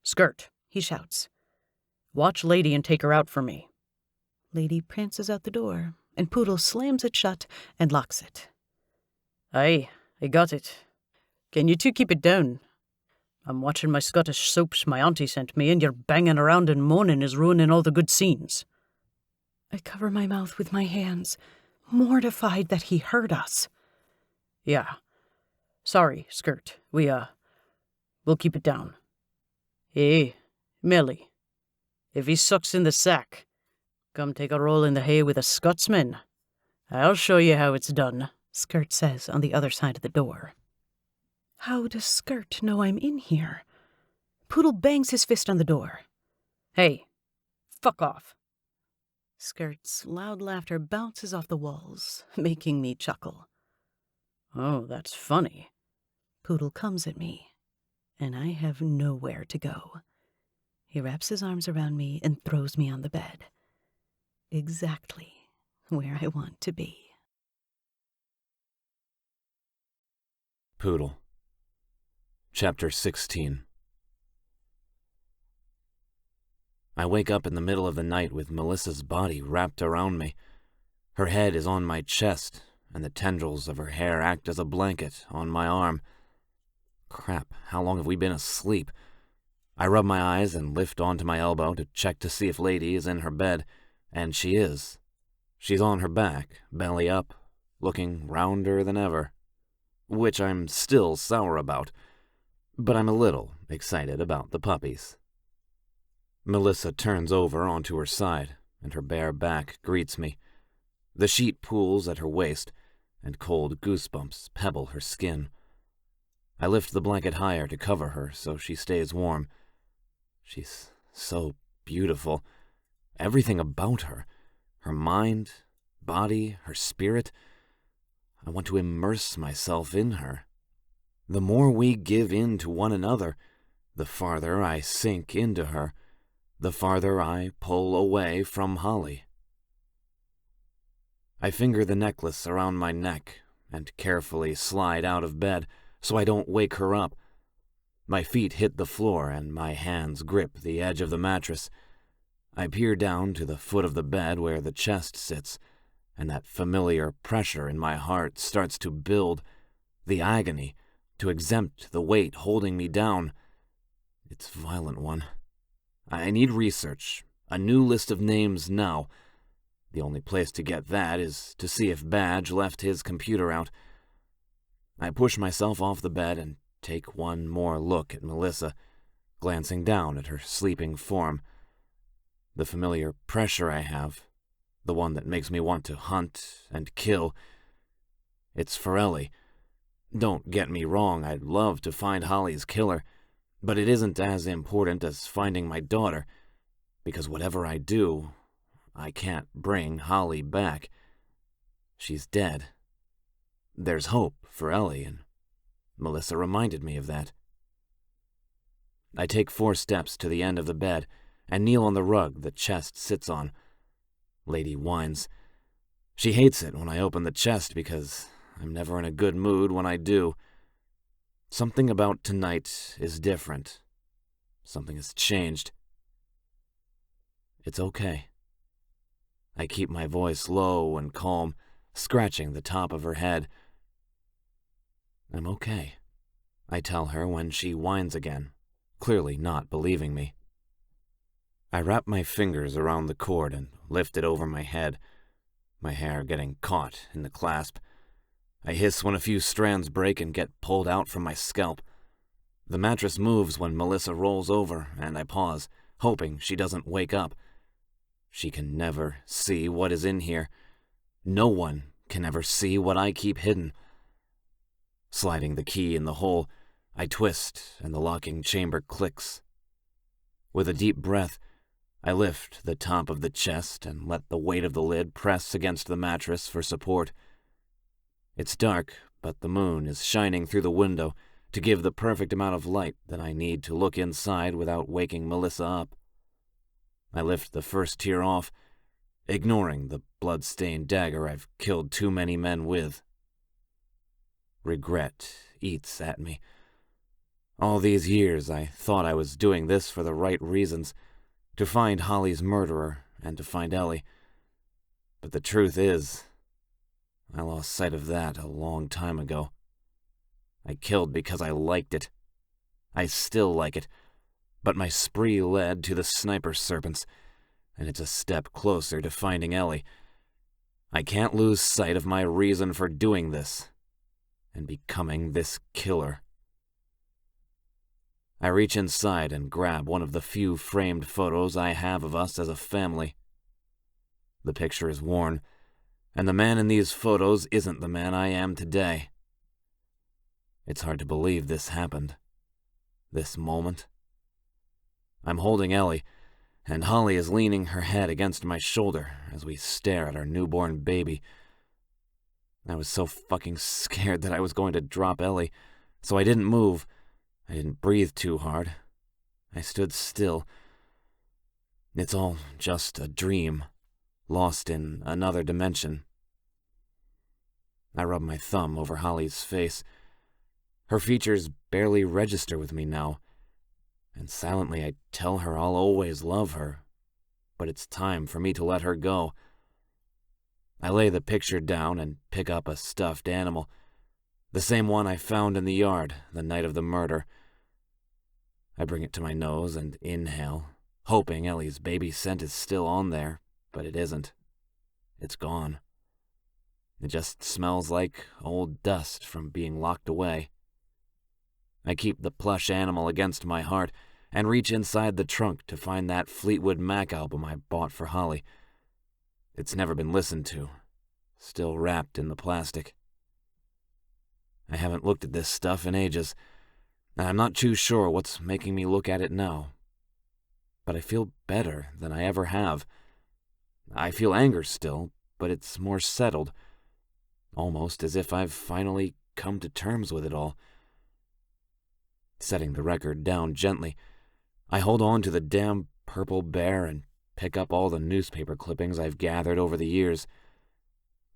Skirt, he shouts. Watch Lady and take her out for me. Lady prances out the door, and Poodle slams it shut and locks it. Aye, I got it. Can you two keep it down? I'm watching my Scottish soaps my auntie sent me, and your banging around and moaning is ruining all the good scenes. I cover my mouth with my hands, mortified that he heard us. Yeah. Sorry, Skirt. We'll keep it down. Hey, Millie. If he sucks in the sack, come take a roll in the hay with a Scotsman. I'll show you how it's done, Skirt says on the other side of the door. How does Skirt know I'm in here? Poodle bangs his fist on the door. Hey, fuck off. Skirt's loud laughter bounces off the walls, making me chuckle. Oh, that's funny. Poodle comes at me, and I have nowhere to go. He wraps his arms around me and throws me on the bed. Exactly where I want to be. Poodle. Chapter 16. I wake up in the middle of the night with Melissa's body wrapped around me. Her head is on my chest, and the tendrils of her hair act as a blanket on my arm. Crap, how long have we been asleep? I rub my eyes and lift onto my elbow to check to see if Lady is in her bed, and she is. She's on her back, belly up, looking rounder than ever, which I'm still sour about, but I'm a little excited about the puppies. Melissa turns over onto her side, and her bare back greets me. The sheet pools at her waist, and cold goosebumps pebble her skin. I lift the blanket higher to cover her so she stays warm. She's so beautiful. Everything about her, her mind, body, her spirit. I want to immerse myself in her. The more we give in to one another, the farther I sink into her, the farther I pull away from Holly. I finger the necklace around my neck and carefully slide out of bed so I don't wake her up. My feet hit the floor and my hands grip the edge of the mattress. I peer down to the foot of the bed where the chest sits, and that familiar pressure in my heart starts to build, the agony to exempt the weight holding me down. It's a violent one. I need research, a new list of names now. The only place to get that is to see if Badge left his computer out. I push myself off the bed and take one more look at Melissa, glancing down at her sleeping form. The familiar pressure I have, the one that makes me want to hunt and kill. It's for Ellie. Don't get me wrong, I'd love to find Holly's killer, but it isn't as important as finding my daughter, because whatever I do, I can't bring Holly back. She's dead. There's hope for Ellie, and Melissa reminded me of that. I take 4 steps to the end of the bed and kneel on the rug the chest sits on. Lady whines. She hates it when I open the chest because I'm never in a good mood when I do. Something about tonight is different. Something has changed. It's okay. I keep my voice low and calm, scratching the top of her head. I'm okay, I tell her when she whines again, clearly not believing me. I wrap my fingers around the cord and lift it over my head, my hair getting caught in the clasp. I hiss when a few strands break and get pulled out from my scalp. The mattress moves when Melissa rolls over, and I pause, hoping she doesn't wake up. She can never see what is in here. No one can ever see what I keep hidden. Sliding the key in the hole, I twist, and the locking chamber clicks. With a deep breath, I lift the top of the chest and let the weight of the lid press against the mattress for support. It's dark, but the moon is shining through the window to give the perfect amount of light that I need to look inside without waking Melissa up. I lift the first tear off, ignoring the blood-stained dagger I've killed too many men with. Regret eats at me. All these years I thought I was doing this for the right reasons, to find Holly's murderer and to find Ellie. But the truth is, I lost sight of that a long time ago. I killed because I liked it. I still like it, but my spree led to the sniper serpents, and it's a step closer to finding Ellie. I can't lose sight of my reason for doing this, and becoming this killer. I reach inside and grab one of the few framed photos I have of us as a family. The picture is worn, and the man in these photos isn't the man I am today. It's hard to believe this happened. This moment. I'm holding Ellie, and Holly is leaning her head against my shoulder as we stare at our newborn baby. I was so fucking scared that I was going to drop Ellie, so I didn't move. I didn't breathe too hard. I stood still. It's all just a dream, lost in another dimension. I rub my thumb over Holly's face. Her features barely register with me now, and silently I tell her I'll always love her, but it's time for me to let her go. I lay the picture down and pick up a stuffed animal, the same one I found in the yard the night of the murder. I bring it to my nose and inhale, hoping Ellie's baby scent is still on there, but it isn't. It's gone. It just smells like old dust from being locked away. I keep the plush animal against my heart and reach inside the trunk to find that Fleetwood Mac album I bought for Holly. It's never been listened to, still wrapped in the plastic. I haven't looked at this stuff in ages, and I'm not too sure what's making me look at it now. But I feel better than I ever have. I feel anger still, but it's more settled, almost as if I've finally come to terms with it all. Setting the record down gently, I hold on to the damn purple bear and pick up all the newspaper clippings I've gathered over the years.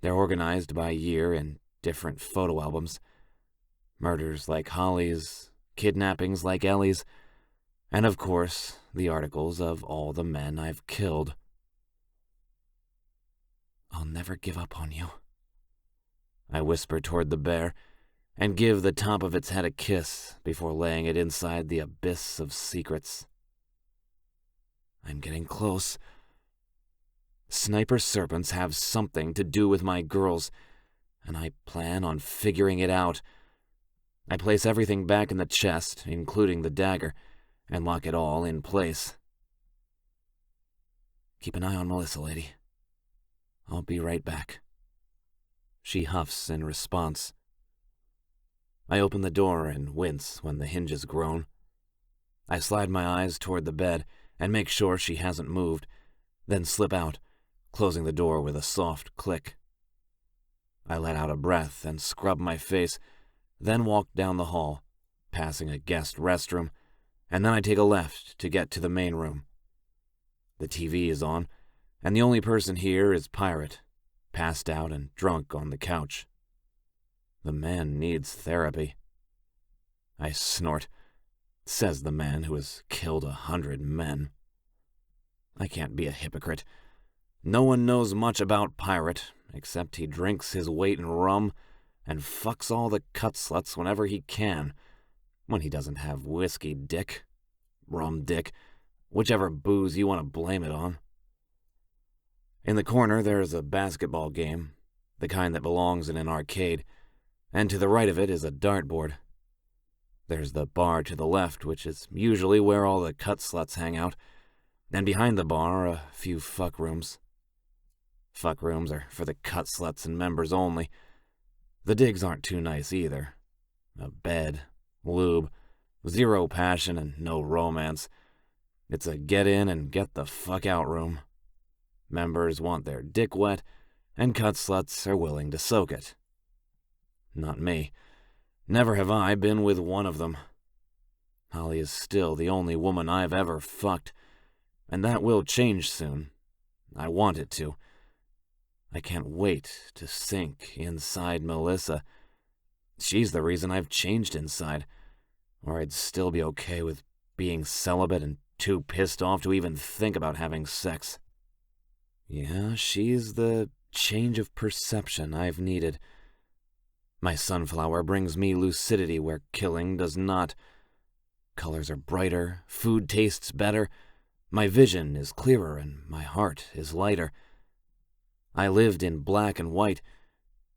They're organized by year in different photo albums. Murders like Holly's, kidnappings like Ellie's, and of course, the articles of all the men I've killed. I'll never give up on you, I whisper toward the bear, and give the top of its head a kiss before laying it inside the abyss of secrets. I'm getting close. Sniper serpents have something to do with my girls, and I plan on figuring it out. I place everything back in the chest, including the dagger, and lock it all in place. Keep an eye on Melissa, lady. I'll be right back. She huffs in response. I open the door and wince when the hinges groan. I slide my eyes toward the bed and make sure she hasn't moved, then slip out, closing the door with a soft click. I let out a breath and scrub my face, then walk down the hall, passing a guest restroom, and then I take a left to get to the main room. The TV is on, and the only person here is Pirate, passed out and drunk on the couch. The man needs therapy. I snort, says the man who has killed 100 men. I can't be a hypocrite. No one knows much about Pirate, except he drinks his weight in rum and fucks all the cut sluts whenever he can, when he doesn't have whiskey dick, rum dick, whichever booze you want to blame it on. In the corner there's a basketball game, the kind that belongs in an arcade, and to the right of it is a dartboard. There's the bar to the left, which is usually where all the cut sluts hang out, and behind the bar a few fuck rooms. Fuck rooms are for the cut sluts and members only. The digs aren't too nice either. A bed, lube, zero passion and no romance. It's a get in and get the fuck out room. Members want their dick wet, and cut sluts are willing to soak it. Not me. Never have I been with one of them. Holly is still the only woman I've ever fucked, and that will change soon. I want it to. I can't wait to sink inside Melissa. She's the reason I've changed inside, or I'd still be okay with being celibate and too pissed off to even think about having sex. Yeah, she's the change of perception I've needed. My sunflower brings me lucidity where killing does not. Colors are brighter, food tastes better, my vision is clearer, and my heart is lighter. I lived in black and white,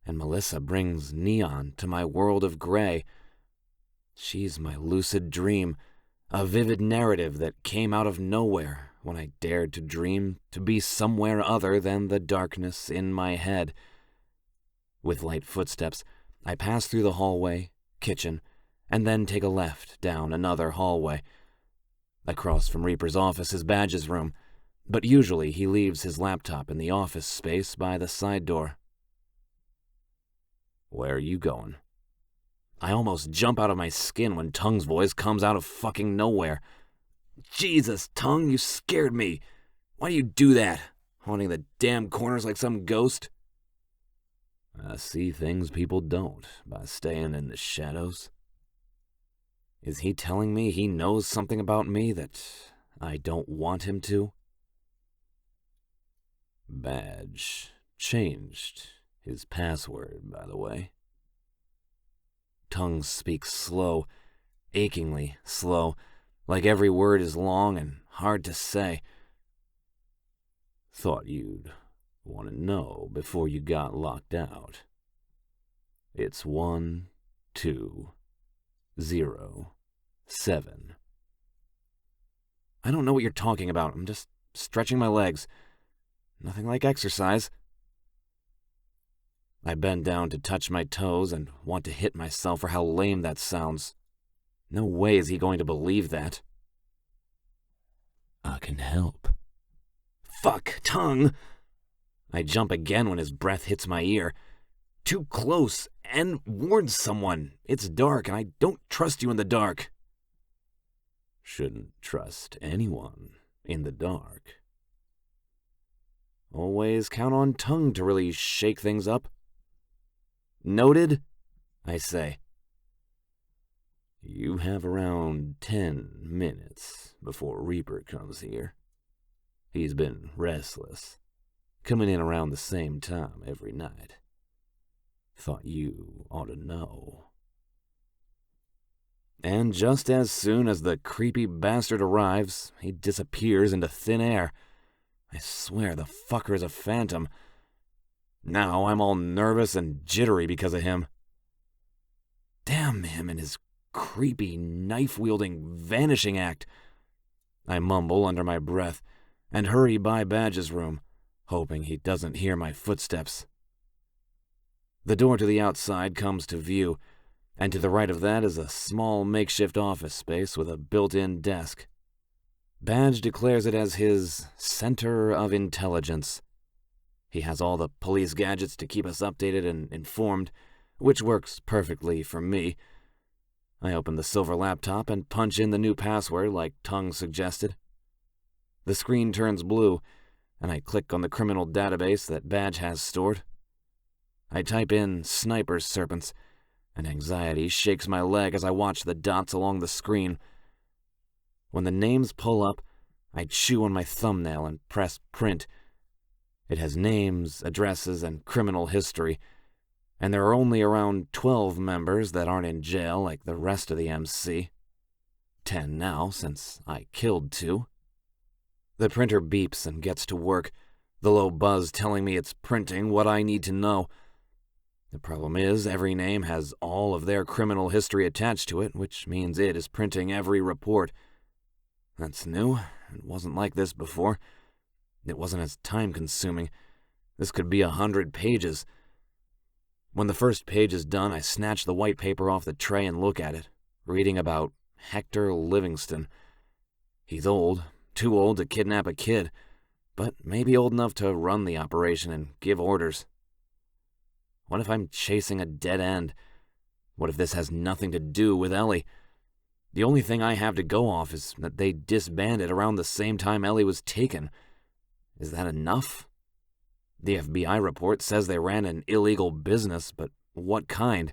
and Melissa brings neon to my world of gray. She's my lucid dream, a vivid narrative that came out of nowhere when I dared to dream to be somewhere other than the darkness in my head. With light footsteps, I pass through the hallway kitchen, and then take a left down another hallway. Across from Reaper's office is Badge's room, but usually he leaves his laptop in the office space by the side door. "Where are you going?" I almost jump out of my skin when Tongue's voice comes out of fucking nowhere. "Jesus, Tongue, you scared me. Why do you do that? Haunting the damn corners like some ghost?" "I see things people don't by staying in the shadows." Is he telling me he knows something about me that I don't want him to? Badge changed his password, by the way. Tongue speaks slow, achingly slow, like every word is long and hard to say. "Thought you'd want to know before you got locked out. It's 1207. I don't know what you're talking about. I'm just stretching my legs. Nothing like exercise." I bend down to touch my toes and want to hit myself for how lame that sounds. No way is he going to believe that. "I can help." "Fuck, Tongue!" I jump again when his breath hits my ear. "Too close, and warn someone. It's dark, and I don't trust you in the dark." "Shouldn't trust anyone in the dark." Always count on Tongue to really shake things up. "Noted," I say. "You have around 10 minutes before Reaper comes here. He's been restless, coming in around the same time every night. Thought you ought to know." And just as soon as the creepy bastard arrives, he disappears into thin air. I swear the fucker is a phantom. Now I'm all nervous and jittery because of him. Damn him and his creepy, knife-wielding vanishing act. I mumble under my breath and hurry by Badge's room, hoping he doesn't hear my footsteps. The door to the outside comes to view, and to the right of that is a small makeshift office space with a built-in desk. Badge declares it as his center of intelligence. He has all the police gadgets to keep us updated and informed, which works perfectly for me. I open the silver laptop and punch in the new password like Tongue suggested. The screen turns blue, and I click on the criminal database that Badge has stored. I type in Sniper's Serpents, and anxiety shakes my leg as I watch the dots along the screen. When the names pull up, I chew on my thumbnail and press print. It has names, addresses, and criminal history, and there are only around 12 members that aren't in jail like the rest of the MC. 10 now, since I killed 2. The printer beeps and gets to work, the low buzz telling me it's printing what I need to know. The problem is, every name has all of their criminal history attached to it, which means it is printing every report. That's new. It wasn't like this before. It wasn't as time-consuming. This could be 100 pages. When the first page is done, I snatch the white paper off the tray and look at it, reading about Hector Livingston. He's old, too old to kidnap a kid, but maybe old enough to run the operation and give orders. What if I'm chasing a dead end? What if this has nothing to do with Ellie? The only thing I have to go off is that they disbanded around the same time Ellie was taken. Is that enough? The FBI report says they ran an illegal business, but what kind?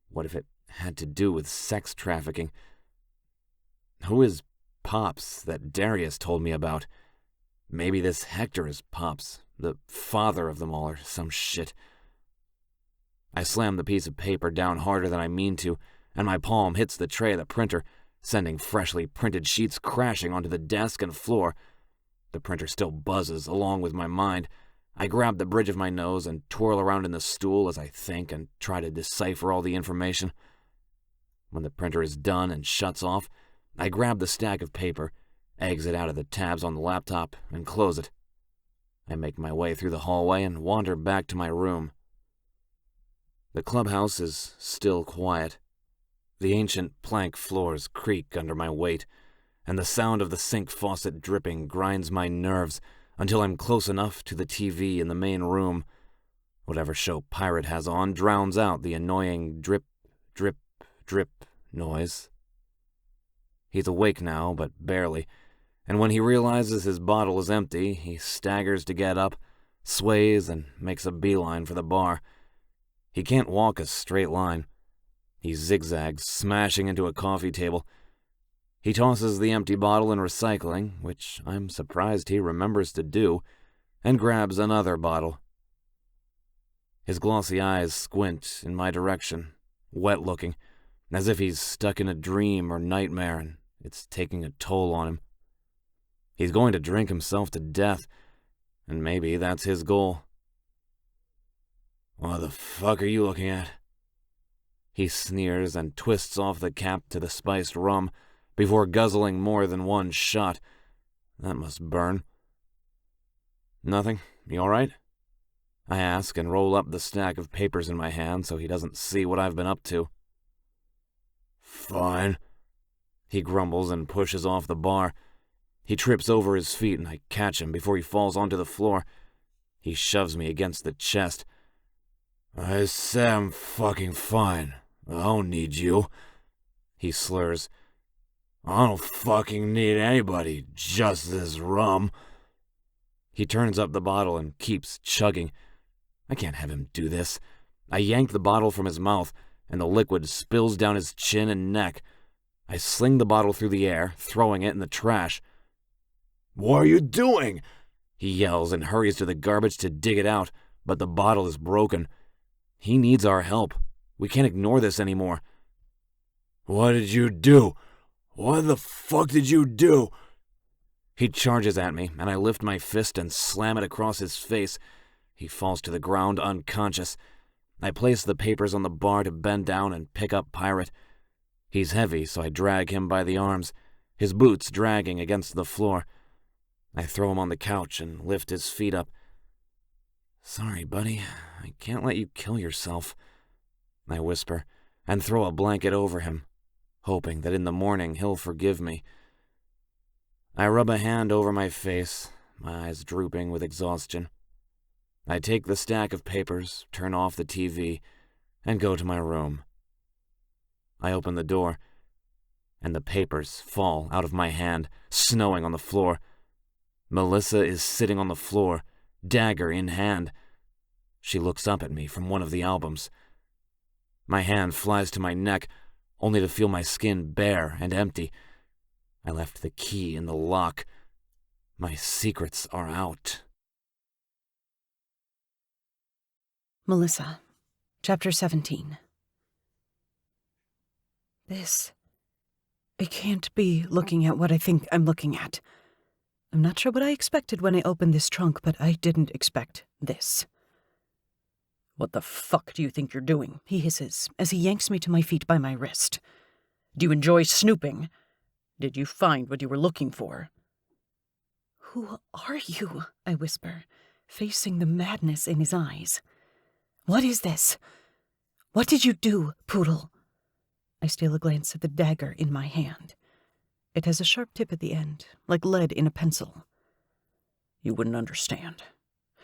What if it had to do with sex trafficking? Who is Pops that Darius told me about? Maybe this Hector is Pops, the father of them all, or some shit. I slam the piece of paper down harder than I mean to, and my palm hits the tray of the printer, sending freshly printed sheets crashing onto the desk and floor. The printer still buzzes along with my mind. I grab the bridge of my nose and twirl around in the stool as I think and try to decipher all the information. When the printer is done and shuts off, I grab the stack of paper, exit out of the tabs on the laptop, and close it. I make my way through the hallway and wander back to my room. The clubhouse is still quiet. The ancient plank floors creak under my weight, and the sound of the sink faucet dripping grinds my nerves until I'm close enough to the TV in the main room. Whatever show Pirate has on drowns out the annoying drip, drip, drip noise. He's awake now, but barely, and when he realizes his bottle is empty, he staggers to get up, sways, and makes a beeline for the bar. He can't walk a straight line. He zigzags, smashing into a coffee table. He tosses the empty bottle in recycling, which I'm surprised he remembers to do, and grabs another bottle. His glossy eyes squint in my direction, wet-looking, as if he's stuck in a dream or nightmare and it's taking a toll on him. He's going to drink himself to death, and maybe that's his goal. "What the fuck are you looking at?" He sneers and twists off the cap to the spiced rum before guzzling more than one shot. That must burn. "Nothing. You all right?" I ask and roll up the stack of papers in my hand so he doesn't see what I've been up to. "Fine," he grumbles and pushes off the bar. He trips over his feet and I catch him before he falls onto the floor. He shoves me against the chest. "I say I'm fucking fine. I don't need you," he slurs. "I don't fucking need anybody, just this rum." He turns up the bottle and keeps chugging. I can't have him do this. I yank the bottle from his mouth, and the liquid spills down his chin and neck. I sling the bottle through the air, throwing it in the trash. "What are you doing?" he yells and hurries to the garbage to dig it out, but the bottle is broken. He needs our help. We can't ignore this anymore. "What did you do? What the fuck did you do?" He charges at me, and I lift my fist and slam it across his face. He falls to the ground unconscious. I place the papers on the bar to bend down and pick up Pirate. He's heavy, so I drag him by the arms, his boots dragging against the floor. I throw him on the couch and lift his feet up. "Sorry, buddy. I can't let you kill yourself," I whisper, and throw a blanket over him, hoping that in the morning he'll forgive me. I rub a hand over my face, my eyes drooping with exhaustion. I take the stack of papers, turn off the TV, and go to my room. I open the door, and the papers fall out of my hand, snowing on the floor. Melissa is sitting on the floor, dagger in hand. She looks up at me from one of the albums. My hand flies to my neck, only to feel my skin bare and empty. I left the key in the lock. My secrets are out. Melissa, Chapter 17. I can't be looking at what I think I'm looking at. I'm not sure what I expected when I opened this trunk, but I didn't expect this. "What the fuck do you think you're doing?" He hisses as he yanks me to my feet by my wrist. "Do you enjoy snooping? Did you find what you were looking for?" "Who are you?" I whisper, facing the madness in his eyes. "What is this? What did you do, Poodle?" I steal a glance at the dagger in my hand. It has a sharp tip at the end, like lead in a pencil. "You wouldn't understand.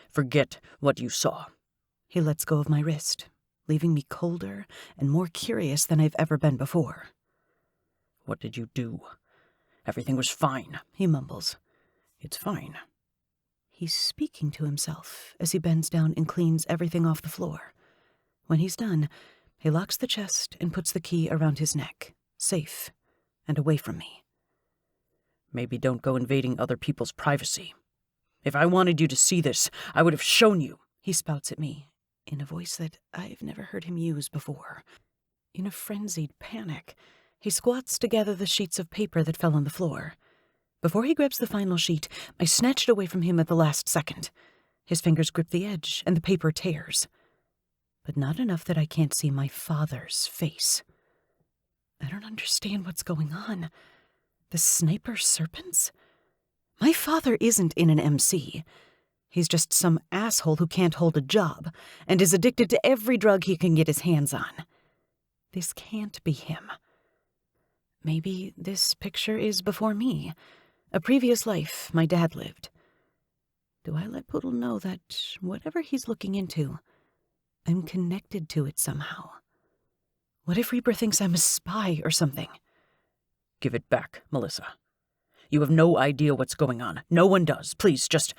Forget what you saw." He lets go of my wrist, leaving me colder and more curious than I've ever been before. "What did you do? Everything was fine," he mumbles. "It's fine." He's speaking to himself as he bends down and cleans everything off the floor. When he's done, he locks the chest and puts the key around his neck, safe and away from me. "Maybe don't go invading other people's privacy. If I wanted you to see this, I would have shown you," he spouts at me, in a voice that I've never heard him use before. In a frenzied panic, he squats to gather the sheets of paper that fell on the floor. Before he grabs the final sheet, I snatch it away from him at the last second. His fingers grip the edge, and the paper tears. But not enough that I can't see my father's face. I don't understand what's going on. The sniper serpents? My father isn't in an MC. He's just some asshole who can't hold a job and is addicted to every drug he can get his hands on. This can't be him. Maybe this picture is before me, a previous life my dad lived. Do I let Poodle know that whatever he's looking into, I'm connected to it somehow? What if Reaper thinks I'm a spy or something? Give it back, Melissa. You have no idea what's going on. No one does. Please, just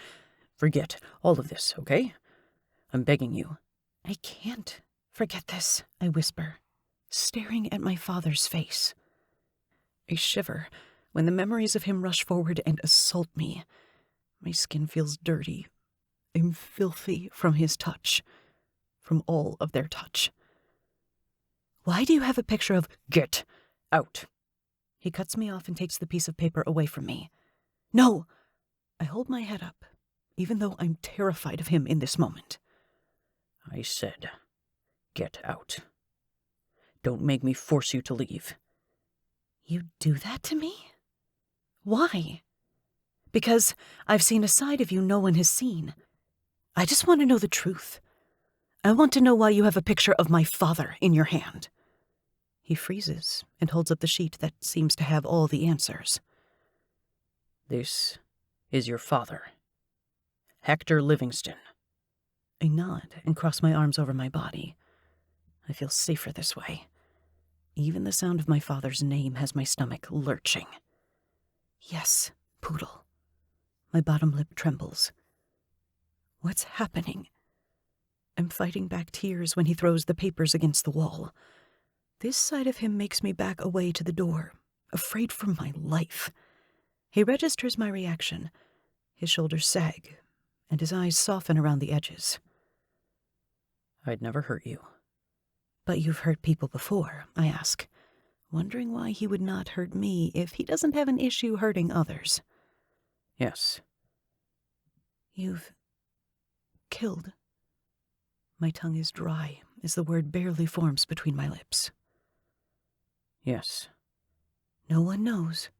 forget all of this, okay? I'm begging you. I can't forget this, I whisper, staring at my father's face. I shiver when the memories of him rush forward and assault me. My skin feels dirty. I'm filthy from his touch, from all of their touch. Why do you have a picture of— Get out! He cuts me off and takes the piece of paper away from me. No! I hold my head up, even though I'm terrified of him in this moment. I said, get out. Don't make me force you to leave. You do that to me? Why? Because I've seen a side of you no one has seen. I just want to know the truth. I want to know why you have a picture of my father in your hand. He freezes and holds up the sheet that seems to have all the answers. This is your father, Hector Livingston. I nod and cross my arms over my body. I feel safer this way. Even the sound of my father's name has my stomach lurching. Yes, Poodle. My bottom lip trembles. What's happening? I'm fighting back tears when he throws the papers against the wall. This side of him makes me back away to the door, afraid for my life. He registers my reaction. His shoulders sag, and his eyes soften around the edges. I'd never hurt you. But you've hurt people before, I ask, wondering why he would not hurt me if he doesn't have an issue hurting others. Yes. You've killed. My tongue is dry as the word barely forms between my lips. Yes. No one knows.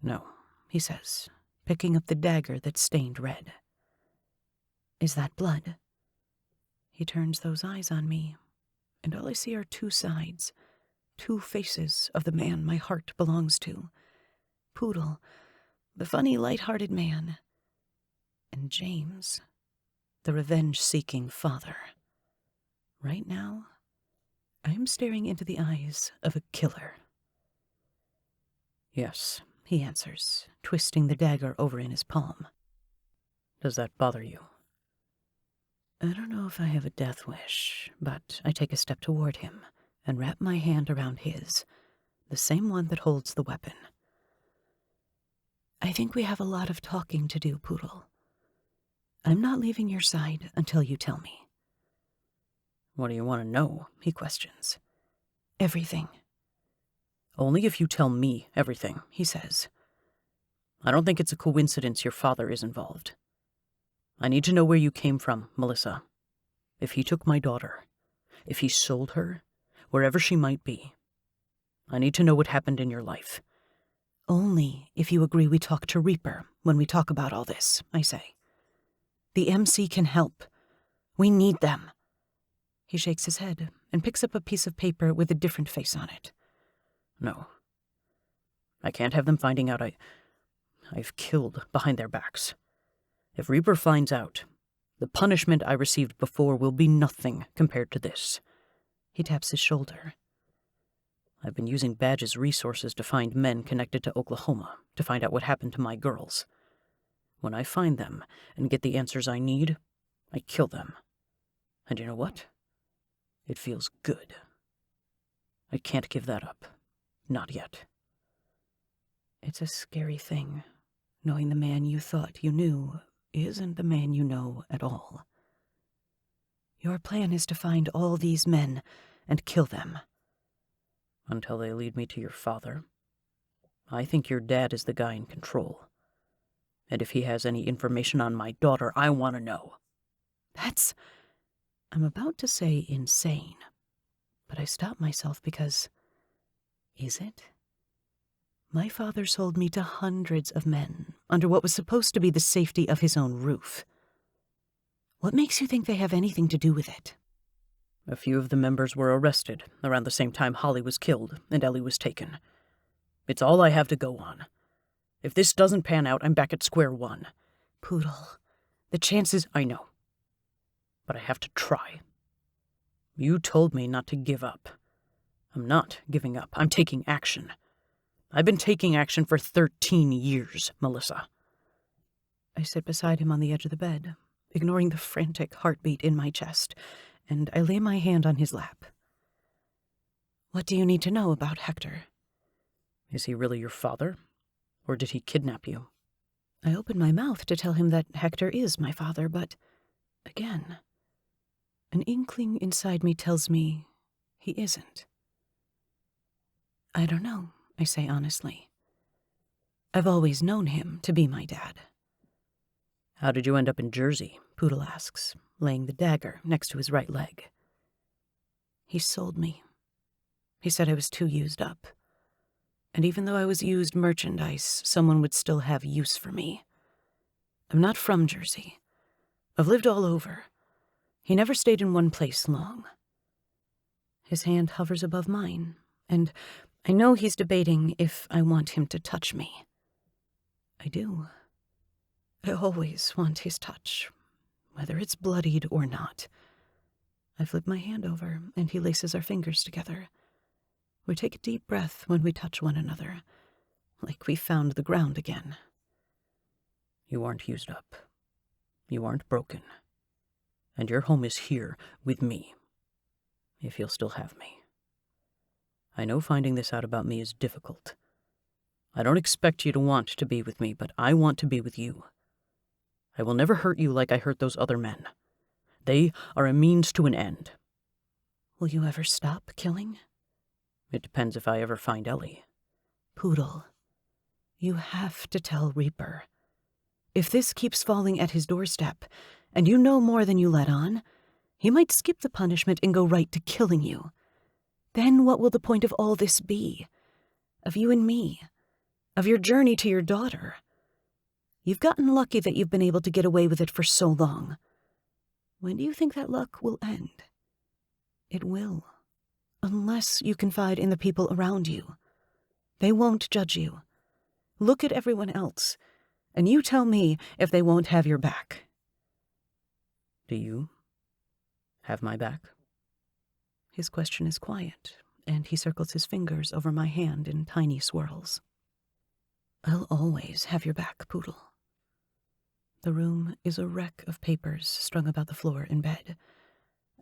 No, he says, picking up the dagger that's stained red. Is that blood? He turns those eyes on me, and all I see are two sides, two faces of the man my heart belongs to. Poodle, the funny, light-hearted man, and James, the revenge-seeking father. Right now, I'm staring into the eyes of a killer. Yes, he answers, twisting the dagger over in his palm. Does that bother you? I don't know if I have a death wish, but I take a step toward him and wrap my hand around his, the same one that holds the weapon. I think we have a lot of talking to do, Poodle. I'm not leaving your side until you tell me. What do you want to know? He questions. Everything. Only if you tell me everything, he says. I don't think it's a coincidence your father is involved. I need to know where you came from, Melissa. If he took my daughter, if he sold her, wherever she might be. I need to know what happened in your life. Only if you agree we talk to Reaper when we talk about all this, I say. The MC can help. We need them. He shakes his head and picks up a piece of paper with a different face on it. No. I can't have them finding out I've killed behind their backs. If Reaper finds out, the punishment I received before will be nothing compared to this. He taps his shoulder. I've been using Badge's resources to find men connected to Oklahoma to find out what happened to my girls. When I find them and get the answers I need, I kill them. And you know what? It feels good. I can't give that up. Not yet. It's a scary thing, knowing the man you thought you knew isn't the man you know at all. Your plan is to find all these men and kill them. Until they lead me to your father. I think your dad is the guy in control. And if he has any information on my daughter, I want to know. I'm about to say insane, but I stop myself because, is it? My father sold me to hundreds of men, under what was supposed to be the safety of his own roof. What makes you think they have anything to do with it? A few of the members were arrested around the same time Holly was killed and Ellie was taken. It's all I have to go on. If this doesn't pan out, I'm back at square one. Poodle, the chances... I know. But I have to try. You told me not to give up. I'm not giving up. I'm taking action. I've been taking action for 13 years, Melissa. I sit beside him on the edge of the bed, ignoring the frantic heartbeat in my chest, and I lay my hand on his lap. What do you need to know about Hector? Is he really your father? Or did he kidnap you? I open my mouth to tell him that Hector is my father, but, again, an inkling inside me tells me he isn't. I don't know, I say honestly. I've always known him to be my dad. How did you end up in Jersey? Poodle asks, laying the dagger next to his right leg. He sold me. He said I was too used up. And even though I was used merchandise, someone would still have use for me. I'm not from Jersey. I've lived all over. He never stayed in one place long. His hand hovers above mine, and I know he's debating if I want him to touch me. I do. I always want his touch, whether it's bloodied or not. I flip my hand over, and he laces our fingers together. We take a deep breath when we touch one another, like we found the ground again. You aren't used up. You aren't broken. And your home is here with me, if you'll still have me. I know finding this out about me is difficult. I don't expect you to want to be with me, but I want to be with you. I will never hurt you like I hurt those other men. They are a means to an end. Will you ever stop killing? It depends if I ever find Ellie. Poodle, you have to tell Reaper. If this keeps falling at his doorstep, and you know more than you let on, he might skip the punishment and go right to killing you. Then what will the point of all this be? Of you and me? Of your journey to your daughter? You've gotten lucky that you've been able to get away with it for so long. When do you think that luck will end? It will. Unless you confide in the people around you. They won't judge you. Look at everyone else, and you tell me if they won't have your back. Do you have my back? His question is quiet, and he circles his fingers over my hand in tiny swirls. I'll always have your back, Poodle. The room is a wreck of papers strung about the floor in bed.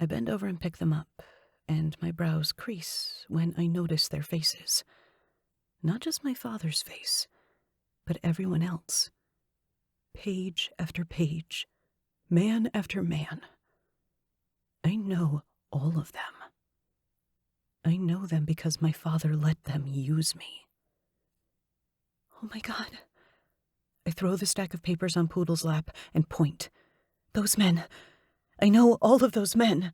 I bend over and pick them up, and my brows crease when I notice their faces. Not just my father's face, but everyone else. Page after page, man after man. I know all of them. I know them because my father let them use me. Oh my God. I throw the stack of papers on Poodle's lap and point. Those men. I know all of those men.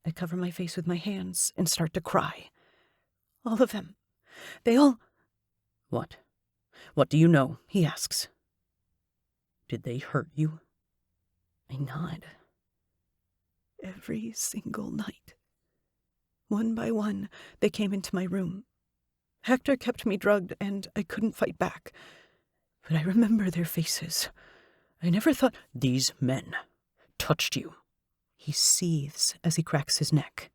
I cover my face with my hands and start to cry. All of them. They all... What? What do you know? He asks. Did they hurt you? I nod. Every single night. One by one, they came into my room. Hector kept me drugged, and I couldn't fight back. But I remember their faces. I never thought... These men touched you. He seethes as he cracks his neck.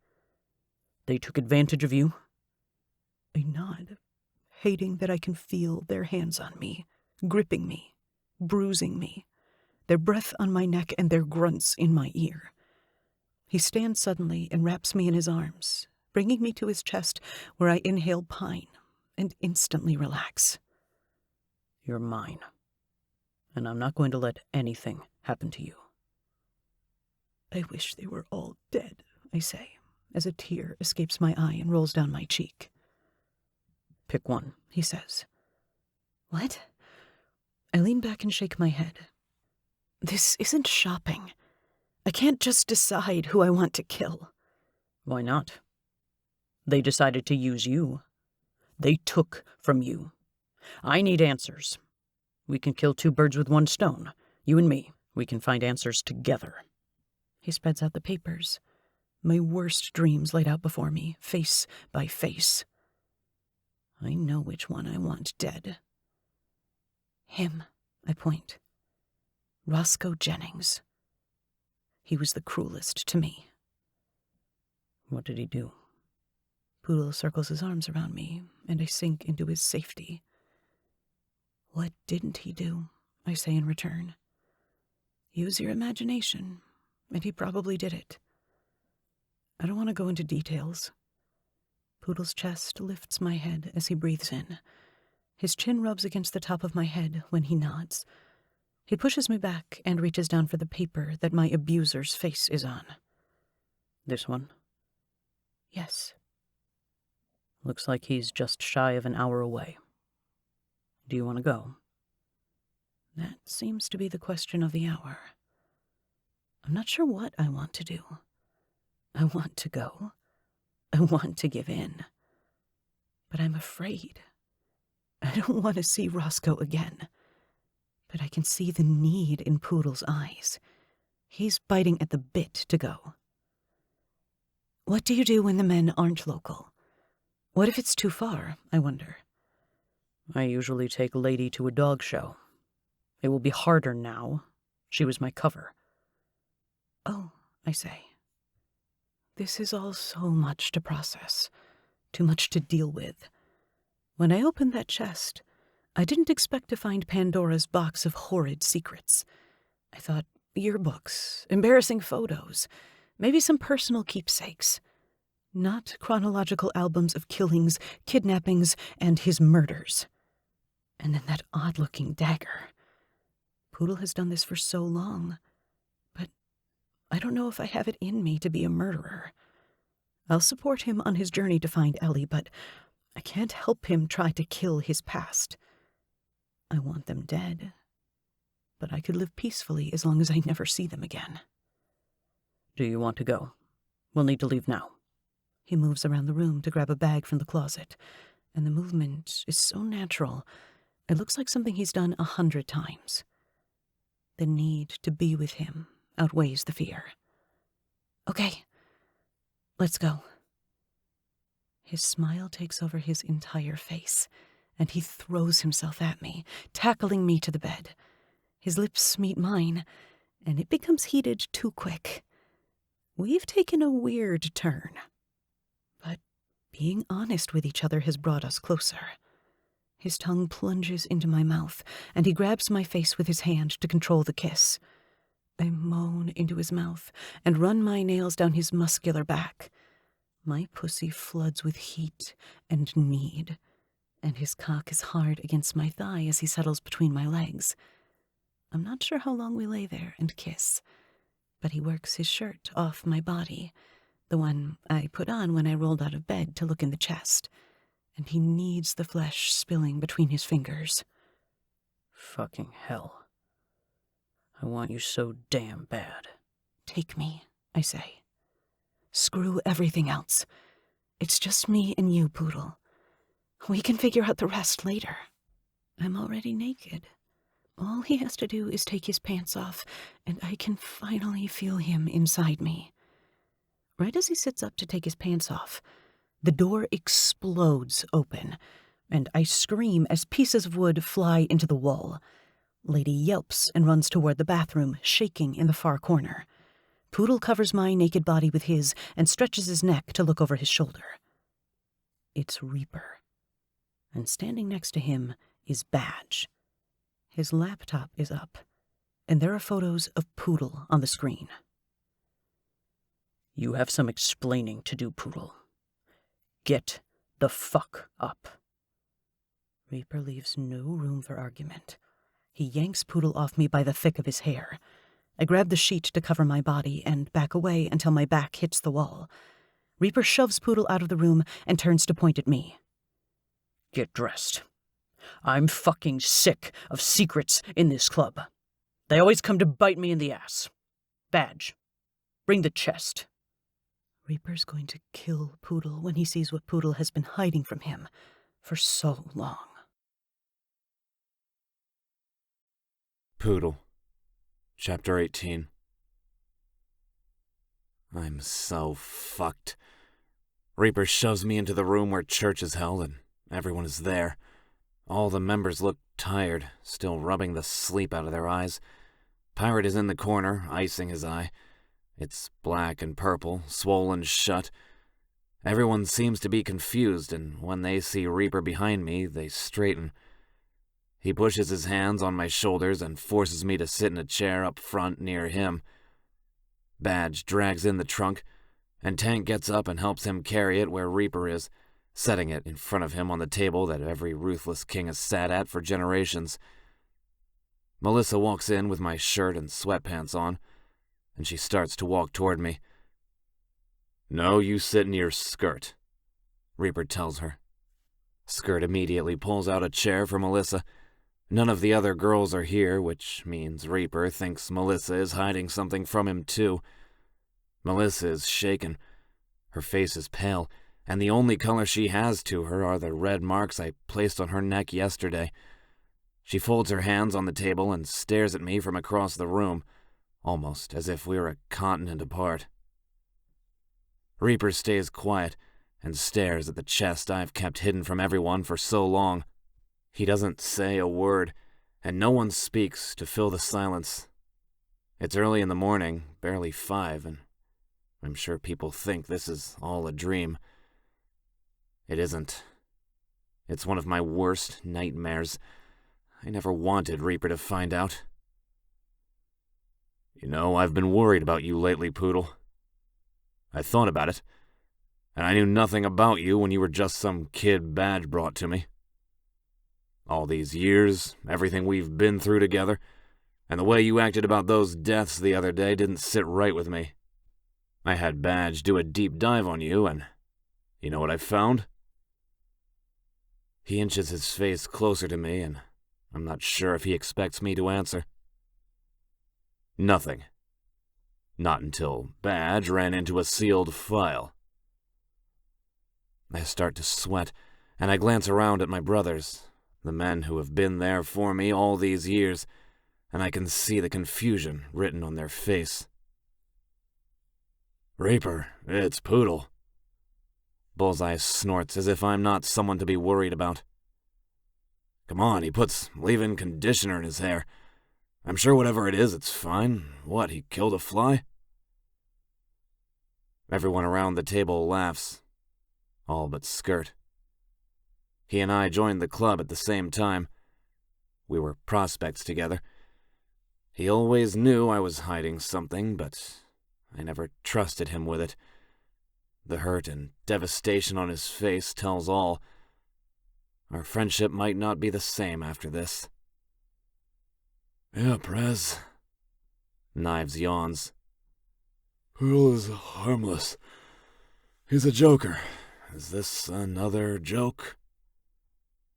They took advantage of you? I nod, hating that I can feel their hands on me, gripping me, bruising me, their breath on my neck and their grunts in my ear. He stands suddenly and wraps me in his arms, bringing me to his chest where I inhale pine and instantly relax. You're mine, and I'm not going to let anything happen to you. I wish they were all dead, I say, as a tear escapes my eye and rolls down my cheek. Pick one, he says. What? I lean back and shake my head. This isn't shopping. I can't just decide who I want to kill. Why not? They decided to use you. They took from you. I need answers. We can kill two birds with one stone. You and me. We can find answers together. He spreads out the papers. My worst dreams laid out before me, face by face. I know which one I want dead. Him, I point. Roscoe Jennings. He was the cruelest to me. What did he do? Poodle circles his arms around me, and I sink into his safety. What didn't he do? I say in return. Use your imagination, and he probably did it. I don't want to go into details. Poodle's chest lifts my head as he breathes in. His chin rubs against the top of my head when he nods. He pushes me back and reaches down for the paper that my abuser's face is on. This one? Yes. Looks like he's just shy of an hour away. Do you want to go? That seems to be the question of the hour. I'm not sure what I want to do. I want to go. I want to give in. But I'm afraid. I don't want to see Roscoe again. But I can see the need in Poodle's eyes. He's biting at the bit to go. What do you do when the men aren't local? What if it's too far, I wonder? I usually take Lady to a dog show. It will be harder now. She was my cover. Oh, I say. This is all so much to process, too much to deal with. When I opened that chest, I didn't expect to find Pandora's box of horrid secrets. I thought yearbooks, embarrassing photos, maybe some personal keepsakes. Not chronological albums of killings, kidnappings, and his murders. And then that odd-looking dagger. Poodle has done this for so long, but I don't know if I have it in me to be a murderer. I'll support him on his journey to find Ellie, but I can't help him try to kill his past. I want them dead, but I could live peacefully as long as I never see them again. Do you want to go? We'll need to leave now. He moves around the room to grab a bag from the closet, and the movement is so natural, it looks like something he's done 100 times. The need to be with him outweighs the fear. Okay, let's go. His smile takes over his entire face, and he throws himself at me, tackling me to the bed. His lips meet mine, and it becomes heated too quick. We've taken a weird turn. But being honest with each other has brought us closer. His tongue plunges into my mouth, and he grabs my face with his hand to control the kiss. I moan into his mouth and run my nails down his muscular back. My pussy floods with heat and need, and his cock is hard against my thigh as he settles between my legs. I'm not sure how long we lay there and kiss, but he works his shirt off my body, the one I put on when I rolled out of bed to look in the chest, and he kneads the flesh spilling between his fingers. Fucking hell. I want you so damn bad. Take me, I say. Screw everything else. It's just me and you, Poodle. We can figure out the rest later. I'm already naked. All he has to do is take his pants off, and I can finally feel him inside me. Right as he sits up to take his pants off, the door explodes open, and I scream as pieces of wood fly into the wall. Lady yelps and runs toward the bathroom, shaking in the far corner. Poodle covers my naked body with his and stretches his neck to look over his shoulder. It's Reaper. And standing next to him is Badge. His laptop is up, and there are photos of Poodle on the screen. You have some explaining to do, Poodle. Get the fuck up. Reaper leaves no room for argument. He yanks Poodle off me by the thick of his hair. I grab the sheet to cover my body and back away until my back hits the wall. Reaper shoves Poodle out of the room and turns to point at me. Get dressed. I'm fucking sick of secrets in this club. They always come to bite me in the ass. Badge, bring the chest. Reaper's going to kill Poodle when he sees what Poodle has been hiding from him for so long. Poodle, Chapter 18. I'm so fucked. Reaper shoves me into the room where church is held, and everyone is there. All the members look tired, still rubbing the sleep out of their eyes. Pirate is in the corner, icing his eye. It's black and purple, swollen shut. Everyone seems to be confused, and when they see Reaper behind me, they straighten. He pushes his hands on my shoulders and forces me to sit in a chair up front near him. Badge drags in the trunk, and Tank gets up and helps him carry it where Reaper is, setting it in front of him on the table that every Ruthless King has sat at for generations. Melissa walks in with my shirt and sweatpants on, and she starts to walk toward me. "No, you sit in your skirt," Reaper tells her. Skirt immediately pulls out a chair for Melissa. None of the other girls are here, which means Reaper thinks Melissa is hiding something from him too. Melissa is shaken. Her face is pale, and the only color she has to her are the red marks I placed on her neck yesterday. She folds her hands on the table and stares at me from across the room, almost as if we were a continent apart. Reaper stays quiet and stares at the chest I've kept hidden from everyone for so long. He doesn't say a word, and no one speaks to fill the silence. It's early in the morning, barely 5, and I'm sure people think this is all a dream. It isn't. It's one of my worst nightmares. I never wanted Reaper to find out. "You know, I've been worried about you lately, Poodle. I thought about it, and I knew nothing about you when you were just some kid Badge brought to me. All these years, everything we've been through together, and the way you acted about those deaths the other day didn't sit right with me. I had Badge do a deep dive on you, and you know what I found?" He inches his face closer to me, and I'm not sure if he expects me to answer. "Nothing. Not until Badge ran into a sealed file." I start to sweat, and I glance around at my brothers, the men who have been there for me all these years, and I can see the confusion written on their face. "Reaper, it's Poodle." Bullseye snorts as if I'm not someone to be worried about. "Come on, he puts leave-in conditioner in his hair. I'm sure whatever it is, it's fine. What, he killed a fly?" Everyone around the table laughs, all but Skirt. He and I joined the club at the same time. We were prospects together. He always knew I was hiding something, but I never trusted him with it. The hurt and devastation on his face tells all. Our friendship might not be the same after this. "Yeah, Prez." Knives yawns. "Poodle is harmless. He's a joker. Is this another joke?"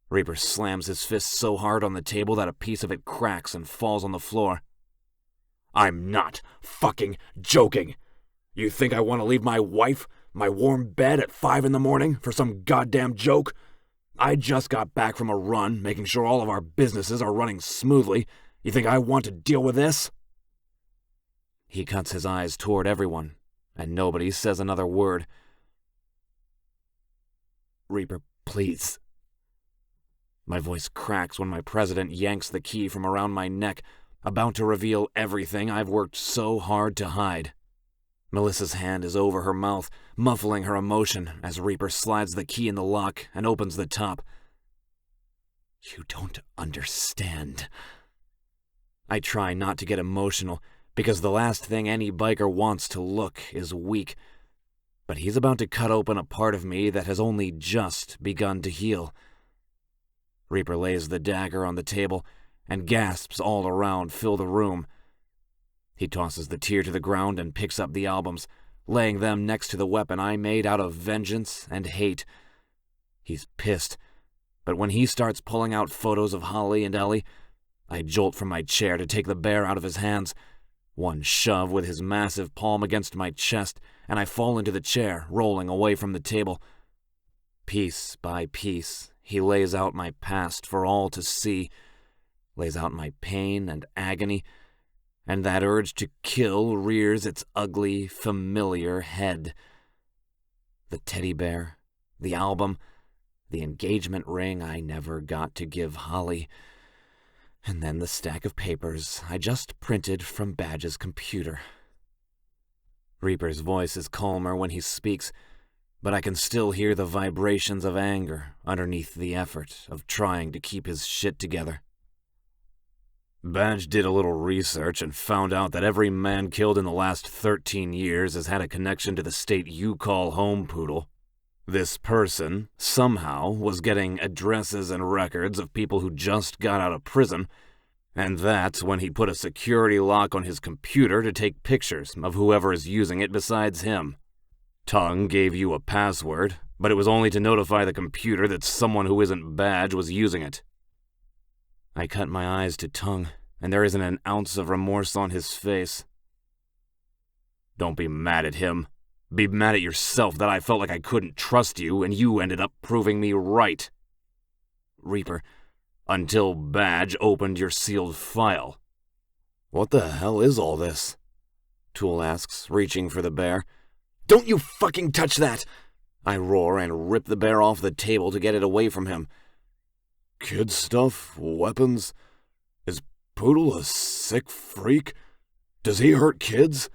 Reaper slams his fist so hard on the table that a piece of it cracks and falls on the floor. "I'm not fucking joking. You think I want to leave my wife, my warm bed at 5 in the morning for some goddamn joke? I just got back from a run, making sure all of our businesses are running smoothly. You think I want to deal with this?" He cuts his eyes toward everyone, and nobody says another word. "Reaper, please." My voice cracks when my president yanks the key from around my neck, about to reveal everything I've worked so hard to hide. Melissa's hand is over her mouth, muffling her emotion as Reaper slides the key in the lock and opens the top. "You don't understand." I try not to get emotional, because the last thing any biker wants to look is weak. But he's about to cut open a part of me that has only just begun to heal. Reaper lays the dagger on the table, and gasps all around fill the room. He tosses the tear to the ground and picks up the albums, laying them next to the weapon I made out of vengeance and hate. He's pissed, but when he starts pulling out photos of Holly and Ellie, I jolt from my chair to take the bear out of his hands. One shove with his massive palm against my chest, and I fall into the chair, rolling away from the table. Piece by piece, he lays out my past for all to see. lays out my pain and agony, and that urge to kill rears its ugly, familiar head. The teddy bear, the album, the engagement ring I never got to give Holly, and then the stack of papers I just printed from Badge's computer. Reaper's voice is calmer when he speaks, but I can still hear the vibrations of anger underneath the effort of trying to keep his shit together. Badge did a little research and found out that every man killed in the last 13 years has had a connection to the state you call home, Poodle. This person, somehow, was getting addresses and records of people who just got out of prison, and that's when he put a security lock on his computer to take pictures of whoever is using it besides him. Tongue gave you a password, but it was only to notify the computer that someone who isn't Badge was using it. I cut my eyes to Tongue, and there isn't an ounce of remorse on his face. Don't be mad at him. Be mad at yourself that I felt like I couldn't trust you, and you ended up proving me right. Reaper, until Badge opened your sealed file. What the hell is all this? Tool asks, reaching for the bear. Don't you fucking touch that! I roar and rip the bear off the table to get it away from him. Kid stuff? Weapons? Is Poodle a sick freak? Does he hurt kids?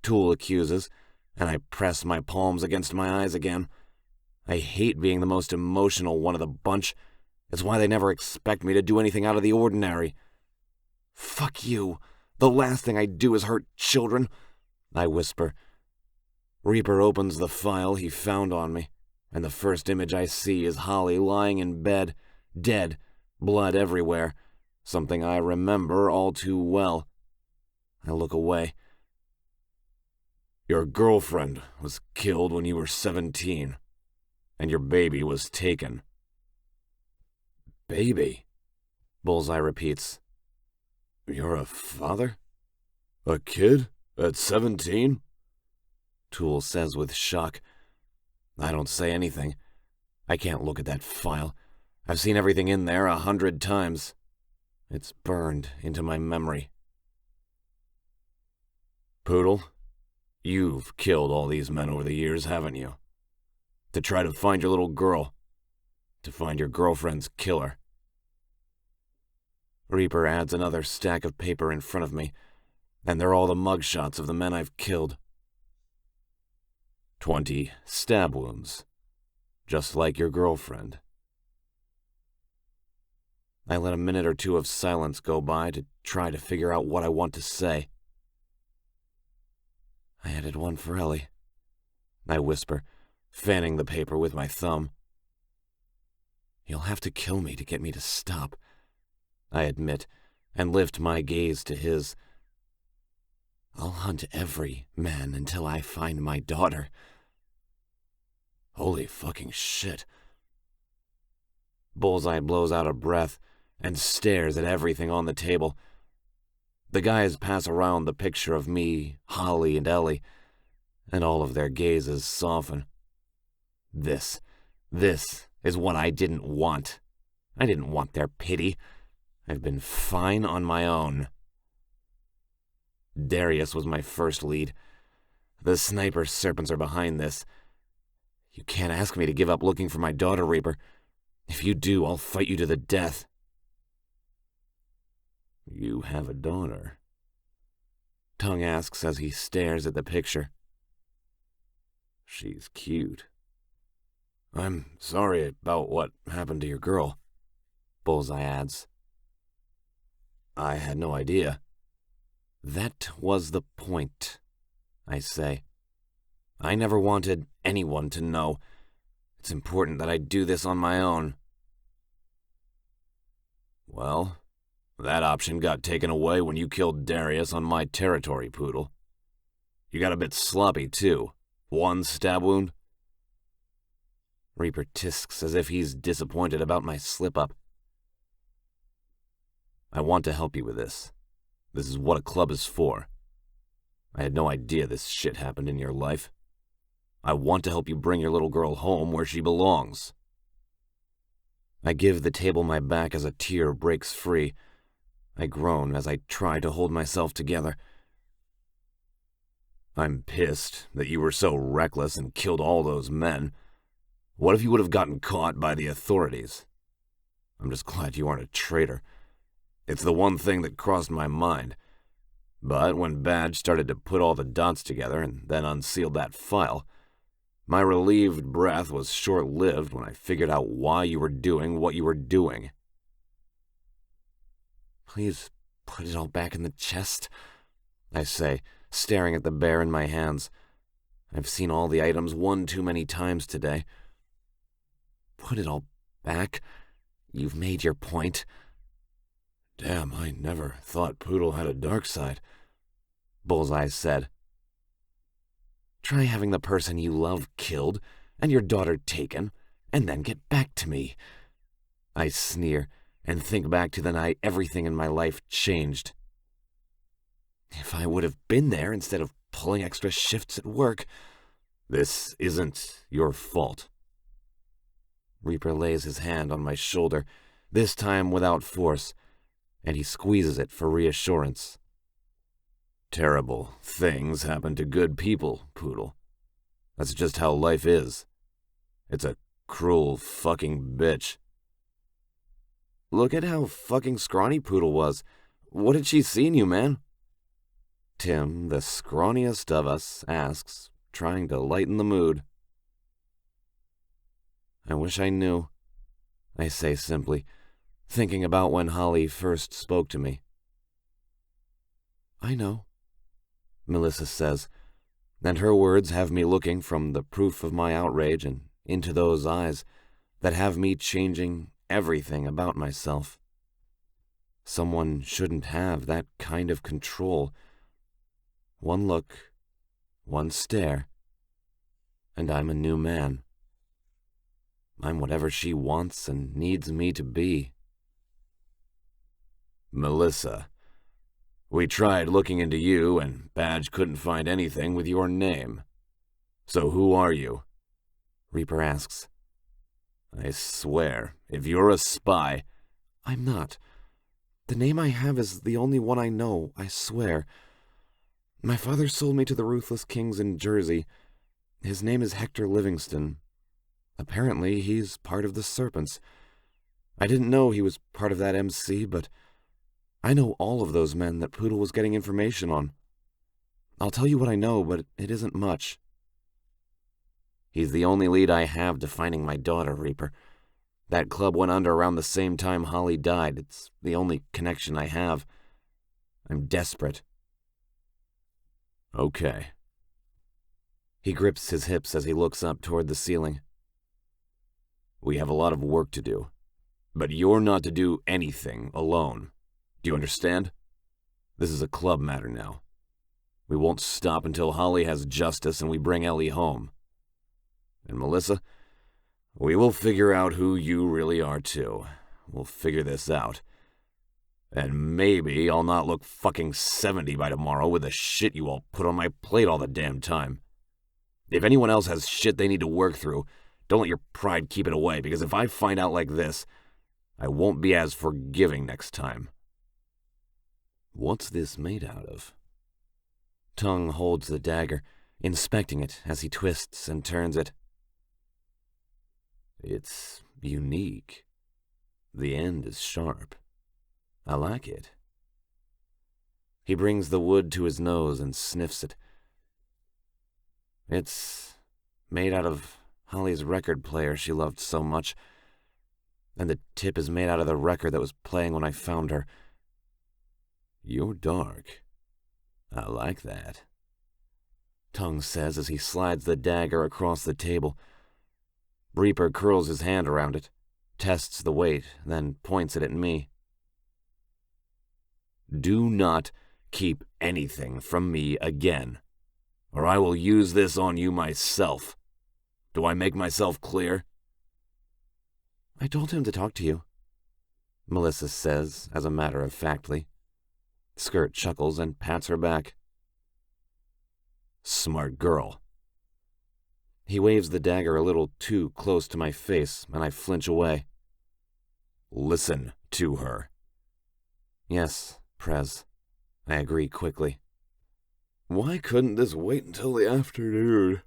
Tool accuses, and I press my palms against my eyes again. I hate being the most emotional one of the bunch. It's why they never expect me to do anything out of the ordinary. Fuck you. The last thing I do is hurt children, I whisper. Reaper opens the file he found on me, and the first image I see is Holly lying in bed, dead, blood everywhere, something I remember all too well. I look away. Your girlfriend was killed when you were 17, and your baby was taken. Baby? Bullseye repeats. You're a father? A kid? At 17? Tool says with shock. I don't say anything. I can't look at that file. I've seen everything in there 100 times. It's burned into my memory. Poodle, you've killed all these men over the years, haven't you? To try to find your little girl. To find your girlfriend's killer. Reaper adds another stack of paper in front of me, and they're all the mugshots of the men I've killed. 20 stab wounds. Just like your girlfriend. I let a minute or two of silence go by to try to figure out what I want to say. I added one for Ellie, I whisper, fanning the paper with my thumb. You'll have to kill me to get me to stop, I admit, and lift my gaze to his. I'll hunt every man until I find my daughter. Holy fucking shit. Bullseye blows out a breath and stares at everything on the table. The guys pass around the picture of me, Holly, and Ellie, and all of their gazes soften. This is what I didn't want. I didn't want their pity. I've been fine on my own. Darius was my first lead. The sniper serpents are behind this. You can't ask me to give up looking for my daughter, Reaper. If you do, I'll fight you to the death. You have a daughter? Tongue asks as he stares at the picture. She's cute. I'm sorry about what happened to your girl, Bullseye adds. I had no idea. That was the point, I say. I never wanted anyone to know. It's important that I do this on my own. Well, that option got taken away when you killed Darius on my territory, Poodle. You got a bit sloppy, too. 1 stab wound? Reaper tisks as if he's disappointed about my slip-up. I want to help you with this. This is what a club is for. I had no idea this shit happened in your life. I want to help you bring your little girl home where she belongs. I give the table my back as a tear breaks free, I groan as I try to hold myself together. I'm pissed that you were so reckless and killed all those men. What if you would have gotten caught by the authorities? I'm just glad you aren't a traitor. It's the one thing that crossed my mind. But when Badge started to put all the dots together and then unsealed that file, my relieved breath was short-lived when I figured out why you were doing what you were doing. Please put it all back in the chest, I say, staring at the bear in my hands. I've seen all the items one too many times today. Put it all back. You've made your point. Damn, I never thought Poodle had a dark side, Bullseye said. Try having the person you love killed and your daughter taken, and then get back to me. I sneer and think back to the night everything in my life changed. If I would have been there instead of pulling extra shifts at work. This isn't your fault. Reaper lays his hand on my shoulder, this time without force, and he squeezes it for reassurance. Terrible things happen to good people, Poodle. That's just how life is. It's a cruel fucking bitch. Look at how fucking scrawny Poodle was. What did she see in you, man? Tim, the scrawniest of us, asks, trying to lighten the mood. I wish I knew, I say simply, thinking about when Holly first spoke to me. I know, Melissa says, and her words have me looking from the proof of my outrage and into those eyes that have me changing everything about myself. Someone shouldn't have that kind of control. One look, one stare, and I'm a new man. I'm whatever she wants and needs me to be. Melissa, we tried looking into you, and Badge couldn't find anything with your name. So who are you? Reaper asks. I swear, if you're a spy... I'm not. The name I have is the only one I know, I swear. My father sold me to the Ruthless Kings in Jersey. His name is Hector Livingston. Apparently, he's part of the Serpents. I didn't know he was part of that MC, but I know all of those men that Poodle was getting information on. I'll tell you what I know, but it isn't much. He's the only lead I have to finding my daughter, Reaper. That club went under around the same time Holly died. It's the only connection I have. I'm desperate. Okay. He grips his hips as he looks up toward the ceiling. We have a lot of work to do, but you're not to do anything alone. Do you understand? This is a club matter now. We won't stop until Holly has justice and we bring Ellie home. And Melissa, we will figure out who you really are too. We'll figure this out. And maybe I'll not look fucking 70 by tomorrow with the shit you all put on my plate all the damn time. If anyone else has shit they need to work through, don't let your pride keep it away, because if I find out like this, I won't be as forgiving next time. What's this made out of? Tongue holds the dagger, inspecting it as he twists and turns it. It's unique. The end is sharp. I like it. He brings the wood to his nose and sniffs it. It's made out of Holly's record player she loved so much, and the tip is made out of the record that was playing when I found her. You're dark. I like that. Tongue says as he slides the dagger across the table. Reaper curls his hand around it, tests the weight, then points it at me. Do not keep anything from me again, or I will use this on you myself. Do I make myself clear? I told him to talk to you, Melissa says, as a matter of factly. Skirt chuckles and pats her back. Smart girl. He waves the dagger a little too close to my face, and I flinch away. Listen to her. Yes, Prez. I agree quickly. Why couldn't this wait until the afternoon?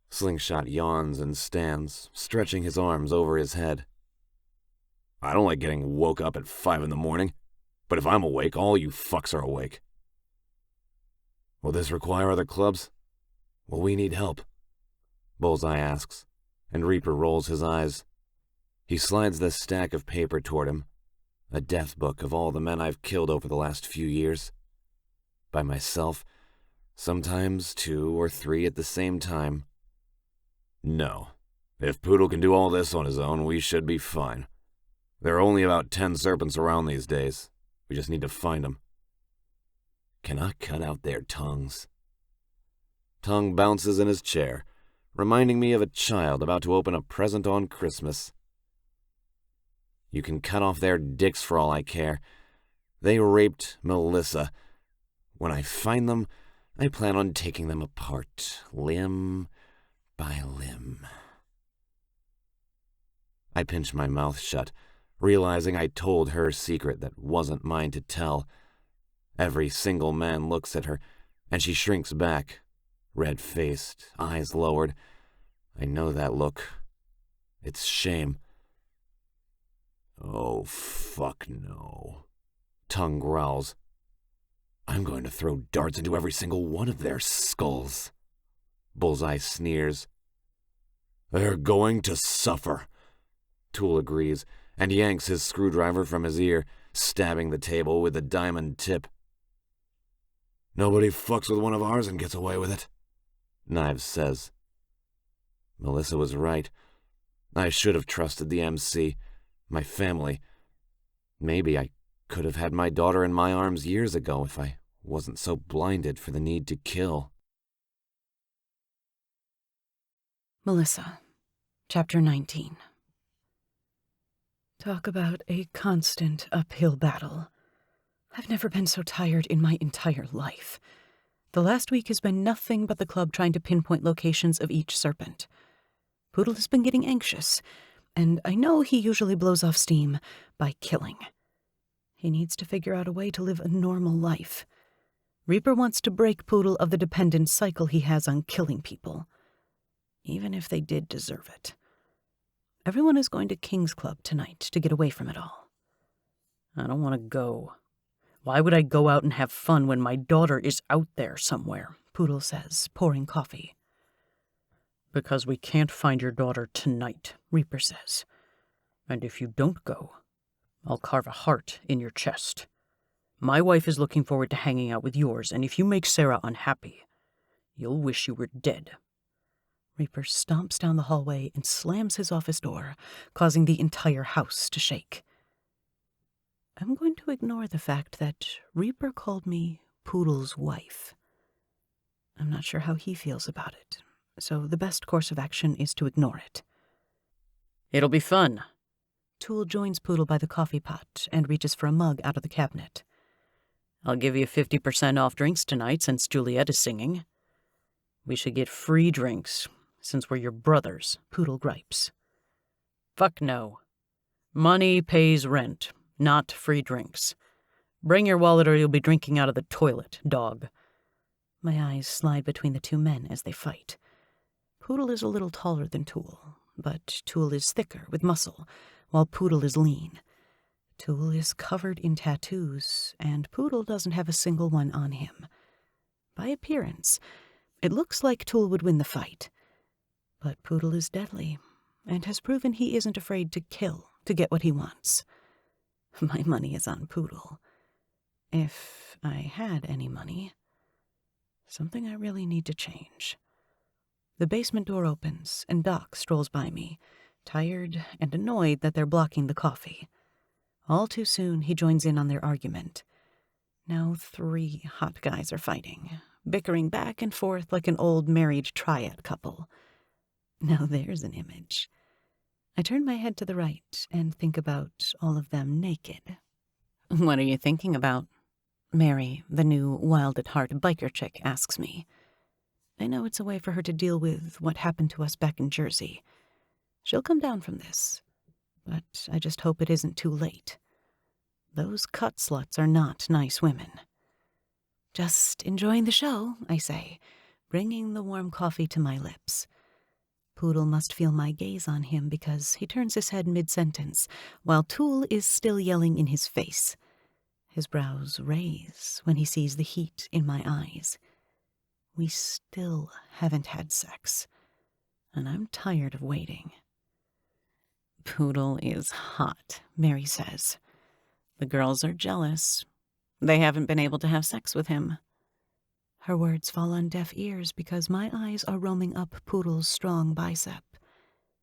Slingshot yawns and stands, stretching his arms over his head. I don't like getting woke up at 5 in the morning, but if I'm awake, all you fucks are awake. Will this require other clubs? Will we need help? Bullseye asks, and Reaper rolls his eyes. He slides the stack of paper toward him, a death book of all the men I've killed over the last few years. By myself, sometimes 2 or 3 at the same time. No. If Poodle can do all this on his own, we should be fine. There are only about 10 serpents around these days. We just need to find them. Cannot cut out their tongues. Tongue bounces in his chair, reminding me of a child about to open a present on Christmas. You can cut off their dicks for all I care. They raped Melissa. When I find them, I plan on taking them apart, limb by limb. I pinch my mouth shut, realizing I told her secret that wasn't mine to tell. Every single man looks at her, and she shrinks back, red-faced, eyes lowered. I know that look. It's shame. Oh, fuck no. Tongue growls. I'm going to throw darts into every single one of their skulls. Bullseye sneers. They're going to suffer. Tool agrees, and yanks his screwdriver from his ear, stabbing the table with a diamond tip. Nobody fucks with one of ours and gets away with it, Knives says. Melissa was right. I should have trusted the MC, my family. Maybe I could have had my daughter in my arms years ago if I wasn't so blinded for the need to kill. Melissa, Chapter 19. Talk about a constant uphill battle. I've never been so tired in my entire life. The last week has been nothing but the club trying to pinpoint locations of each serpent. Poodle has been getting anxious, and I know he usually blows off steam by killing. He needs to figure out a way to live a normal life. Reaper wants to break Poodle of the dependent cycle he has on killing people, even if they did deserve it. Everyone is going to King's Club tonight to get away from it all. I don't want to go. Why would I go out and have fun when my daughter is out there somewhere? Poodle says, pouring coffee. Because we can't find your daughter tonight, Reaper says. And if you don't go, I'll carve a heart in your chest. My wife is looking forward to hanging out with yours, and if you make Sarah unhappy, you'll wish you were dead. Reaper stomps down the hallway and slams his office door, causing the entire house to shake. I'm going to ignore the fact that Reaper called me Poodle's wife. I'm not sure how he feels about it, so the best course of action is to ignore it. It'll be fun. Tool joins Poodle by the coffee pot and reaches for a mug out of the cabinet. I'll give you 50% off drinks tonight since Juliet is singing. We should get free drinks since we're your brothers, Poodle gripes. Fuck no. Money pays rent, not free drinks. Bring your wallet or you'll be drinking out of the toilet, dog. My eyes slide between the two men as they fight. Poodle is a little taller than Tool, but Tool is thicker with muscle, while Poodle is lean. Tool is covered in tattoos, and Poodle doesn't have a single one on him. By appearance, it looks like Tool would win the fight. But Poodle is deadly, and has proven he isn't afraid to kill to get what he wants. My money is on Poodle. If I had any money. Something I really need to change. The basement door opens, and Doc strolls by me, tired and annoyed that they're blocking the coffee. All too soon, he joins in on their argument. Now 3 hot guys are fighting, bickering back and forth like an old married triad couple. Now there's an image. I turn my head to the right and think about all of them naked. What are you thinking about? Mary, the new wild-at-heart biker chick, asks me. I know it's a way for her to deal with what happened to us back in Jersey. She'll come down from this, but I just hope it isn't too late. Those cut sluts are not nice women. Just enjoying the show, I say, bringing the warm coffee to my lips. Poodle must feel my gaze on him because he turns his head mid-sentence, while Tool is still yelling in his face. His brows raise when he sees the heat in my eyes. We still haven't had sex, and I'm tired of waiting. Poodle is hot, Mary says. The girls are jealous. They haven't been able to have sex with him. Her words fall on deaf ears because my eyes are roaming up Poodle's strong bicep.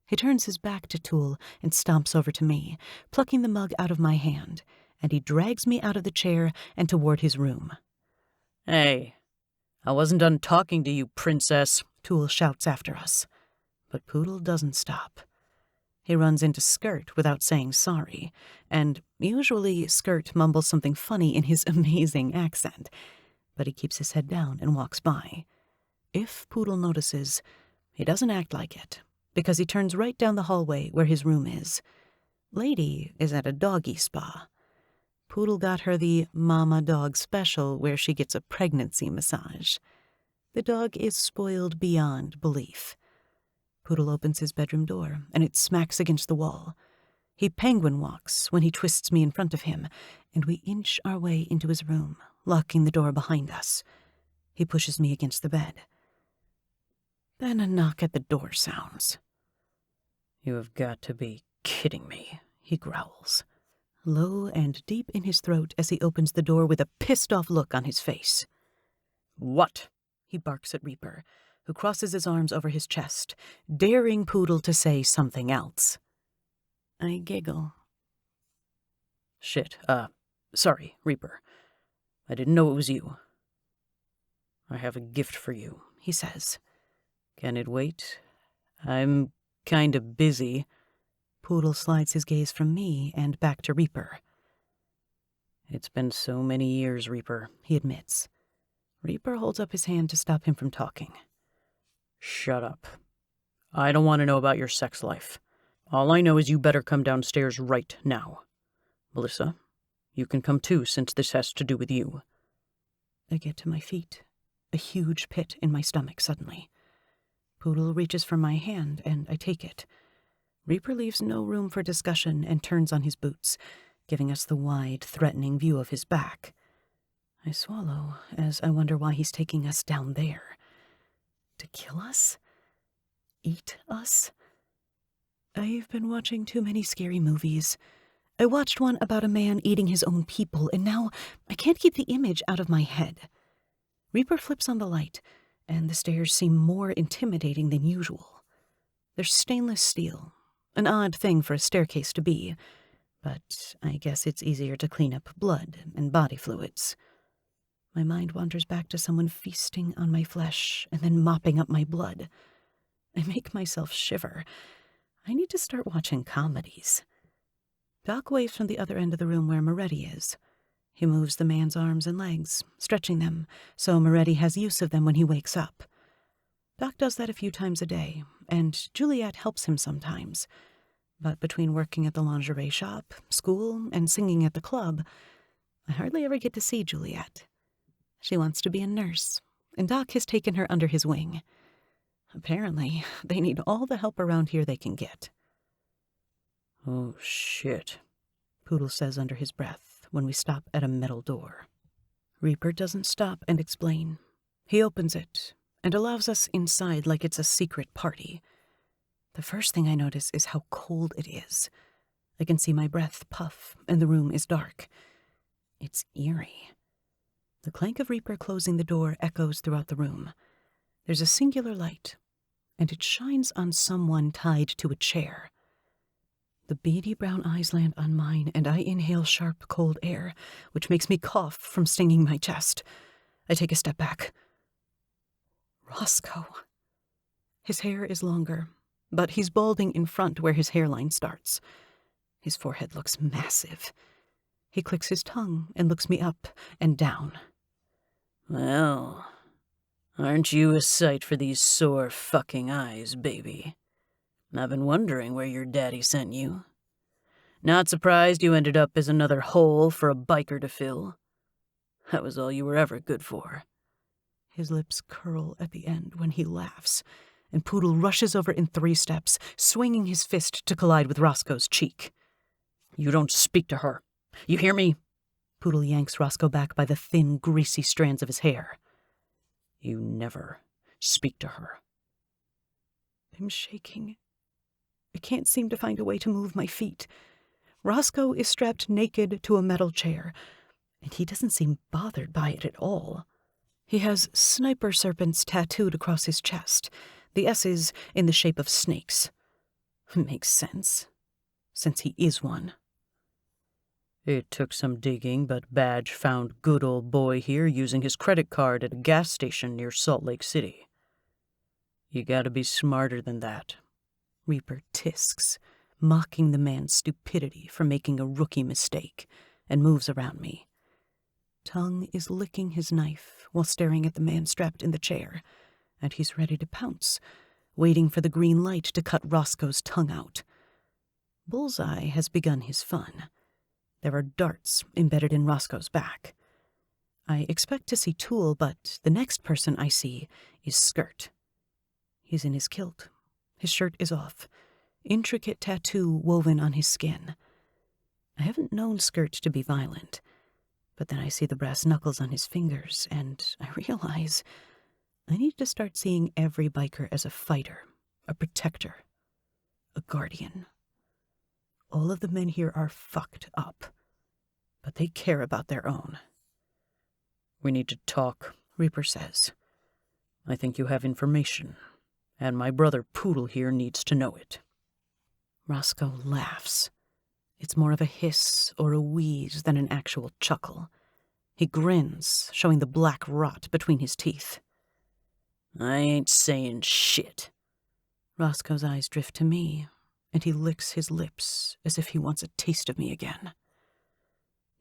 He turns his back to Tool and stomps over to me, plucking the mug out of my hand, and he drags me out of the chair and toward his room. Hey, I wasn't done talking to you, princess, Tool shouts after us. But Poodle doesn't stop. He runs into Skirt without saying sorry, and usually Skirt mumbles something funny in his amazing accent, but he keeps his head down and walks by. If Poodle notices, he doesn't act like it, because he turns right down the hallway where his room is. Lady is at a doggy spa. Poodle got her the Mama Dog Special where she gets a pregnancy massage. The dog is spoiled beyond belief. Poodle opens his bedroom door, and it smacks against the wall. He penguin walks when he twists me in front of him, and we inch our way into his room, locking the door behind us. He pushes me against the bed. Then a knock at the door sounds. You have got to be kidding me, he growls, low and deep in his throat as he opens the door with a pissed-off look on his face. What? He barks at Reaper, who crosses his arms over his chest, daring Poodle to say something else. I giggle. Shit, sorry, Reaper. I didn't know it was you. I have a gift for you, he says. Can it wait? I'm kinda busy. Poodle slides his gaze from me and back to Reaper. It's been so many years, Reaper, he admits. Reaper holds up his hand to stop him from talking. Shut up. I don't want to know about your sex life. All I know is you better come downstairs right now. Melissa, you can come too since this has to do with you. I get to my feet, a huge pit in my stomach suddenly. Poodle reaches for my hand, and I take it. Reaper leaves no room for discussion and turns on his boots, giving us the wide, threatening view of his back. I swallow as I wonder why he's taking us down there. To kill us? Eat us? I've been watching too many scary movies. I watched one about a man eating his own people, and now I can't keep the image out of my head. Reaper flips on the light, and the stairs seem more intimidating than usual. They're stainless steel, an odd thing for a staircase to be, but I guess it's easier to clean up blood and body fluids. My mind wanders back to someone feasting on my flesh and then mopping up my blood. I make myself shiver. I need to start watching comedies. Doc waves from the other end of the room where Moretti is. He moves the man's arms and legs, stretching them, so Moretti has use of them when he wakes up. Doc does that a few times a day, and Juliet helps him sometimes. But between working at the lingerie shop, school, and singing at the club, I hardly ever get to see Juliet. She wants to be a nurse, and Doc has taken her under his wing. Apparently, they need all the help around here they can get. Oh, shit, Poodle says under his breath when we stop at a metal door. Reaper doesn't stop and explain. He opens it and allows us inside like it's a secret party. The first thing I notice is how cold it is. I can see my breath puff, and the room is dark. It's eerie. The clank of Reaper closing the door echoes throughout the room. There's a singular light, and it shines on someone tied to a chair. The beady brown eyes land on mine, and I inhale sharp, cold air, which makes me cough from stinging my chest. I take a step back. Roscoe. His hair is longer, but he's balding in front where his hairline starts. His forehead looks massive. He clicks his tongue and looks me up and down. Well, aren't you a sight for these sore fucking eyes, baby? I've been wondering where your daddy sent you. Not surprised you ended up as another hole for a biker to fill. That was all you were ever good for. His lips curl at the end when he laughs, and Poodle rushes over in 3 steps, swinging his fist to collide with Roscoe's cheek. You don't speak to her. You hear me? Poodle yanks Roscoe back by the thin, greasy strands of his hair. You never speak to her. I'm shaking. I can't seem to find a way to move my feet. Roscoe is strapped naked to a metal chair, and he doesn't seem bothered by it at all. He has sniper serpents tattooed across his chest, the S's in the shape of snakes. Makes sense, since he is one. It took some digging, but Badge found good old boy here using his credit card at a gas station near Salt Lake City. You gotta be smarter than that. Reaper tisks, mocking the man's stupidity for making a rookie mistake, and moves around me. Tongue is licking his knife while staring at the man strapped in the chair, and he's ready to pounce, waiting for the green light to cut Roscoe's tongue out. Bullseye has begun his fun. There are darts embedded in Roscoe's back. I expect to see Tool, but the next person I see is Skirt. He's in his kilt. His shirt is off, intricate tattoo woven on his skin. I haven't known Skirt to be violent, but then I see the brass knuckles on his fingers, and I realize I need to start seeing every biker as a fighter, a protector, a guardian. All of the men here are fucked up, but they care about their own. We need to talk, Reaper says. I think you have information, and my brother Poodle here needs to know it. Roscoe laughs. It's more of a hiss or a wheeze than an actual chuckle. He grins, showing the black rot between his teeth. I ain't saying shit. Roscoe's eyes drift to me, and he licks his lips as if he wants a taste of me again.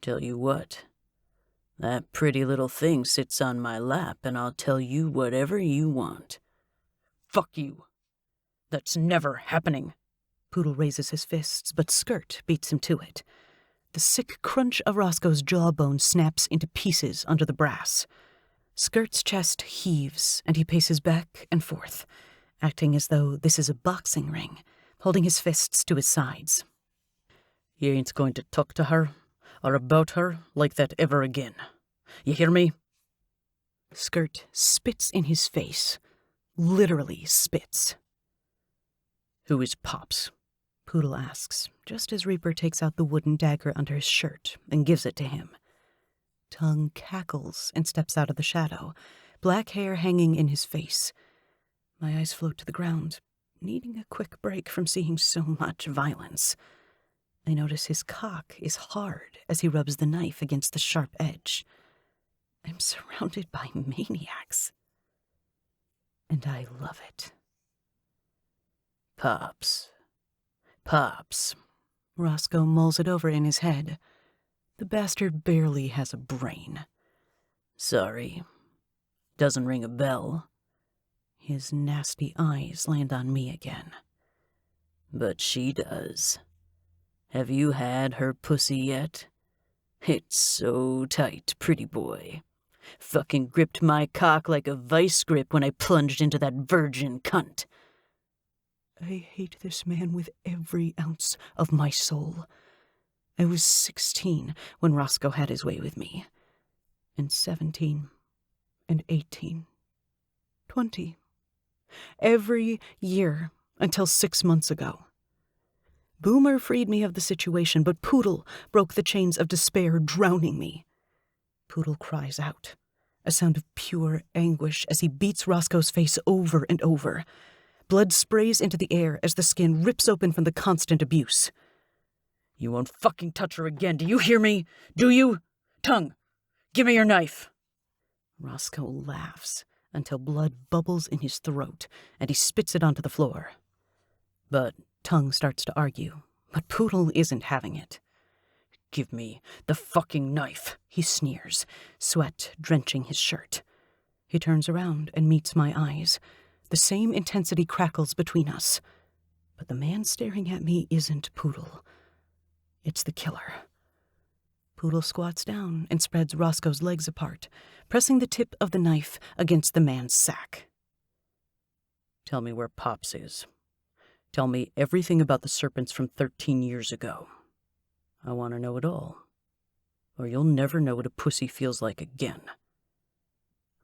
Tell you what, that pretty little thing sits on my lap, and I'll tell you whatever you want. Fuck you. That's never happening. Poodle raises his fists, but Skirt beats him to it. The sick crunch of Roscoe's jawbone snaps into pieces under the brass. Skirt's chest heaves, and he paces back and forth, acting as though this is a boxing ring, holding his fists to his sides. You ain't going to talk to her or about her like that ever again. You hear me? Skirt spits in his face, literally spits. Who is Pops? Poodle asks, just as Reaper takes out the wooden dagger under his shirt and gives it to him. Tongue cackles and steps out of the shadow, black hair hanging in his face. My eyes float to the ground, needing a quick break from seeing so much violence. I notice his cock is hard as he rubs the knife against the sharp edge. I'm surrounded by maniacs, and I love it. Pops. Roscoe mulls it over in his head. The bastard barely has a brain. Sorry. Doesn't ring a bell. His nasty eyes land on me again. But she does. Have you had her pussy yet? It's so tight, pretty boy. Fucking gripped my cock like a vice grip when I plunged into that virgin cunt. I hate this man with every ounce of my soul. I was 16 when Roscoe had his way with me, and 17, and 18, 20. Every year until 6 months ago. Boomer freed me of the situation, but Poodle broke the chains of despair, drowning me. Poodle cries out, a sound of pure anguish as he beats Roscoe's face over and over. Blood sprays into the air as the skin rips open from the constant abuse. You won't fucking touch her again, do you hear me? Do you? Tongue, give me your knife. Roscoe laughs until blood bubbles in his throat, and he spits it onto the floor. But Tongue starts to argue, but Poodle isn't having it. Give me the fucking knife, he sneers, sweat drenching his shirt. He turns around and meets my eyes. The same intensity crackles between us. But the man staring at me isn't Poodle. It's the killer. Poodle squats down and spreads Roscoe's legs apart, pressing the tip of the knife against the man's sack. Tell me where Pops is. Tell me everything about the serpents from 13 years ago. I want to know it all, or you'll never know what a pussy feels like again.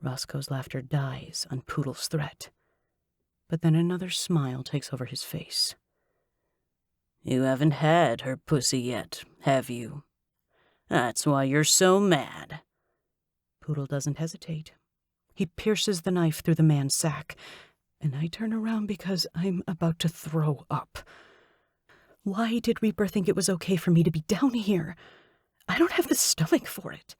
Roscoe's laughter dies on Poodle's threat, but then another smile takes over his face. You haven't had her pussy yet, have you? That's why you're so mad. Poodle doesn't hesitate. He pierces the knife through the man's sack, and I turn around because I'm about to throw up. Why did Reaper think it was okay for me to be down here? I don't have the stomach for it.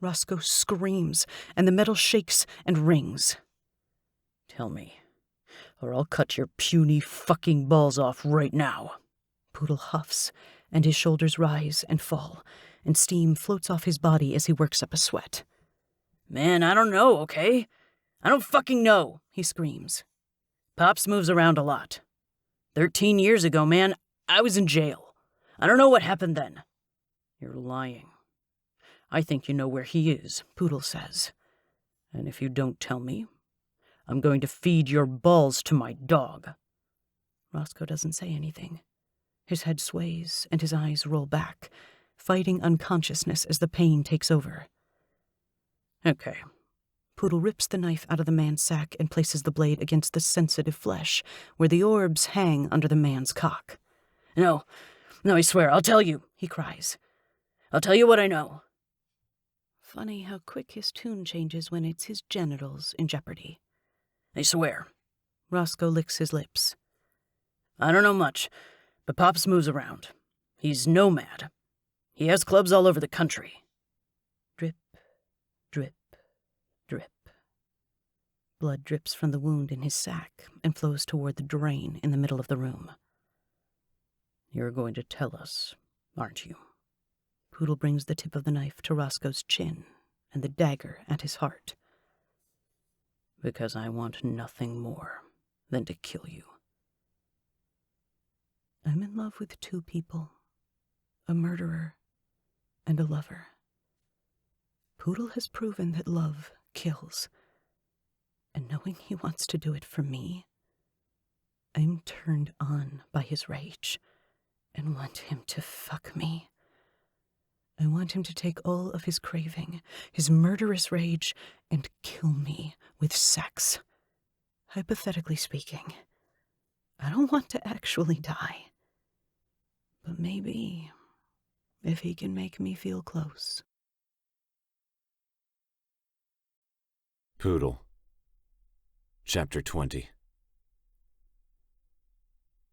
Roscoe screams, and the metal shakes and rings. Tell me, or I'll cut your puny fucking balls off right now. Poodle huffs, and his shoulders rise and fall, and steam floats off his body as he works up a sweat. Man, I don't know, okay? I don't fucking know, he screams. Pops moves around a lot. 13 years ago, man, I was in jail. I don't know what happened then. You're lying. I think you know where he is, Poodle says. And if you don't tell me, I'm going to feed your balls to my dog. Roscoe doesn't say anything. His head sways and his eyes roll back, fighting unconsciousness as the pain takes over. Okay. Poodle rips the knife out of the man's sack and places the blade against the sensitive flesh, where the orbs hang under the man's cock. No, I swear, I'll tell you, he cries. I'll tell you what I know. Funny how quick his tune changes when it's his genitals in jeopardy. I swear. Roscoe licks his lips. I don't know much, but Pops moves around. He's nomad. He has clubs all over the country. Drip, drip, drip. Blood drips from the wound in his sack and flows toward the drain in the middle of the room. You're going to tell us, aren't you? Poodle brings the tip of the knife to Roscoe's chin and the dagger at his heart. Because I want nothing more than to kill you. I'm in love with two people, a murderer and a lover. Poodle has proven that love kills, and knowing he wants to do it for me, I'm turned on by his rage and want him to fuck me. I want him to take all of his craving, his murderous rage, and kill me with sex. Hypothetically speaking, I don't want to actually die. But maybe, if he can make me feel close. Poodle. Chapter 20.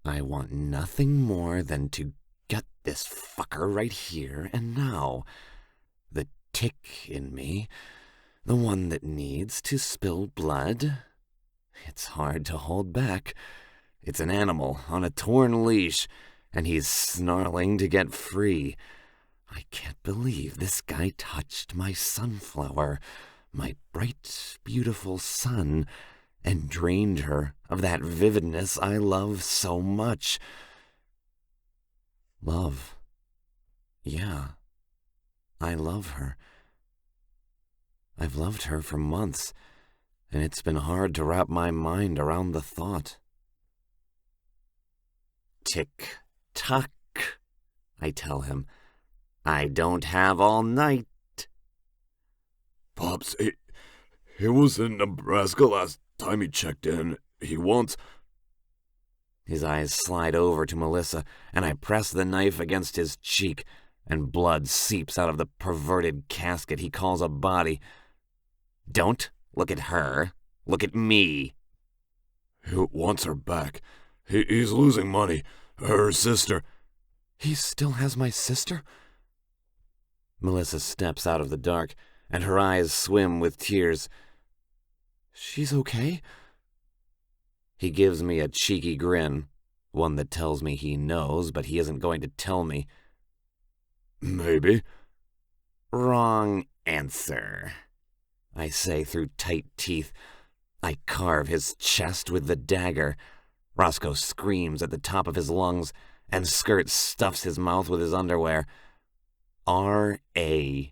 I want nothing more than to get this fucker right here and now. The tick in me, the one that needs to spill blood. It's hard to hold back. It's an animal on a torn leash, and he's snarling to get free. I can't believe this guy touched my sunflower, my bright, beautiful sun, and drained her of that vividness I love so much. Love. Yeah, I love her. I've loved her for months, and it's been hard to wrap my mind around the thought. Tick-tock, I tell him. I don't have all night. Pops, he was in Nebraska last time he checked in. He wants... His eyes slide over to Melissa, and I press the knife against his cheek, and blood seeps out of the perverted casket he calls a body. Don't look at her. Look at me. He wants her back. He's losing money. Her sister... He still has my sister? Melissa steps out of the dark, and her eyes swim with tears. She's okay? He gives me a cheeky grin, one that tells me he knows, but he isn't going to tell me. Maybe. Wrong answer, I say through tight teeth. I carve his chest with the dagger. Roscoe screams at the top of his lungs, and Skirt stuffs his mouth with his underwear. RAPIST.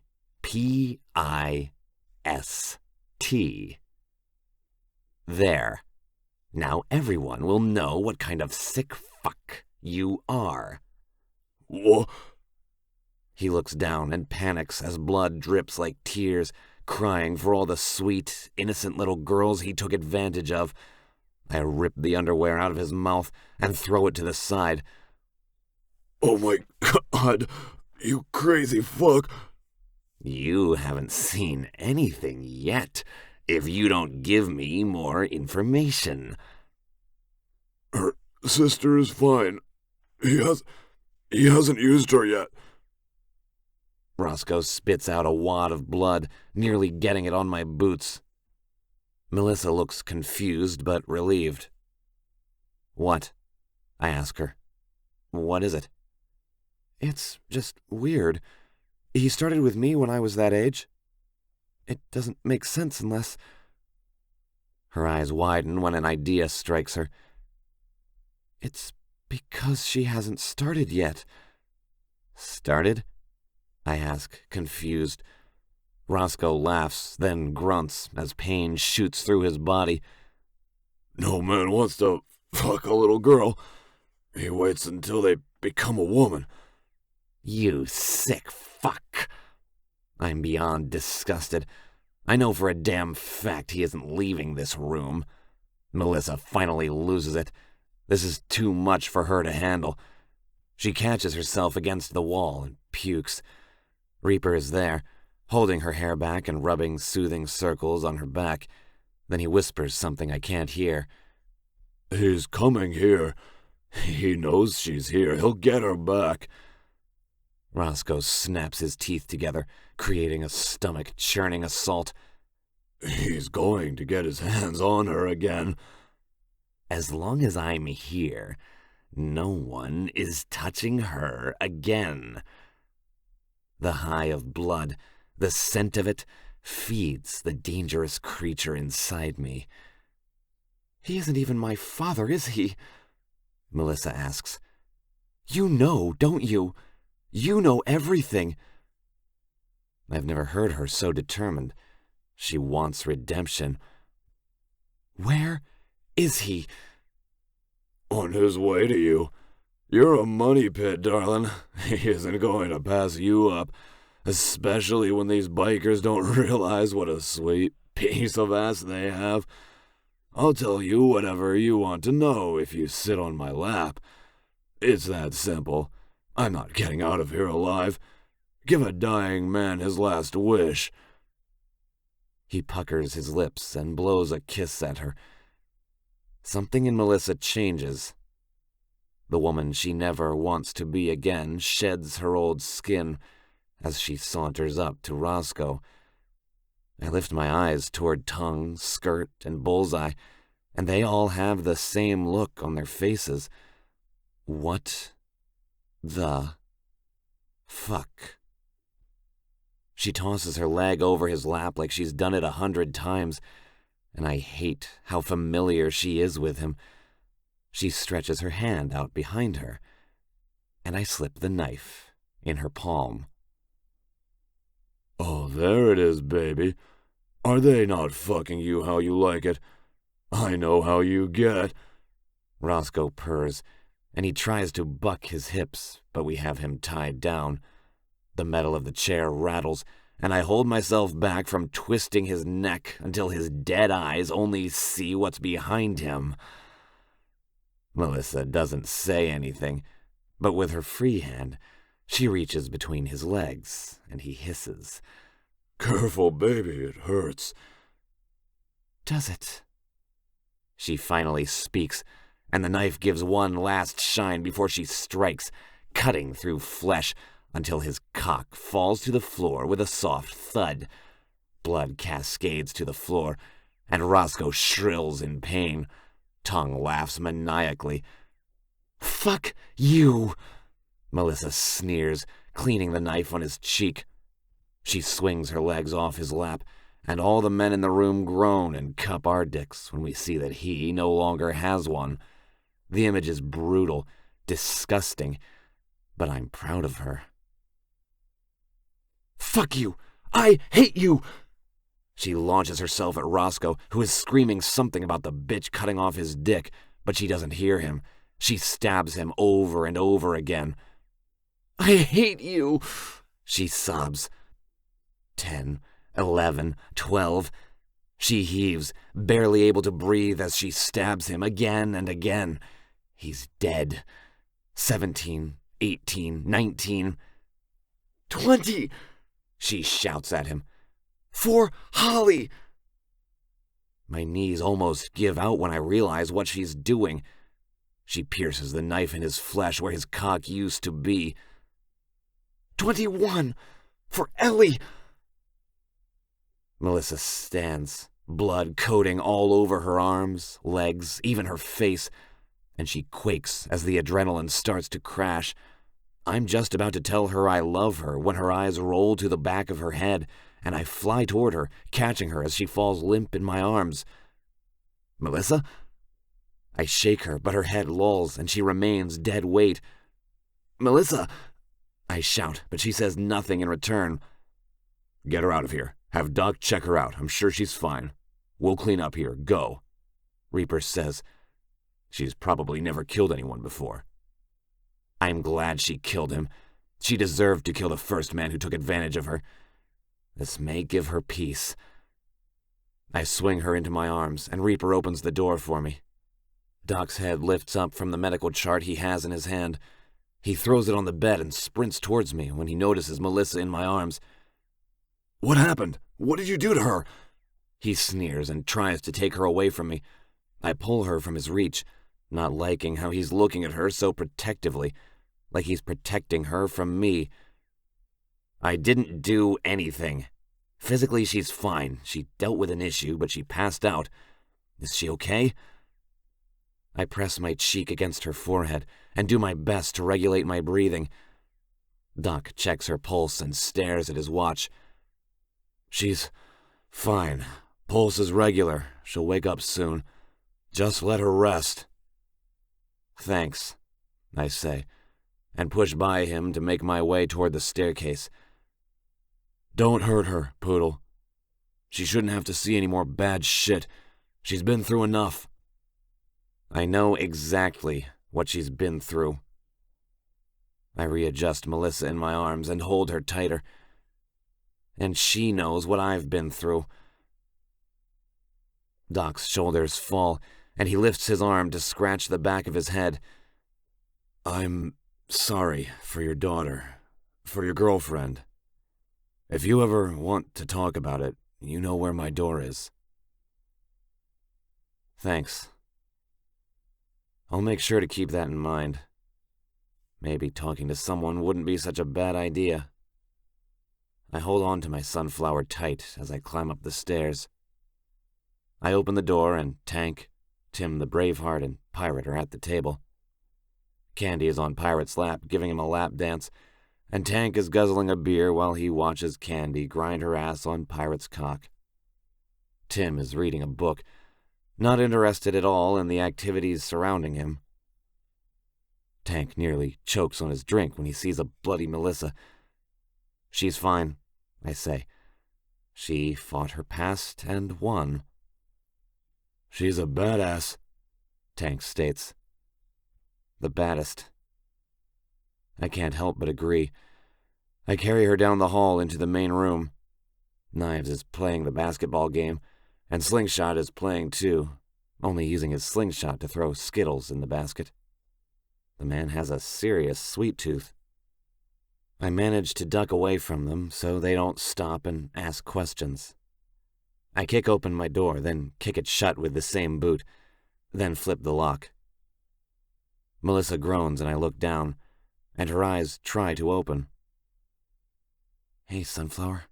There. Now everyone will know what kind of sick fuck you are. What? He looks down and panics as blood drips like tears, crying for all the sweet, innocent little girls he took advantage of. I rip the underwear out of his mouth and throw it to the side. Oh my God, you crazy fuck. You haven't seen anything yet, if you don't give me more information. Her sister is fine. He hasn't used her yet. Roscoe spits out a wad of blood, nearly getting it on my boots. Melissa looks confused but relieved. What? I ask her. What is it? It's just weird. He started with me when I was that age. It doesn't make sense unless... Her eyes widen when an idea strikes her. It's because she hasn't started yet. Started? I ask, confused. Roscoe laughs, then grunts as pain shoots through his body. No man wants to fuck a little girl. He waits until they become a woman. You sick fuck. I'm beyond disgusted. I know for a damn fact he isn't leaving this room. Melissa finally loses it. This is too much for her to handle. She catches herself against the wall and pukes. Reaper is there, holding her hair back and rubbing soothing circles on her back. Then he whispers something I can't hear. He's coming here. He knows she's here. He'll get her back. Roscoe snaps his teeth together, creating a stomach-churning assault. He's going to get his hands on her again. As long as I'm here, no one is touching her again. The high of blood, the scent of it, feeds the dangerous creature inside me. He isn't even my father, is he? Melissa asks. You know, don't you? You know everything. I've never heard her so determined. She wants redemption. Where is he? On his way to you. You're a money pit, darling. He isn't going to pass you up, especially when these bikers don't realize what a sweet piece of ass they have. I'll tell you whatever you want to know if you sit on my lap. It's that simple. I'm not getting out of here alive. Give a dying man his last wish. He puckers his lips and blows a kiss at her. Something in Melissa changes. The woman she never wants to be again sheds her old skin as she saunters up to Roscoe. I lift my eyes toward Tongue, Skirt, and Bullseye, and they all have the same look on their faces. What the fuck? She tosses her leg over his lap like she's done it 100 times, and I hate how familiar she is with him. She stretches her hand out behind her, and I slip the knife in her palm. Oh, there it is, baby. Are they not fucking you how you like it? I know how you get. Roscoe purrs, and he tries to buck his hips, but we have him tied down. The metal of the chair rattles, and I hold myself back from twisting his neck until his dead eyes only see what's behind him. Melissa doesn't say anything, but with her free hand, she reaches between his legs, and he hisses. Careful, baby, it hurts. Does it? She finally speaks, and the knife gives one last shine before she strikes, cutting through flesh until his cock falls to the floor with a soft thud. Blood cascades to the floor, and Roscoe shrills in pain. Tongue laughs maniacally. Fuck you! Melissa sneers, cleaning the knife on his cheek. She swings her legs off his lap, and all the men in the room groan and cup our dicks when we see that he no longer has one. The image is brutal, disgusting, but I'm proud of her. Fuck you! I hate you! She launches herself at Roscoe, who is screaming something about the bitch cutting off his dick, but she doesn't hear him. She stabs him over and over again. I hate you, she sobs. 10, 11, 12. She heaves, barely able to breathe as she stabs him again and again. He's dead. 17, 18, 19. 20, she shouts at him. For Holly! My knees almost give out when I realize what she's doing. She pierces the knife in his flesh where his cock used to be. 21! For Ellie! Melissa stands, blood coating all over her arms, legs, even her face, and she quakes as the adrenaline starts to crash. I'm just about to tell her I love her when her eyes roll to the back of her head, and I fly toward her, catching her as she falls limp in my arms. Melissa? I shake her, but her head lolls, and she remains dead weight. Melissa! I shout, but she says nothing in return. Get her out of here. Have Doc check her out. I'm sure she's fine. We'll clean up here. Go. Reaper says. She's probably never killed anyone before. I'm glad she killed him. She deserved to kill the first man who took advantage of her. This may give her peace. I swing her into my arms, and Reaper opens the door for me. Doc's head lifts up from the medical chart he has in his hand. He throws it on the bed and sprints towards me when he notices Melissa in my arms. What happened? What did you do to her? He sneers and tries to take her away from me. I pull her from his reach, not liking how he's looking at her so protectively, like he's protecting her from me. I didn't do anything. Physically, she's fine. She dealt with an issue, but she passed out. Is she okay? I press my cheek against her forehead and do my best to regulate my breathing. Doc checks her pulse and stares at his watch. She's fine. Pulse is regular. She'll wake up soon. Just let her rest. Thanks, I say, and push by him to make my way toward the staircase. Don't hurt her, Poodle. She shouldn't have to see any more bad shit. She's been through enough. I know exactly what she's been through. I readjust Melissa in my arms and hold her tighter. And she knows what I've been through. Doc's shoulders fall, and he lifts his arm to scratch the back of his head. I'm sorry for your daughter, for your girlfriend. If you ever want to talk about it, you know where my door is. Thanks. I'll make sure to keep that in mind. Maybe talking to someone wouldn't be such a bad idea. I hold on to my sunflower tight as I climb up the stairs. I open the door and Tank, Tim the Braveheart, and Pirate are at the table. Candy is on Pirate's lap, giving him a lap dance, and Tank is guzzling a beer while he watches Candy grind her ass on Pirate's cock. Tim is reading a book, not interested at all in the activities surrounding him. Tank nearly chokes on his drink when he sees a bloody Melissa. She's fine, I say. She fought her past and won. She's a badass, Tank states. The baddest. I can't help but agree. I carry her down the hall into the main room. Knives is playing the basketball game, and Slingshot is playing too, only using his slingshot to throw Skittles in the basket. The man has a serious sweet tooth. I manage to duck away from them so they don't stop and ask questions. I kick open my door, then kick it shut with the same boot, then flip the lock. Melissa groans and I look down, and her eyes try to open. Hey, Sunflower.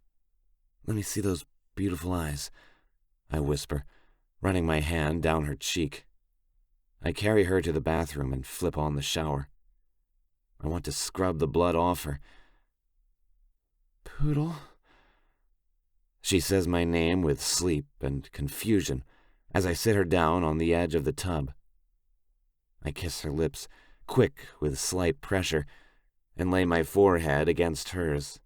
Let me see those beautiful eyes, I whisper, running my hand down her cheek. I carry her to the bathroom and flip on the shower. I want to scrub the blood off her. Poodle? She says my name with sleep and confusion as I sit her down on the edge of the tub. I kiss her lips, quick with slight pressure, and lay my forehead against hers.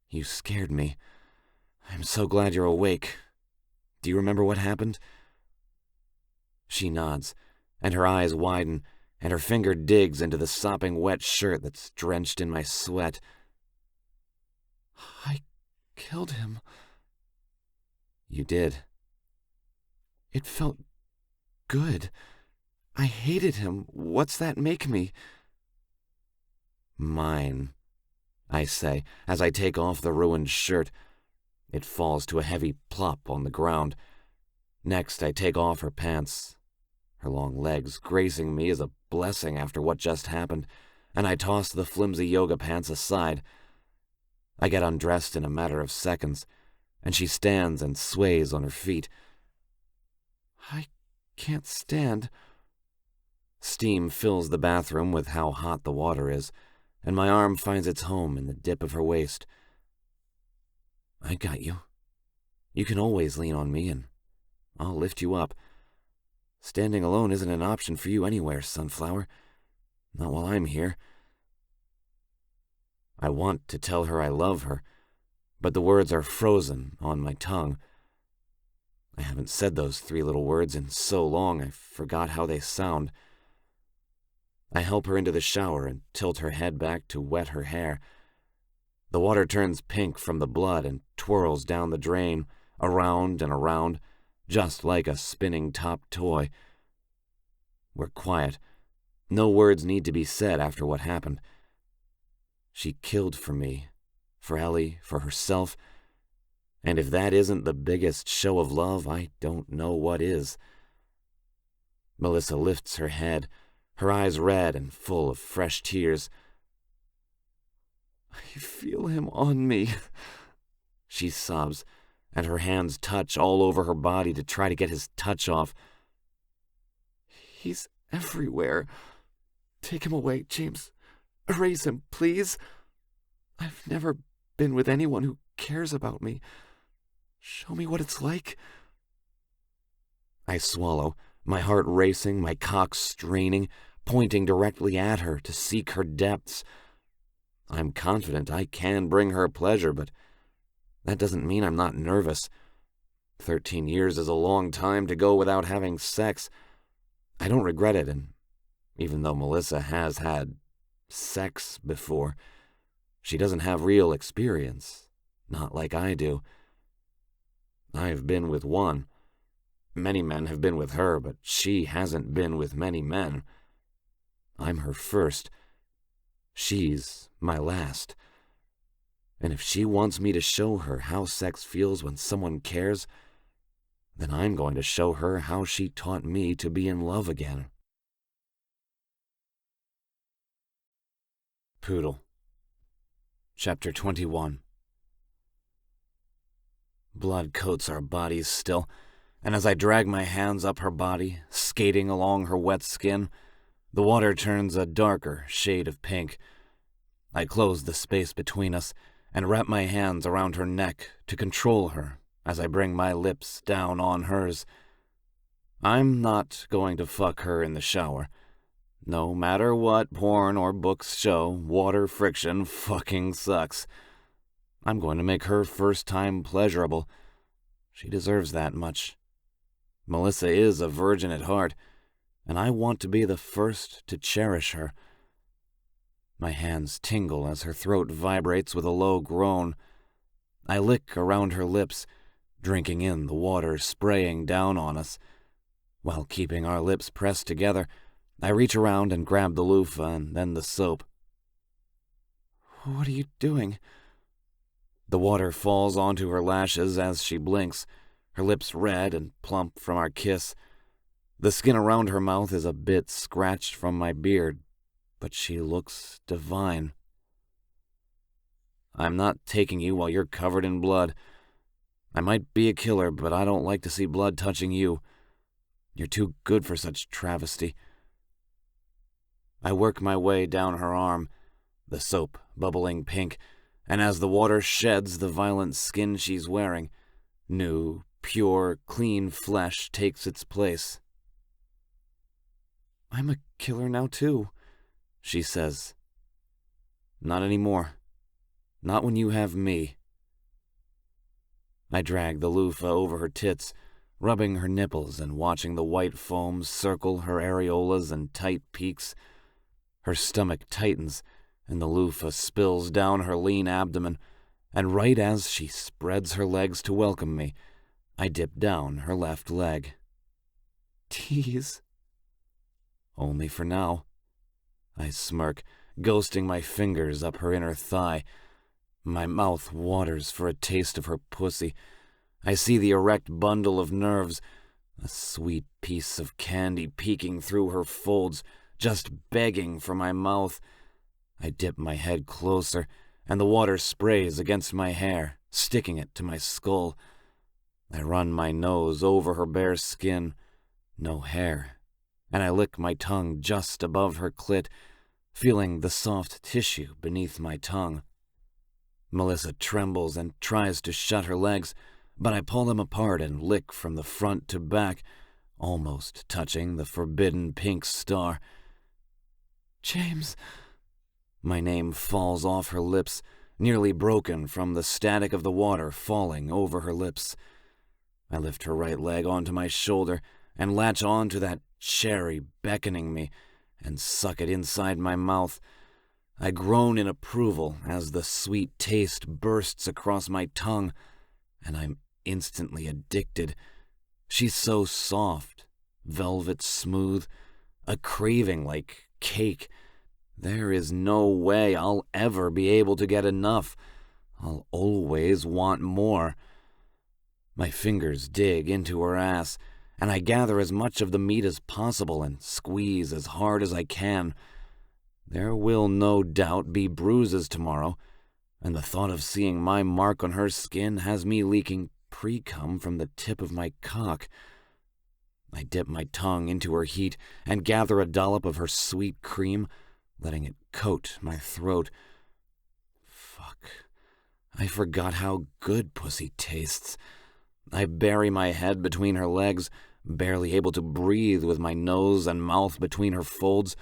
"You scared me. I'm so glad you're awake. Do you remember what happened?" She nods, and her eyes widen, and her finger digs into the sopping wet shirt that's drenched in my sweat. "I killed him." "You did." "It felt good. I hated him. What's that make me?" "Mine," I say, as I take off the ruined shirt. It falls to a heavy plop on the ground. Next, I take off her pants. Her long legs gracing me is a blessing after what just happened, and I toss the flimsy yoga pants aside. I get undressed in a matter of seconds, and she stands and sways on her feet. "I can't stand." Steam fills the bathroom with how hot the water is, and my arm finds its home in the dip of her waist. "I got you. You can always lean on me, and I'll lift you up. Standing alone isn't an option for you anywhere, Sunflower. Not while I'm here." I want to tell her I love her, but the words are frozen on my tongue. I haven't said those 3 little words in so long I forgot how they sound. I help her into the shower and tilt her head back to wet her hair. The water turns pink from the blood and twirls down the drain, around and around, just like a spinning top toy. We're quiet. No words need to be said after what happened. She killed for me, for Ellie, for herself, and if that isn't the biggest show of love, I don't know what is. Melissa lifts her head, her eyes red and full of fresh tears. "I feel him on me," she sobs, and her hands touch all over her body to try to get his touch off. "He's everywhere. Take him away, James. Erase him, please. I've never been with anyone who cares about me. Show me what it's like." I swallow, my heart racing, my cock straining, pointing directly at her to seek her depths. I'm confident I can bring her pleasure, but that doesn't mean I'm not nervous. 13 years is a long time to go without having sex. I don't regret it, and even though Melissa has had sex before, she doesn't have real experience, not like I do. I've been with one. Many men have been with her, but she hasn't been with many men. I'm her first. She's my last. And if she wants me to show her how sex feels when someone cares, then I'm going to show her how she taught me to be in love again. Poodle. Chapter 21. Blood coats our bodies still, and as I drag my hands up her body, skating along her wet skin, the water turns a darker shade of pink. I close the space between us and wrap my hands around her neck to control her as I bring my lips down on hers. I'm not going to fuck her in the shower. No matter what porn or books show, water friction fucking sucks. I'm going to make her first time pleasurable. She deserves that much. Melissa is a virgin at heart, and I want to be the first to cherish her. My hands tingle as her throat vibrates with a low groan. I lick around her lips, drinking in the water spraying down on us. While keeping our lips pressed together, I reach around and grab the loofah and then the soap. "What are you doing?" The water falls onto her lashes as she blinks, her lips red and plump from our kiss. The skin around her mouth is a bit scratched from my beard, but she looks divine. "I'm not taking you while you're covered in blood. I might be a killer, but I don't like to see blood touching you. You're too good for such travesty." I work my way down her arm, the soap bubbling pink, and as the water sheds the violent skin she's wearing, new, pure, clean flesh takes its place. I'm a killer now too, she says. Not anymore. Not when you have me. I drag the loofah over her tits, rubbing her nipples and watching the white foam circle her areolas and tight peaks. Her stomach tightens, and the loofah spills down her lean abdomen, and right as she spreads her legs to welcome me, I dip down her left leg. Tease. Only for now. I smirk, ghosting my fingers up her inner thigh. My mouth waters for a taste of her pussy. I see the erect bundle of nerves, a sweet piece of candy peeking through her folds, just begging for my mouth. I dip my head closer, and the water sprays against my hair, sticking it to my skull. I run my nose over her bare skin, no hair, and I lick my tongue just above her clit, feeling the soft tissue beneath my tongue. Melissa trembles and tries to shut her legs, but I pull them apart and lick from the front to back, almost touching the forbidden pink star. James. My name falls off her lips, nearly broken from the static of the water falling over her lips. I lift her right leg onto my shoulder and latch on to that cherry beckoning me and suck it inside my mouth. I groan in approval as the sweet taste bursts across my tongue, and I'm instantly addicted. She's so soft, velvet smooth, a craving like cake. There is no way I'll ever be able to get enough. I'll always want more. My fingers dig into her ass, and I gather as much of the meat as possible and squeeze as hard as I can. There will no doubt be bruises tomorrow, and the thought of seeing my mark on her skin has me leaking pre-cum from the tip of my cock. I dip my tongue into her heat and gather a dollop of her sweet cream, letting it coat my throat. Fuck. I forgot how good pussy tastes. I bury my head between her legs, barely able to breathe with my nose and mouth between her folds,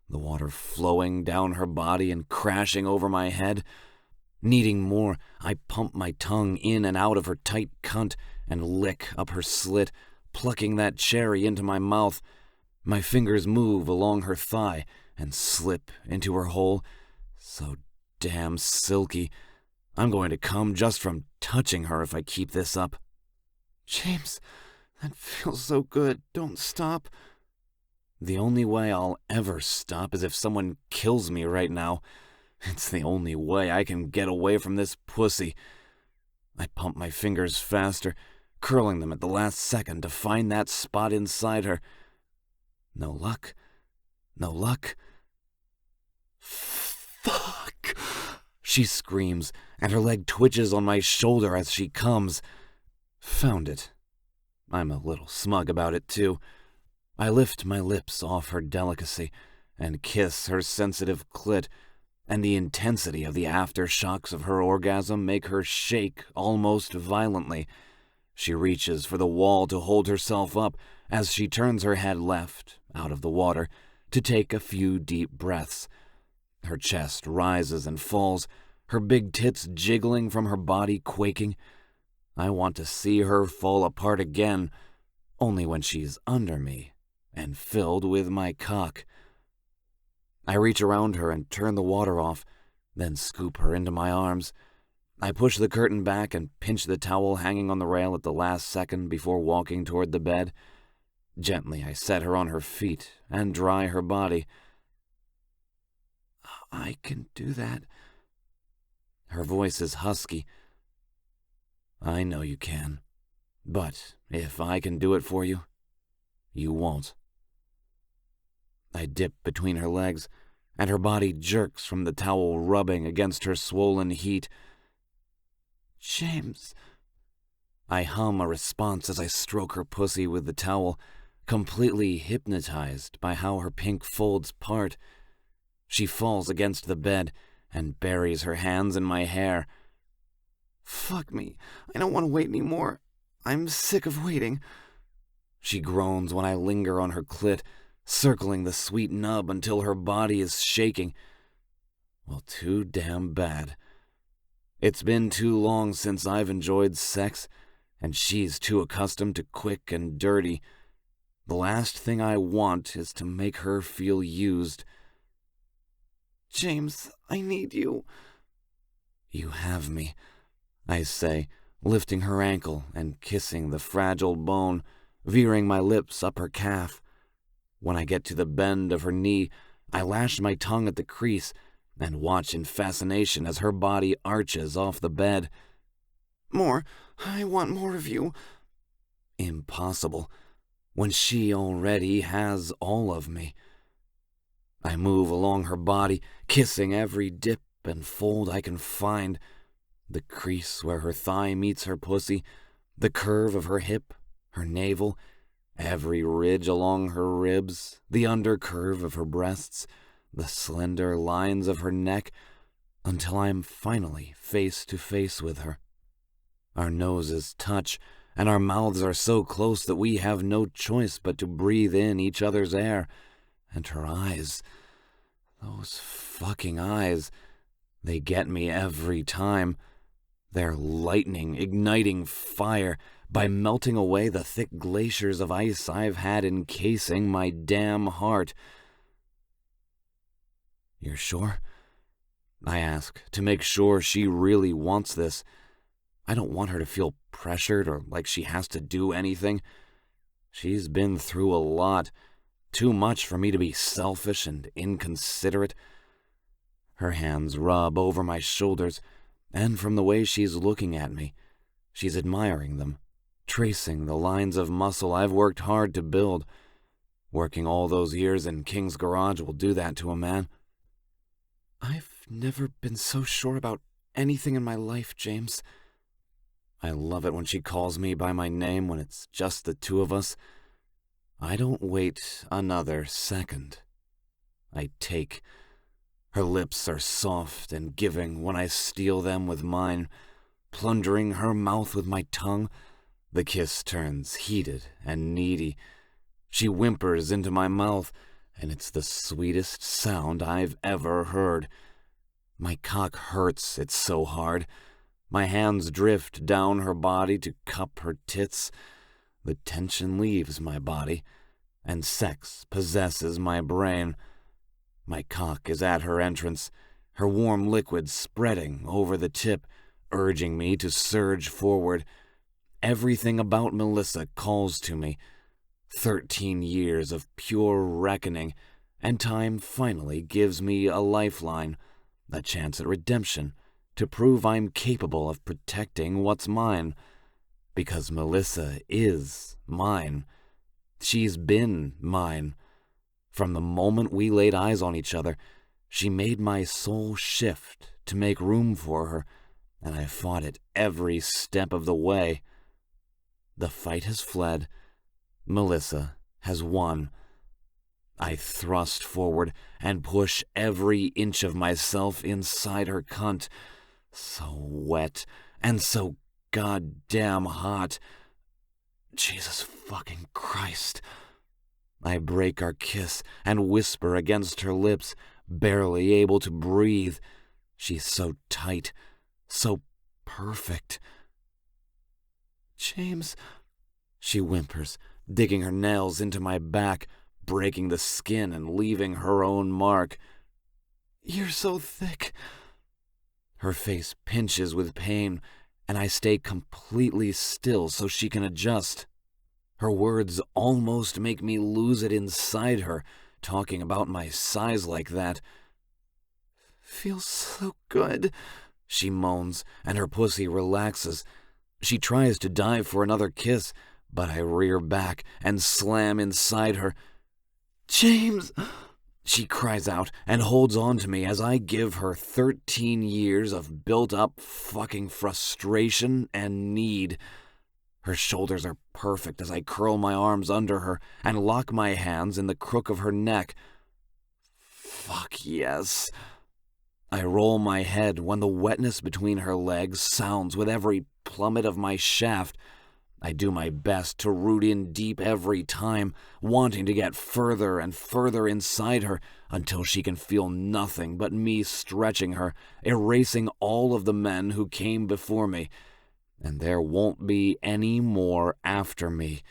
the water flowing down her body and crashing over my head. Needing more, I pump my tongue in and out of her tight cunt and lick up her slit, plucking that cherry into my mouth. My fingers move along her thigh and slip into her hole, so damn silky. I'm going to come just from touching her if I keep this up. James, that feels so good. Don't stop. The only way I'll ever stop is if someone kills me right now. It's the only way I can get away from this pussy. I pump my fingers faster, curling them at the last second to find that spot inside her. No luck. No luck. Fuck! She screams, and her leg twitches on my shoulder as she comes. Found it. I'm a little smug about it, too. I lift my lips off her delicacy and kiss her sensitive clit, and the intensity of the aftershocks of her orgasm make her shake almost violently. She reaches for the wall to hold herself up as she turns her head left, out of the water, to take a few deep breaths. Her chest rises and falls, her big tits jiggling from her body quaking. I want to see her fall apart again, only when she's under me and filled with my cock. I reach around her and turn the water off, then scoop her into my arms. I push the curtain back and pinch the towel hanging on the rail at the last second before walking toward the bed. Gently, I set her on her feet and dry her body. I can do that. Her voice is husky. I know you can, but if I can do it for you, you won't. I dip between her legs, and her body jerks from the towel rubbing against her swollen heat. James. I hum a response as I stroke her pussy with the towel, completely hypnotized by how her pink folds part. She falls against the bed and buries her hands in my hair. Fuck me. I don't want to wait anymore. I'm sick of waiting. She groans when I linger on her clit, circling the sweet nub until her body is shaking. Well, too damn bad. It's been too long since I've enjoyed sex, and she's too accustomed to quick and dirty. The last thing I want is to make her feel used. James, I need you. You have me, I say, lifting her ankle and kissing the fragile bone, veering my lips up her calf. When I get to the bend of her knee, I lash my tongue at the crease and watch in fascination as her body arches off the bed. More. I want more of you. Impossible, when she already has all of me. I move along her body, kissing every dip and fold I can find, the crease where her thigh meets her pussy, the curve of her hip, her navel, every ridge along her ribs, the undercurve of her breasts, the slender lines of her neck, until I am finally face to face with her. Our noses touch, and our mouths are so close that we have no choice but to breathe in each other's air. And her eyes, those fucking eyes, they get me every time. They're lightning, igniting fire by melting away the thick glaciers of ice I've had encasing my damn heart. You're sure? I ask, to make sure she really wants this. I don't want her to feel pressured or like she has to do anything. She's been through a lot, too much for me to be selfish and inconsiderate. Her hands rub over my shoulders, and from the way she's looking at me, she's admiring them, tracing the lines of muscle I've worked hard to build. Working all those years in King's Garage will do that to a man. I've never been so sure about anything in my life, James. I love it when she calls me by my name when it's just the two of us. I don't wait another second. I take. Her lips are soft and giving when I steal them with mine, plundering her mouth with my tongue. The kiss turns heated and needy. She whimpers into my mouth, and it's the sweetest sound I've ever heard. My cock hurts, it's so hard. My hands drift down her body to cup her tits. The tension leaves my body, and sex possesses my brain. My cock is at her entrance, her warm liquid spreading over the tip, urging me to surge forward. Everything about Melissa calls to me. 13 years of pure reckoning, and time finally gives me a lifeline, a chance at redemption, to prove I'm capable of protecting what's mine. Because Melissa is mine. She's been mine. From the moment we laid eyes on each other, she made my soul shift to make room for her, and I fought it every step of the way. The fight has fled. Melissa has won. I thrust forward and push every inch of myself inside her cunt. So wet and so goddamn hot. Jesus fucking Christ. I break our kiss and whisper against her lips, barely able to breathe. She's so tight, so perfect. James, she whimpers, digging her nails into my back, breaking the skin and leaving her own mark. You're so thick. Her face pinches with pain, and I stay completely still so she can adjust. Her words almost make me lose it inside her, talking about my size like that. Feels so good, she moans, and her pussy relaxes. She tries to dive for another kiss, but I rear back and slam inside her. James! She cries out and holds on to me as I give her 13 years of built-up fucking frustration and need. Her shoulders are perfect as I curl my arms under her and lock my hands in the crook of her neck. Fuck yes. I roll my head when the wetness between her legs sounds with every plummet of my shaft. I do my best to root in deep every time, wanting to get further and further inside her until she can feel nothing but me stretching her, erasing all of the men who came before me. And there won't be any more after me.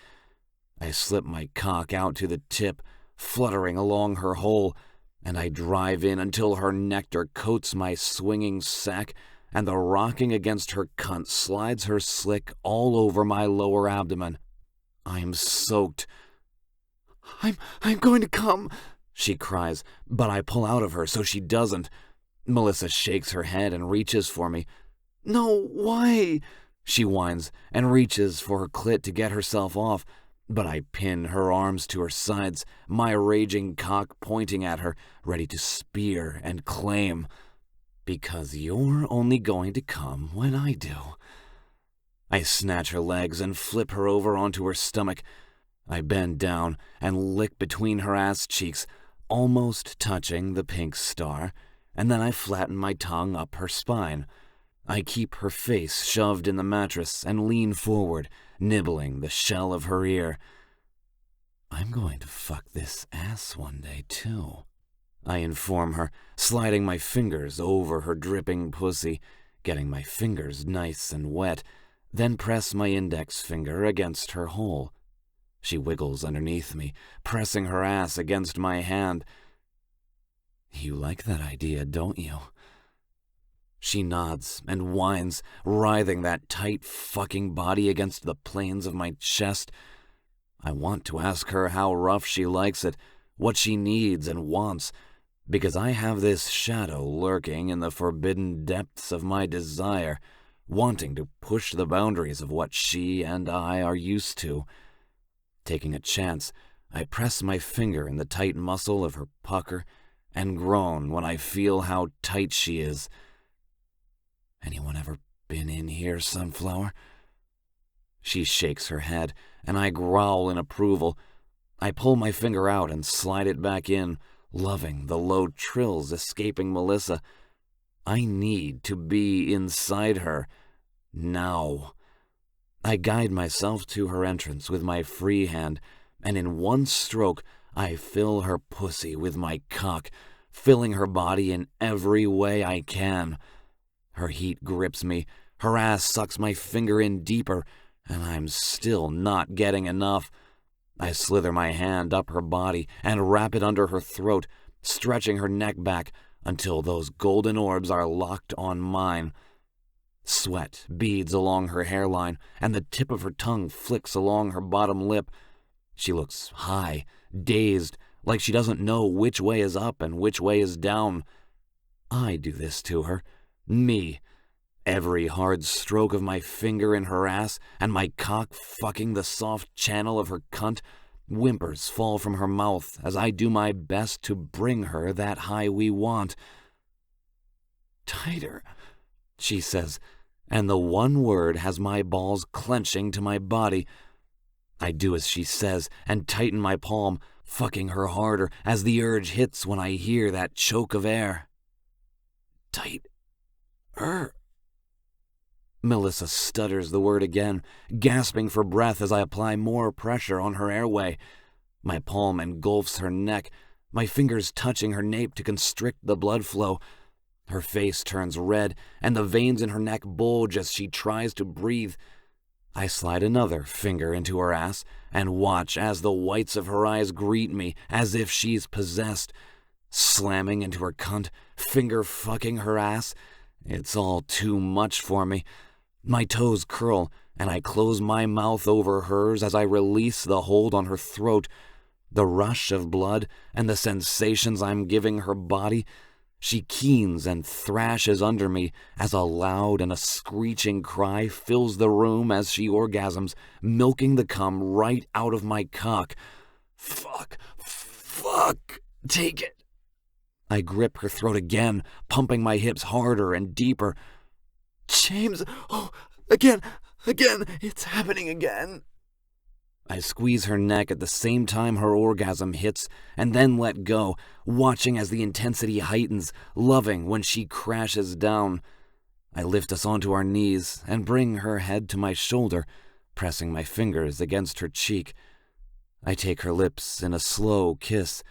I slip my cock out to the tip, fluttering along her hole, and I drive in until her nectar coats my swinging sack, and the rocking against her cunt slides her slick all over my lower abdomen. I'm soaked. I'm going to come, she cries, but I pull out of her so she doesn't. Melissa shakes her head and reaches for me. No, why? She whines and reaches for her clit to get herself off, but I pin her arms to her sides, my raging cock pointing at her, ready to spear and claim. Because you're only going to come when I do. I snatch her legs and flip her over onto her stomach. I bend down and lick between her ass cheeks, almost touching the pink star, and then I flatten my tongue up her spine. I keep her face shoved in the mattress and lean forward, nibbling the shell of her ear. I'm going to fuck this ass one day, too, I inform her, sliding my fingers over her dripping pussy, getting my fingers nice and wet, then press my index finger against her hole. She wiggles underneath me, pressing her ass against my hand. You like that idea, don't you? She nods and whines, writhing that tight fucking body against the planes of my chest. I want to ask her how rough she likes it, what she needs and wants, because I have this shadow lurking in the forbidden depths of my desire, wanting to push the boundaries of what she and I are used to. Taking a chance, I press my finger in the tight muscle of her pucker and groan when I feel how tight she is. Anyone ever been in here, Sunflower? She shakes her head, and I growl in approval. I pull my finger out and slide it back in, loving the low trills escaping Melissa. I need to be inside her. Now. I guide myself to her entrance with my free hand, and in one stroke I fill her pussy with my cock, filling her body in every way I can. Her heat grips me, her ass sucks my finger in deeper, and I'm still not getting enough. I slither my hand up her body and wrap it under her throat, stretching her neck back until those golden orbs are locked on mine. Sweat beads along her hairline, and the tip of her tongue flicks along her bottom lip. She looks high, dazed, like she doesn't know which way is up and which way is down. I do this to her. Me. Every hard stroke of my finger in her ass and my cock fucking the soft channel of her cunt, whimpers fall from her mouth as I do my best to bring her that high we want. Tighter, she says, and the one word has my balls clenching to my body. I do as she says and tighten my palm, fucking her harder as the urge hits when I hear that choke of air. Tight. Melissa stutters the word again, gasping for breath as I apply more pressure on her airway. My palm engulfs her neck, my fingers touching her nape to constrict the blood flow. Her face turns red, and the veins in her neck bulge as she tries to breathe. I slide another finger into her ass and watch as the whites of her eyes greet me as if she's possessed. Slamming into her cunt, finger fucking her ass. It's all too much for me. My toes curl, and I close my mouth over hers as I release the hold on her throat. The rush of blood and the sensations I'm giving her body. She keens and thrashes under me as a loud and a screeching cry fills the room as she orgasms, milking the cum right out of my cock. Fuck, take it. I grip her throat again, pumping my hips harder and deeper. James, again, it's happening again. I squeeze her neck at the same time her orgasm hits, and then let go, watching as the intensity heightens, loving when she crashes down. I lift us onto our knees and bring her head to my shoulder, pressing my fingers against her cheek. I take her lips in a slow kiss,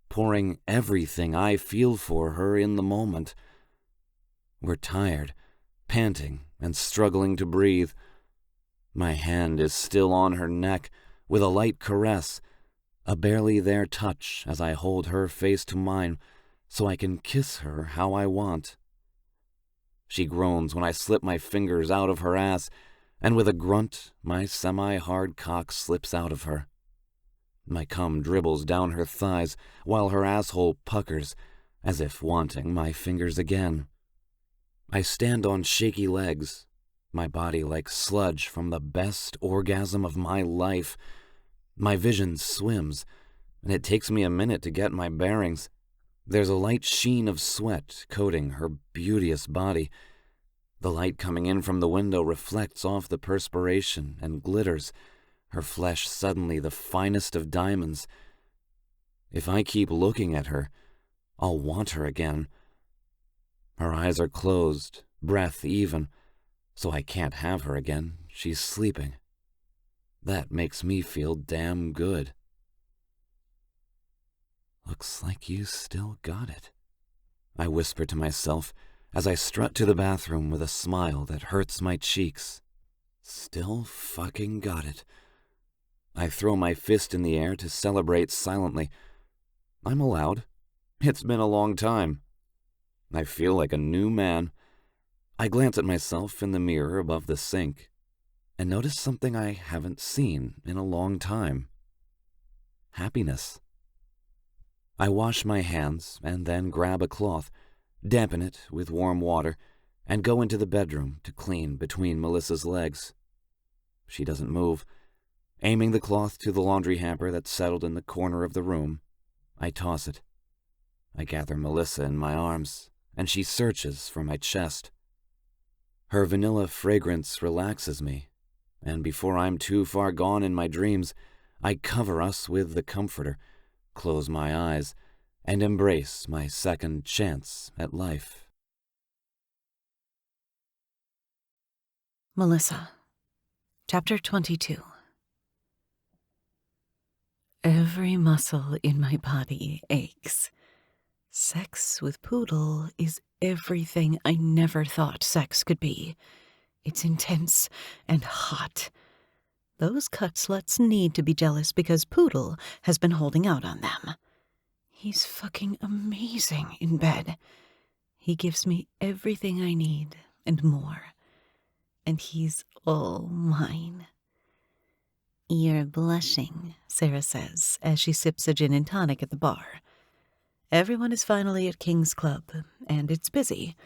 pouring everything I feel for her in the moment. We're tired, panting, and struggling to breathe. My hand is still on her neck with a light caress, a barely there touch as I hold her face to mine so I can kiss her how I want. She groans when I slip my fingers out of her ass, and with a grunt, my semi-hard cock slips out of her. My cum dribbles down her thighs while her asshole puckers, as if wanting my fingers again. I stand on shaky legs, my body like sludge from the best orgasm of my life. My vision swims, and it takes me a minute to get my bearings. There's a light sheen of sweat coating her beauteous body. The light coming in from the window reflects off the perspiration and glitters, her flesh suddenly the finest of diamonds. If I keep looking at her, I'll want her again. Her eyes are closed, breath even, so I can't have her again. She's sleeping. That makes me feel damn good. Looks like you still got it, I whisper to myself as I strut to the bathroom with a smile that hurts my cheeks. Still fucking got it. I throw my fist in the air to celebrate silently. I'm allowed. It's been a long time. I feel like a new man. I glance at myself in the mirror above the sink and notice something I haven't seen in a long time. Happiness. I wash my hands and then grab a cloth, dampen it with warm water, and go into the bedroom to clean between Melissa's legs. She doesn't move. Aiming the cloth to the laundry hamper that's settled in the corner of the room, I toss it. I gather Melissa in my arms, and she searches for my chest. Her vanilla fragrance relaxes me, and before I'm too far gone in my dreams, I cover us with the comforter, close my eyes, and embrace my second chance at life. Melissa, Chapter 22. Every muscle in my body aches. Sex with Poodle is everything I never thought sex could be. It's intense and hot. Those cut sluts need to be jealous because Poodle has been holding out on them. He's fucking amazing in bed. He gives me everything I need and more. And he's all mine. You're blushing, Sarah says as she sips a gin and tonic at the bar. Everyone is finally at King's Club, and it's busy.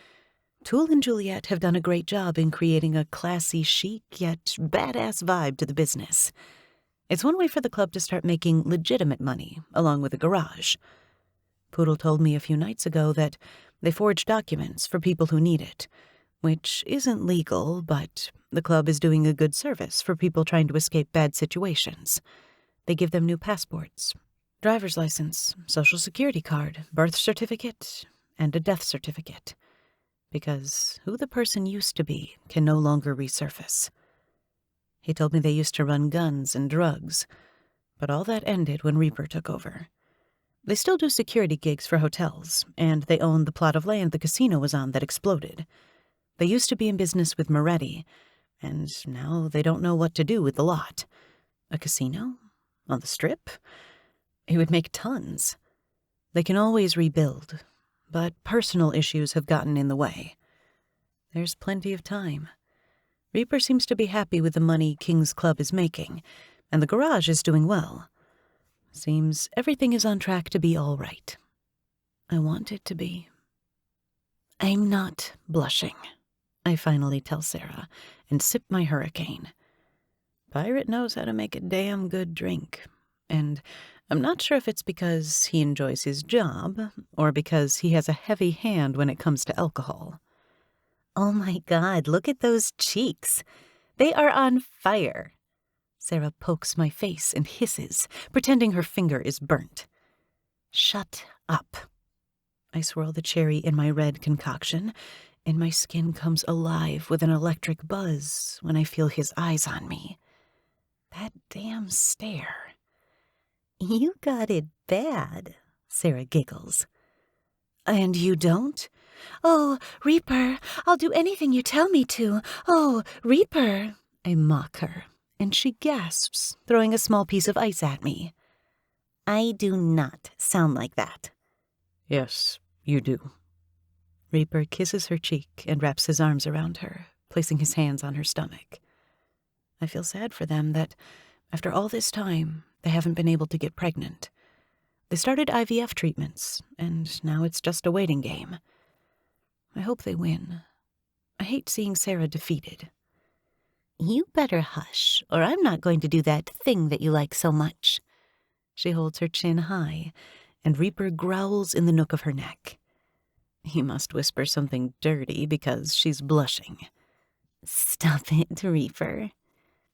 Toole and Juliet have done a great job in creating a classy, chic, yet badass vibe to the business. It's one way for the club to start making legitimate money, along with a garage. Poodle told me a few nights ago that they forge documents for people who need it, which isn't legal, but the club is doing a good service for people trying to escape bad situations. They give them new passports, driver's license, social security card, birth certificate, and a death certificate. Because who the person used to be can no longer resurface. He told me they used to run guns and drugs, but all that ended when Reaper took over. They still do security gigs for hotels, and they own the plot of land the casino was on that exploded. They used to be in business with Moretti, and now they don't know what to do with the lot. A casino? On the Strip? It would make tons. They can always rebuild, but personal issues have gotten in the way. There's plenty of time. Reaper seems to be happy with the money King's Club is making, and the garage is doing well. Seems everything is on track to be all right. I want it to be. I'm not blushing, I finally tell Sarah, and sip my hurricane. Pirate knows how to make a damn good drink, and I'm not sure if it's because he enjoys his job or because he has a heavy hand when it comes to alcohol. Oh my God, look at those cheeks. They are on fire. Sarah pokes my face and hisses, pretending her finger is burnt. Shut up. I swirl the cherry in my red concoction, and my skin comes alive with an electric buzz when I feel his eyes on me. That damn stare. You got it bad, Sarah giggles. And you don't? Oh, Reaper, I'll do anything you tell me to. Oh, Reaper, I mock her, and she gasps, throwing a small piece of ice at me. I do not sound like that. Yes, you do. Reaper kisses her cheek and wraps his arms around her, placing his hands on her stomach. I feel sad for them that, after all this time, they haven't been able to get pregnant. They started IVF treatments, and now it's just a waiting game. I hope they win. I hate seeing Sarah defeated. You better hush, or I'm not going to do that thing that you like so much. She holds her chin high, and Reaper growls in the nook of her neck. He must whisper something dirty because she's blushing. Stop it, Reaper.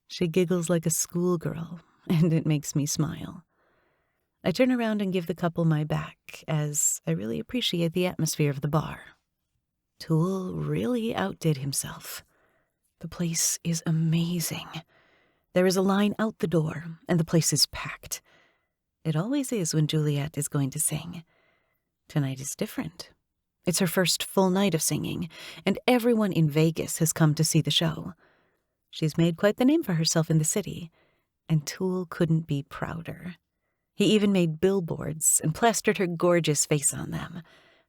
She giggles like a schoolgirl, and it makes me smile. I turn around and give the couple my back, as I really appreciate the atmosphere of the bar. Tool really outdid himself. The place is amazing. There is a line out the door, and the place is packed. It always is when Juliet is going to sing. Tonight is different. It's her first full night of singing, and everyone in Vegas has come to see the show. She's made quite the name for herself in the city, and Tool couldn't be prouder. He even made billboards and plastered her gorgeous face on them,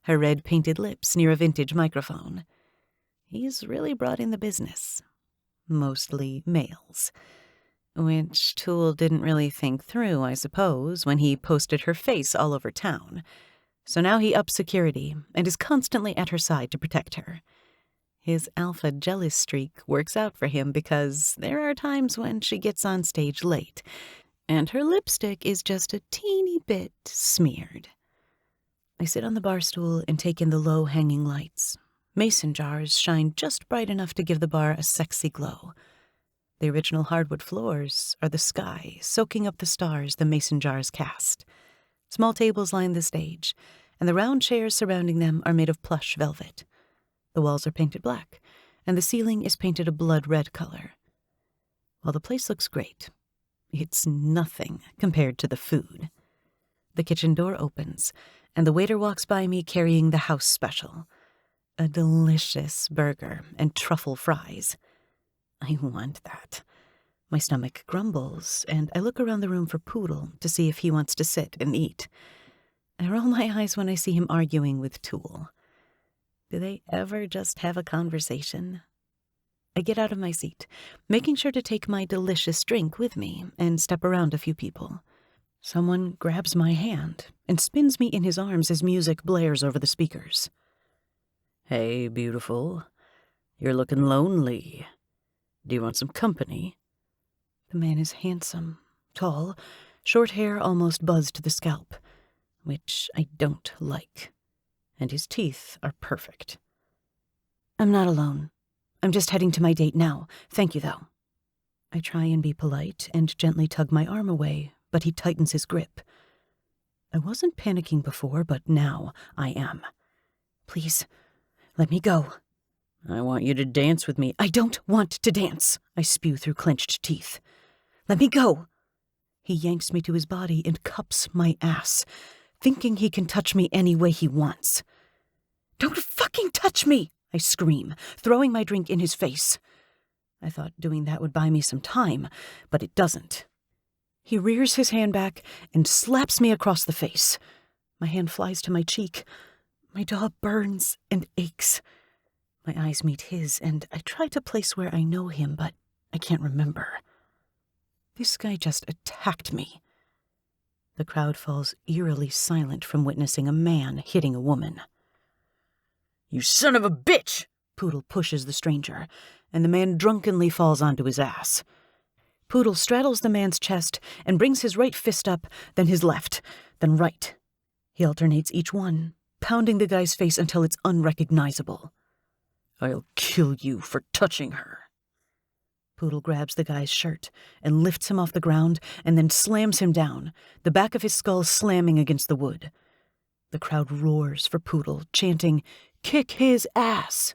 her red painted lips near a vintage microphone. He's really brought in the business. Mostly males. Which Tool didn't really think through, I suppose, when he posted her face all over town. So now he ups security and is constantly at her side to protect her. His alpha jealous streak works out for him because there are times when she gets on stage late, and her lipstick is just a teeny bit smeared. I sit on the bar stool and take in the low-hanging lights. Mason jars shine just bright enough to give the bar a sexy glow. The original hardwood floors are the sky, soaking up the stars the mason jars cast. Small tables line the stage, and the round chairs surrounding them are made of plush velvet. The walls are painted black, and the ceiling is painted a blood-red color. While the place looks great, it's nothing compared to the food. The kitchen door opens, and the waiter walks by me carrying the house special, a delicious burger and truffle fries. I want that. My stomach grumbles, and I look around the room for Poodle to see if he wants to sit and eat. I roll my eyes when I see him arguing with Tool. Do they ever just have a conversation? I get out of my seat, making sure to take my delicious drink with me, and step around a few people. Someone grabs my hand and spins me in his arms as music blares over the speakers. Hey, beautiful. You're looking lonely. Do you want some company? The man is handsome, tall, short hair almost buzzed to the scalp, which I don't like. And his teeth are perfect. I'm not alone. I'm just heading to my date now. Thank you, though. I try and be polite and gently tug my arm away, but he tightens his grip. I wasn't panicking before, but now I am. Please, let me go. I want you to dance with me. I don't want to dance, I spew through clenched teeth. Let me go. He yanks me to his body and cups my ass, thinking he can touch me any way he wants. Don't fucking touch me, I scream, throwing my drink in his face. I thought doing that would buy me some time, but it doesn't. He rears his hand back and slaps me across the face. My hand flies to my cheek. My jaw burns and aches. My eyes meet his, and I try to place where I know him, but I can't remember. This guy just attacked me. The crowd falls eerily silent from witnessing a man hitting a woman. You son of a bitch! Poodle pushes the stranger, and the man drunkenly falls onto his ass. Poodle straddles the man's chest and brings his right fist up, then his left, then right. He alternates each one, pounding the guy's face until it's unrecognizable. I'll kill you for touching her. Poodle grabs the guy's shirt and lifts him off the ground and then slams him down, the back of his skull slamming against the wood. The crowd roars for Poodle, chanting, "Kick his ass!"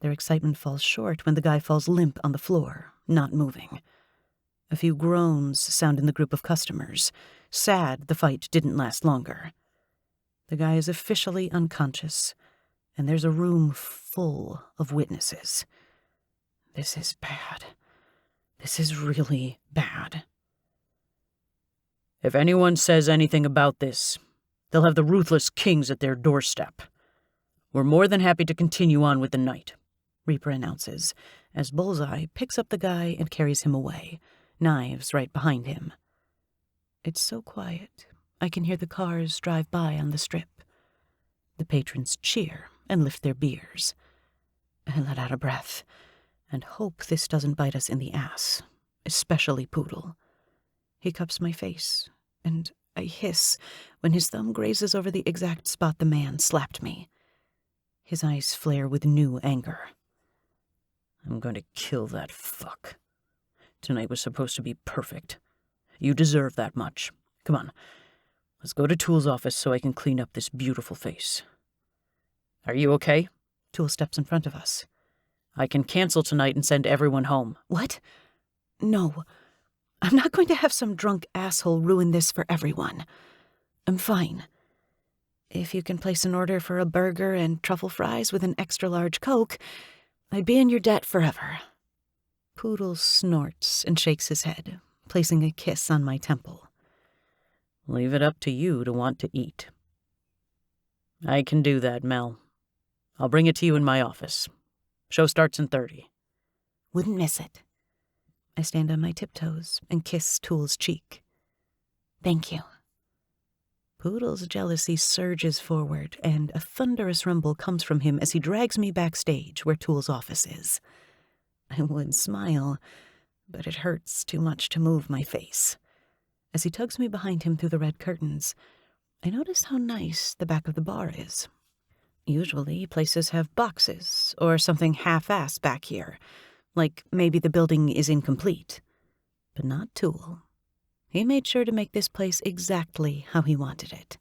Their excitement falls short when the guy falls limp on the floor, not moving. A few groans sound in the group of customers. Sad the fight didn't last longer. The guy is officially unconscious, and there's a room full of witnesses. This is bad. This is really bad. If anyone says anything about this, they'll have the Ruthless Kings at their doorstep. We're more than happy to continue on with the night, Reaper announces, as Bullseye picks up the guy and carries him away, knives right behind him. It's so quiet, I can hear the cars drive by on the strip. The patrons cheer and lift their beers. I let out a breath and hope this doesn't bite us in the ass, especially Poodle. He cups my face, and I hiss when his thumb grazes over the exact spot the man slapped me. His eyes flare with new anger. I'm going to kill that fuck. Tonight was supposed to be perfect. You deserve that much. Come on, let's go to Tool's office so I can clean up this beautiful face. Are you okay? Tool steps in front of us. I can cancel tonight and send everyone home. What? No. I'm not going to have some drunk asshole ruin this for everyone. I'm fine. If you can place an order for a burger and truffle fries with an extra-large Coke, I'd be in your debt forever. Poodle snorts and shakes his head, placing a kiss on my temple. Leave it up to you to want to eat. I can do that, Mel. I'll bring it to you in my office. Show starts in 30. Wouldn't miss it. I stand on my tiptoes and kiss Tool's cheek. Thank you. Poodle's jealousy surges forward, and a thunderous rumble comes from him as he drags me backstage where Tool's office is. I would smile, but it hurts too much to move my face. As he tugs me behind him through the red curtains, I notice how nice the back of the bar is. Usually, places have boxes or something half-assed back here, like maybe the building is incomplete. But not Tool. He made sure to make this place exactly how he wanted it.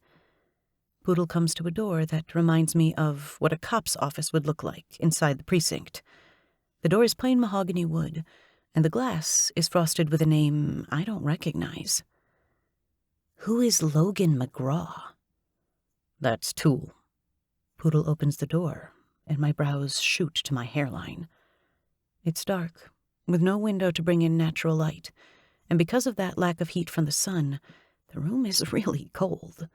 Poodle comes to a door that reminds me of what a cop's office would look like inside the precinct. The door is plain mahogany wood, and the glass is frosted with a name I don't recognize. Who is Logan McGraw? That's Tool. Poodle opens the door, and my brows shoot to my hairline. It's dark, with no window to bring in natural light, and because of that lack of heat from the sun, the room is really cold.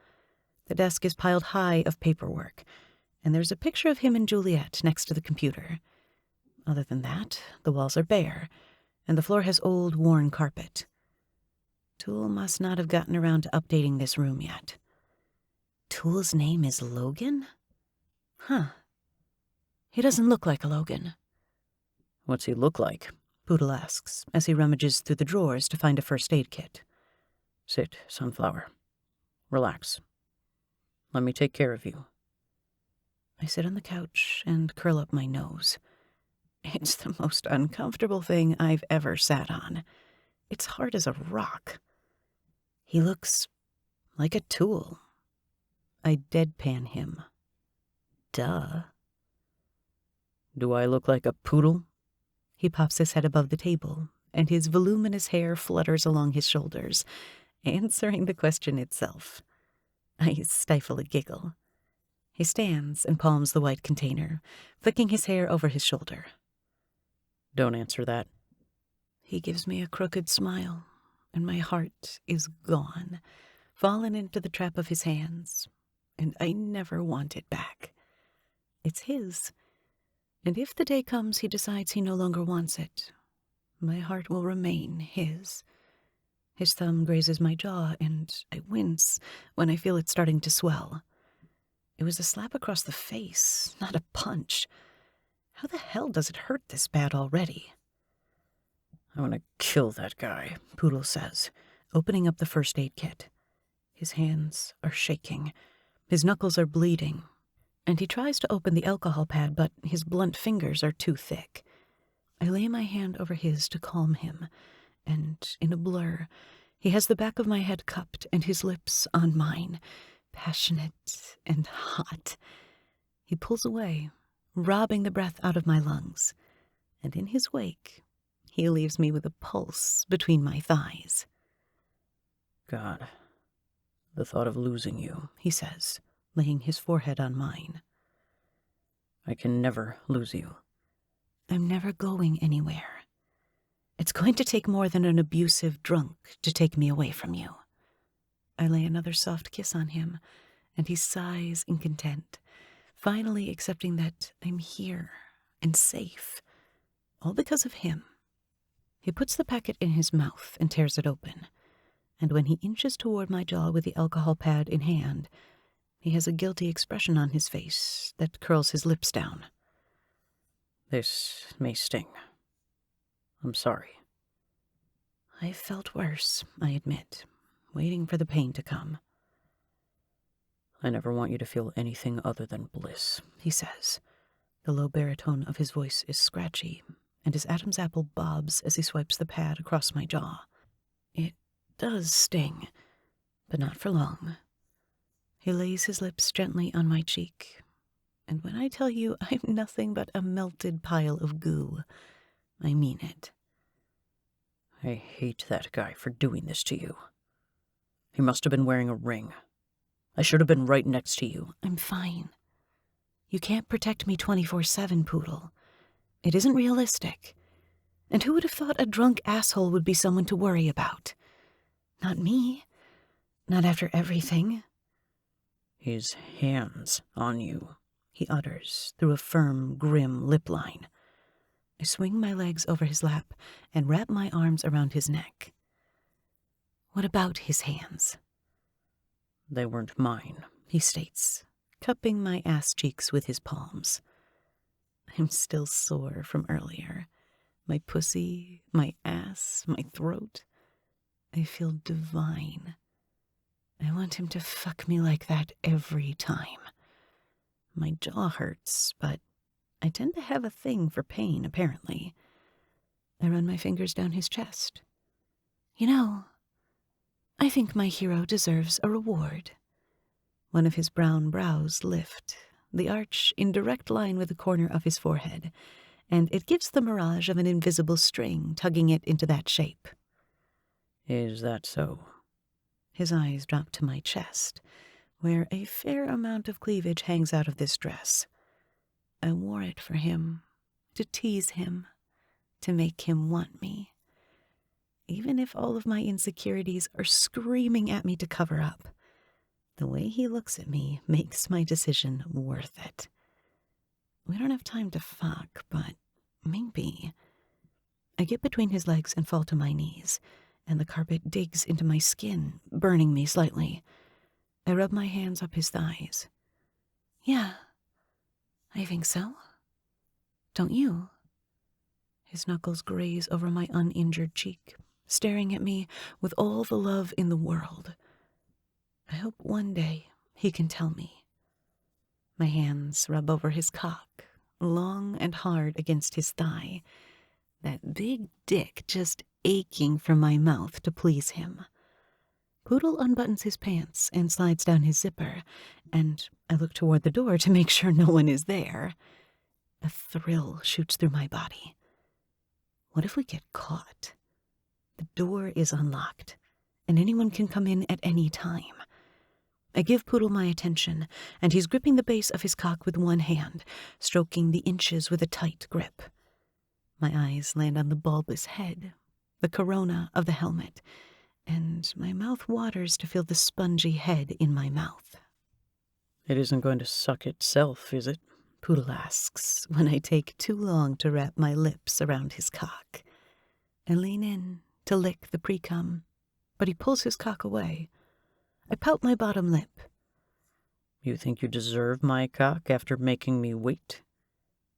The desk is piled high of paperwork, and there's a picture of him and Juliet next to the computer. Other than that, the walls are bare, and the floor has old, worn carpet. Tool must not have gotten around to updating this room yet. Tool's name is Logan? Huh. He doesn't look like a Logan. What's he look like? Poodle asks, as he rummages through the drawers to find a first aid kit. Sit, Sunflower. Relax. Let me take care of you. I sit on the couch and curl up my nose. It's the most uncomfortable thing I've ever sat on. It's hard as a rock. He looks like a tool. I deadpan him. Duh. Do I look like a poodle? He pops his head above the table, and his voluminous hair flutters along his shoulders, answering the question itself. I stifle a giggle. He stands and palms the white container, flicking his hair over his shoulder. Don't answer that. He gives me a crooked smile, and my heart is gone, fallen into the trap of his hands, and I never want it back. It's his, and if the day comes he decides he no longer wants it, my heart will remain his. His thumb grazes my jaw, and I wince when I feel it starting to swell. It was a slap across the face, not a punch. How the hell does it hurt this bad already? I want to kill that guy, Poodle says, opening up the first aid kit. His hands are shaking. His knuckles are bleeding, and he tries to open the alcohol pad, but his blunt fingers are too thick. I lay my hand over his to calm him, and in a blur, he has the back of my head cupped and his lips on mine, passionate and hot. He pulls away, robbing the breath out of my lungs, and in his wake, He leaves me with a pulse between my thighs. God, the thought of losing you, he says, laying his forehead on mine. I can never lose you. I'm never going anywhere. It's going to take more than an abusive drunk to take me away from you. I lay another soft kiss on him, and he sighs in content, finally accepting that I'm here and safe, all because of him. He puts the packet in his mouth and tears it open, and when he inches toward my jaw with the alcohol pad in hand, he has a guilty expression on his face that curls his lips down. This may sting. I'm sorry. I felt worse, I admit, waiting for the pain to come. I never want you to feel anything other than bliss, he says. The low baritone of his voice is scratchy, and his Adam's apple bobs as he swipes the pad across my jaw. It does sting, but not for long. He lays his lips gently on my cheek, and when I tell you I'm nothing but a melted pile of goo, I mean it. I hate that guy for doing this to you. He must have been wearing a ring. I should have been right next to you. I'm fine. You can't protect me 24/7, Poodle. It isn't realistic. And who would have thought a drunk asshole would be someone to worry about? Not me. Not after everything. His hands on you, he utters through a firm, grim lip line. I swing my legs over his lap and wrap my arms around his neck. What about his hands? They weren't mine, he states, cupping my ass cheeks with his palms. I'm still sore from earlier. My pussy, my ass, my throat. I feel divine. I want him to fuck me like that every time. My jaw hurts, but I tend to have a thing for pain, apparently. I run my fingers down his chest. You know, I think my hero deserves a reward. One of his brown brows lift, the arch in direct line with the corner of his forehead, and it gives the mirage of an invisible string tugging it into that shape. Is that so? His eyes drop to my chest, where a fair amount of cleavage hangs out of this dress. I wore it for him, to tease him, to make him want me. Even if all of my insecurities are screaming at me to cover up, the way he looks at me makes my decision worth it. We don't have time to fuck, but maybe. I get between his legs and fall to my knees, and the carpet digs into my skin, burning me slightly. I rub my hands up his thighs. Yeah, I think so. Don't you? His knuckles graze over my uninjured cheek, staring at me with all the love in the world. I hope one day he can tell me. My hands rub over his cock, long and hard against his thigh, that big dick just aching from my mouth to please him. Poodle unbuttons his pants and slides down his zipper, and I look toward the door to make sure no one is there. A thrill shoots through my body. What if we get caught? The door is unlocked, and anyone can come in at any time. I give Poodle my attention, and he's gripping the base of his cock with one hand, stroking the inches with a tight grip. My eyes land on the bulbous head, the corona of the helmet, and my mouth waters to feel the spongy head in my mouth. It isn't going to suck itself, is it? Poodle asks when I take too long to wrap my lips around his cock. I lean in to lick the pre-cum, but he pulls his cock away. I pout my bottom lip. You think you deserve my cock after making me wait?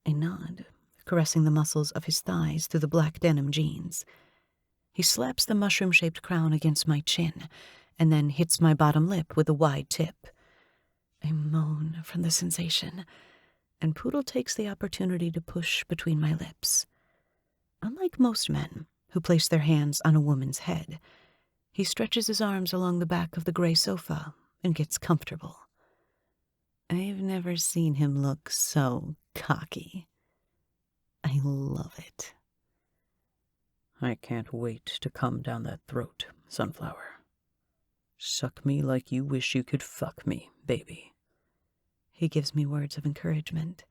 I nod, caressing the muscles of his thighs through the black denim jeans. He slaps the mushroom-shaped crown against my chin, and then hits my bottom lip with a wide tip. I moan from the sensation, and Poodle takes the opportunity to push between my lips. Unlike most men who place their hands on a woman's head, he stretches his arms along the back of the gray sofa and gets comfortable. I've never seen him look so cocky. I love it. I can't wait to come down that throat, Sunflower. Suck me like you wish you could fuck me, baby. He gives me words of encouragement,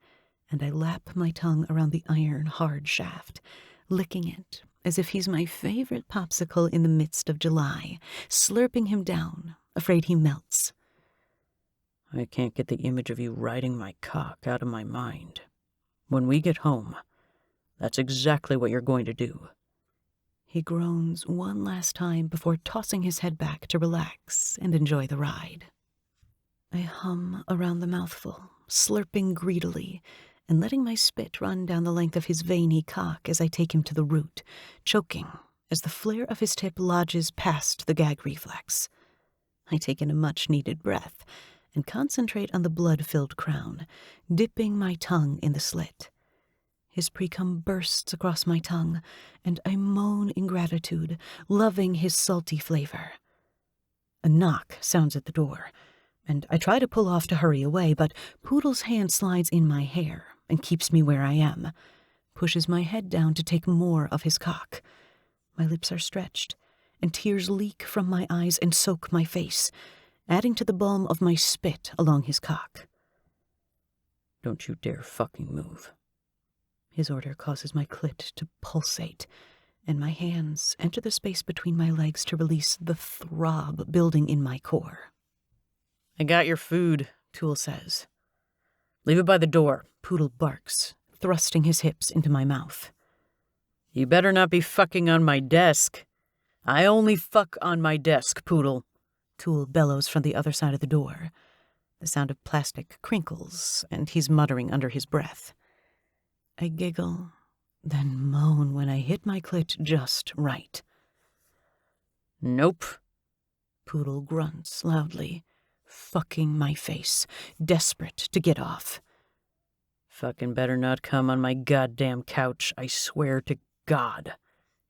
and I lap my tongue around the iron-hard shaft, licking it as if he's my favorite popsicle in the midst of July, slurping him down, afraid he melts. I can't get the image of you riding my cock out of my mind. When we get home, that's exactly what you're going to do. He groans one last time before tossing his head back to relax and enjoy the ride. I hum around the mouthful, slurping greedily, and letting my spit run down the length of his veiny cock as I take him to the root, choking as the flare of his tip lodges past the gag reflex. I take in a much-needed breath and concentrate on the blood-filled crown, dipping my tongue in the slit. His pre-cum bursts across my tongue, and I moan in gratitude, loving his salty flavor. A knock sounds at the door, and I try to pull off to hurry away, but Poodle's hand slides in my hair and keeps me where I am, pushes my head down to take more of his cock. My lips are stretched, and tears leak from my eyes and soak my face, adding to the balm of my spit along his cock. Don't you dare fucking move. His order causes my clit to pulsate, and my hands enter the space between my legs to release the throb building in my core. I got your food, Tool says. Leave it by the door. Poodle barks, thrusting his hips into my mouth. You better not be fucking on my desk. I only fuck on my desk, Poodle. Tool bellows from the other side of the door. The sound of plastic crinkles, and he's muttering under his breath. I giggle, then moan when I hit my clit just right. Nope. Poodle grunts loudly, fucking my face, desperate to get off. Fucking better not come on my goddamn couch, I swear to God.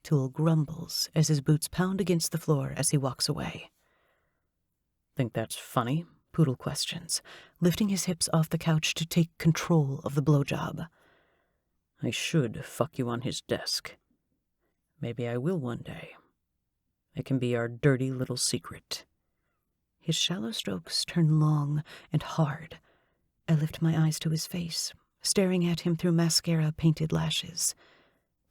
Tool grumbles as his boots pound against the floor as he walks away. Think that's funny? Poodle questions, lifting his hips off the couch to take control of the blowjob. I should fuck you on his desk. Maybe I will one day. It can be our dirty little secret. His shallow strokes turn long and hard. I lift my eyes to his face, staring at him through mascara-painted lashes.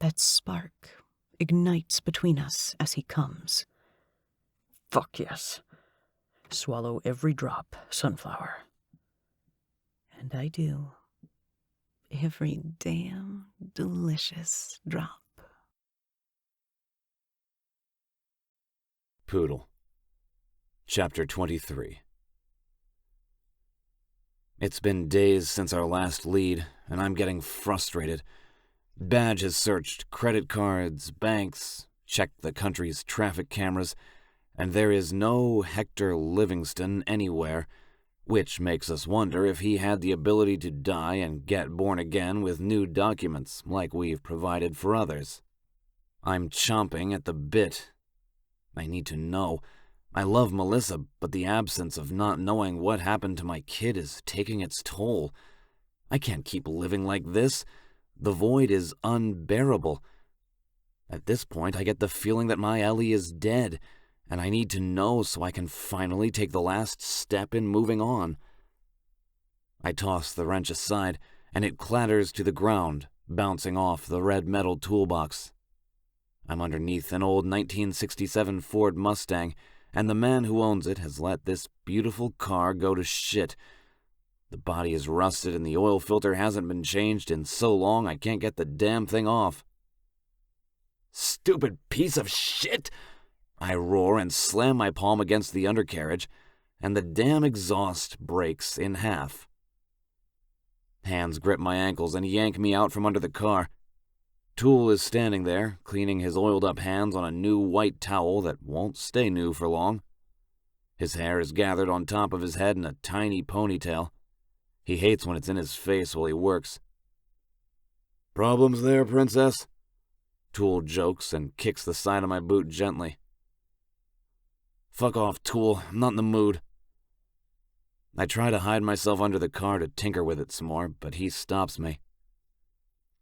That spark ignites between us as he comes. Fuck yes. Swallow every drop, Sunflower. And I do. Every damn delicious drop. Poodle. Chapter 23. It's been days since our last lead, and I'm getting frustrated. Badge has searched credit cards, banks, checked the country's traffic cameras, and there is no Hector Livingston anywhere, which makes us wonder if he had the ability to die and get born again with new documents like we've provided for others. I'm chomping at the bit. I need to know. I love Melissa, but the absence of not knowing what happened to my kid is taking its toll. I can't keep living like this. The void is unbearable. At this point, I get the feeling that my Ellie is dead, and I need to know so I can finally take the last step in moving on. I toss the wrench aside, and it clatters to the ground, bouncing off the red metal toolbox. I'm underneath an old 1967 Ford Mustang, and the man who owns it has let this beautiful car go to shit. The body is rusted and the oil filter hasn't been changed in so long I can't get the damn thing off. Stupid piece of shit! I roar and slam my palm against the undercarriage, and the damn exhaust breaks in half. Hands grip my ankles and yank me out from under the car. Tool is standing there, cleaning his oiled-up hands on a new white towel that won't stay new for long. His hair is gathered on top of his head in a tiny ponytail. He hates when it's in his face while he works. "Problems there, Princess?" Tool jokes and kicks the side of my boot gently. "Fuck off, Tool. I'm not in the mood." I try to hide myself under the car to tinker with it some more, but he stops me.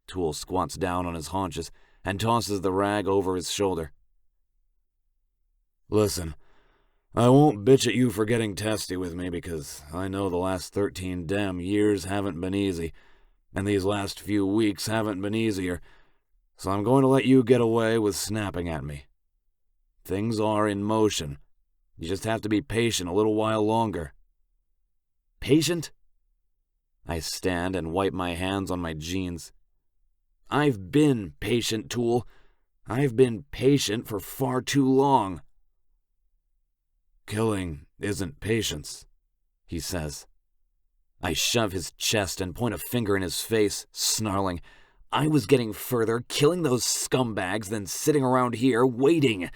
Tool squats down on his haunches and tosses the rag over his shoulder. Listen, I won't bitch at you for getting testy with me because I know the last 13 damn years haven't been easy, and these last few weeks haven't been easier, so I'm going to let you get away with snapping at me. Things are in motion. You just have to be patient a little while longer. Patient? I stand and wipe my hands on my jeans. I've been patient, Tool. I've been patient for far too long. Killing isn't patience, he says. I shove his chest and point a finger in his face, snarling. I was getting further killing those scumbags than sitting around here waiting.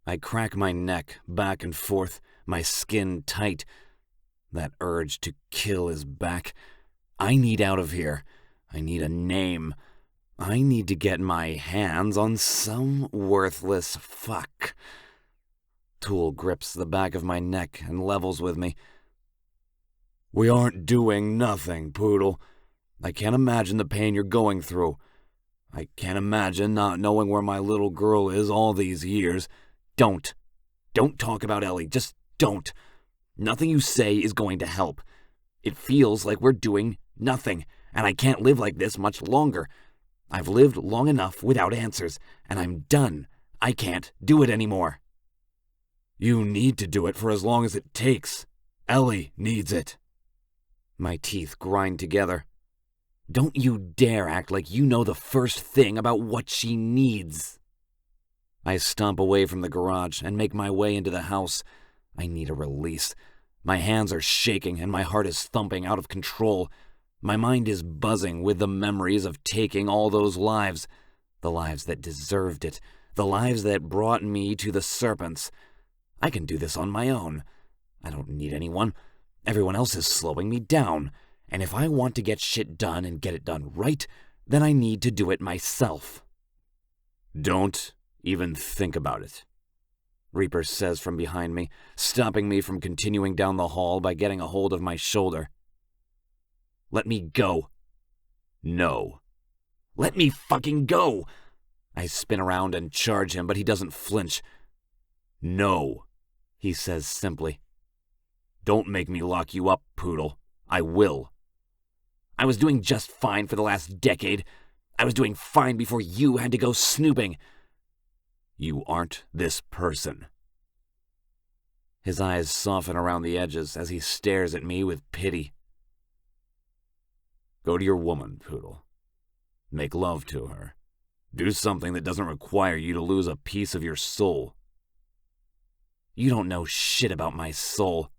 I crack my neck back and forth, my skin tight. That urge to kill is back. I need out of here. I need a name. I need to get my hands on some worthless fuck. Tool grips the back of my neck and levels with me. We aren't doing nothing, Poodle. I can't imagine the pain you're going through. I can't imagine not knowing where my little girl is all these years. Don't talk about Ellie. Just don't. Nothing you say is going to help. It feels like we're doing nothing, and I can't live like this much longer. I've lived long enough without answers, and I'm done. I can't do it anymore. You need to do it for as long as it takes. Ellie needs it. My teeth grind together. Don't you dare act like you know the first thing about what she needs. I stomp away from the garage and make my way into the house. I need a release. My hands are shaking and my heart is thumping out of control. My mind is buzzing with the memories of taking all those lives. The lives that deserved it. The lives that brought me to the serpents. I can do this on my own. I don't need anyone. Everyone else is slowing me down. And if I want to get shit done and get it done right, then I need to do it myself. Don't even think about it, Reaper says from behind me, stopping me from continuing down the hall by getting a hold of my shoulder. Let me go. No. Let me fucking go! I spin around and charge him, but he doesn't flinch. No, he says simply. Don't make me lock you up, Poodle. I will. I was doing just fine for the last decade. I was doing fine before you had to go snooping. You aren't this person. His eyes soften around the edges as he stares at me with pity. Go to your woman, Poodle. Make love to her. Do something that doesn't require you to lose a piece of your soul. You don't know shit about my soul.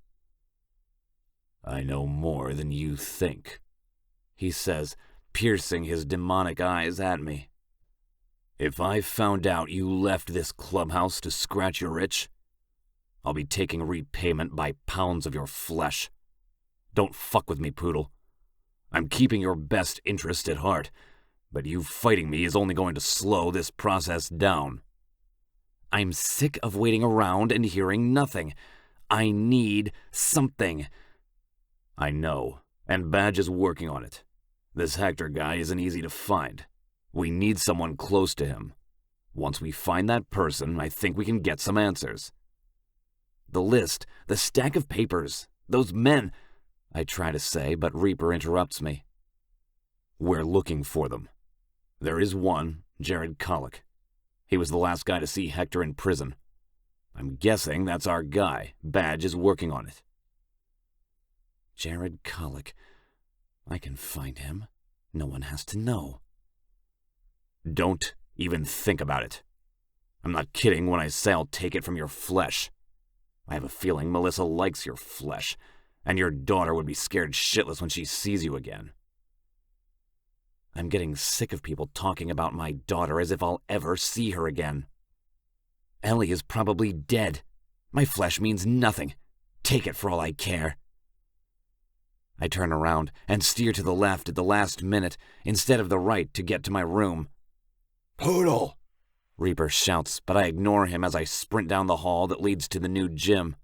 I know more than you think, he says, piercing his demonic eyes at me. If I found out you left this clubhouse to scratch your itch, I'll be taking repayment by pounds of your flesh. Don't fuck with me, Poodle. I'm keeping your best interest at heart, but you fighting me is only going to slow this process down. I'm sick of waiting around and hearing nothing. I need something. I know, and Badge is working on it. This Hector guy isn't easy to find. We need someone close to him. Once we find that person, I think we can get some answers. The list, the stack of papers, those men, I try to say, but Reaper interrupts me. We're looking for them. There is one, 𝐁𝐸Å. He was the last guy to see Hector in prison. I'm guessing that's our guy. Badge is working on it. 𝐁𝐸Å. I can find him. No one has to know. Don't even think about it. I'm not kidding when I say I'll take it from your flesh. I have a feeling Melissa likes your flesh, and your daughter would be scared shitless when she sees you again. I'm getting sick of people talking about my daughter as if I'll ever see her again. Ellie is probably dead. My flesh means nothing. Take it for all I care. I turn around and steer to the left at the last minute instead of the right to get to my room. Poodle! Reaper shouts, but I ignore him as I sprint down the hall that leads to the new gym.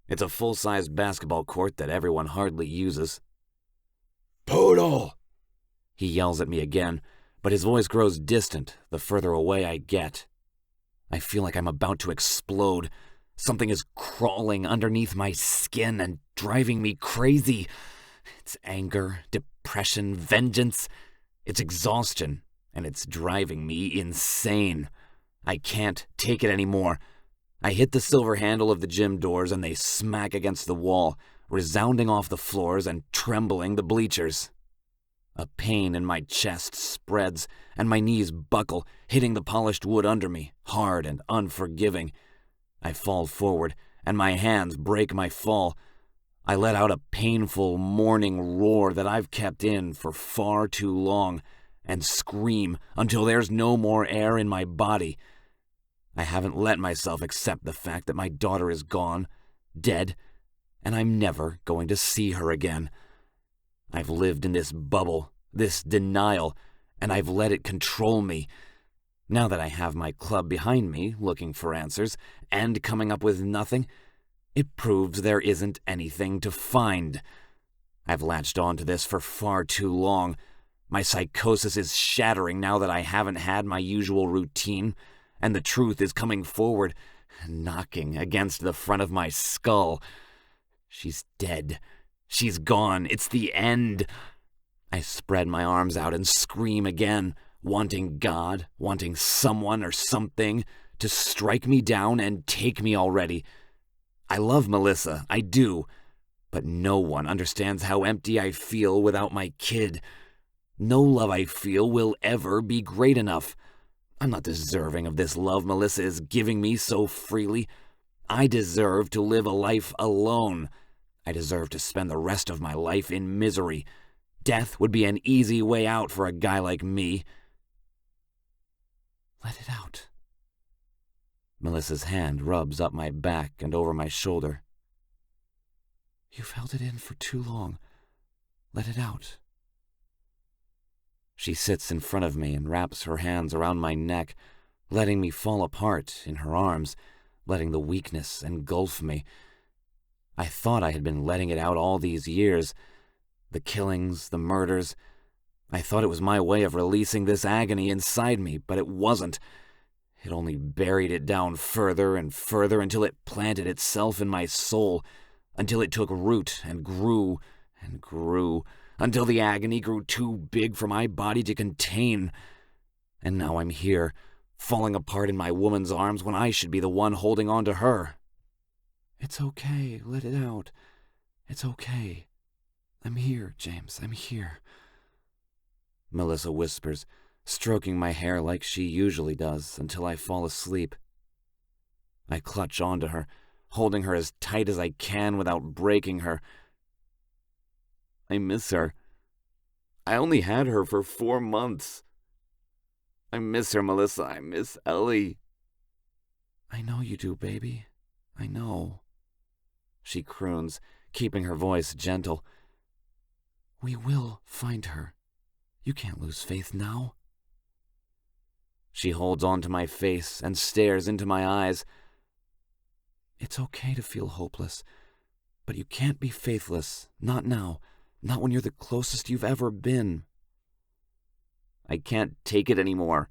It's a full-size basketball court that everyone hardly uses. Poodle! He yells at me again, but his voice grows distant the further away I get. I feel like I'm about to explode. Something is crawling underneath my skin and driving me crazy. It's anger, depression, vengeance. It's exhaustion, and it's driving me insane. I can't take it anymore. I hit the silver handle of the gym doors and they smack against the wall, resounding off the floors and trembling the bleachers. A pain in my chest spreads and my knees buckle, hitting the polished wood under me, hard and unforgiving. I fall forward and my hands break my fall. I let out a painful, mourning roar that I've kept in for far too long and scream until there's no more air in my body. I haven't let myself accept the fact that my daughter is gone, dead, and I'm never going to see her again. I've lived in this bubble, this denial, and I've let it control me. Now that I have my club behind me, looking for answers, and coming up with nothing, it proves there isn't anything to find. I've latched on to this for far too long. My psychosis is shattering now that I haven't had my usual routine, and the truth is coming forward, knocking against the front of my skull. She's dead. She's gone. It's the end. I spread my arms out and scream again, wanting God, wanting someone or something to strike me down and take me already. I love Melissa, I do, but no one understands how empty I feel without my kid. No love I feel will ever be great enough. I'm not deserving of this love Melissa is giving me so freely. I deserve to live a life alone. I deserve to spend the rest of my life in misery. Death would be an easy way out for a guy like me. Let it out. Melissa's hand rubs up my back and over my shoulder. You've held it in for too long. Let it out. She sits in front of me and wraps her hands around my neck, letting me fall apart in her arms, letting the weakness engulf me. I thought I had been letting it out all these years. The killings, the murders. I thought it was my way of releasing this agony inside me, but it wasn't. It only buried it down further and further until it planted itself in my soul, until it took root and grew, until the agony grew too big for my body to contain. And now I'm here, falling apart in my woman's arms when I should be the one holding on to her. It's okay, let it out. It's okay. I'm here, James, I'm here. Melissa whispers, stroking my hair like she usually does until I fall asleep. I clutch onto her, holding her as tight as I can without breaking her. I miss her. I only had her for 4 months. I miss her, Melissa. I miss Ellie. I know you do, baby. I know. She croons, keeping her voice gentle. We will find her. You can't lose faith now. She holds onto my face and stares into my eyes. It's okay to feel hopeless, but you can't be faithless. Not now. Not when you're the closest you've ever been. I can't take it anymore.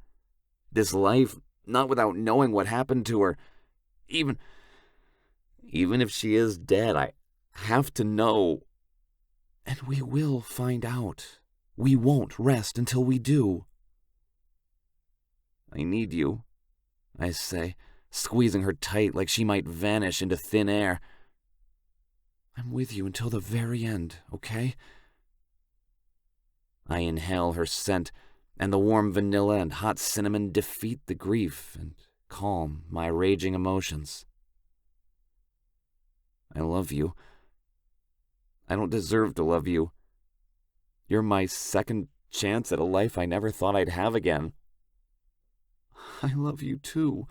This life, not without knowing what happened to her. Even if she is dead, I have to know. And we will find out. We won't rest until we do. I need you, I say, squeezing her tight like she might vanish into thin air. I'm with you until the very end, okay? I inhale her scent, and the warm vanilla and hot cinnamon defeat the grief and calm my raging emotions. I love you. I don't deserve to love you. You're my second chance at a life I never thought I'd have again. I love you too,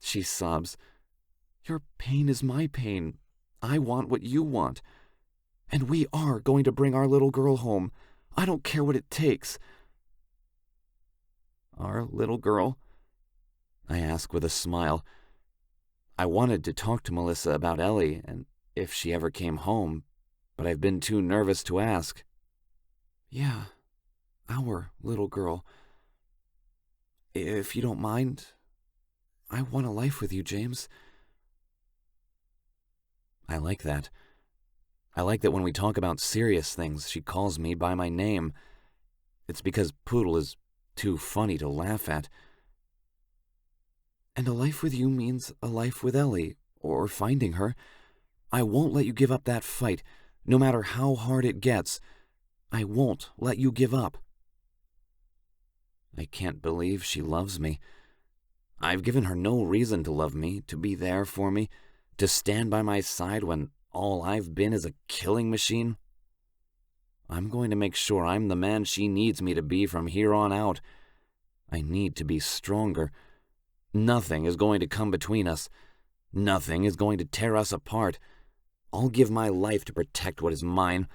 she sobs. Your pain is my pain. I want what you want. And we are going to bring our little girl home. I don't care what it takes. Our little girl? I ask with a smile. I wanted to talk to Melissa about Ellie and if she ever came home, but I've been too nervous to ask. Yeah, our little girl. If you don't mind, I want a life with you, James. I like that. I like that when we talk about serious things, she calls me by my name. It's because Poodle is too funny to laugh at. And a life with you means a life with Ellie, or finding her. I won't let you give up that fight, no matter how hard it gets. I won't let you give up. I can't believe she loves me. I've given her no reason to love me, to be there for me, to stand by my side when all I've been is a killing machine. I'm going to make sure I'm the man she needs me to be from here on out. I need to be stronger. Nothing is going to come between us. Nothing is going to tear us apart. I'll give my life to protect what is mine.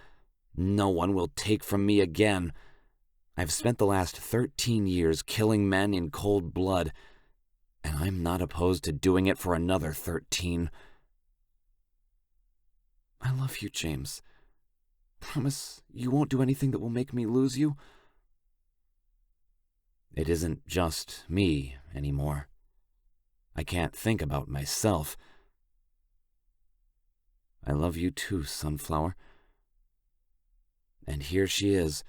No one will take from me again. I've spent the last 13 years killing men in cold blood, and I'm not opposed to doing it for another 13. I love you, James. Promise you won't do anything that will make me lose you? It isn't just me anymore. I can't think about myself. I love you too, Sunflower. And here she is,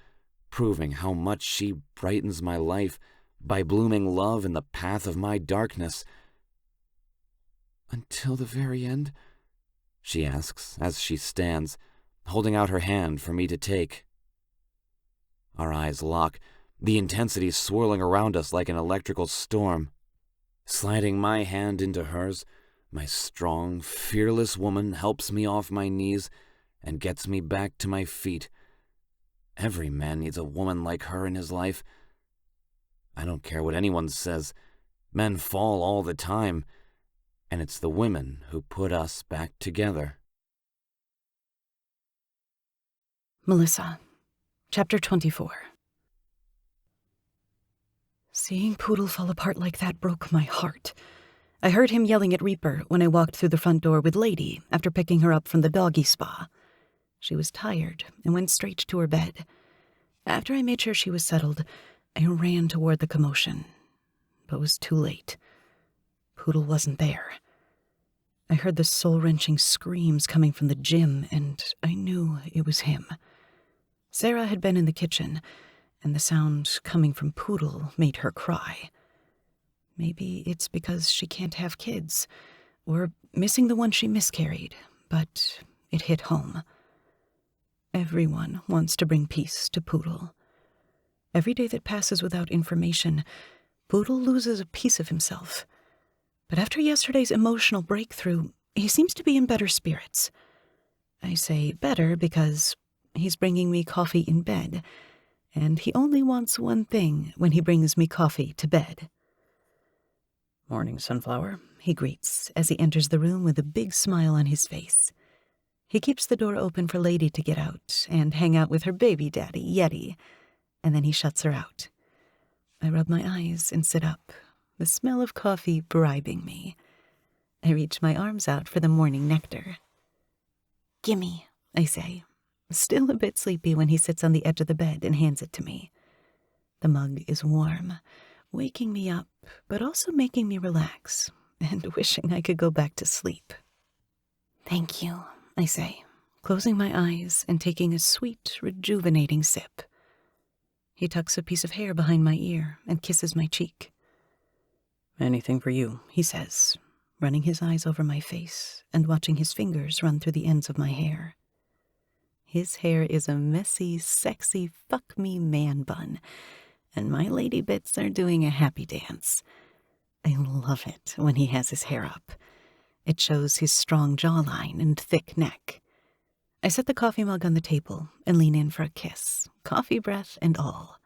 proving how much she brightens my life by blooming love in the path of my darkness. Until the very end? She asks as she stands, holding out her hand for me to take. Our eyes lock, the intensity swirling around us like an electrical storm. Sliding my hand into hers, my strong, fearless woman helps me off my knees and gets me back to my feet. Every man needs a woman like her in his life. I don't care what anyone says. Men fall all the time, and it's the women who put us back together. Melissa, Chapter 24. Seeing Poodle fall apart like that broke my heart. I heard him yelling at Reaper when I walked through the front door with Lady after picking her up from the doggy spa. She was tired and went straight to her bed. After I made sure she was settled, I ran toward the commotion, but was too late. Poodle wasn't there. I heard the soul-wrenching screams coming from the gym, and I knew it was him. Sarah had been in the kitchen, and the sound coming from Poodle made her cry. Maybe it's because she can't have kids, or missing the one she miscarried, but it hit home. Everyone wants to bring peace to Poodle. Every day that passes without information, Poodle loses a piece of himself. But after yesterday's emotional breakthrough, he seems to be in better spirits. I say better because he's bringing me coffee in bed, and he only wants one thing when he brings me coffee to bed. "Morning, Sunflower," he greets as he enters the room with a big smile on his face. He keeps the door open for Lady to get out and hang out with her baby daddy, Yeti, and then he shuts her out. I rub my eyes and sit up, the smell of coffee bribing me. I reach my arms out for the morning nectar. "Gimme," I say, still a bit sleepy when he sits on the edge of the bed and hands it to me. The mug is warm, waking me up, but also making me relax and wishing I could go back to sleep. "Thank you," I say, closing my eyes and taking a sweet, rejuvenating sip. He tucks a piece of hair behind my ear and kisses my cheek. "Anything for you," he says, running his eyes over my face and watching his fingers run through the ends of my hair. His hair is a messy, sexy, fuck-me man bun, and my lady bits are doing a happy dance. I love it when he has his hair up. It shows his strong jawline and thick neck. I set the coffee mug on the table and lean in for a kiss, coffee breath and all.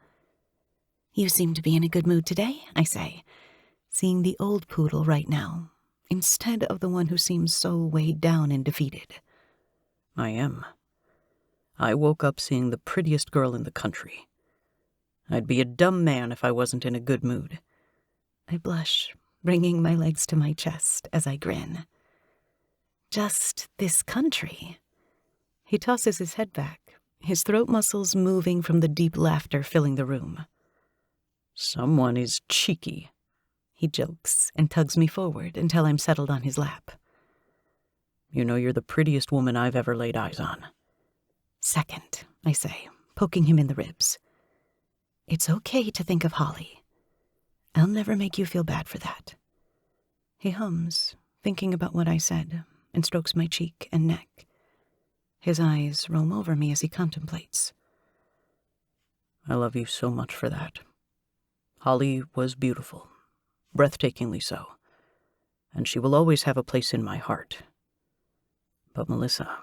"You seem to be in a good mood today," I say, seeing the old Poodle right now, instead of the one who seems so weighed down and defeated. "I am. I woke up seeing the prettiest girl in the country. I'd be a dumb man if I wasn't in a good mood." I blush, bringing my legs to my chest as I grin. "Just this country?" He tosses his head back, his throat muscles moving from the deep laughter filling the room. Someone is cheeky. He jokes and tugs me forward until I'm settled on his lap. You know you're the prettiest woman I've ever laid eyes on. Second, I say, poking him in the ribs. It's okay to think of Holly. I'll never make you feel bad for that. He hums, thinking about what I said, and strokes my cheek and neck. His eyes roam over me as he contemplates. I love you so much for that. Holly was beautiful, breathtakingly so, and she will always have a place in my heart. But Melissa,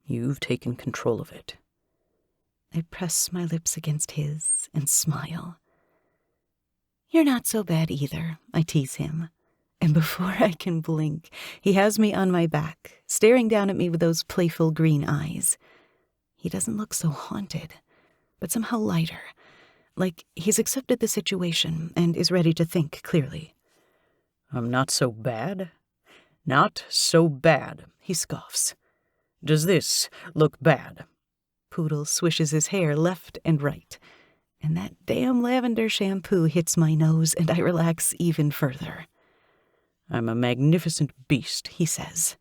you've taken control of it. I press my lips against his and smile. You're not so bad either, I tease him. And before I can blink, he has me on my back, staring down at me with those playful green eyes. He doesn't look so haunted, but somehow lighter, like he's accepted the situation and is ready to think clearly. I'm not so bad? Not so bad, he scoffs. Does this look bad? Poodle swishes his hair left and right, and that damn lavender shampoo hits my nose and I relax even further. I'm a magnificent beast, he says.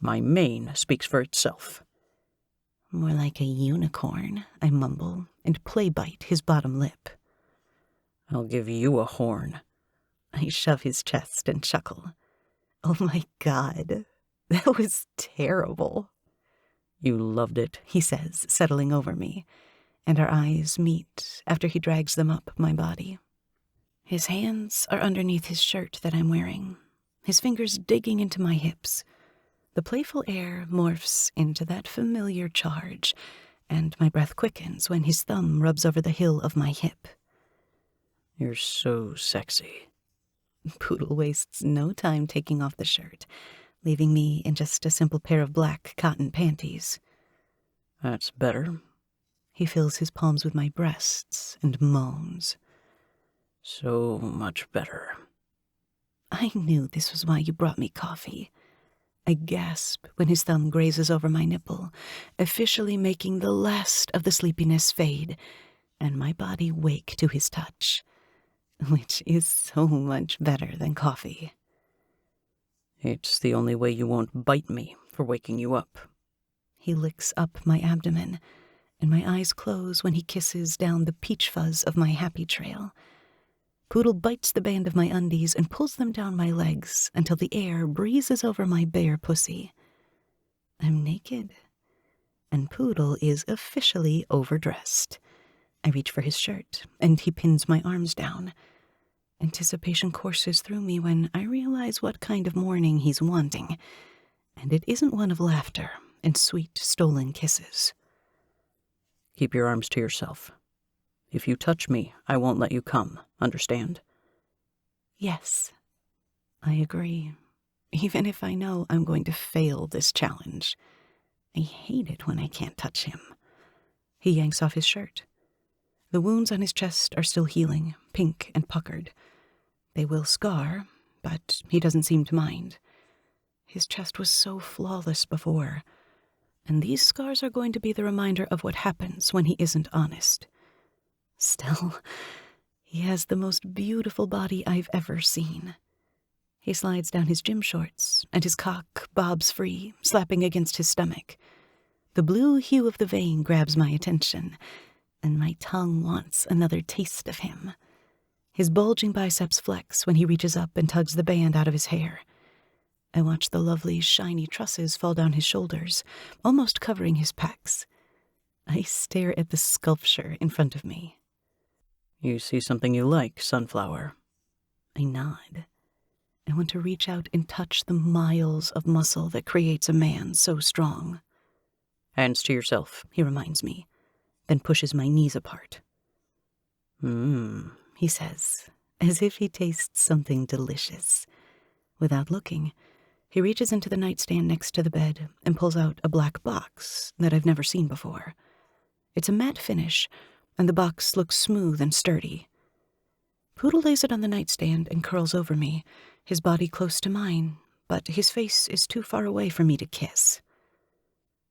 My mane speaks for itself. More like a unicorn, I mumble, and play-bite his bottom lip. I'll give you a horn. I shove his chest and chuckle. Oh my God, that was terrible. You loved it, he says, settling over me, and our eyes meet after he drags them up my body. His hands are underneath his shirt that I'm wearing, his fingers digging into my hips. The playful air morphs into that familiar charge, and my breath quickens when his thumb rubs over the hill of my hip. You're so sexy. Poodle wastes no time taking off the shirt, leaving me in just a simple pair of black cotton panties. That's better. He fills his palms with my breasts and moans. So much better. I knew this was why you brought me coffee. I gasp when his thumb grazes over my nipple, officially making the last of the sleepiness fade, and my body wake to his touch, which is so much better than coffee. It's the only way you won't bite me for waking you up. He licks up my abdomen, and my eyes close when he kisses down the peach fuzz of my happy trail. Poodle bites the band of my undies and pulls them down my legs until the air breezes over my bare pussy. I'm naked, and Poodle is officially overdressed. I reach for his shirt, and he pins my arms down. Anticipation courses through me when I realize what kind of morning he's wanting, and it isn't one of laughter and sweet, stolen kisses. Keep your arms to yourself. If you touch me, I won't let you come, understand? Yes, I agree, even if I know I'm going to fail this challenge. I hate it when I can't touch him. He yanks off his shirt. The wounds on his chest are still healing, pink and puckered. They will scar, but he doesn't seem to mind. His chest was so flawless before, and these scars are going to be the reminder of what happens when he isn't honest. Still, he has the most beautiful body I've ever seen. He slides down his gym shorts, and his cock bobs free, slapping against his stomach. The blue hue of the vein grabs my attention, and my tongue wants another taste of him. His bulging biceps flex when he reaches up and tugs the band out of his hair. I watch the lovely, shiny trusses fall down his shoulders, almost covering his pecs. I stare at the sculpture in front of me. You see something you like, Sunflower? I nod. I want to reach out and touch the miles of muscle that creates a man so strong. Hands to yourself, he reminds me, then pushes my knees apart. He says, as if he tastes something delicious. Without looking, he reaches into the nightstand next to the bed and pulls out a black box that I've never seen before. It's a matte finish, and the box looks smooth and sturdy. Poodle lays it on the nightstand and curls over me, his body close to mine, but his face is too far away for me to kiss.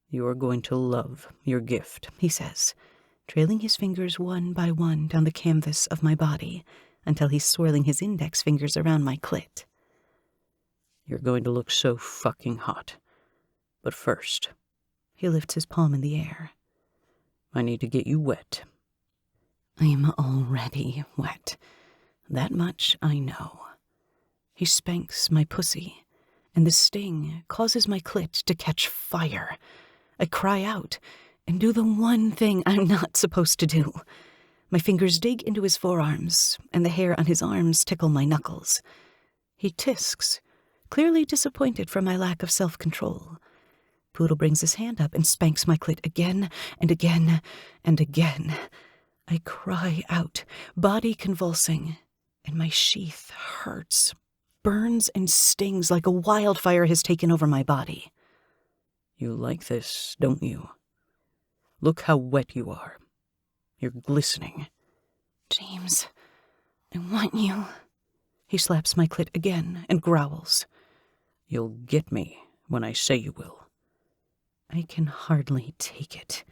You are going to love your gift, he says, trailing his fingers one by one down the canvas of my body until he's swirling his index fingers around my clit. You're going to look so fucking hot. But first, he lifts his palm in the air. I need to get you wet. I'm already wet. That much I know. He spanks my pussy, and the sting causes my clit to catch fire. I cry out and do the one thing I'm not supposed to do. My fingers dig into his forearms, and the hair on his arms tickle my knuckles. He tisks, clearly disappointed for my lack of self-control. Poodle brings his hand up and spanks my clit again and again and again. I cry out, body convulsing, and my sheath hurts, burns and stings like a wildfire has taken over my body. You like this, don't you? Look how wet you are. You're glistening. James, I want you. He slaps my clit again and growls. You'll get me when I say you will. I can hardly take it.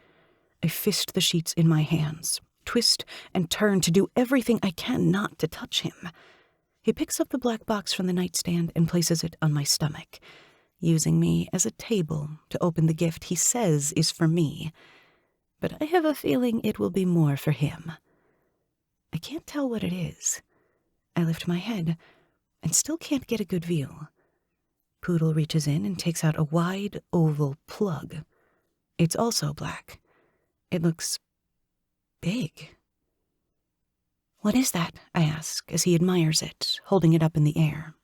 I fist the sheets in my hands, twist and turn to do everything I can not to touch him. He picks up the black box from the nightstand and places it on my stomach, using me as a table to open the gift he says is for me. But I have a feeling it will be more for him. I can't tell what it is. I lift my head and still can't get a good view. Poodle reaches in and takes out a wide, oval plug. It's also black. It looks big. What is that? I ask as he admires it, holding it up in the air.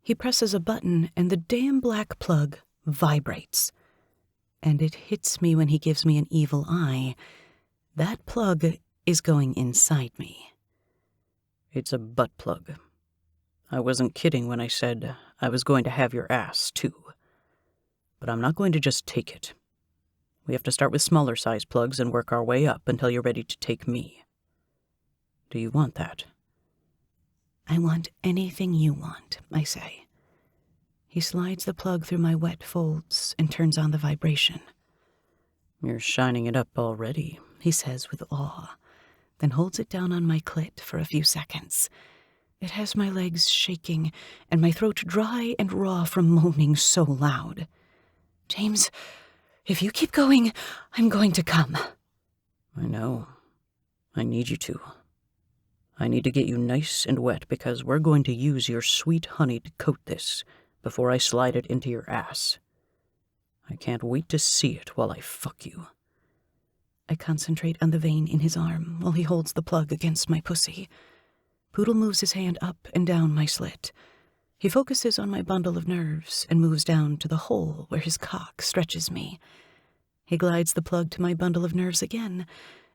He presses a button and the damn black plug vibrates. And it hits me when he gives me an evil eye. That plug is going inside me. It's a butt plug. I wasn't kidding when I said I was going to have your ass, too. But I'm not going to just take it. We have to start with smaller size plugs and work our way up until you're ready to take me. Do you want that? I want anything you want, I say. He slides the plug through my wet folds and turns on the vibration. You're shining it up already, he says with awe, then holds it down on my clit for a few seconds. It has my legs shaking and my throat dry and raw from moaning so loud. James, if you keep going, I'm going to come. I know. I need you to. I need to get you nice and wet because we're going to use your sweet honey to coat this before I slide it into your ass. I can't wait to see it while I fuck you. I concentrate on the vein in his arm while he holds the plug against my pussy. Poodle moves his hand up and down my slit. He focuses on my bundle of nerves and moves down to the hole where his cock stretches me. He glides the plug to my bundle of nerves again,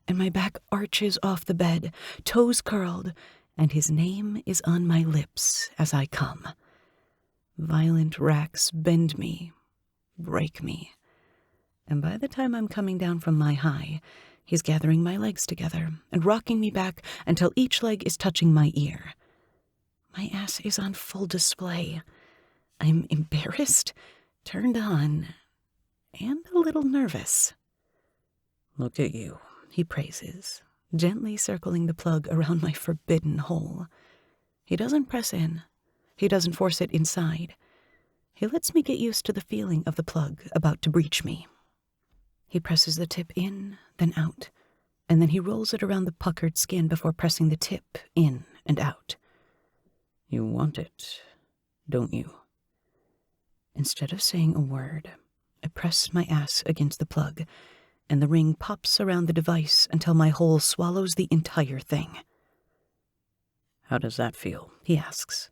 and my back arches off the bed, toes curled, and his name is on my lips as I come. Violent racks bend me, break me, and by the time I'm coming down from my high, he's gathering my legs together and rocking me back until each leg is touching my ear. My ass is on full display. I'm embarrassed, turned on, and a little nervous. Look at you, he praises, gently circling the plug around my forbidden hole. He doesn't press in. He doesn't force it inside. He lets me get used to the feeling of the plug about to breach me. He presses the tip in, then out, and then he rolls it around the puckered skin before pressing the tip in and out. You want it, don't you? Instead of saying a word, I press my ass against the plug, and the ring pops around the device until my hole swallows the entire thing. How does that feel? He asks,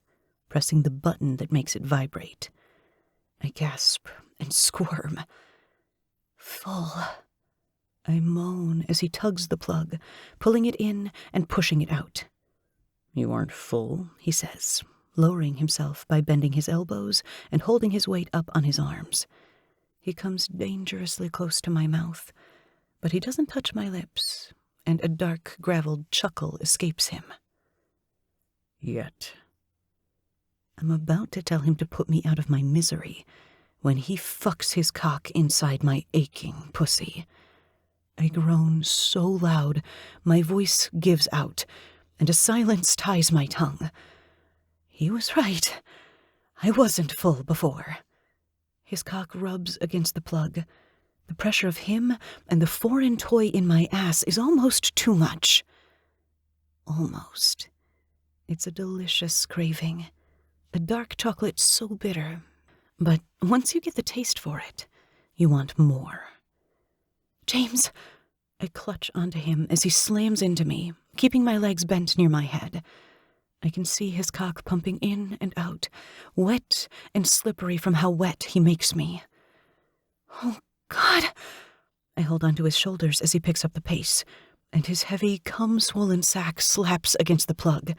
pressing the button that makes it vibrate. I gasp and squirm. Full. I moan as he tugs the plug, pulling it in and pushing it out. You aren't full, he says, lowering himself by bending his elbows and holding his weight up on his arms. He comes dangerously close to my mouth, but he doesn't touch my lips, and a dark, graveled chuckle escapes him. Yet. I'm about to tell him to put me out of my misery when he fucks his cock inside my aching pussy. I groan so loud, my voice gives out, and a silence ties my tongue. He was right. I wasn't full before. His cock rubs against the plug. The pressure of him and the foreign toy in my ass is almost too much. Almost. It's a delicious craving. A dark chocolate so bitter. But once you get the taste for it, you want more. James! I clutch onto him as he slams into me, keeping my legs bent near my head. I can see his cock pumping in and out, wet and slippery from how wet he makes me. Oh, God! I hold onto his shoulders as he picks up the pace, and his heavy, cum-swollen sack slaps against the plug.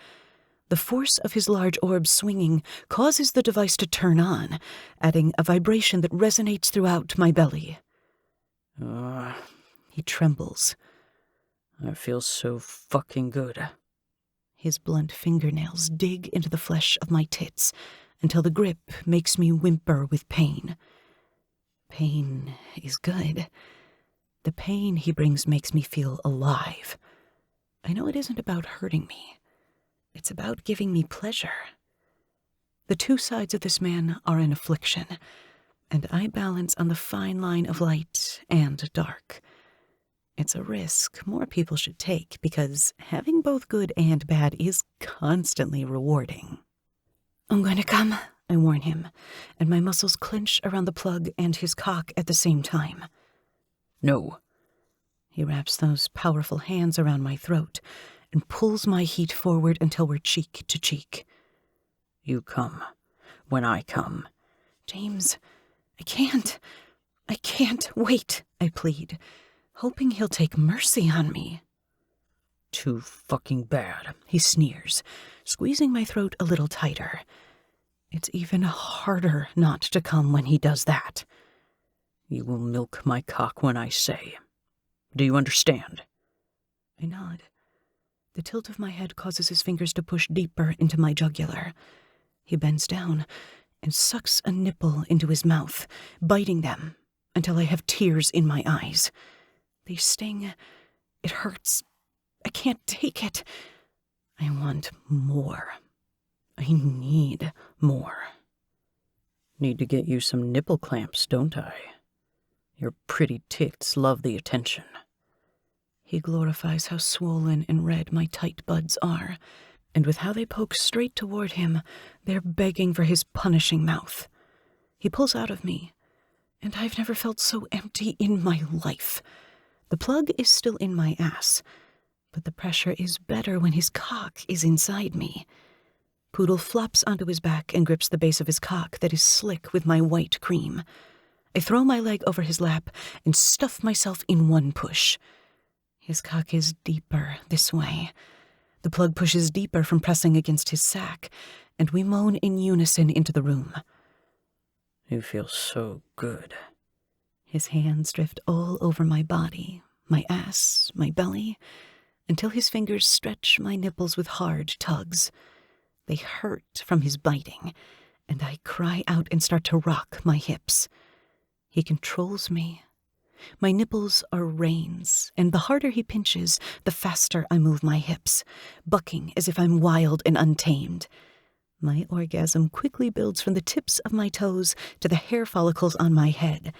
The force of his large orb swinging causes the device to turn on, adding a vibration that resonates throughout my belly. He trembles. I feel so fucking good. His blunt fingernails dig into the flesh of my tits until the grip makes me whimper with pain. Pain is good. The pain he brings makes me feel alive. I know it isn't about hurting me. It's about giving me pleasure. The two sides of this man are an affliction, and I balance on the fine line of light and dark. It's a risk more people should take because having both good and bad is constantly rewarding. I'm going to come, I warn him, and my muscles clench around the plug and his cock at the same time. No. He wraps those powerful hands around my throat and pulls my heat forward until we're cheek to cheek. You come when I come. James, I can't wait, I plead, hoping he'll take mercy on me. Too fucking bad, he sneers, squeezing my throat a little tighter. It's even harder not to come when he does that. You will milk my cock when I say. Do you understand? I nod. The tilt of my head causes his fingers to push deeper into my jugular. He bends down and sucks a nipple into his mouth, biting them until I have tears in my eyes. They sting. It hurts. I can't take it. I want more. I need more. Need to get you some nipple clamps, don't I? Your pretty tits love the attention. He glorifies how swollen and red my tight buds are, and with how they poke straight toward him, they're begging for his punishing mouth. He pulls out of me, and I've never felt so empty in my life. The plug is still in my ass, but the pressure is better when his cock is inside me. Poodle flops onto his back and grips the base of his cock that is slick with my white cream. I throw my leg over his lap and stuff myself in one push. His cock is deeper this way. The plug pushes deeper from pressing against his sack, and we moan in unison into the room. You feel so good. His hands drift all over my body, my ass, my belly, until his fingers stretch my nipples with hard tugs. They hurt from his biting, and I cry out and start to rock my hips. He controls me. My nipples are reins, and the harder he pinches, the faster I move my hips, bucking as if I'm wild and untamed. My orgasm quickly builds from the tips of my toes to the hair follicles on my head,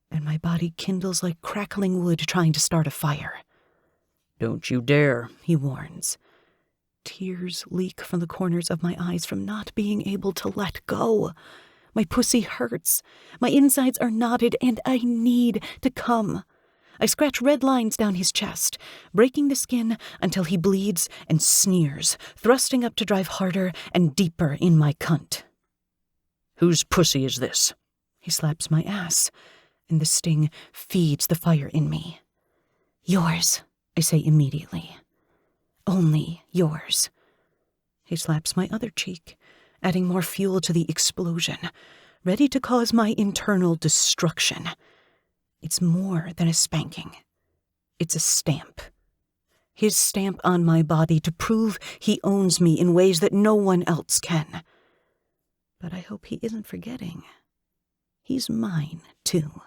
and my body kindles like crackling wood trying to start a fire. Don't you dare, he warns. Tears leak from the corners of my eyes from not being able to let go. My pussy hurts. My insides are knotted, and I need to come. I scratch red lines down his chest, breaking the skin until he bleeds and sneers, thrusting up to drive harder and deeper in my cunt. Whose pussy is this? He slaps my ass, and the sting feeds the fire in me. Yours, I say immediately. Only yours. He slaps my other cheek, adding more fuel to the explosion, ready to cause my internal destruction. It's more than a spanking. It's a stamp. His stamp on my body to prove he owns me in ways that no one else can. But I hope he isn't forgetting. He's mine, too.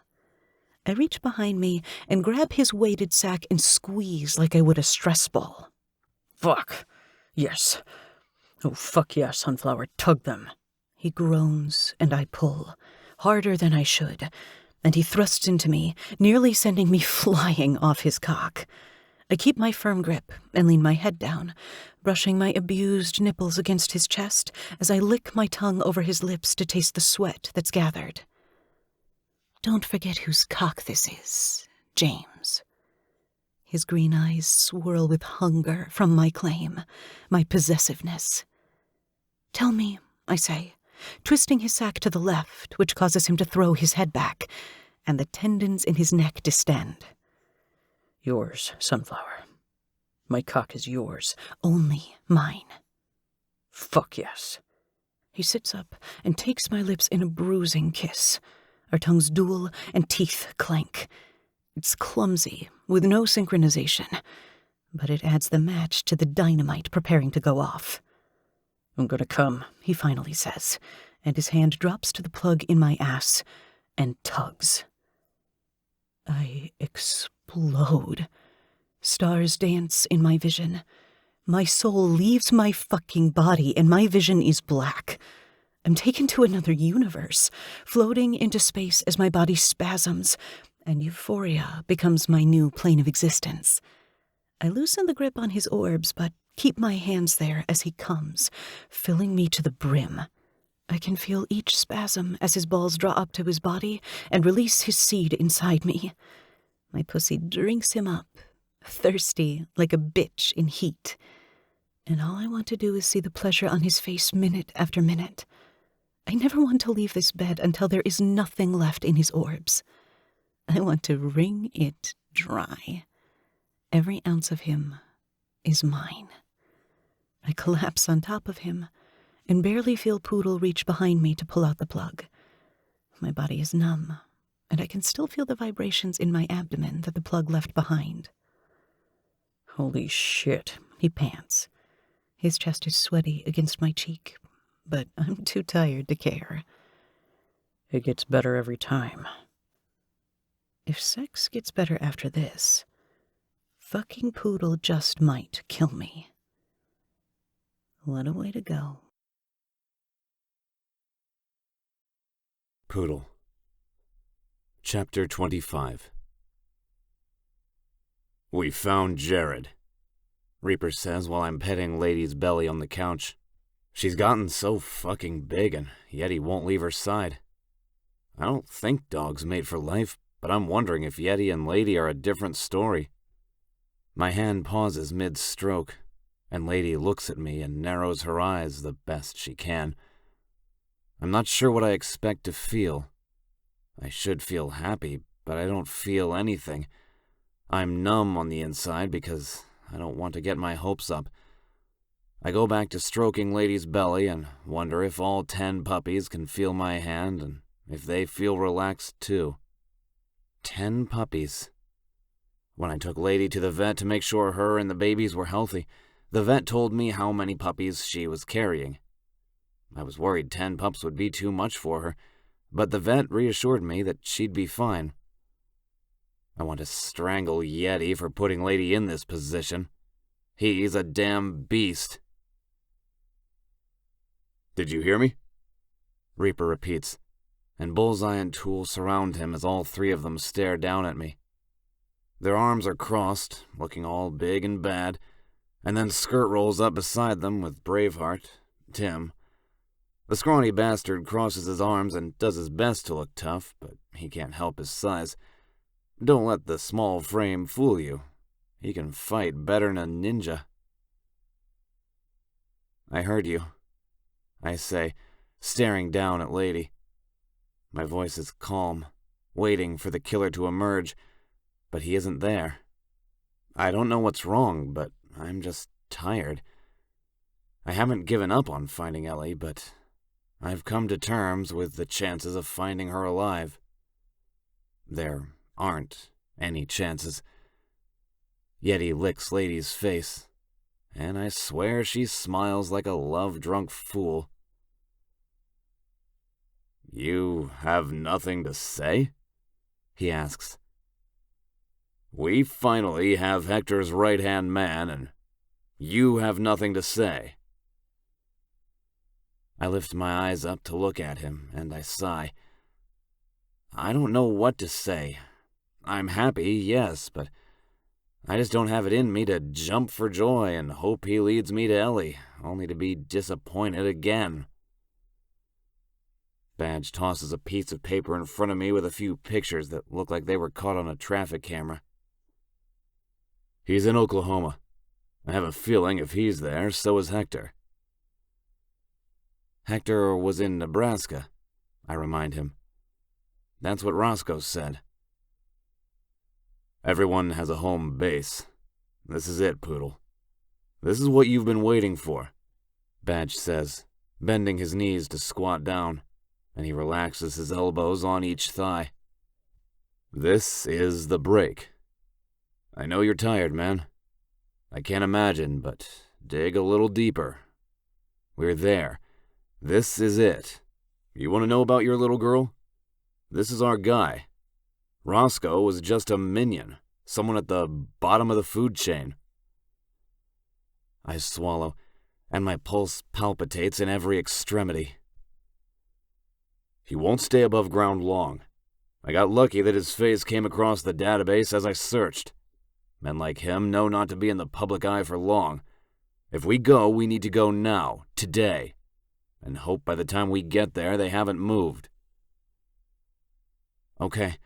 I reach behind me and grab his weighted sack and squeeze like I would a stress ball. Fuck. Yes. Oh, fuck yeah, Sunflower. Tug them. He groans, and I pull, harder than I should, and he thrusts into me, nearly sending me flying off his cock. I keep my firm grip and lean my head down, brushing my abused nipples against his chest as I lick my tongue over his lips to taste the sweat that's gathered. Don't forget whose cock this is, James. His green eyes swirl with hunger from my claim, my possessiveness. Tell me, I say, twisting his sack to the left, which causes him to throw his head back, and the tendons in his neck distend. Yours, Sunflower. My cock is yours. Only mine. Fuck yes. He sits up and takes my lips in a bruising kiss. Our tongues duel and teeth clank. It's clumsy, with no synchronization, but it adds the match to the dynamite preparing to go off. I'm gonna come, he finally says, and his hand drops to the plug in my ass and tugs. I explode. Stars dance in my vision. My soul leaves my fucking body and my vision is black. I'm taken to another universe, floating into space as my body spasms, and euphoria becomes my new plane of existence. I loosen the grip on his orbs, but keep my hands there as he comes, filling me to the brim. I can feel each spasm as his balls draw up to his body and release his seed inside me. My pussy drinks him up, thirsty like a bitch in heat. And all I want to do is see the pleasure on his face minute after minute. I never want to leave this bed until there is nothing left in his orbs. I want to wring it dry. Every ounce of him is mine. I collapse on top of him and barely feel Poodle reach behind me to pull out the plug. My body is numb, and I can still feel the vibrations in my abdomen that the plug left behind. Holy shit, he pants. His chest is sweaty against my cheek, but I'm too tired to care. It gets better every time. If sex gets better after this, fucking Poodle just might kill me. What a way to go. Poodle. Chapter 25. We found Jared, Reaper says while I'm petting Lady's belly on the couch. She's gotten so fucking big and Yeti won't leave her side. I don't think dogs mate for life, but I'm wondering if Yeti and Lady are a different story. My hand pauses mid-stroke, and Lady looks at me and narrows her eyes the best she can. I'm not sure what I expect to feel. I should feel happy, but I don't feel anything. I'm numb on the inside because I don't want to get my hopes up. I go back to stroking Lady's belly and wonder if all 10 puppies can feel my hand and if they feel relaxed too. 10 puppies. When I took Lady to the vet to make sure her and the babies were healthy, the vet told me how many puppies she was carrying. I was worried 10 pups would be too much for her, but the vet reassured me that she'd be fine. I want to strangle Yeti for putting Lady in this position. He's a damn beast. Did you hear me? Reaper repeats, and Bullseye and Tool surround him as all 3 of them stare down at me. Their arms are crossed, looking all big and bad, and then Skirt rolls up beside them with Braveheart, Tim. The scrawny bastard crosses his arms and does his best to look tough, but he can't help his size. Don't let the small frame fool you. He can fight better than a ninja. I heard you, I say, staring down at Lady. My voice is calm, waiting for the killer to emerge, but he isn't there. I don't know what's wrong, but I'm just tired. I haven't given up on finding Ellie, but I've come to terms with the chances of finding her alive. There aren't any chances. Yeti licks Lady's face, and I swear she smiles like a love-drunk fool. You have nothing to say? he asks. We finally have Hector's right-hand man, and you have nothing to say. I lift my eyes up to look at him, and I sigh. I don't know what to say. I'm happy, yes, but I just don't have it in me to jump for joy and hope he leads me to Ellie, only to be disappointed again. Badge tosses a piece of paper in front of me with a few pictures that look like they were caught on a traffic camera. He's in Oklahoma. I have a feeling if he's there, so is Hector. Hector was in Nebraska, I remind him. That's what Roscoe said. Everyone has a home base. This is it, Poodle. This is what you've been waiting for, Badge says, bending his knees to squat down, and he relaxes his elbows on each thigh. This is the break. I know you're tired, man. I can't imagine, but dig a little deeper. We're there. This is it. You want to know about your little girl? This is our guy. Roscoe was just a minion, someone at the bottom of the food chain. I swallow, and my pulse palpitates in every extremity. He won't stay above ground long. I got lucky that his face came across the database as I searched. Men like him know not to be in the public eye for long. If we go, we need to go now, today, and hope by the time we get there they haven't moved. Okay,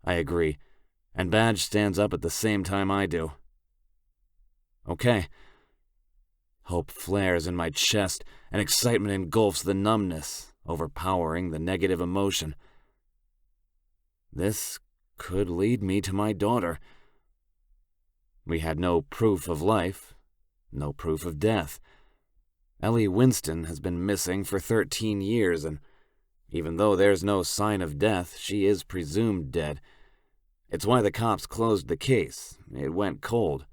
I agree, and Badge stands up at the same time I do. Okay. Hope flares in my chest, and excitement engulfs the numbness, overpowering the negative emotion. This could lead me to my daughter. We had no proof of life, no proof of death. Ellie Winston has been missing for 13 years, and even though there's no sign of death, she is presumed dead. It's why the cops closed the case. It went cold.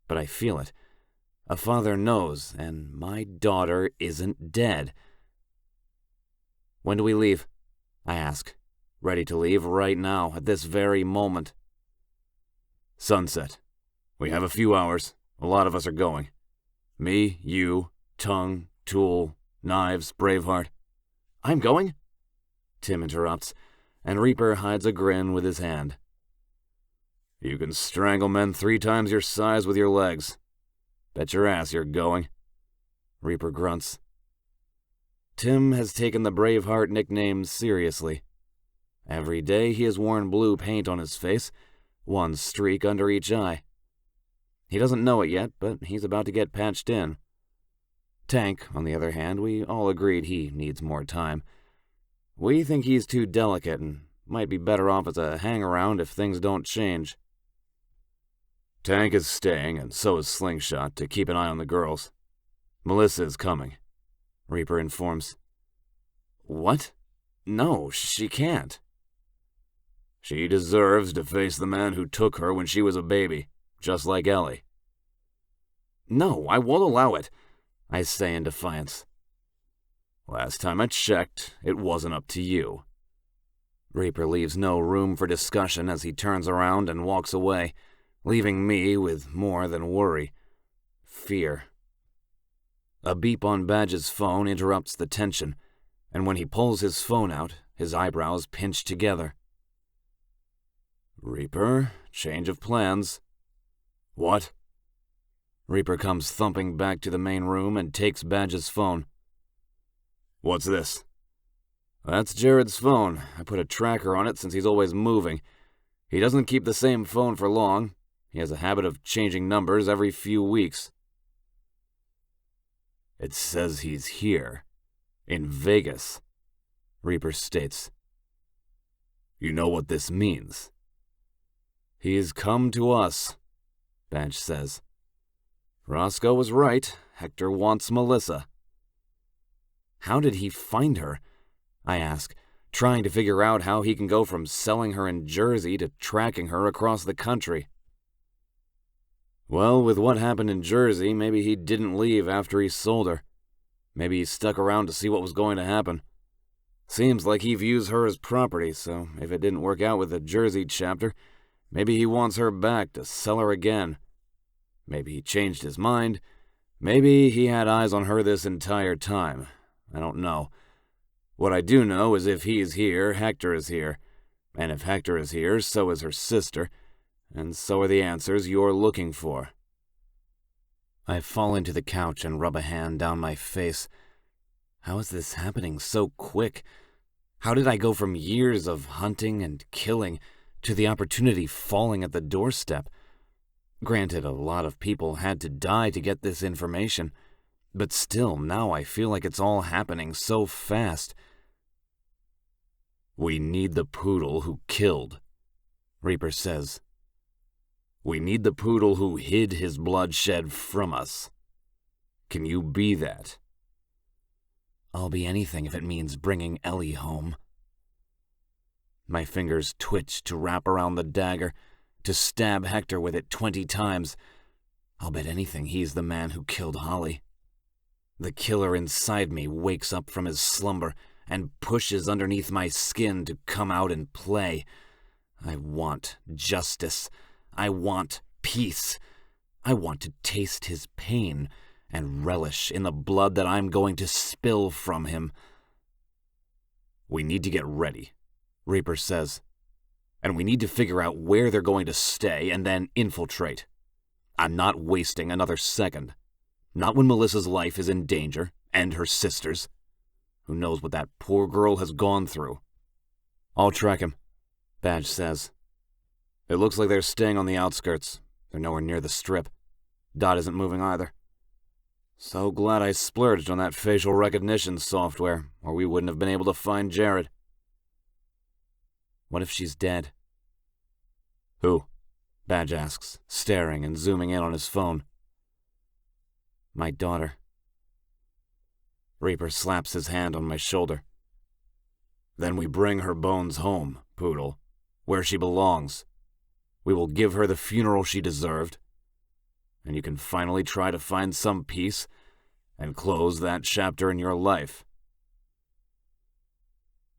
But I feel it. A father knows, and my daughter isn't dead. When do we leave? I ask, ready to leave right now, at this very moment. Sunset. We have a few hours. A lot of us are going. Me, you, Tongue, Tool, Knives, Braveheart. I'm going? Tim interrupts, and Reaper hides a grin with his hand. You can strangle men 3 times your size with your legs. Bet your ass you're going. Reaper grunts. Tim has taken the Braveheart nickname seriously. Every day he has worn blue paint on his face, one streak under each eye. He doesn't know it yet, but he's about to get patched in. Tank, on the other hand, we all agreed he needs more time. We think he's too delicate and might be better off as a hang-around if things don't change. Tank is staying, and so is Slingshot, to keep an eye on the girls. Melissa is coming, Reaper informs. What? No, she can't. She deserves to face the man who took her when she was a baby, just like Ellie. No, I won't allow it, I say in defiance. Last time I checked, it wasn't up to you. Reaper leaves no room for discussion as he turns around and walks away, leaving me with more than worry. Fear. A beep on Badge's phone interrupts the tension, and when he pulls his phone out, his eyebrows pinch together. Reaper, change of plans. What? Reaper comes thumping back to the main room and takes Badge's phone. What's this? That's Jared's phone. I put a tracker on it since he's always moving. He doesn't keep the same phone for long. He has a habit of changing numbers every few weeks. It says he's here. In Vegas, Reaper states. You know what this means? He's come to us, Badge says. Roscoe was right. Hector wants Melissa. How did he find her? I ask, trying to figure out how he can go from selling her in Jersey to tracking her across the country. Well, with what happened in Jersey, maybe he didn't leave after he sold her. Maybe he stuck around to see what was going to happen. Seems like he views her as property, so if it didn't work out with the Jersey chapter, maybe he wants her back to sell her again. Maybe he changed his mind. Maybe he had eyes on her this entire time. I don't know. What I do know is if he's here, Hector is here. And if Hector is here, so is her sister. And so are the answers you're looking for. I fall into the couch and rub a hand down my face. How is this happening so quick? How did I go from years of hunting and killing to the opportunity falling at the doorstep? Granted, a lot of people had to die to get this information, but still, now I feel like it's all happening so fast. We need the poodle who killed, Reaper says. We need the poodle who hid his bloodshed from us. Can you be that? I'll be anything if it means bringing Ellie home. My fingers twitch to wrap around the dagger, to stab Hector with it 20 times. I'll bet anything he's the man who killed Holly. The killer inside me wakes up from his slumber and pushes underneath my skin to come out and play. I want justice. I want peace. I want to taste his pain and relish in the blood that I'm going to spill from him. We need to get ready, Reaper says. And we need to figure out where they're going to stay and then infiltrate. I'm not wasting another second. Not when Melissa's life is in danger, and her sister's. Who knows what that poor girl has gone through? I'll track him, Badge says. It looks like they're staying on the outskirts. They're nowhere near the strip. Dot isn't moving either. So glad I splurged on that facial recognition software, or we wouldn't have been able to find Jared. What if she's dead? Who? Badge asks, staring and zooming in on his phone. My daughter. Reaper slaps his hand on my shoulder. Then we bring her bones home, Poodle, where she belongs. We will give her the funeral she deserved, and you can finally try to find some peace and close that chapter in your life.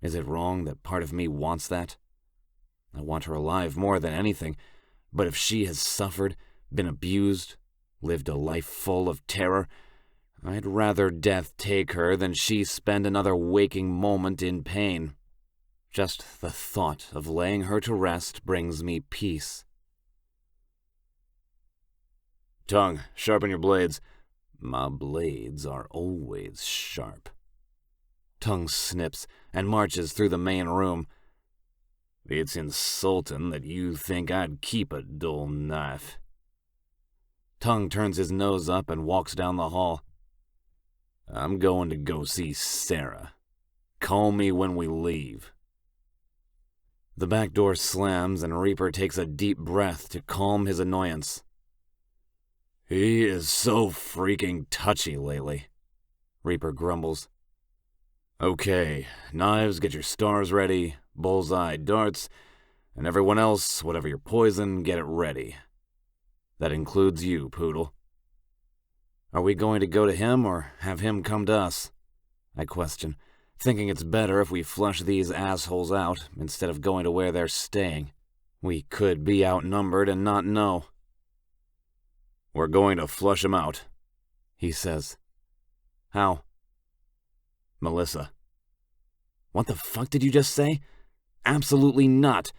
Is it wrong that part of me wants that? I want her alive more than anything, but if she has suffered, been abused, lived a life full of terror, I'd rather death take her than she spend another waking moment in pain. Just the thought of laying her to rest brings me peace. Tongue, sharpen your blades. My blades are always sharp. Tongue snips and marches through the main room. It's insulting that you think I'd keep a dull knife. Tongue turns his nose up and walks down the hall. I'm going to go see Sarah. Call me when we leave. The back door slams and Reaper takes a deep breath to calm his annoyance. He is so freaking touchy lately, Reaper grumbles. Okay, knives, get your stars ready, bullseye darts, and everyone else, whatever your poison, get it ready. That includes you, Poodle. Are we going to go to him or have him come to us? I question, thinking it's better if we flush these assholes out instead of going to where they're staying. We could be outnumbered and not know. We're going to flush him out, he says. How? Melissa. What the fuck did you just say? Absolutely not.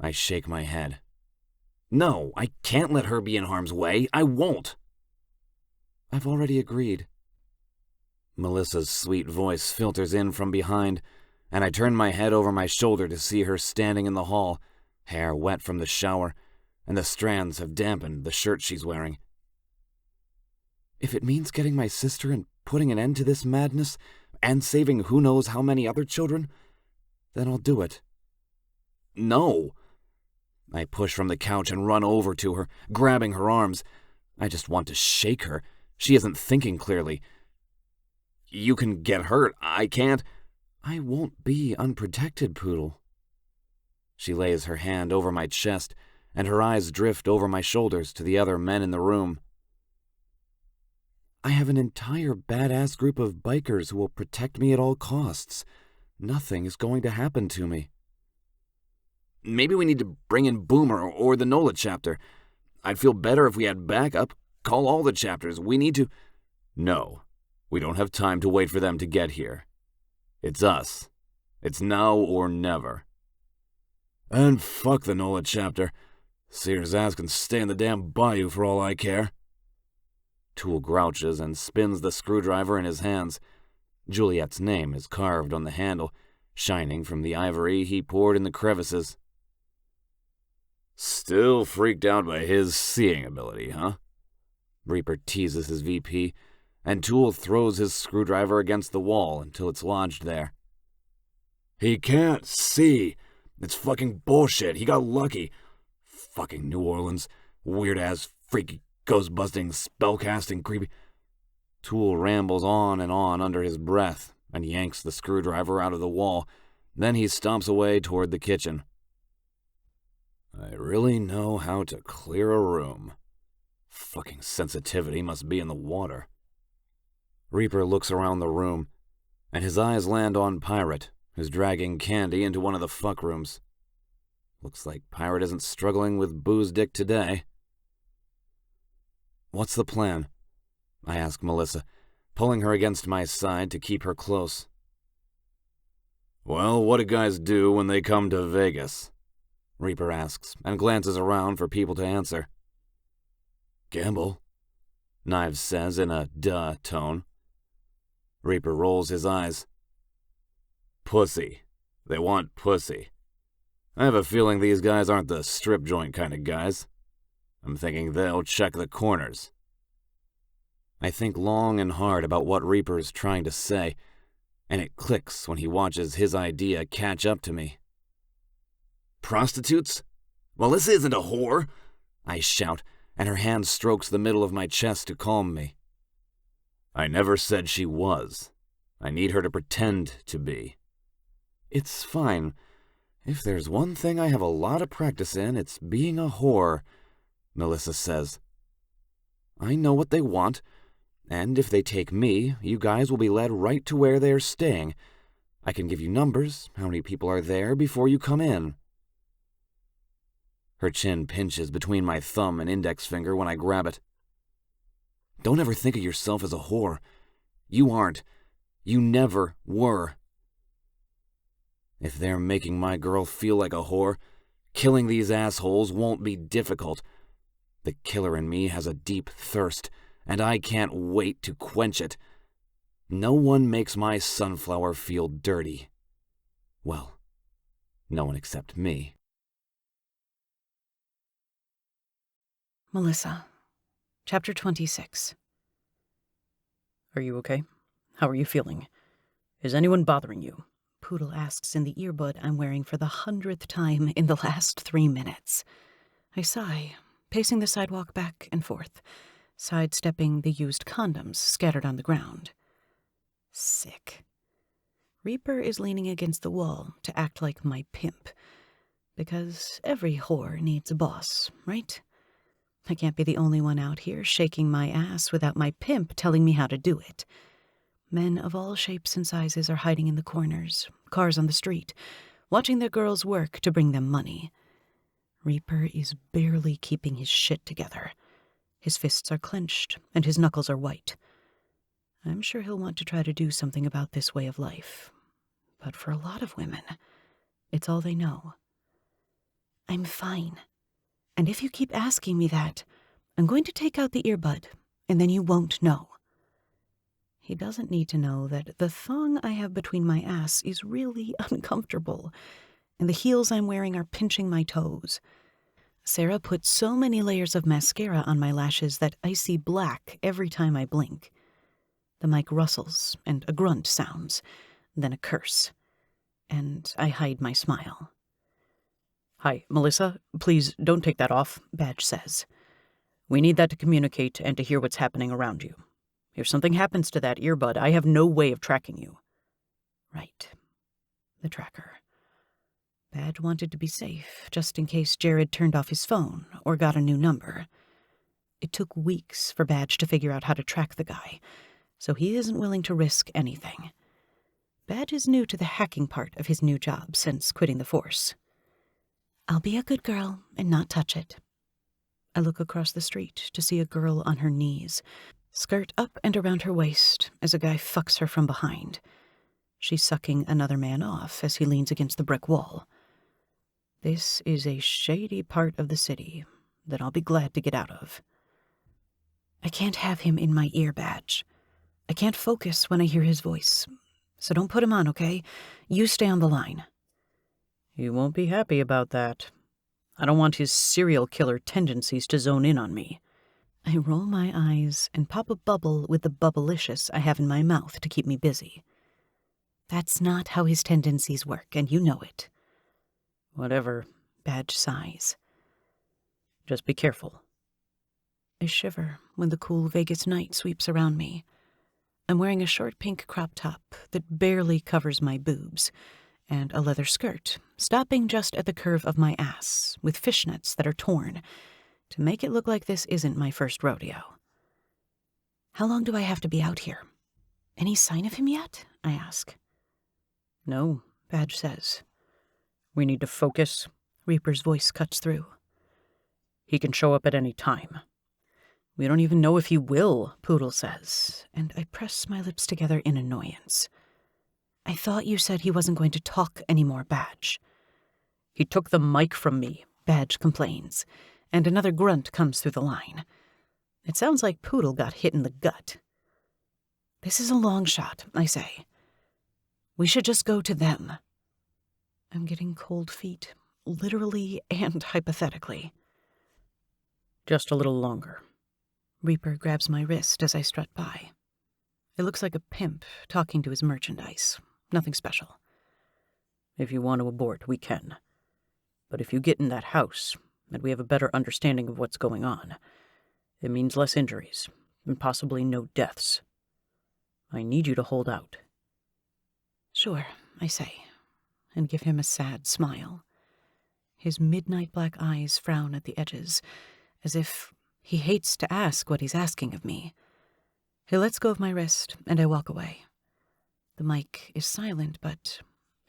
I shake my head. No, I can't let her be in harm's way. I won't. I've already agreed. Melissa's sweet voice filters in from behind, and I turn my head over my shoulder to see her standing in the hall, hair wet from the shower, and the strands have dampened the shirt she's wearing. If it means getting my sister and putting an end to this madness, and saving who knows how many other children, then I'll do it. No! I push from the couch and run over to her, grabbing her arms. I just want to shake her. She isn't thinking clearly. You can get hurt. I can't. I won't be unprotected, Poodle. She lays her hand over my chest, and her eyes drift over my shoulders to the other men in the room. I have an entire badass group of bikers who will protect me at all costs. nothing is going to happen to me. Maybe we need to bring in Boomer or the NOLA chapter. I'd feel better if we had backup. Call all the chapters. We need to... No, we don't have time to wait for them to get here. It's us. It's now or never. And fuck the NOLA chapter. Seer's ass can stay in the damn bayou for all I care. Tool grouches and spins the screwdriver in his hands. Juliet's name is carved on the handle, shining from the ivory he poured in the crevices. Still freaked out by his seeing ability, huh? Reaper teases his VP, and Tool throws his screwdriver against the wall until it's lodged there. He can't see. It's fucking bullshit. He got lucky. Fucking New Orleans. Weird-ass, freaky, ghost-busting, spellcasting, creepy... Tool rambles on and on under his breath and yanks the screwdriver out of the wall. Then he stomps away toward the kitchen. I really know how to clear a room. Fucking sensitivity must be in the water. Reaper looks around the room, and his eyes land on Pirate, who's dragging Candy into one of the fuck rooms. Looks like Pirate isn't struggling with booze dick today. What's the plan? I ask Melissa, pulling her against my side to keep her close. Well, what do guys do when they come to Vegas? Reaper asks, and glances around for people to answer. Gamble, Knives says in a duh tone. Reaper rolls his eyes. Pussy. They want pussy. I have a feeling these guys aren't the strip joint kind of guys. I'm thinking they'll check the corners. I think long and hard about what Reaper's trying to say, and it clicks when he watches his idea catch up to me. Prostitutes? Melissa isn't a whore, I shout, and her hand strokes the middle of my chest to calm me. I never said she was. I need her to pretend to be. It's fine. If there's one thing I have a lot of practice in, it's being a whore, Melissa says. I know what they want, and if they take me, you guys will be led right to where they're staying. I can give you numbers, how many people are there before you come in. Her chin pinches between my thumb and index finger when I grab it. Don't ever think of yourself as a whore. You aren't. You never were. If they're making my girl feel like a whore, killing these assholes won't be difficult. The killer in me has a deep thirst, and I can't wait to quench it. No one makes my sunflower feel dirty. Well, no one except me. Melissa, Chapter 26. Are you okay? How are you feeling? Is anyone bothering you? Poodle asks in the earbud I'm wearing for the 100th time in the last 3 minutes. I sigh, pacing the sidewalk back and forth, sidestepping the used condoms scattered on the ground. Sick. Reaper is leaning against the wall to act like my pimp, because every whore needs a boss, right? I can't be the only one out here shaking my ass without my pimp telling me how to do it. Men of all shapes and sizes are hiding in the corners, cars on the street, watching their girls work to bring them money. Reaper is barely keeping his shit together. His fists are clenched, and his knuckles are white. I'm sure he'll want to try to do something about this way of life. But for a lot of women, it's all they know. I'm fine. And if you keep asking me that, I'm going to take out the earbud, and then you won't know. He doesn't need to know that the thong I have between my ass is really uncomfortable, and the heels I'm wearing are pinching my toes. Sarah put so many layers of mascara on my lashes that I see black every time I blink. The mic rustles, and a grunt sounds, then a curse, and I hide my smile. Hi, Melissa. Please don't take that off, Badge says. We need that to communicate and to hear what's happening around you. If something happens to that earbud, I have no way of tracking you. Right. The tracker. Badge wanted to be safe, just in case Jared turned off his phone or got a new number. It took weeks for Badge to figure out how to track the guy, so he isn't willing to risk anything. Badge is new to the hacking part of his new job since quitting the force. I'll be a good girl and not touch it. I look across the street to see a girl on her knees, skirt up and around her waist as a guy fucks her from behind. She's sucking another man off as he leans against the brick wall. This is a shady part of the city that I'll be glad to get out of. I can't have him in my ear, Badge. I can't focus when I hear his voice. So don't put him on, okay? You stay on the line. You won't be happy about that. I don't want his serial killer tendencies to zone in on me. I roll my eyes and pop a bubble with the bubblicious I have in my mouth to keep me busy. That's not how his tendencies work, and you know it. Whatever. Badge sighs. Just be careful. I shiver when the cool Vegas night sweeps around me. I'm wearing a short pink crop top that barely covers my boobs, and a leather skirt, stopping just at the curve of my ass, with fishnets that are torn, to make it look like this isn't my first rodeo. How long do I have to be out here? Any sign of him yet? I ask. No, Badge says. We need to focus. Reaper's voice cuts through. He can show up at any time. We don't even know if he will, Poodle says, and I press my lips together in annoyance. I thought you said he wasn't going to talk anymore, Badge. He took the mic from me, Badge complains, and another grunt comes through the line. It sounds like Poodle got hit in the gut. This is a long shot, I say. We should just go to them. I'm getting cold feet, literally and hypothetically. Just a little longer. Reaper grabs my wrist as I strut by. It looks like a pimp talking to his merchandise. Nothing special. If you want to abort, we can. But if you get in that house, and we have a better understanding of what's going on, it means less injuries, and possibly no deaths. I need you to hold out. Sure, I say, and give him a sad smile. His midnight black eyes frown at the edges, as if he hates to ask what he's asking of me. He lets go of my wrist, and I walk away. The mic is silent, but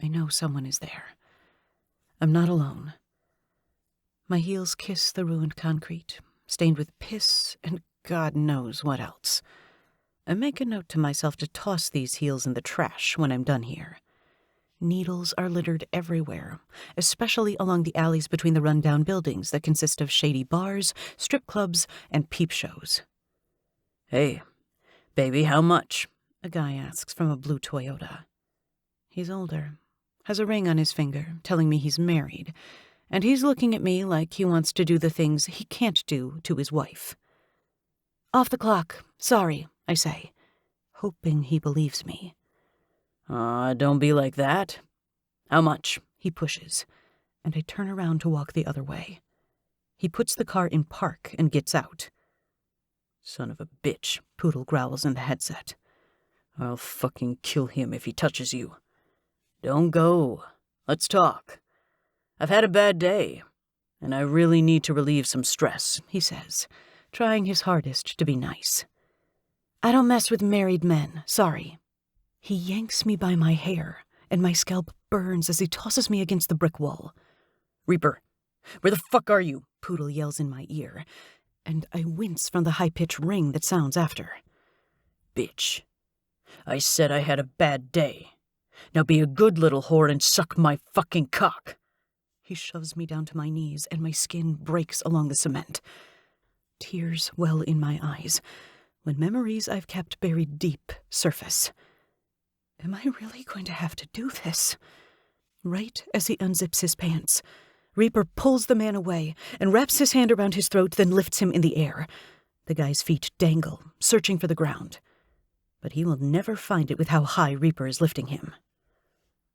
I know someone is there. I'm not alone. My heels kiss the ruined concrete, stained with piss and God knows what else. I make a note to myself to toss these heels in the trash when I'm done here. Needles are littered everywhere, especially along the alleys between the run-down buildings that consist of shady bars, strip clubs, and peep shows. Hey, baby, how much? A guy asks from a blue Toyota. He's older, has a ring on his finger, telling me he's married, and he's looking at me like he wants to do the things he can't do to his wife. Off the clock. Sorry, I say, hoping he believes me. Don't be like that. How much? He pushes, and I turn around to walk the other way. He puts the car in park and gets out. Son of a bitch, Poodle growls in the headset. I'll fucking kill him if he touches you. Don't go. Let's talk. I've had a bad day, and I really need to relieve some stress, he says, trying his hardest to be nice. I don't mess with married men, sorry. He yanks me by my hair, and my scalp burns as he tosses me against the brick wall. Reaper, where the fuck are you? Poodle yells in my ear, and I wince from the high-pitched ring that sounds after. Bitch. I said I had a bad day. Now be a good little whore and suck my fucking cock. He shoves me down to my knees, and my skin breaks along the cement. Tears well in my eyes when memories I've kept buried deep surface. Am I really going to have to do this? Right as he unzips his pants, Reaper pulls the man away and wraps his hand around his throat, then lifts him in the air. The guy's feet dangle, searching for the ground. But he will never find it with how high Reaper is lifting him.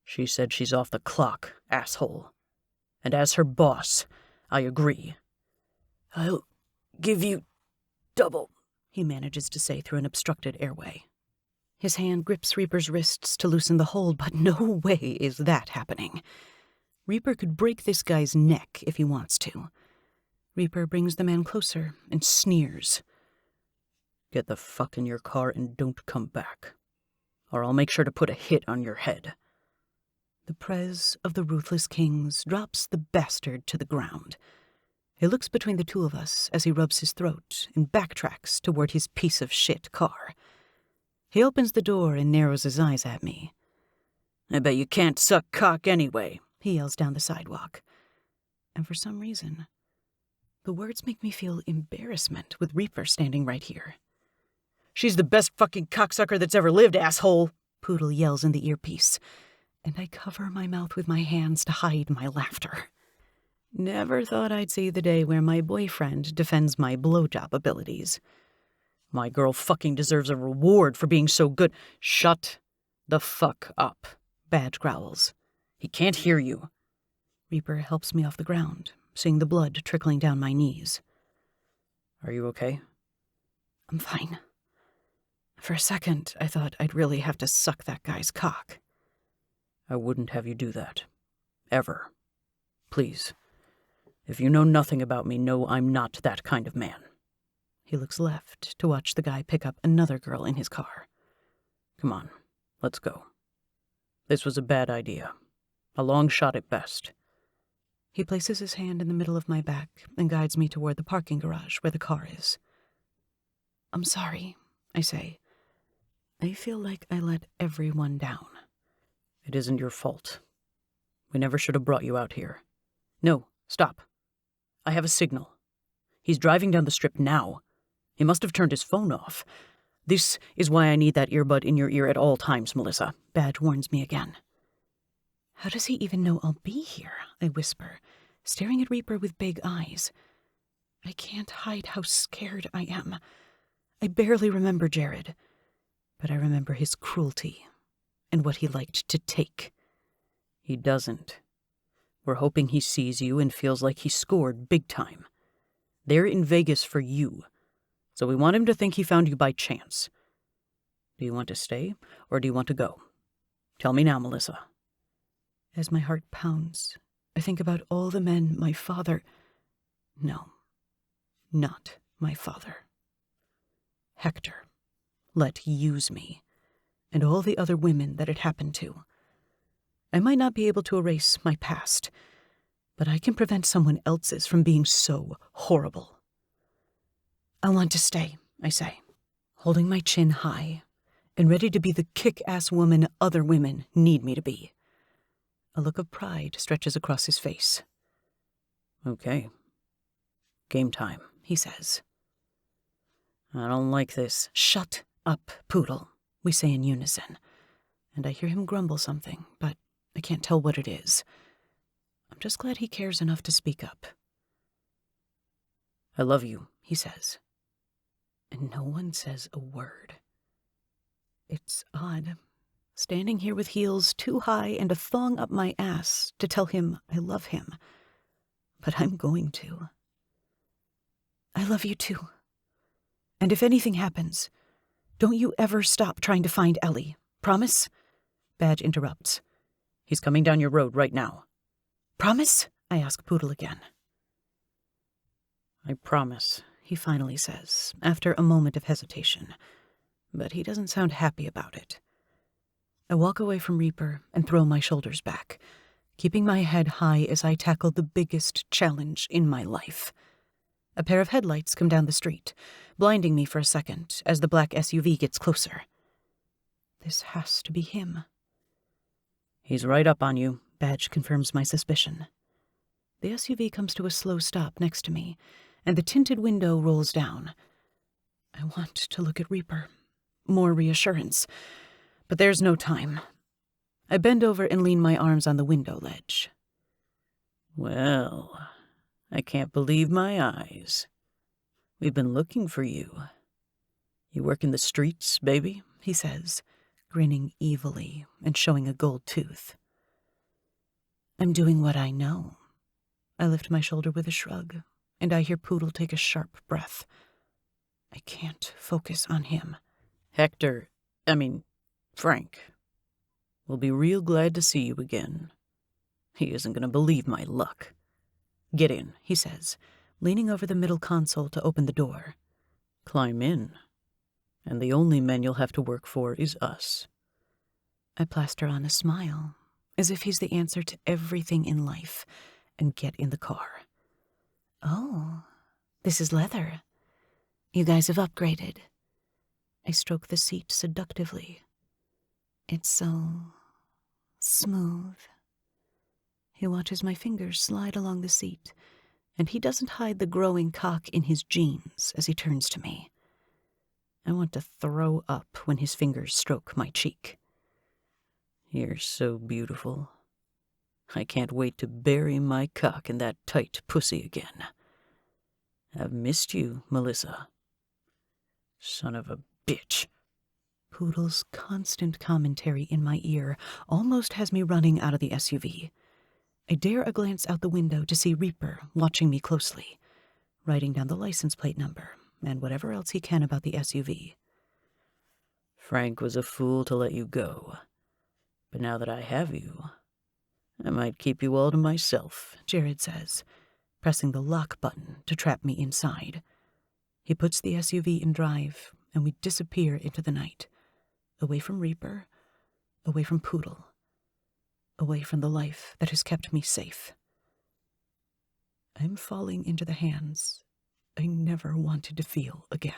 She said she's off the clock, asshole. And as her boss, I agree. I'll give you double, he manages to say through an obstructed airway. His hand grips Reaper's wrists to loosen the hold, but no way is that happening. Reaper could break this guy's neck if he wants to. Reaper brings the man closer and sneers. Get the fuck in your car and don't come back. or I'll make sure to put a hit on your head." The prez of the Ruthless Kings drops the bastard to the ground. He looks between the two of us as he rubs his throat and backtracks toward his piece of shit car. He opens the door and narrows his eyes at me. "I bet you can't suck cock anyway," he yells down the sidewalk. And for some reason, the words make me feel embarrassment with Reaper standing right here. "She's the best fucking cocksucker that's ever lived, asshole," Poodle yells in the earpiece, and I cover my mouth with my hands to hide my laughter. Never thought I'd see the day where my boyfriend defends my blowjob abilities. "My girl fucking deserves a reward for being so good." "Shut the fuck up," Badge growls. "He can't hear you." Reaper helps me off the ground, seeing the blood trickling down my knees. "Are you okay?" "I'm fine. For a second, I thought I'd really have to suck that guy's cock." "I wouldn't have you do that. Ever. Please. If you know nothing about me, know I'm not that kind of man." He looks left to watch the guy pick up another girl in his car. "Come on, let's go. This was a bad idea. A long shot at best." He places his hand in the middle of my back and guides me toward the parking garage where the car is. "I'm sorry," I say. I feel like I let everyone down. "It isn't your fault. We never should have brought you out here." "No, stop. I have a signal. He's driving down the strip now. He must have turned his phone off. This is why I need that earbud in your ear at all times, Melissa." Badge warns me again. "How does he even know I'll be here?" I whisper, staring at Reaper with big eyes. I can't hide how scared I am. I barely remember Jared, but I remember his cruelty and what he liked to take. "He doesn't. We're hoping he sees you and feels like he scored big time. They're in Vegas for you, so we want him to think he found you by chance. Do you want to stay, or do you want to go? Tell me now, Melissa." As my heart pounds, I think about all the men my father... No, not my father. Hector let use me, and all the other women that it happened to. I might not be able to erase my past, but I can prevent someone else's from being so horrible. "I want to stay," I say, holding my chin high and ready to be the kick-ass woman other women need me to be. A look of pride stretches across his face. "Okay. Game time," he says. "I don't like this." "Shut up, Poodle," we say in unison, and I hear him grumble something, but I can't tell what it is. I'm just glad he cares enough to speak up. "I love you," he says, and no one says a word. It's odd, standing here with heels too high and a thong up my ass to tell him I love him, but I'm going to. "I love you too. And if anything happens, don't you ever stop trying to find Ellie. Promise?" Badge interrupts. "He's coming down your road right now." "Promise?" I ask Poodle again. "I promise," he finally says, after a moment of hesitation, but he doesn't sound happy about it. I walk away from Reaper and throw my shoulders back, keeping my head high as I tackle the biggest challenge in my life. A pair of headlights come down the street, blinding me for a second as the black SUV gets closer. This has to be him. "He's right up on you." Badge confirms my suspicion. The SUV comes to a slow stop next to me, and the tinted window rolls down. I want to look at Reaper. More reassurance. But there's no time. I bend over and lean my arms on the window ledge. "Well, I can't believe my eyes. We've been looking for you. You work in the streets, baby?" he says, grinning evilly and showing a gold tooth. "I'm doing what I know." I lift my shoulder with a shrug, and I hear Poodle take a sharp breath. I can't focus on him. Frank, will be real glad to see you again. He isn't going to believe my luck. Get in," he says, leaning over the middle console to open the door. "Climb in, and the only men you'll have to work for is us. I plaster on a smile, as if he's the answer to everything in life, and get in the car. Oh, this is leather. You guys have upgraded. I stroke the seat seductively. It's so smooth. He watches my fingers slide along the seat, and he doesn't hide the growing cock in his jeans as he turns to me. I want to throw up when his fingers stroke my cheek. You're so beautiful. I can't wait to bury my cock in that tight pussy again. I've missed you, Melissa. Son of a bitch. Poodle's constant commentary in my ear almost has me running out of the SUV. I dare a glance out the window to see Reaper watching me closely, writing down the license plate number and whatever else he can about the SUV. Frank was a fool to let you go. But now that I have you, I might keep you all to myself, Jared says, pressing the lock button to trap me inside. He puts the SUV in drive, and we disappear into the night, away from Reaper, away from Poodle, away from the life that has kept me safe. I'm falling into the hands I never wanted to feel again.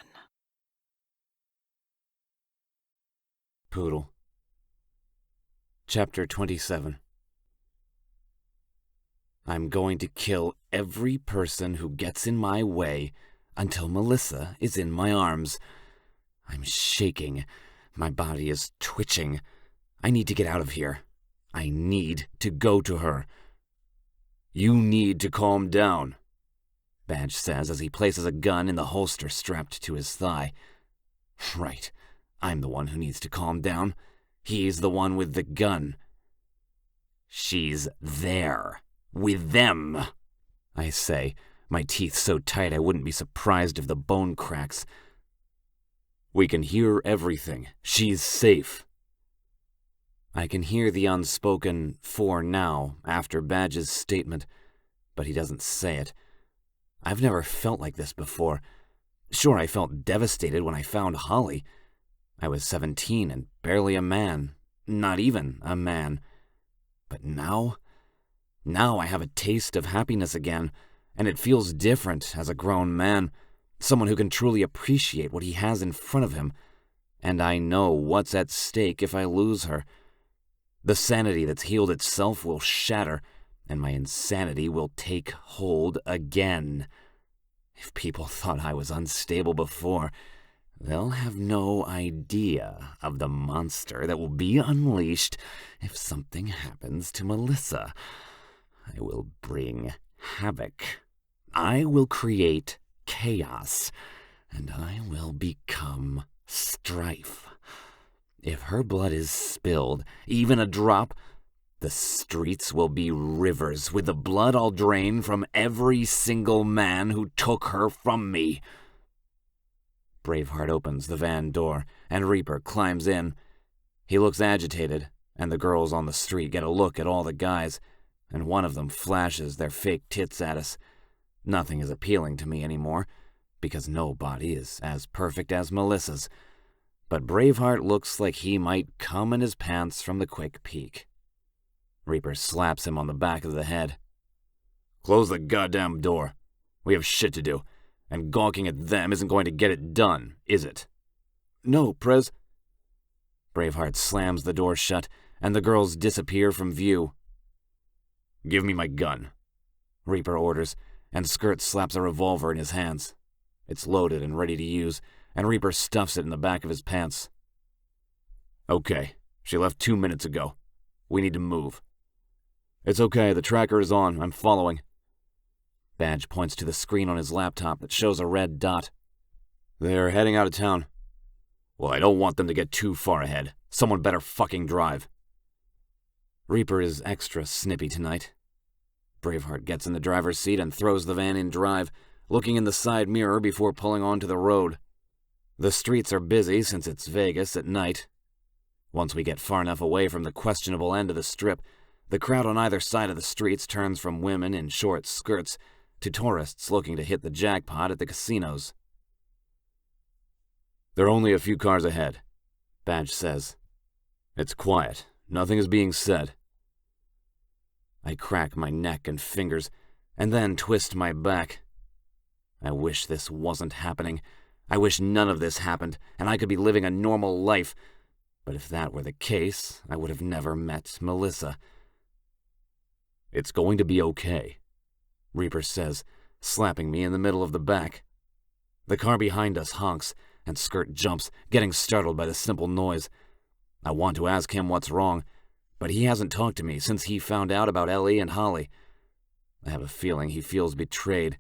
Poodle. Chapter 27. I'm going to kill every person who gets in my way until Melissa is in my arms. I'm shaking. My body is twitching. I need to get out of here. I need to go to her. You need to calm down, Badge says as he places a gun in the holster strapped to his thigh. Right. I'm the one who needs to calm down. He's the one with the gun. She's there. With them, I say, my teeth so tight I wouldn't be surprised if the bone cracks. We can hear everything. She's safe. I can hear the unspoken "for now" after Badge's statement, but he doesn't say it. I've never felt like this before. Sure, I felt devastated when I found Holly. I was 17 and barely a man, not even a man. But now I have a taste of happiness again, and it feels different as a grown man, someone who can truly appreciate what he has in front of him. And I know what's at stake if I lose her. The sanity that's healed itself will shatter, and my insanity will take hold again. If people thought I was unstable before, they'll have no idea of the monster that will be unleashed if something happens to Melissa. I will bring havoc. I will create chaos, and I will become strife. If her blood is spilled, even a drop, the streets will be rivers with the blood I'll drain from every single man who took her from me. Braveheart opens the van door, and Reaper climbs in. He looks agitated, and the girls on the street get a look at all the guys, and one of them flashes their fake tits at us. Nothing is appealing to me anymore, because no body is as perfect as Melissa's. But Braveheart looks like he might come in his pants from the quick peek. Reaper slaps him on the back of the head. Close the goddamn door. We have shit to do, and gawking at them isn't going to get it done, is it? No, Prez. Braveheart slams the door shut, and the girls disappear from view. Give me my gun, Reaper orders, and Skirt slaps a revolver in his hands. It's loaded and ready to use, and Reaper stuffs it in the back of his pants. Okay, she left 2 minutes ago. We need to move. It's okay, the tracker is on. I'm following. Badge points to the screen on his laptop that shows a red dot. They're heading out of town. Well, I don't want them to get too far ahead. Someone better fucking drive. Reaper is extra snippy tonight. Braveheart gets in the driver's seat and throws the van in drive, looking in the side mirror before pulling onto the road. The streets are busy since it's Vegas at night. Once we get far enough away from the questionable end of the strip, the crowd on either side of the streets turns from women in short skirts to tourists looking to hit the jackpot at the casinos. They're only a few cars ahead, Badge says. It's quiet. Nothing is being said. I crack my neck and fingers, and then twist my back. I wish this wasn't happening. I wish none of this happened, and I could be living a normal life. But if that were the case, I would have never met Melissa. It's going to be okay, Reaper says, slapping me in the middle of the back. The car behind us honks, and Skirt jumps, getting startled by the simple noise. I want to ask him what's wrong, but he hasn't talked to me since he found out about Ellie and Holly. I have a feeling he feels betrayed.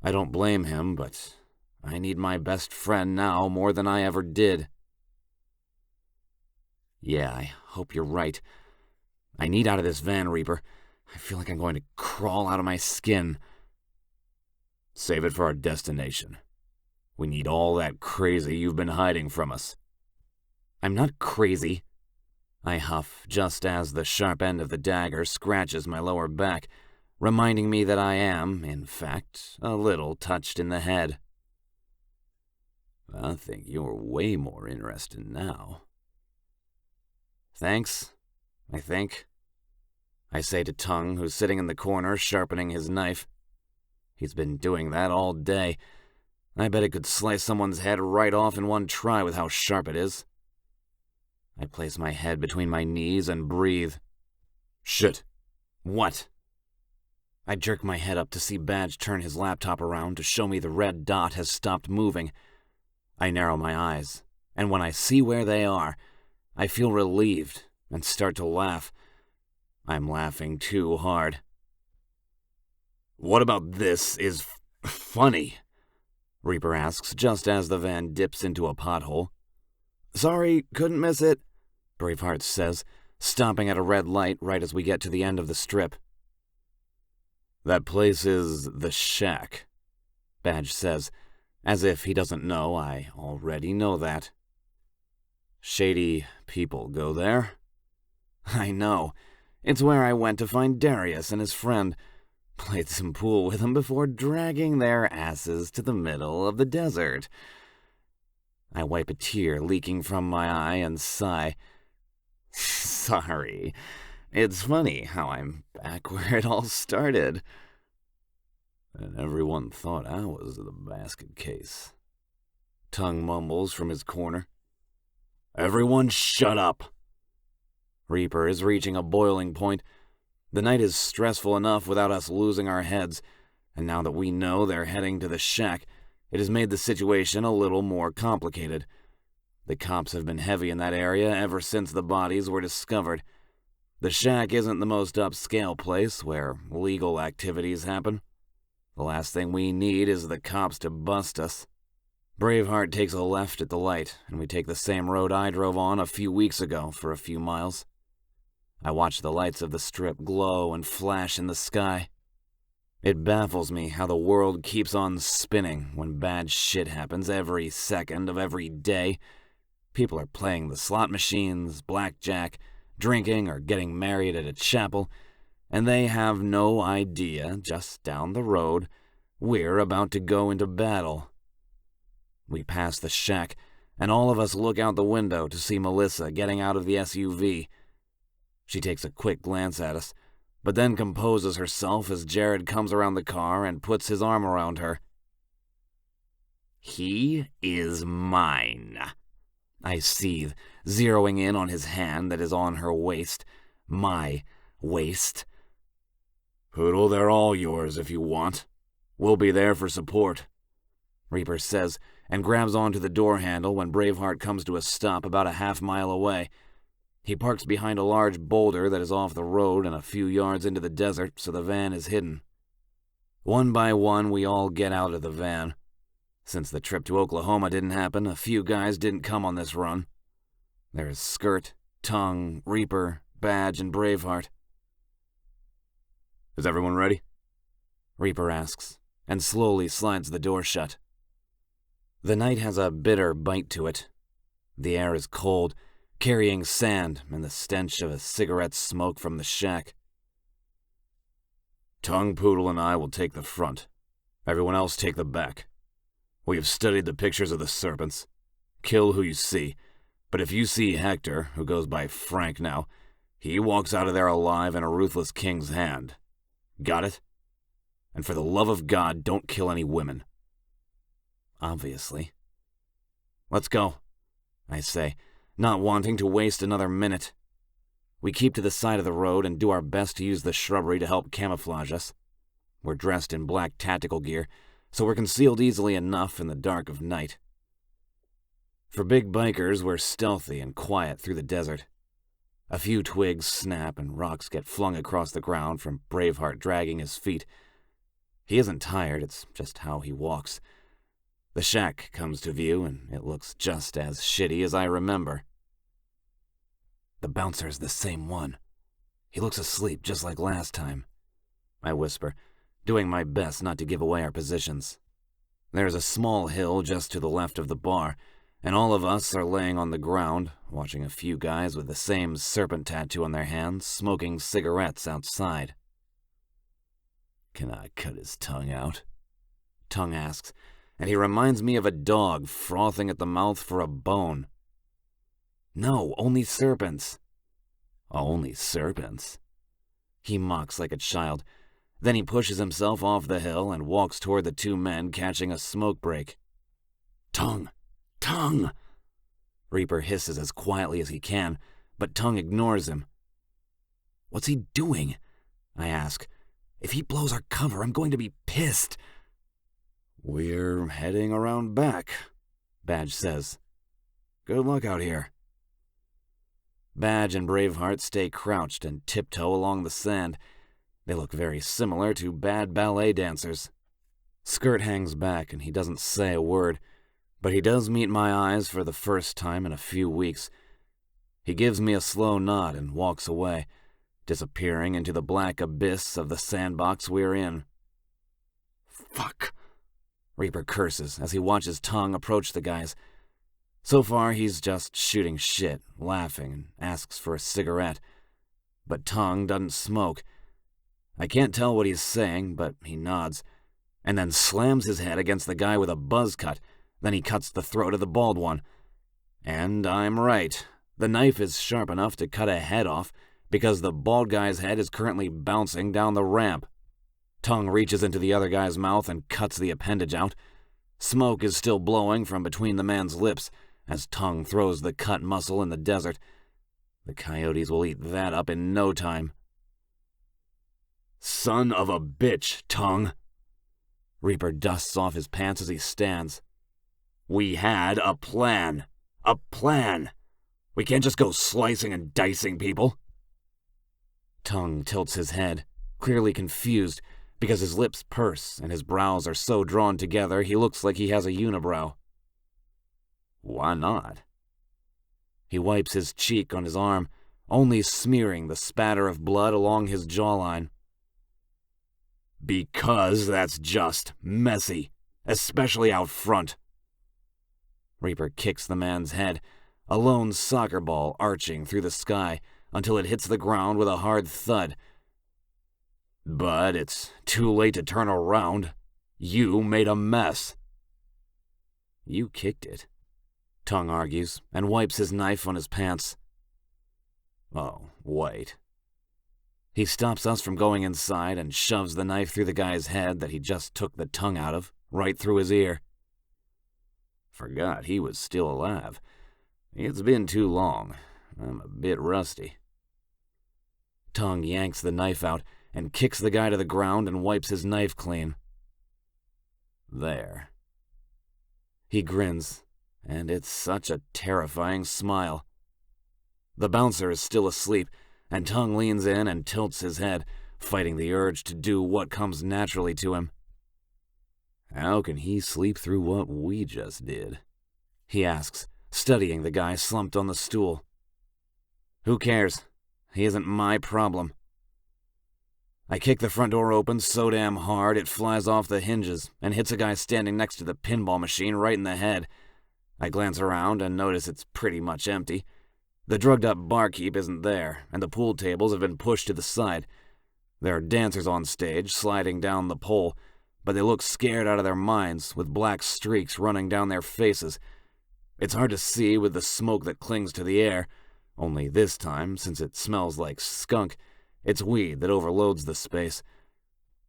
I don't blame him, but I need my best friend now more than I ever did. Yeah, I hope you're right. I need out of this van, Reaper. I feel like I'm going to crawl out of my skin. Save it for our destination. We need all that crazy you've been hiding from us. I'm not crazy, I huff just as the sharp end of the dagger scratches my lower back, reminding me that I am, in fact, a little touched in the head. I think you're way more interested now. Thanks, I think, I say to Tongue, who's sitting in the corner sharpening his knife. He's been doing that all day. I bet it could slice someone's head right off in one try with how sharp it is. I place my head between my knees and breathe. Shit. What? I jerk my head up to see Badge turn his laptop around to show me the red dot has stopped moving. I narrow my eyes, and when I see where they are, I feel relieved and start to laugh. I'm laughing too hard. What about this is funny? Reaper asks just as the van dips into a pothole. Sorry, couldn't miss it, Braveheart says, stopping at a red light right as we get to the end of the strip. That place is the Shack, Badge says, as if he doesn't know I already know that. Shady people go there? I know. It's where I went to find Darius and his friend. Played some pool with them before dragging their asses to the middle of the desert. I wipe a tear leaking from my eye and sigh. Sorry. It's funny how I'm back where it all started. And everyone thought I was the basket case. Tongue mumbles from his corner. Everyone shut up. Reaper is reaching a boiling point. The night is stressful enough without us losing our heads, and now that we know they're heading to the Shack, it has made the situation a little more complicated. The cops have been heavy in that area ever since the bodies were discovered. The Shack isn't the most upscale place where legal activities happen. The last thing we need is the cops to bust us. Braveheart takes a left at the light, and we take the same road I drove on a few weeks ago for a few miles. I watch the lights of the strip glow and flash in the sky. It baffles me how the world keeps on spinning when bad shit happens every second of every day. People are playing the slot machines, blackjack, drinking or getting married at a chapel, and they have no idea, just down the road, we're about to go into battle. We pass the Shack, and all of us look out the window to see Melissa getting out of the SUV. She takes a quick glance at us, but then composes herself as Jared comes around the car and puts his arm around her. He is mine, I seethe, zeroing in on his hand that is on her waist. My waist. Poodle, they're all yours if you want. We'll be there for support, Reaper says, and grabs onto the door handle when Braveheart comes to a stop about a half-mile away. He parks behind a large boulder that is off the road and a few yards into the desert, so the van is hidden. One by one, we all get out of the van. Since the trip to Oklahoma didn't happen, a few guys didn't come on this run. There's Skirt, Tongue, Reaper, Badge, and Braveheart. Is everyone ready? Reaper asks, and slowly slides the door shut. The night has a bitter bite to it. The air is cold, carrying sand and the stench of a cigarette smoke from the Shack. Tongue, Poodle, and I will take the front. Everyone else take the back. We have studied the pictures of the serpents. Kill who you see. But if you see Hector, who goes by Frank now, he walks out of there alive in a Ruthless King's hand. Got it? And for the love of God, don't kill any women." "Obviously." "Let's go," I say, not wanting to waste another minute. We keep to the side of the road and do our best to use the shrubbery to help camouflage us. We're dressed in black tactical gear, so we're concealed easily enough in the dark of night. For big bikers, we're stealthy and quiet through the desert. A few twigs snap and rocks get flung across the ground from Braveheart dragging his feet. He isn't tired, it's just how he walks. The shack comes to view, and it looks just as shitty as I remember. "The bouncer's the same one. He looks asleep just like last time," I whisper, doing my best not to give away our positions. There's a small hill just to the left of the bar, and all of us are laying on the ground, watching a few guys with the same serpent tattoo on their hands smoking cigarettes outside. "Can I cut his tongue out?" Tongue asks, and he reminds me of a dog frothing at the mouth for a bone. "No, only serpents." "Only serpents?" He mocks like a child. Then he pushes himself off the hill and walks toward the two men catching a smoke break. "Tongue! Tongue!" Reaper hisses as quietly as he can, but Tongue ignores him. "What's he doing?" I ask. "If he blows our cover, I'm going to be pissed." "We're heading around back," Badge says. "Good luck out here." Badge and Braveheart stay crouched and tiptoe along the sand. They look very similar to bad ballet dancers. Skirt hangs back and he doesn't say a word, but he does meet my eyes for the first time in a few weeks. He gives me a slow nod and walks away, disappearing into the black abyss of the sandbox we're in. "Fuck," Reaper curses as he watches Tongue approach the guys. So far, he's just shooting shit, laughing, and asks for a cigarette. But Tongue doesn't smoke. I can't tell what he's saying, but he nods, and then slams his head against the guy with a buzz cut. Then he cuts the throat of the bald one. And I'm right. The knife is sharp enough to cut a head off, because the bald guy's head is currently bouncing down the ramp. Tongue reaches into the other guy's mouth and cuts the appendage out. Smoke is still blowing from between the man's lips as Tongue throws the cut muscle in the desert. The coyotes will eat that up in no time. "Son of a bitch, Tongue!" Reaper dusts off his pants as he stands. "We had a plan. A plan. We can't just go slicing and dicing people." Tongue tilts his head, clearly confused, because his lips purse and his brows are so drawn together he looks like he has a unibrow. "Why not?" He wipes his cheek on his arm, only smearing the spatter of blood along his jawline. "Because that's just messy, especially out front." Reaper kicks the man's head, a lone soccer ball arching through the sky until it hits the ground with a hard thud. "But it's too late to turn around. You made a mess." "You kicked it," Tongue argues, and wipes his knife on his pants. "Oh, wait." He stops us from going inside and shoves the knife through the guy's head that he just took the tongue out of, right through his ear. Forgot he was still alive. It's been too long. I'm a bit rusty. Tongue yanks the knife out and kicks the guy to the ground and wipes his knife clean. There. He grins, and it's such a terrifying smile. The bouncer is still asleep, and Tongue leans in and tilts his head, fighting the urge to do what comes naturally to him. "How can he sleep through what we just did?" he asks, studying the guy slumped on the stool. "Who cares? He isn't my problem." I kick the front door open so damn hard it flies off the hinges and hits a guy standing next to the pinball machine right in the head. I glance around and notice it's pretty much empty. The drugged-up barkeep isn't there, and the pool tables have been pushed to the side. There are dancers on stage sliding down the pole, but they look scared out of their minds, with black streaks running down their faces. It's hard to see with the smoke that clings to the air, only this time, since it smells like skunk, it's weed that overloads the space.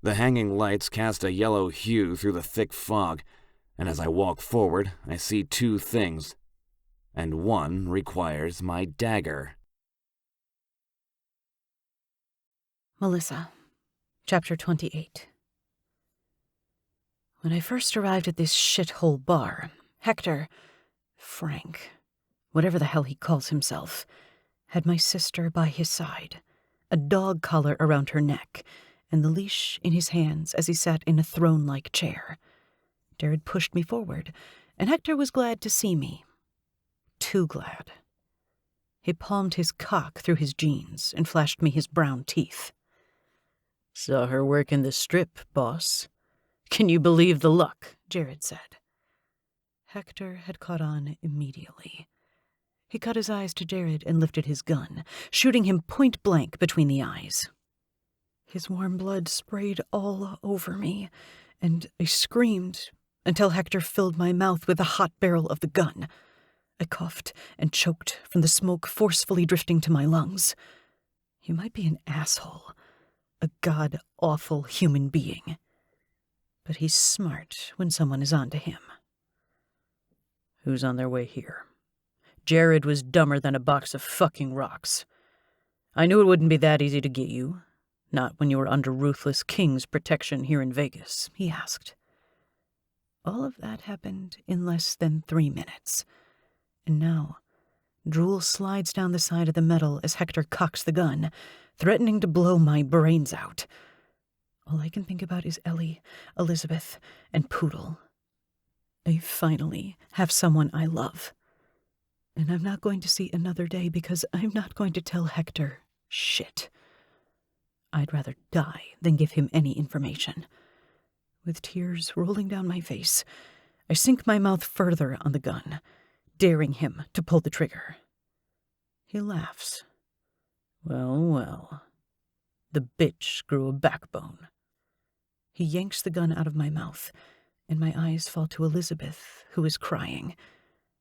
The hanging lights cast a yellow hue through the thick fog, and as I walk forward, I see two things, and one requires my dagger. Melissa, Chapter 28. When I first arrived at this shithole bar, Frank, whatever the hell he calls himself, had my sister by his side, a dog collar around her neck, and the leash in his hands as he sat in a throne-like chair. Jared pushed me forward, and Hector was glad to see me. Too glad. He palmed his cock through his jeans and flashed me his brown teeth. Saw her working the strip, boss. Can you believe the luck? Jared said. Hector had caught on immediately. He cut his eyes to Jared and lifted his gun, shooting him point blank between the eyes. His warm blood sprayed all over me, and I screamed until Hector filled my mouth with the hot barrel of the gun. I coughed and choked from the smoke forcefully drifting to my lungs. He might be an asshole, a god-awful human being, but he's smart when someone is on to him. Who's on their way here? Jared was dumber than a box of fucking rocks. I knew it wouldn't be that easy to get you. Not when you were under Ruthless King's protection here in Vegas, he asked. All of that happened in less than 3 minutes. And now, drool slides down the side of the metal as Hector cocks the gun, threatening to blow my brains out. All I can think about is Ellie, Elizabeth, and Poodle. I finally have someone I love. And I'm not going to see another day because I'm not going to tell Hector shit. I'd rather die than give him any information. With tears rolling down my face, I sink my mouth further on the gun, daring him to pull the trigger. He laughs. Well. The bitch grew a backbone. He yanks the gun out of my mouth, and my eyes fall to Elizabeth, who is crying.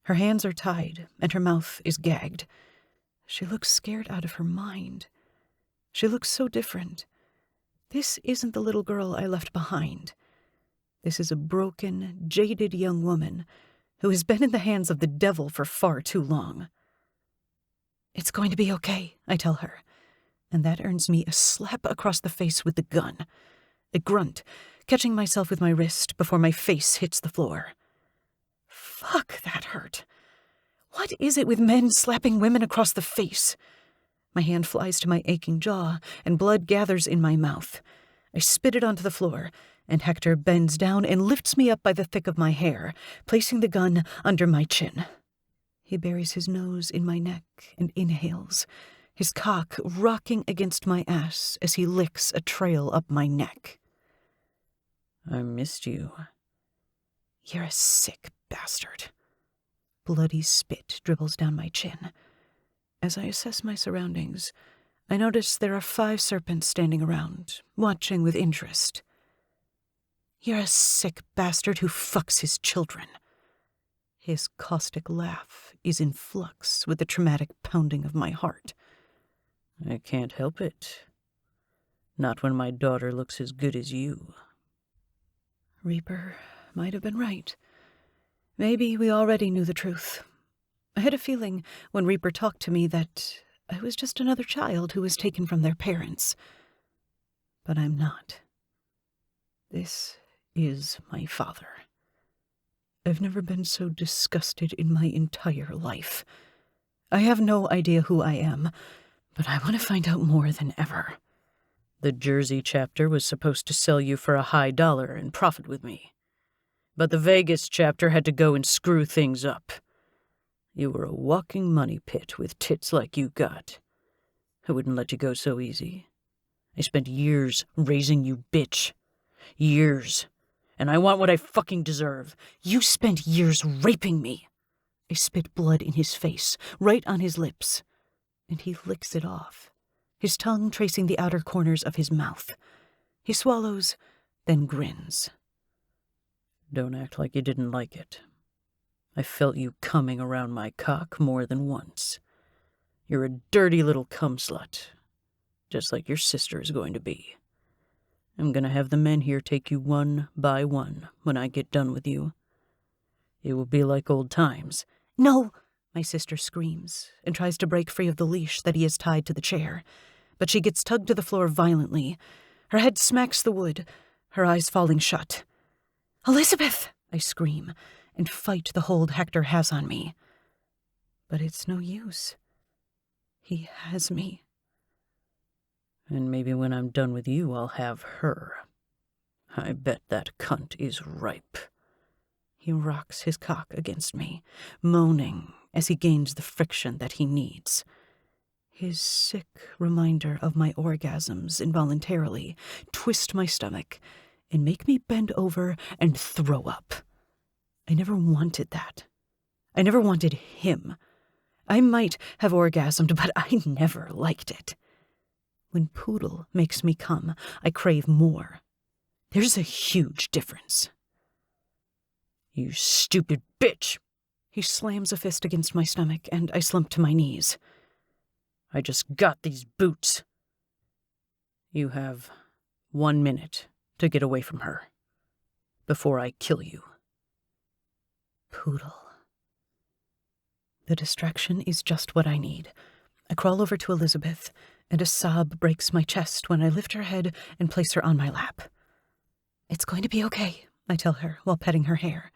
Her hands are tied, and her mouth is gagged. She looks scared out of her mind. She looks so different. This isn't the little girl I left behind. This is a broken, jaded young woman who has been in the hands of the devil for far too long. It's going to be okay, I tell her, and that earns me a slap across the face with the gun, a grunt, catching myself with my wrist before my face hits the floor. Fuck, that hurt. What is it with men slapping women across the face? My hand flies to my aching jaw, and blood gathers in my mouth. I spit it onto the floor, and Hector bends down and lifts me up by the thick of my hair, placing the gun under my chin. He buries his nose in my neck and inhales, his cock rocking against my ass as he licks a trail up my neck. I missed you. You're a sick bastard. Bloody spit dribbles down my chin. As I assess my surroundings, I notice there are 5 serpents standing around, watching with interest. You're a sick bastard who fucks his children. His caustic laugh is in flux with the traumatic pounding of my heart. I can't help it. Not when my daughter looks as good as you. Reaper might have been right. Maybe we already knew the truth. I had a feeling when Reaper talked to me that I was just another child who was taken from their parents. But I'm not. This is my father. I've never been so disgusted in my entire life. I have no idea who I am, but I want to find out more than ever. The Jersey chapter was supposed to sell you for a high dollar and profit with me. But the Vegas chapter had to go and screw things up. You were a walking money pit with tits like you got. I wouldn't let you go so easy. I spent years raising you, bitch. Years. And I want what I fucking deserve. You spent years raping me. I spit blood in his face, right on his lips. And he licks it off, his tongue tracing the outer corners of his mouth. He swallows, then grins. Don't act like you didn't like it. I felt you coming around my cock more than once. You're a dirty little cum slut, just like your sister is going to be. I'm going to have the men here take you one by one when I get done with you. It will be like old times. No, my sister screams and tries to break free of the leash that he has tied to the chair, but she gets tugged to the floor violently. Her head smacks the wood, her eyes falling shut. "Elizabeth!" I scream, and fight the hold Hector has on me. But it's no use. He has me. And maybe when I'm done with you, I'll have her. I bet that cunt is ripe. He rocks his cock against me, moaning as he gains the friction that he needs. His sick reminder of my orgasms involuntarily twist my stomach and make me bend over and throw up. I never wanted that. I never wanted him. I might have orgasmed, but I never liked it. When Poodle makes me come, I crave more. There's a huge difference. You stupid bitch! He slams a fist against my stomach, and I slump to my knees. I just got these boots. You have 1 minute to get away from her before I kill you. Poodle. The distraction is just what I need. I crawl over to Elizabeth, and a sob breaks my chest when I lift her head and place her on my lap. "It's going to be okay," I tell her while petting her hair.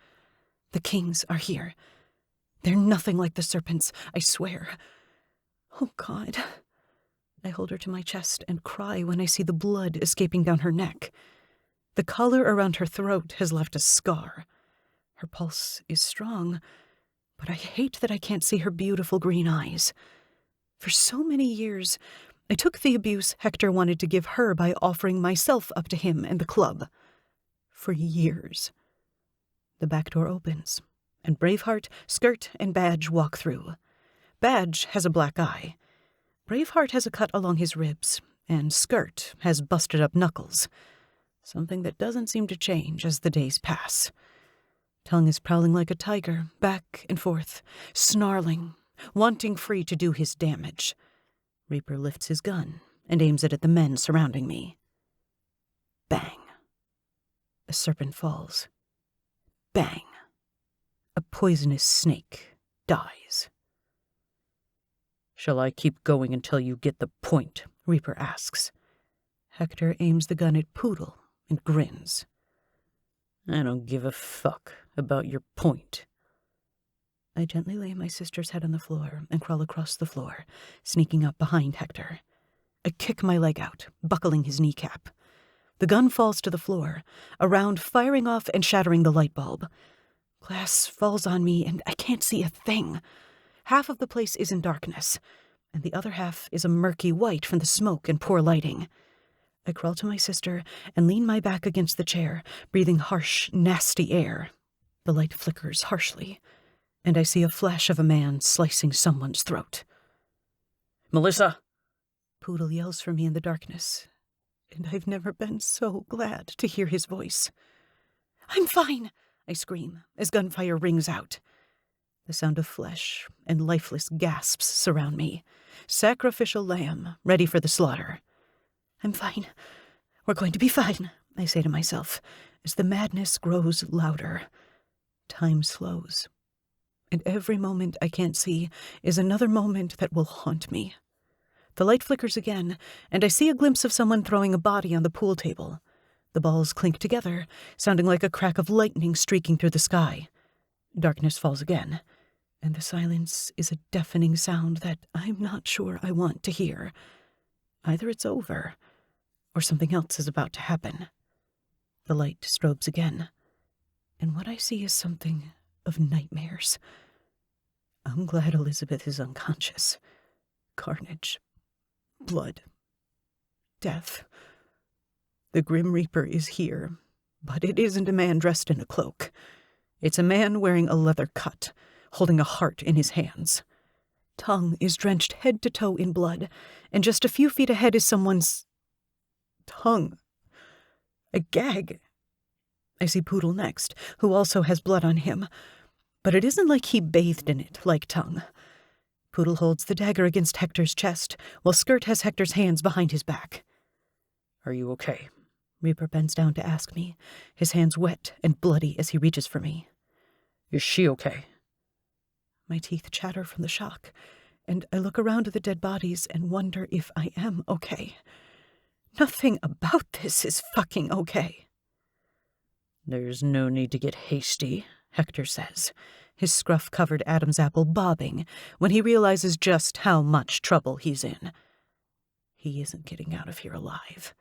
"The kings are here. They're nothing like the serpents, I swear. Oh, God." I hold her to my chest and cry when I see the blood escaping down her neck. The collar around her throat has left a scar. Her pulse is strong, but I hate that I can't see her beautiful green eyes. For so many years, I took the abuse Hector wanted to give her by offering myself up to him and the club. For years. The back door opens, and Braveheart, Skirt, and Badge walk through. Badge has a black eye. Braveheart has a cut along his ribs, and Skirt has busted up knuckles, something that doesn't seem to change as the days pass. Tongue is prowling like a tiger, back and forth, snarling, wanting free to do his damage. Reaper lifts his gun and aims it at the men surrounding me. Bang. A serpent falls. Bang. A poisonous snake dies. Shall I keep going until you get the point? Reaper asks. Hector aims the gun at Poodle and grins. I don't give a fuck about your point. I gently lay my sister's head on the floor and crawl across the floor, sneaking up behind Hector. I kick my leg out, buckling his kneecap. The gun falls to the floor, a round firing off and shattering the light bulb. Glass falls on me, and I can't see a thing. Half of the place is in darkness, and the other half is a murky white from the smoke and poor lighting. I crawl to my sister and lean my back against the chair, breathing harsh, nasty air. The light flickers harshly, and I see a flash of a man slicing someone's throat. "Melissa!" Poodle yells for me in the darkness, and I've never been so glad to hear his voice. "I'm fine," I scream as gunfire rings out. The sound of flesh and lifeless gasps surround me. Sacrificial lamb, ready for the slaughter. "I'm fine. We're going to be fine," I say to myself, as the madness grows louder. Time slows, and every moment I can't see is another moment that will haunt me. The light flickers again, and I see a glimpse of someone throwing a body on the pool table. The balls clink together, sounding like a crack of lightning streaking through the sky. Darkness falls again, and the silence is a deafening sound that I'm not sure I want to hear. Either it's over, or something else is about to happen. The light strobes again, and what I see is something of nightmares. I'm glad Elizabeth is unconscious. Carnage. Blood. Death. The Grim Reaper is here, but it isn't a man dressed in a cloak. It's a man wearing a leather cut, holding a heart in his hands. Tongue is drenched head to toe in blood, and just a few feet ahead is someone's tongue. A gag. I see Poodle next, who also has blood on him. But it isn't like he bathed in it, like Tongue. Poodle holds the dagger against Hector's chest, while Skirt has Hector's hands behind his back. Are you okay? Reaper bends down to ask me, his hands wet and bloody as he reaches for me. Is she okay? My teeth chatter from the shock, and I look around at the dead bodies and wonder if I am okay. Nothing about this is fucking okay. There's no need to get hasty, Hector says, his scruff-covered Adam's apple bobbing when he realizes just how much trouble he's in. He isn't getting out of here alive.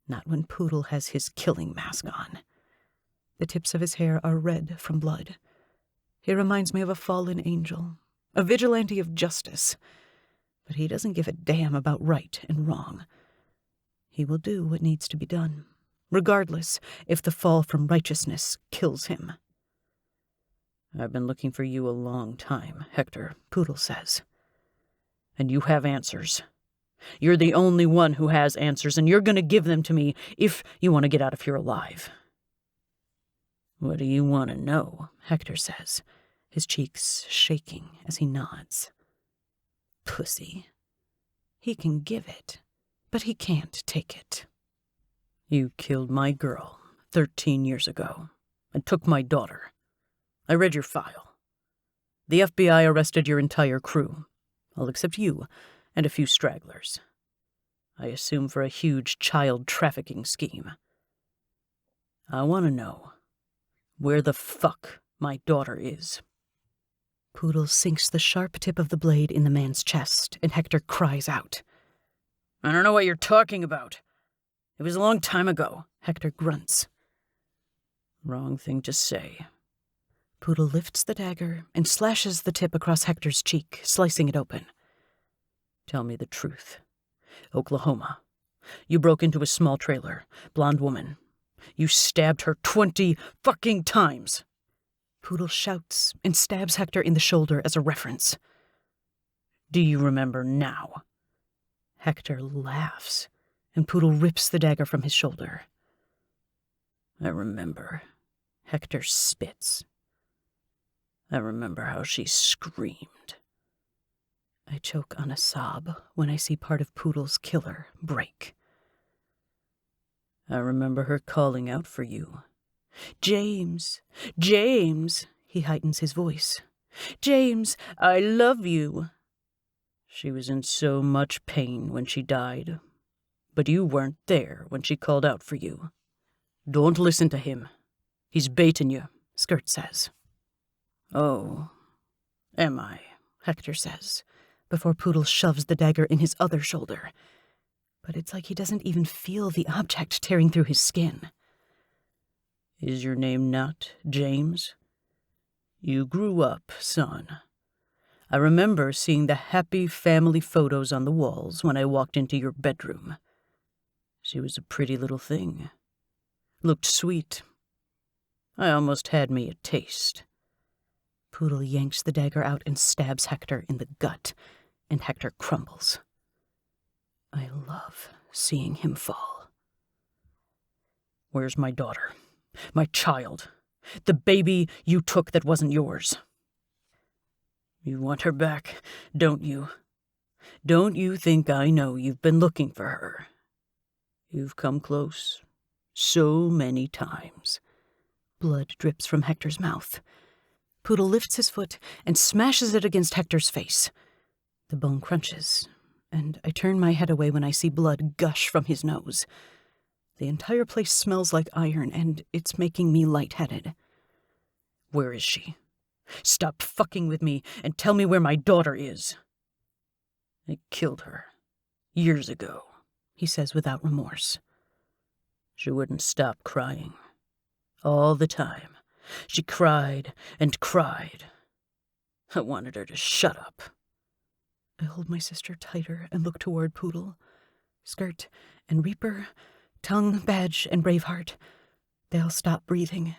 Not when Poodle has his killing mask on. The tips of his hair are red from blood. He reminds me of a fallen angel, a vigilante of justice. But he doesn't give a damn about right and wrong. He will do what needs to be done, regardless if the fall from righteousness kills him. I've been looking for you a long time, Hector, Poodle says. And you have answers. You're the only one who has answers, and you're going to give them to me if you want to get out of here alive. What do you want to know? Hector says, his cheeks shaking as he nods. Pussy. He can give it, but he can't take it. You killed my girl 13 years ago and took my daughter. I read your file. The FBI arrested your entire crew. I'll accept you and a few stragglers. I assume for a huge child trafficking scheme. I want to know where the fuck my daughter is. Poodle sinks the sharp tip of the blade in the man's chest, and Hector cries out. I don't know what you're talking about. It was a long time ago. Hector grunts. Wrong thing to say. Poodle lifts the dagger and slashes the tip across Hector's cheek, slicing it open. Tell me the truth. Oklahoma. You broke into a small trailer. Blonde woman. You stabbed her 20 fucking times. Poodle shouts and stabs Hector in the shoulder as a reference. Do you remember now? Hector laughs, and Poodle rips the dagger from his shoulder. I remember. Hector spits. I remember how she screamed. I choke on a sob when I see part of Poodle's killer break. I remember her calling out for you. James, James, he heightens his voice. James, I love you. She was in so much pain when she died, but you weren't there when she called out for you. Don't listen to him. He's baiting you, Skirt says. Oh, am I? Hector says, before Poodle shoves the dagger in his other shoulder. But it's like he doesn't even feel the object tearing through his skin. Is your name not James? You grew up, son. I remember seeing the happy family photos on the walls when I walked into your bedroom. She was a pretty little thing. Looked sweet. I almost had me a taste. Poodle yanks the dagger out and stabs Hector in the gut, and Hector crumbles. I love seeing him fall. Where's my daughter? My child? The baby you took that wasn't yours? You want her back, don't you? Don't you think I know you've been looking for her? You've come close so many times. Blood drips from Hector's mouth. Poodle lifts his foot and smashes it against Hector's face. The bone crunches, and I turn my head away when I see blood gush from his nose. The entire place smells like iron, and it's making me lightheaded. Where is she? Stop fucking with me and tell me where my daughter is. I killed her years ago, he says without remorse. She wouldn't stop crying. All the time. She cried and cried. I wanted her to shut up. I hold my sister tighter and look toward Poodle. Skirt and Reaper, Tongue, Badge, and Braveheart. They all stop breathing,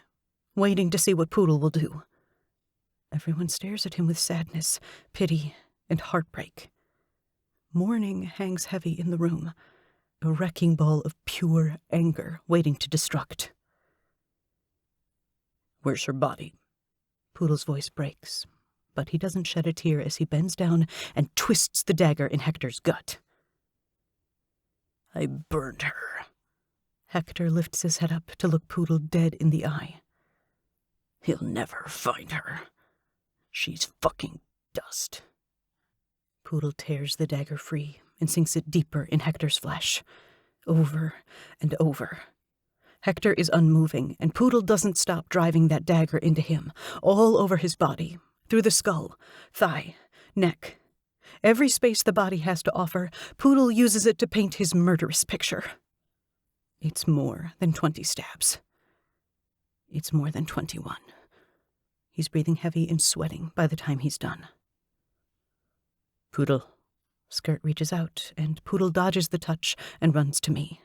waiting to see what Poodle will do. Everyone stares at him with sadness, pity, and heartbreak. Mourning hangs heavy in the room, a wrecking ball of pure anger waiting to destruct. Where's her body? Poodle's voice breaks, but he doesn't shed a tear as he bends down and twists the dagger in Hector's gut. I burned her. Hector lifts his head up to look Poodle dead in the eye. He'll never find her. She's fucking dust. Poodle tears the dagger free and sinks it deeper in Hector's flesh, over and over. Hector is unmoving, and Poodle doesn't stop driving that dagger into him, all over his body, through the skull, thigh, neck. Every space the body has to offer, Poodle uses it to paint his murderous picture. It's more than 20 stabs. It's more than 21. He's breathing heavy and sweating by the time he's done. Poodle. Skirt reaches out, and Poodle dodges the touch and runs to me.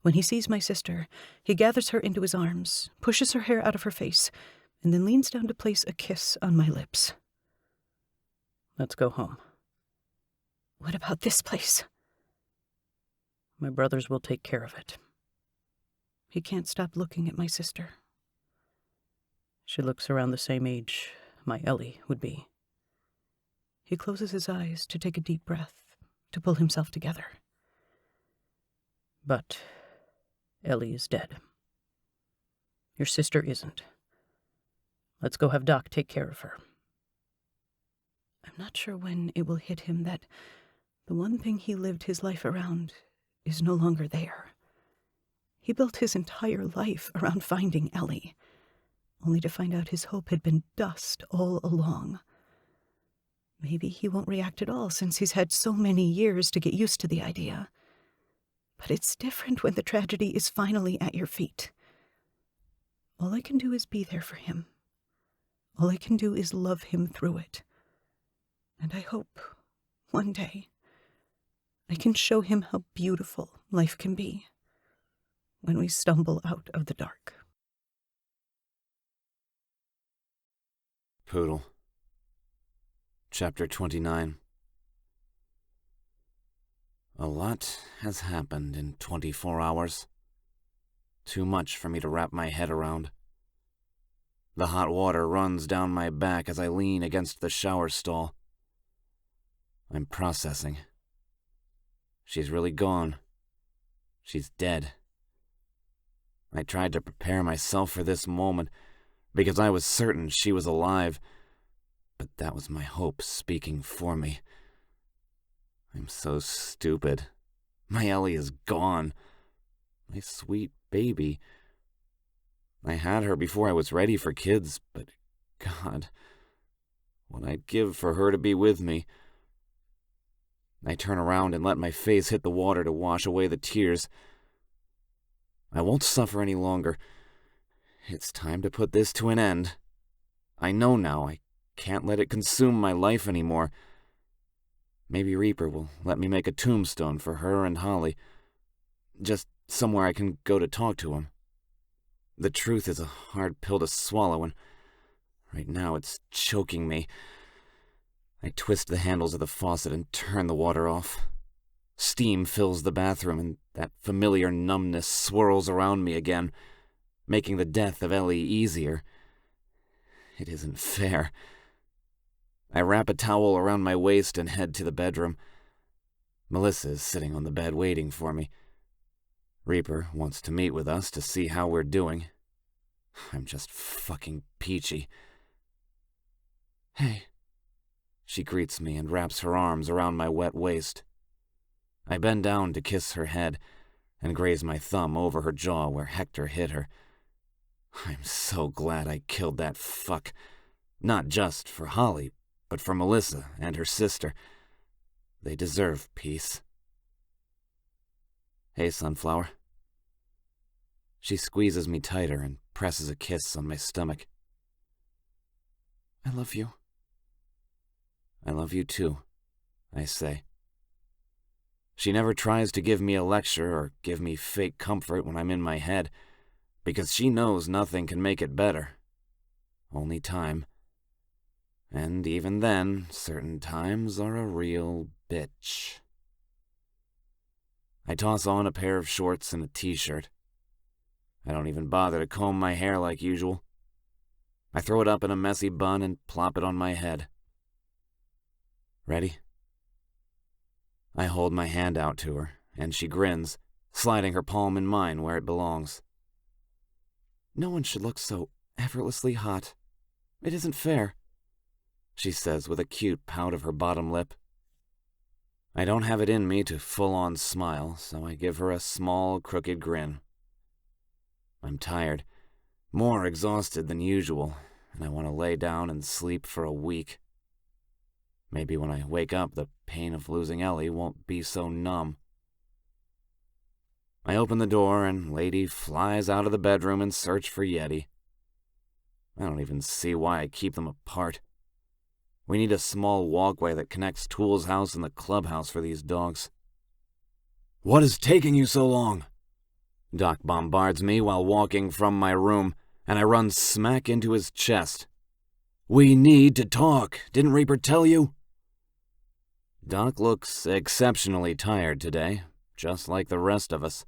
When he sees my sister, he gathers her into his arms, pushes her hair out of her face, and then leans down to place a kiss on my lips. Let's go home. What about this place? My brothers will take care of it. He can't stop looking at my sister. She looks around the same age my Ellie would be. He closes his eyes to take a deep breath, to pull himself together. But Ellie is dead. Your sister isn't. Let's go have Doc take care of her. I'm not sure when it will hit him that the one thing he lived his life around is no longer there. He built his entire life around finding Ellie, only to find out his hope had been dust all along. Maybe he won't react at all since he's had so many years to get used to the idea. But it's different when the tragedy is finally at your feet. All I can do is be there for him. All I can do is love him through it. And I hope, one day, I can show him how beautiful life can be when we stumble out of the dark. Poodle. Chapter 29. A lot has happened in 24 hours. Too much for me to wrap my head around. The hot water runs down my back as I lean against the shower stall. I'm processing. She's really gone. She's dead. I tried to prepare myself for this moment because I was certain she was alive, but that was my hope speaking for me. I'm so stupid. My Ellie is gone. My sweet baby. I had her before I was ready for kids, but God, what I'd give for her to be with me. I turn around and let my face hit the water to wash away the tears. I won't suffer any longer. It's time to put this to an end. I know now I can't let it consume my life anymore. Maybe Reaper will let me make a tombstone for her and Holly. Just somewhere I can go to talk to him. The truth is a hard pill to swallow, and right now it's choking me. I twist the handles of the faucet and turn the water off. Steam fills the bathroom, and that familiar numbness swirls around me again, making the death of Ellie easier. It isn't fair. I wrap a towel around my waist and head to the bedroom. Melissa is sitting on the bed waiting for me. Reaper wants to meet with us to see how we're doing. I'm just fucking peachy. Hey. She greets me and wraps her arms around my wet waist. I bend down to kiss her head and graze my thumb over her jaw where Hector hit her. I'm so glad I killed that fuck. Not just for Holly, but for Melissa and her sister. They deserve peace. Hey, Sunflower. She squeezes me tighter and presses a kiss on my stomach. I love you. I love you too, I say. She never tries to give me a lecture or give me fake comfort when I'm in my head, because she knows nothing can make it better. Only time. And even then, certain times are a real bitch. I toss on a pair of shorts and a t-shirt. I don't even bother to comb my hair like usual. I throw it up in a messy bun and plop it on my head. Ready? I hold my hand out to her, and she grins, sliding her palm in mine where it belongs. No one should look so effortlessly hot. It isn't fair, she says with a cute pout of her bottom lip. I don't have it in me to full-on smile, so I give her a small, crooked grin. I'm tired, more exhausted than usual, and I want to lay down and sleep for a week. Maybe when I wake up, the pain of losing Ellie won't be so numb. I open the door, and Lady flies out of the bedroom in search for Yeti. I don't even see why I keep them apart. We need a small walkway that connects Tool's house and the clubhouse for these dogs. What is taking you so long? Doc bombards me while walking from my room, and I run smack into his chest. We need to talk. Didn't Reaper tell you? Doc looks exceptionally tired today, just like the rest of us.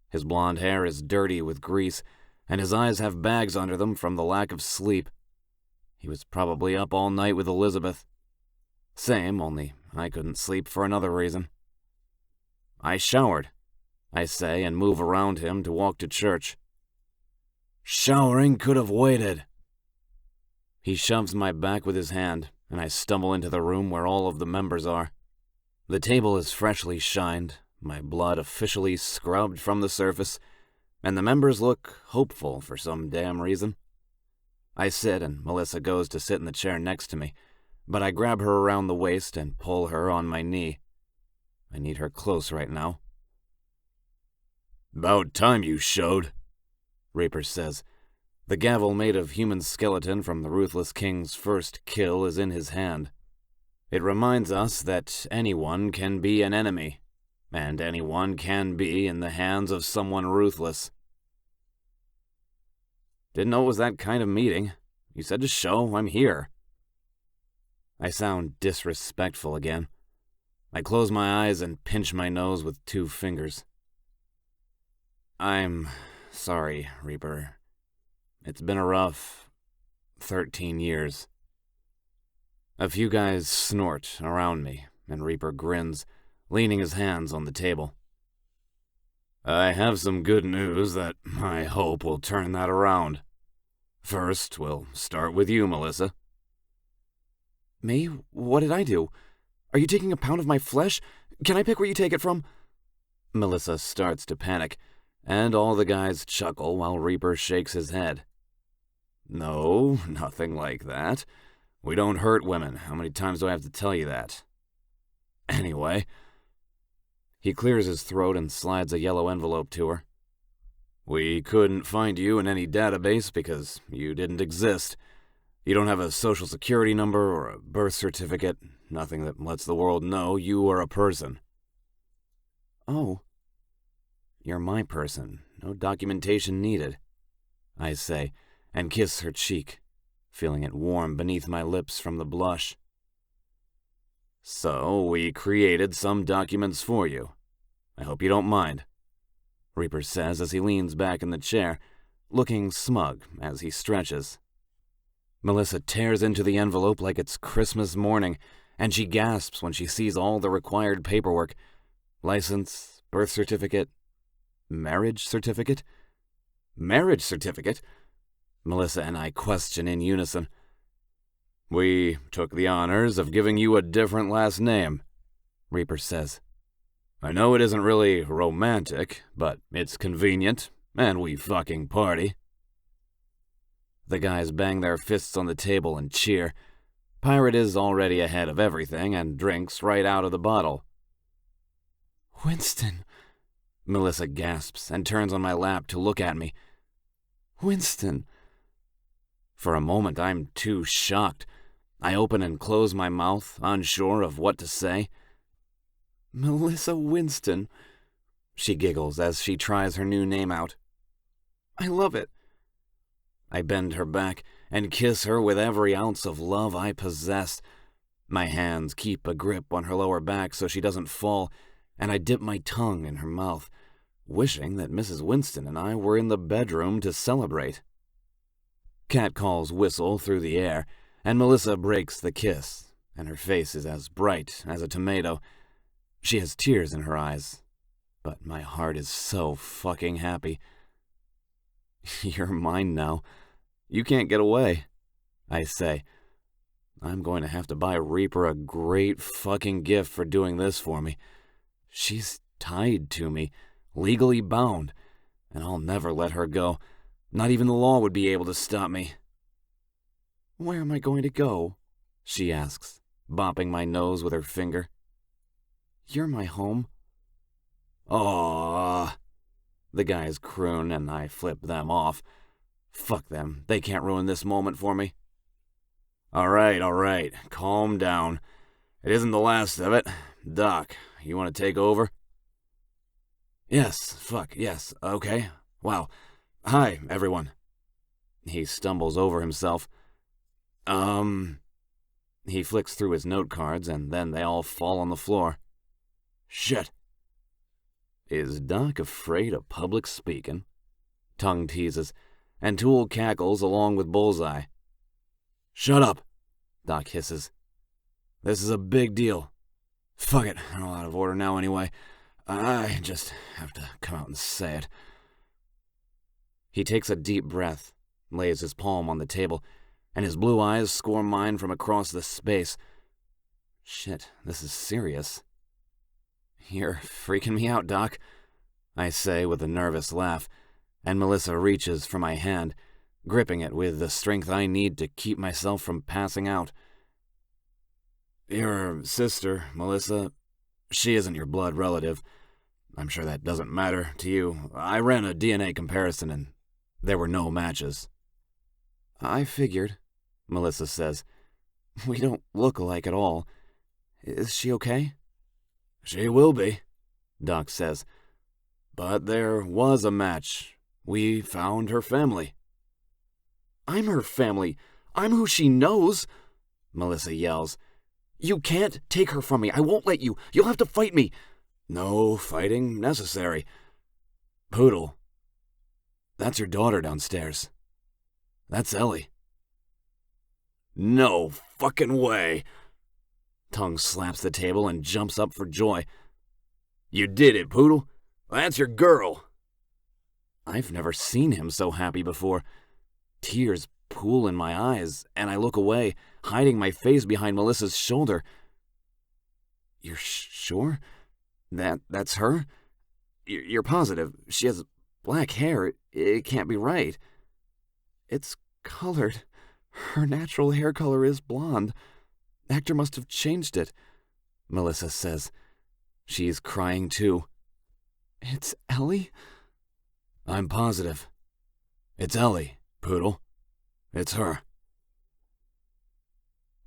His blonde hair is dirty with grease, and his eyes have bags under them from the lack of sleep. He was probably up all night with Elizabeth. Same, only I couldn't sleep for another reason. I showered, I say, and move around him to walk to church. Showering could have waited. He shoves my back with his hand, and I stumble into the room where all of the members are. The table is freshly shined, my blood officially scrubbed from the surface, and the members look hopeful for some damn reason. I sit, and Melissa goes to sit in the chair next to me, but I grab her around the waist and pull her on my knee. I need her close right now. About time you showed, Reaper says. The gavel made of human skeleton from the Ruthless King's first kill is in his hand. It reminds us that anyone can be an enemy, and anyone can be in the hands of someone ruthless. Didn't know it was that kind of meeting. You said to show, I'm here. I sound disrespectful again. I close my eyes and pinch my nose with 2 fingers. I'm sorry, Reaper. It's been a rough 13 years. A few guys snort around me, and Reaper grins, leaning his hands on the table. I have some good news that I hope will turn that around. First, we'll start with you, Melissa. Me? What did I do? Are you taking a pound of my flesh? Can I pick where you take it from? Melissa starts to panic, and all the guys chuckle while Reaper shakes his head. No, nothing like that. We don't hurt women. How many times do I have to tell you that? Anyway. He clears his throat and slides a yellow envelope to her. We couldn't find you in any database because you didn't exist. You don't have a social security number or a birth certificate, nothing that lets the world know you are a person. Oh. You're my person. No documentation needed, I say, and kiss her cheek, feeling it warm beneath my lips from the blush. So we created some documents for you. I hope you don't mind, Reaper says as he leans back in the chair, looking smug as he stretches. Melissa tears into the envelope like it's Christmas morning, and she gasps when she sees all the required paperwork. License, birth certificate, marriage certificate? Marriage certificate? Melissa and I question in unison. We took the honors of giving you a different last name, Reaper says. I know it isn't really romantic, but it's convenient, and we fucking party. The guys bang their fists on the table and cheer. Pirate is already ahead of everything and drinks right out of the bottle. Winston, Melissa gasps and turns on my lap to look at me. Winston. For a moment, I'm too shocked. I open and close my mouth, unsure of what to say. Melissa Winston, she giggles as she tries her new name out. I love it. I bend her back and kiss her with every ounce of love I possess. My hands keep a grip on her lower back so she doesn't fall, and I dip my tongue in her mouth, wishing that Mrs. Winston and I were in the bedroom to celebrate. Catcalls whistle through the air, and Melissa breaks the kiss, and her face is as bright as a tomato. She has tears in her eyes, but my heart is so fucking happy. You're mine now. You can't get away, I say. I'm going to have to buy Reaper a great fucking gift for doing this for me. She's tied to me, legally bound, and I'll never let her go. Not even the law would be able to stop me. Where am I going to go? She asks, bopping my nose with her finger. You're my home. Aww. The guys croon and I flip them off. Fuck them. They can't ruin this moment for me. All right. Calm down. It isn't the last of it. Doc, you want to take over? Yes. Okay. Wow. Hi, everyone. He stumbles over himself. He flicks through his note cards, and then they all fall on the floor. Shit. Is Doc afraid of public speaking? Tongue teases, and Tool cackles along with Bullseye. Shut up, Doc hisses. This is a big deal. Fuck it, I'm all out of order now anyway. I just have to come out and say it. He takes a deep breath, lays his palm on the table, and his blue eyes score mine from across the space. Shit, this is serious. You're freaking me out, Doc, I say with a nervous laugh, and Melissa reaches for my hand, gripping it with the strength I need to keep myself from passing out. Your sister, Melissa, she isn't your blood relative. I'm sure that doesn't matter to you. I ran a DNA comparison and there were no matches. I figured, Melissa says. We don't look alike at all. Is she okay? She will be, Doc says. But there was a match. We found her family. I'm her family. I'm who she knows, Melissa yells. You can't take her from me. I won't let you. You'll have to fight me. No fighting necessary. Poodle. That's your daughter downstairs. That's Ellie. No fucking way. Tongue slaps the table and jumps up for joy. You did it, Poodle. That's your girl. I've never seen him so happy before. Tears pool in my eyes, and I look away, hiding my face behind Melissa's shoulder. You're sure? That's her? You're positive? She has black hair. It can't be right. It's colored. Her natural hair color is blonde. Actor must have changed it, Melissa says. She's crying too. It's Ellie? I'm positive. It's Ellie, Poodle. It's her.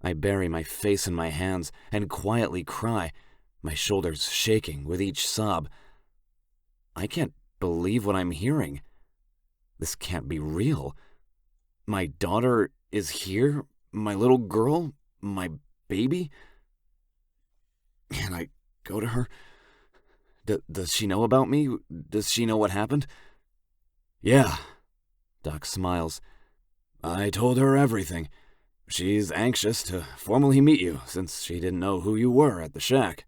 I bury my face in my hands and quietly cry, my shoulders shaking with each sob. I can't believe what I'm hearing. This can't be real. My daughter is here? My little girl? My baby? Can I go to her? Does she know about me? Does she know what happened? Yeah, Doc smiles. I told her everything. She's anxious to formally meet you since she didn't know who you were at the shack.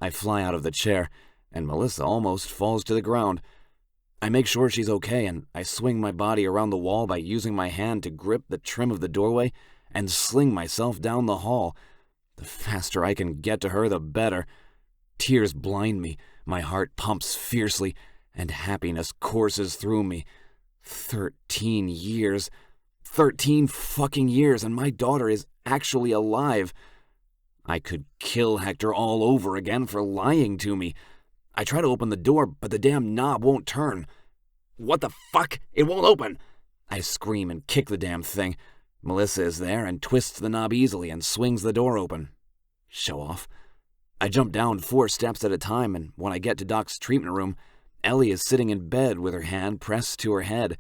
I fly out of the chair, and Melissa almost falls to the ground. I make sure she's okay, and I swing my body around the wall by using my hand to grip the trim of the doorway and sling myself down the hall. The faster I can get to her, the better. Tears blind me, my heart pumps fiercely, and happiness courses through me. 13 years. 13 fucking years, and my daughter is actually alive. I could kill Hector all over again for lying to me. I try to open the door, but the damn knob won't turn. What the fuck? It won't open! I scream and kick the damn thing. Melissa is there and twists the knob easily and swings the door open. Show off. I jump down 4 steps at a time, and when I get to Doc's treatment room, Ellie is sitting in bed with her hand pressed to her head.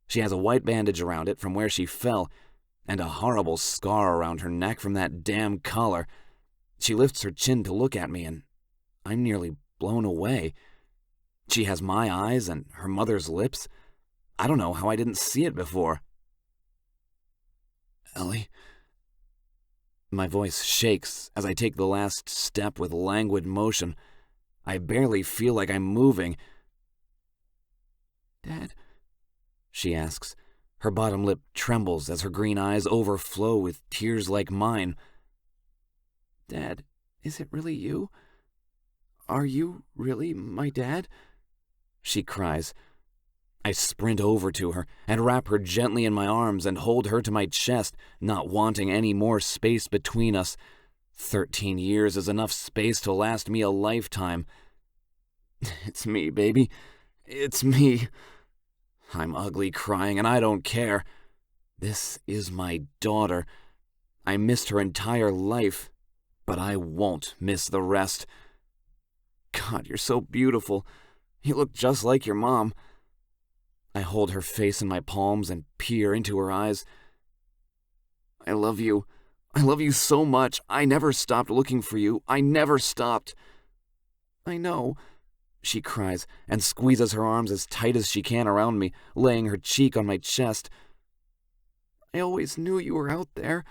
She has a white bandage around it from where she fell, and a horrible scar around her neck from that damn collar. She lifts her chin to look at me, and I'm nearly blown away. She has my eyes and her mother's lips. I don't know how I didn't see it before. Ellie? My voice shakes as I take the last step with languid motion. I barely feel like I'm moving. Dad? She asks. Her bottom lip trembles as her green eyes overflow with tears like mine. Dad, is it really you? Are you really my dad? She cries. I sprint over to her and wrap her gently in my arms and hold her to my chest, not wanting any more space between us. 13 years is enough space to last me a lifetime. It's me, baby. It's me. I'm ugly crying and I don't care. This is my daughter. I missed her entire life, but I won't miss the rest. God, you're so beautiful. You look just like your mom. I hold her face in my palms and peer into her eyes. I love you. I love you so much. I never stopped looking for you. I never stopped. I know, she cries and squeezes her arms as tight as she can around me, laying her cheek on my chest. I always knew you were out there,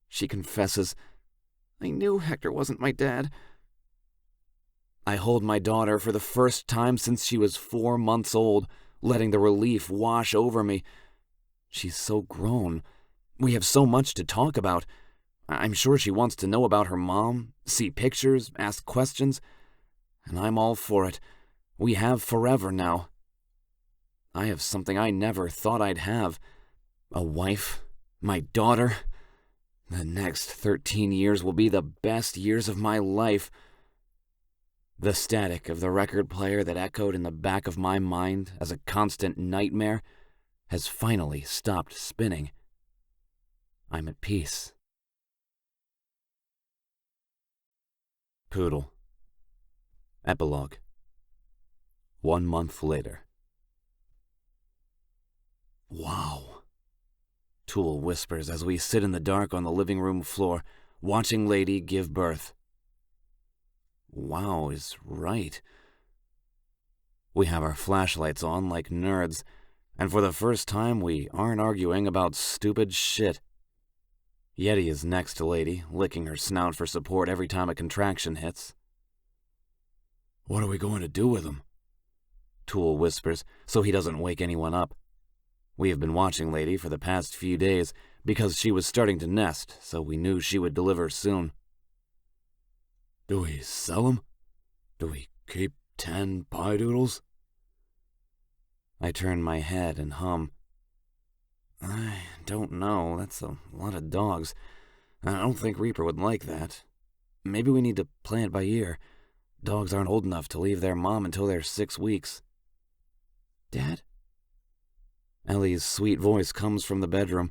she confesses. I knew Hector wasn't my dad. I hold my daughter for the first time since she was 4 months old, letting the relief wash over me. She's so grown. We have so much to talk about. I'm sure she wants to know about her mom, see pictures, ask questions, and I'm all for it. We have forever now. I have something I never thought I'd have. A wife, my daughter. The next 13 years will be the best years of my life. The static of the record player that echoed in the back of my mind as a constant nightmare has finally stopped spinning. I'm at peace. Poodle. Epilogue. 1 month later. Wow, Tool whispers as we sit in the dark on the living room floor, watching Lady give birth. Wow is right. We have our flashlights on like nerds, and for the first time we aren't arguing about stupid shit. Yeti is next to Lady, licking her snout for support every time a contraction hits. What are we going to do with him? Tool whispers, so he doesn't wake anyone up. We have been watching Lady for the past few days because she was starting to nest, so we knew she would deliver soon. Do we sell him? Do we keep 10 pie doodles? I turn my head and hum. I don't know. That's a lot of dogs. I don't think Reaper would like that. Maybe we need to play it by ear. Dogs aren't old enough to leave their mom until they're 6 weeks. Dad? Ellie's sweet voice comes from the bedroom.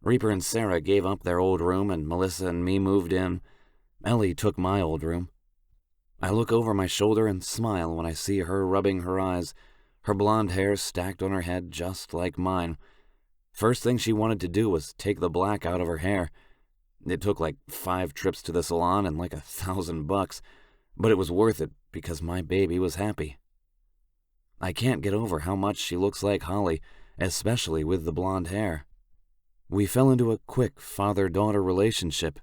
Reaper and Sarah gave up their old room and Melissa and me moved in. Ellie took my old room. I look over my shoulder and smile when I see her rubbing her eyes, her blonde hair stacked on her head just like mine. First thing she wanted to do was take the black out of her hair. It took like 5 trips to the salon and like $1,000, but it was worth it because my baby was happy. I can't get over how much she looks like Holly, especially with the blonde hair. We fell into a quick father-daughter relationship.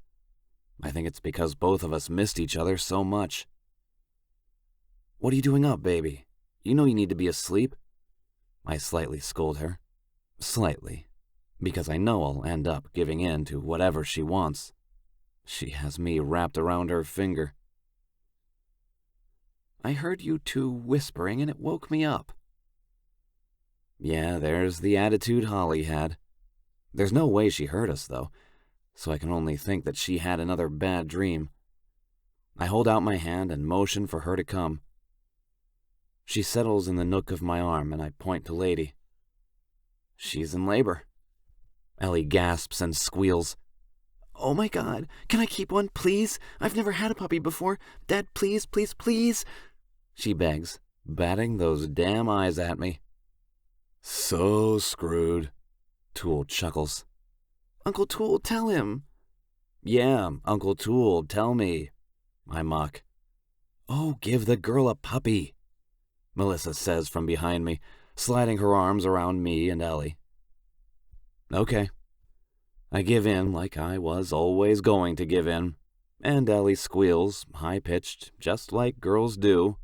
I think it's because both of us missed each other so much. What are you doing up, baby? You know you need to be asleep. I slightly scold her. Slightly. Because I know I'll end up giving in to whatever she wants. She has me wrapped around her finger. I heard you two whispering and it woke me up. Yeah, there's the attitude Holly had. There's no way she heard us, though, so I can only think that she had another bad dream. I hold out my hand and motion for her to come. She settles in the nook of my arm and I point to Lady. She's in labor. Ellie gasps and squeals. Oh my God, can I keep one, please? I've never had a puppy before. Dad, please, please, please. She begs, batting those damn eyes at me. So screwed. Tool chuckles. Uncle Tool, tell him. Yeah, Uncle Tool, tell me. I mock. Oh, give the girl a puppy, Melissa says from behind me. sliding her arms around me and Ellie. Okay. I give in like I was always going to give in, and Ellie squeals, high-pitched, just like girls do.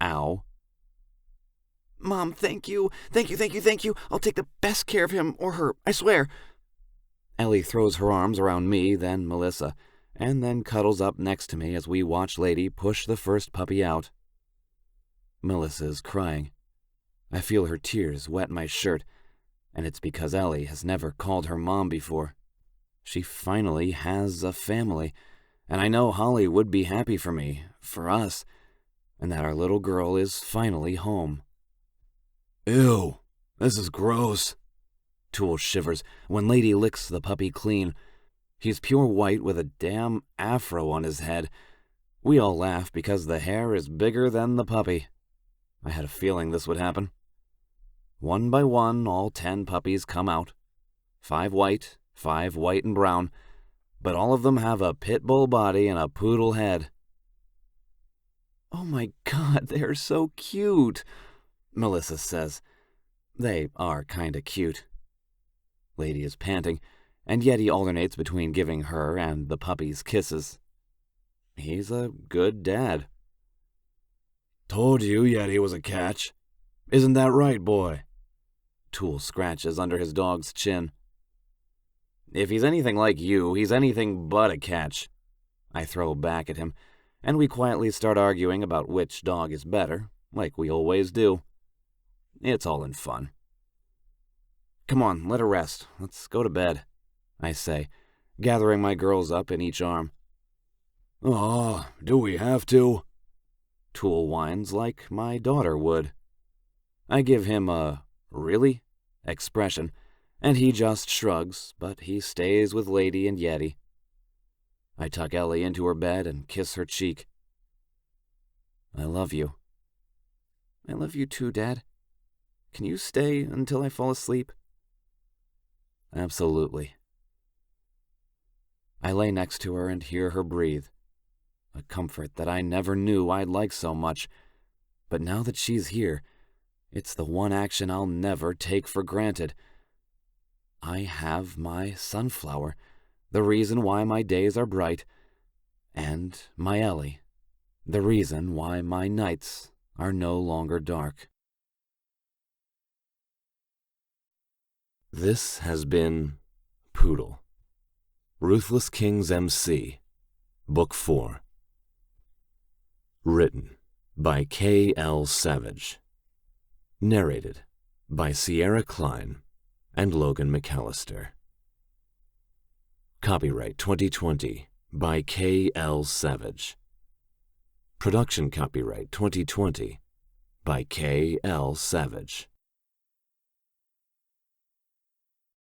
Ow. Mom, thank you. Thank you, thank you, thank you. I'll take the best care of him or her, I swear. Ellie throws her arms around me, then Melissa, and then cuddles up next to me as we watch Lady push the first puppy out. Melissa is crying. I feel her tears wet my shirt, and it's because Ellie has never called her mom before. She finally has a family, and I know Holly would be happy for me, for us, and that our little girl is finally home. Ew, this is gross. Tool shivers when Lady licks the puppy clean. He's pure white with a damn afro on his head. We all laugh because the hair is bigger than the puppy. I had a feeling this would happen. One by one, all 10 puppies come out. 5 white and brown, but all of them have a pit bull body and a poodle head. Oh my God, they're so cute, Melissa says. They are kinda cute. Lady is panting, and Yeti alternates between giving her and the puppies kisses. He's a good dad. Told you Yeti was a catch. Isn't that right, boy? Tool scratches under his dog's chin. If he's anything like you, he's anything but a catch. I throw back at him, and we quietly start arguing about which dog is better, like we always do. It's all in fun. Come on, let her rest. Let's go to bed, I say, gathering my girls up in each arm. Oh, do we have to? Tool whines like my daughter would. I give him a "really?" expression, and he just shrugs, but he stays with Lady and Yeti. I tuck Ellie into her bed and kiss her cheek. I love you. I love you too, Dad. Can you stay until I fall asleep? Absolutely. I lay next to her and hear her breathe. A comfort that I never knew I'd like so much. But now that she's here, it's the one action I'll never take for granted. I have my sunflower, the reason why my days are bright, and my Ellie, the reason why my nights are no longer dark. This has been Poodle, Ruthless Kings MC, Book 4. Written by 𝐂𝐮𝐨𝐲𝐤. Narrated by Sierra Klein and Logan McAllister. Copyright 2020 by 𝐂𝐮𝐿_SAVAGE. Production copyright 2020 by 𝐂𝐿_SAVAGE.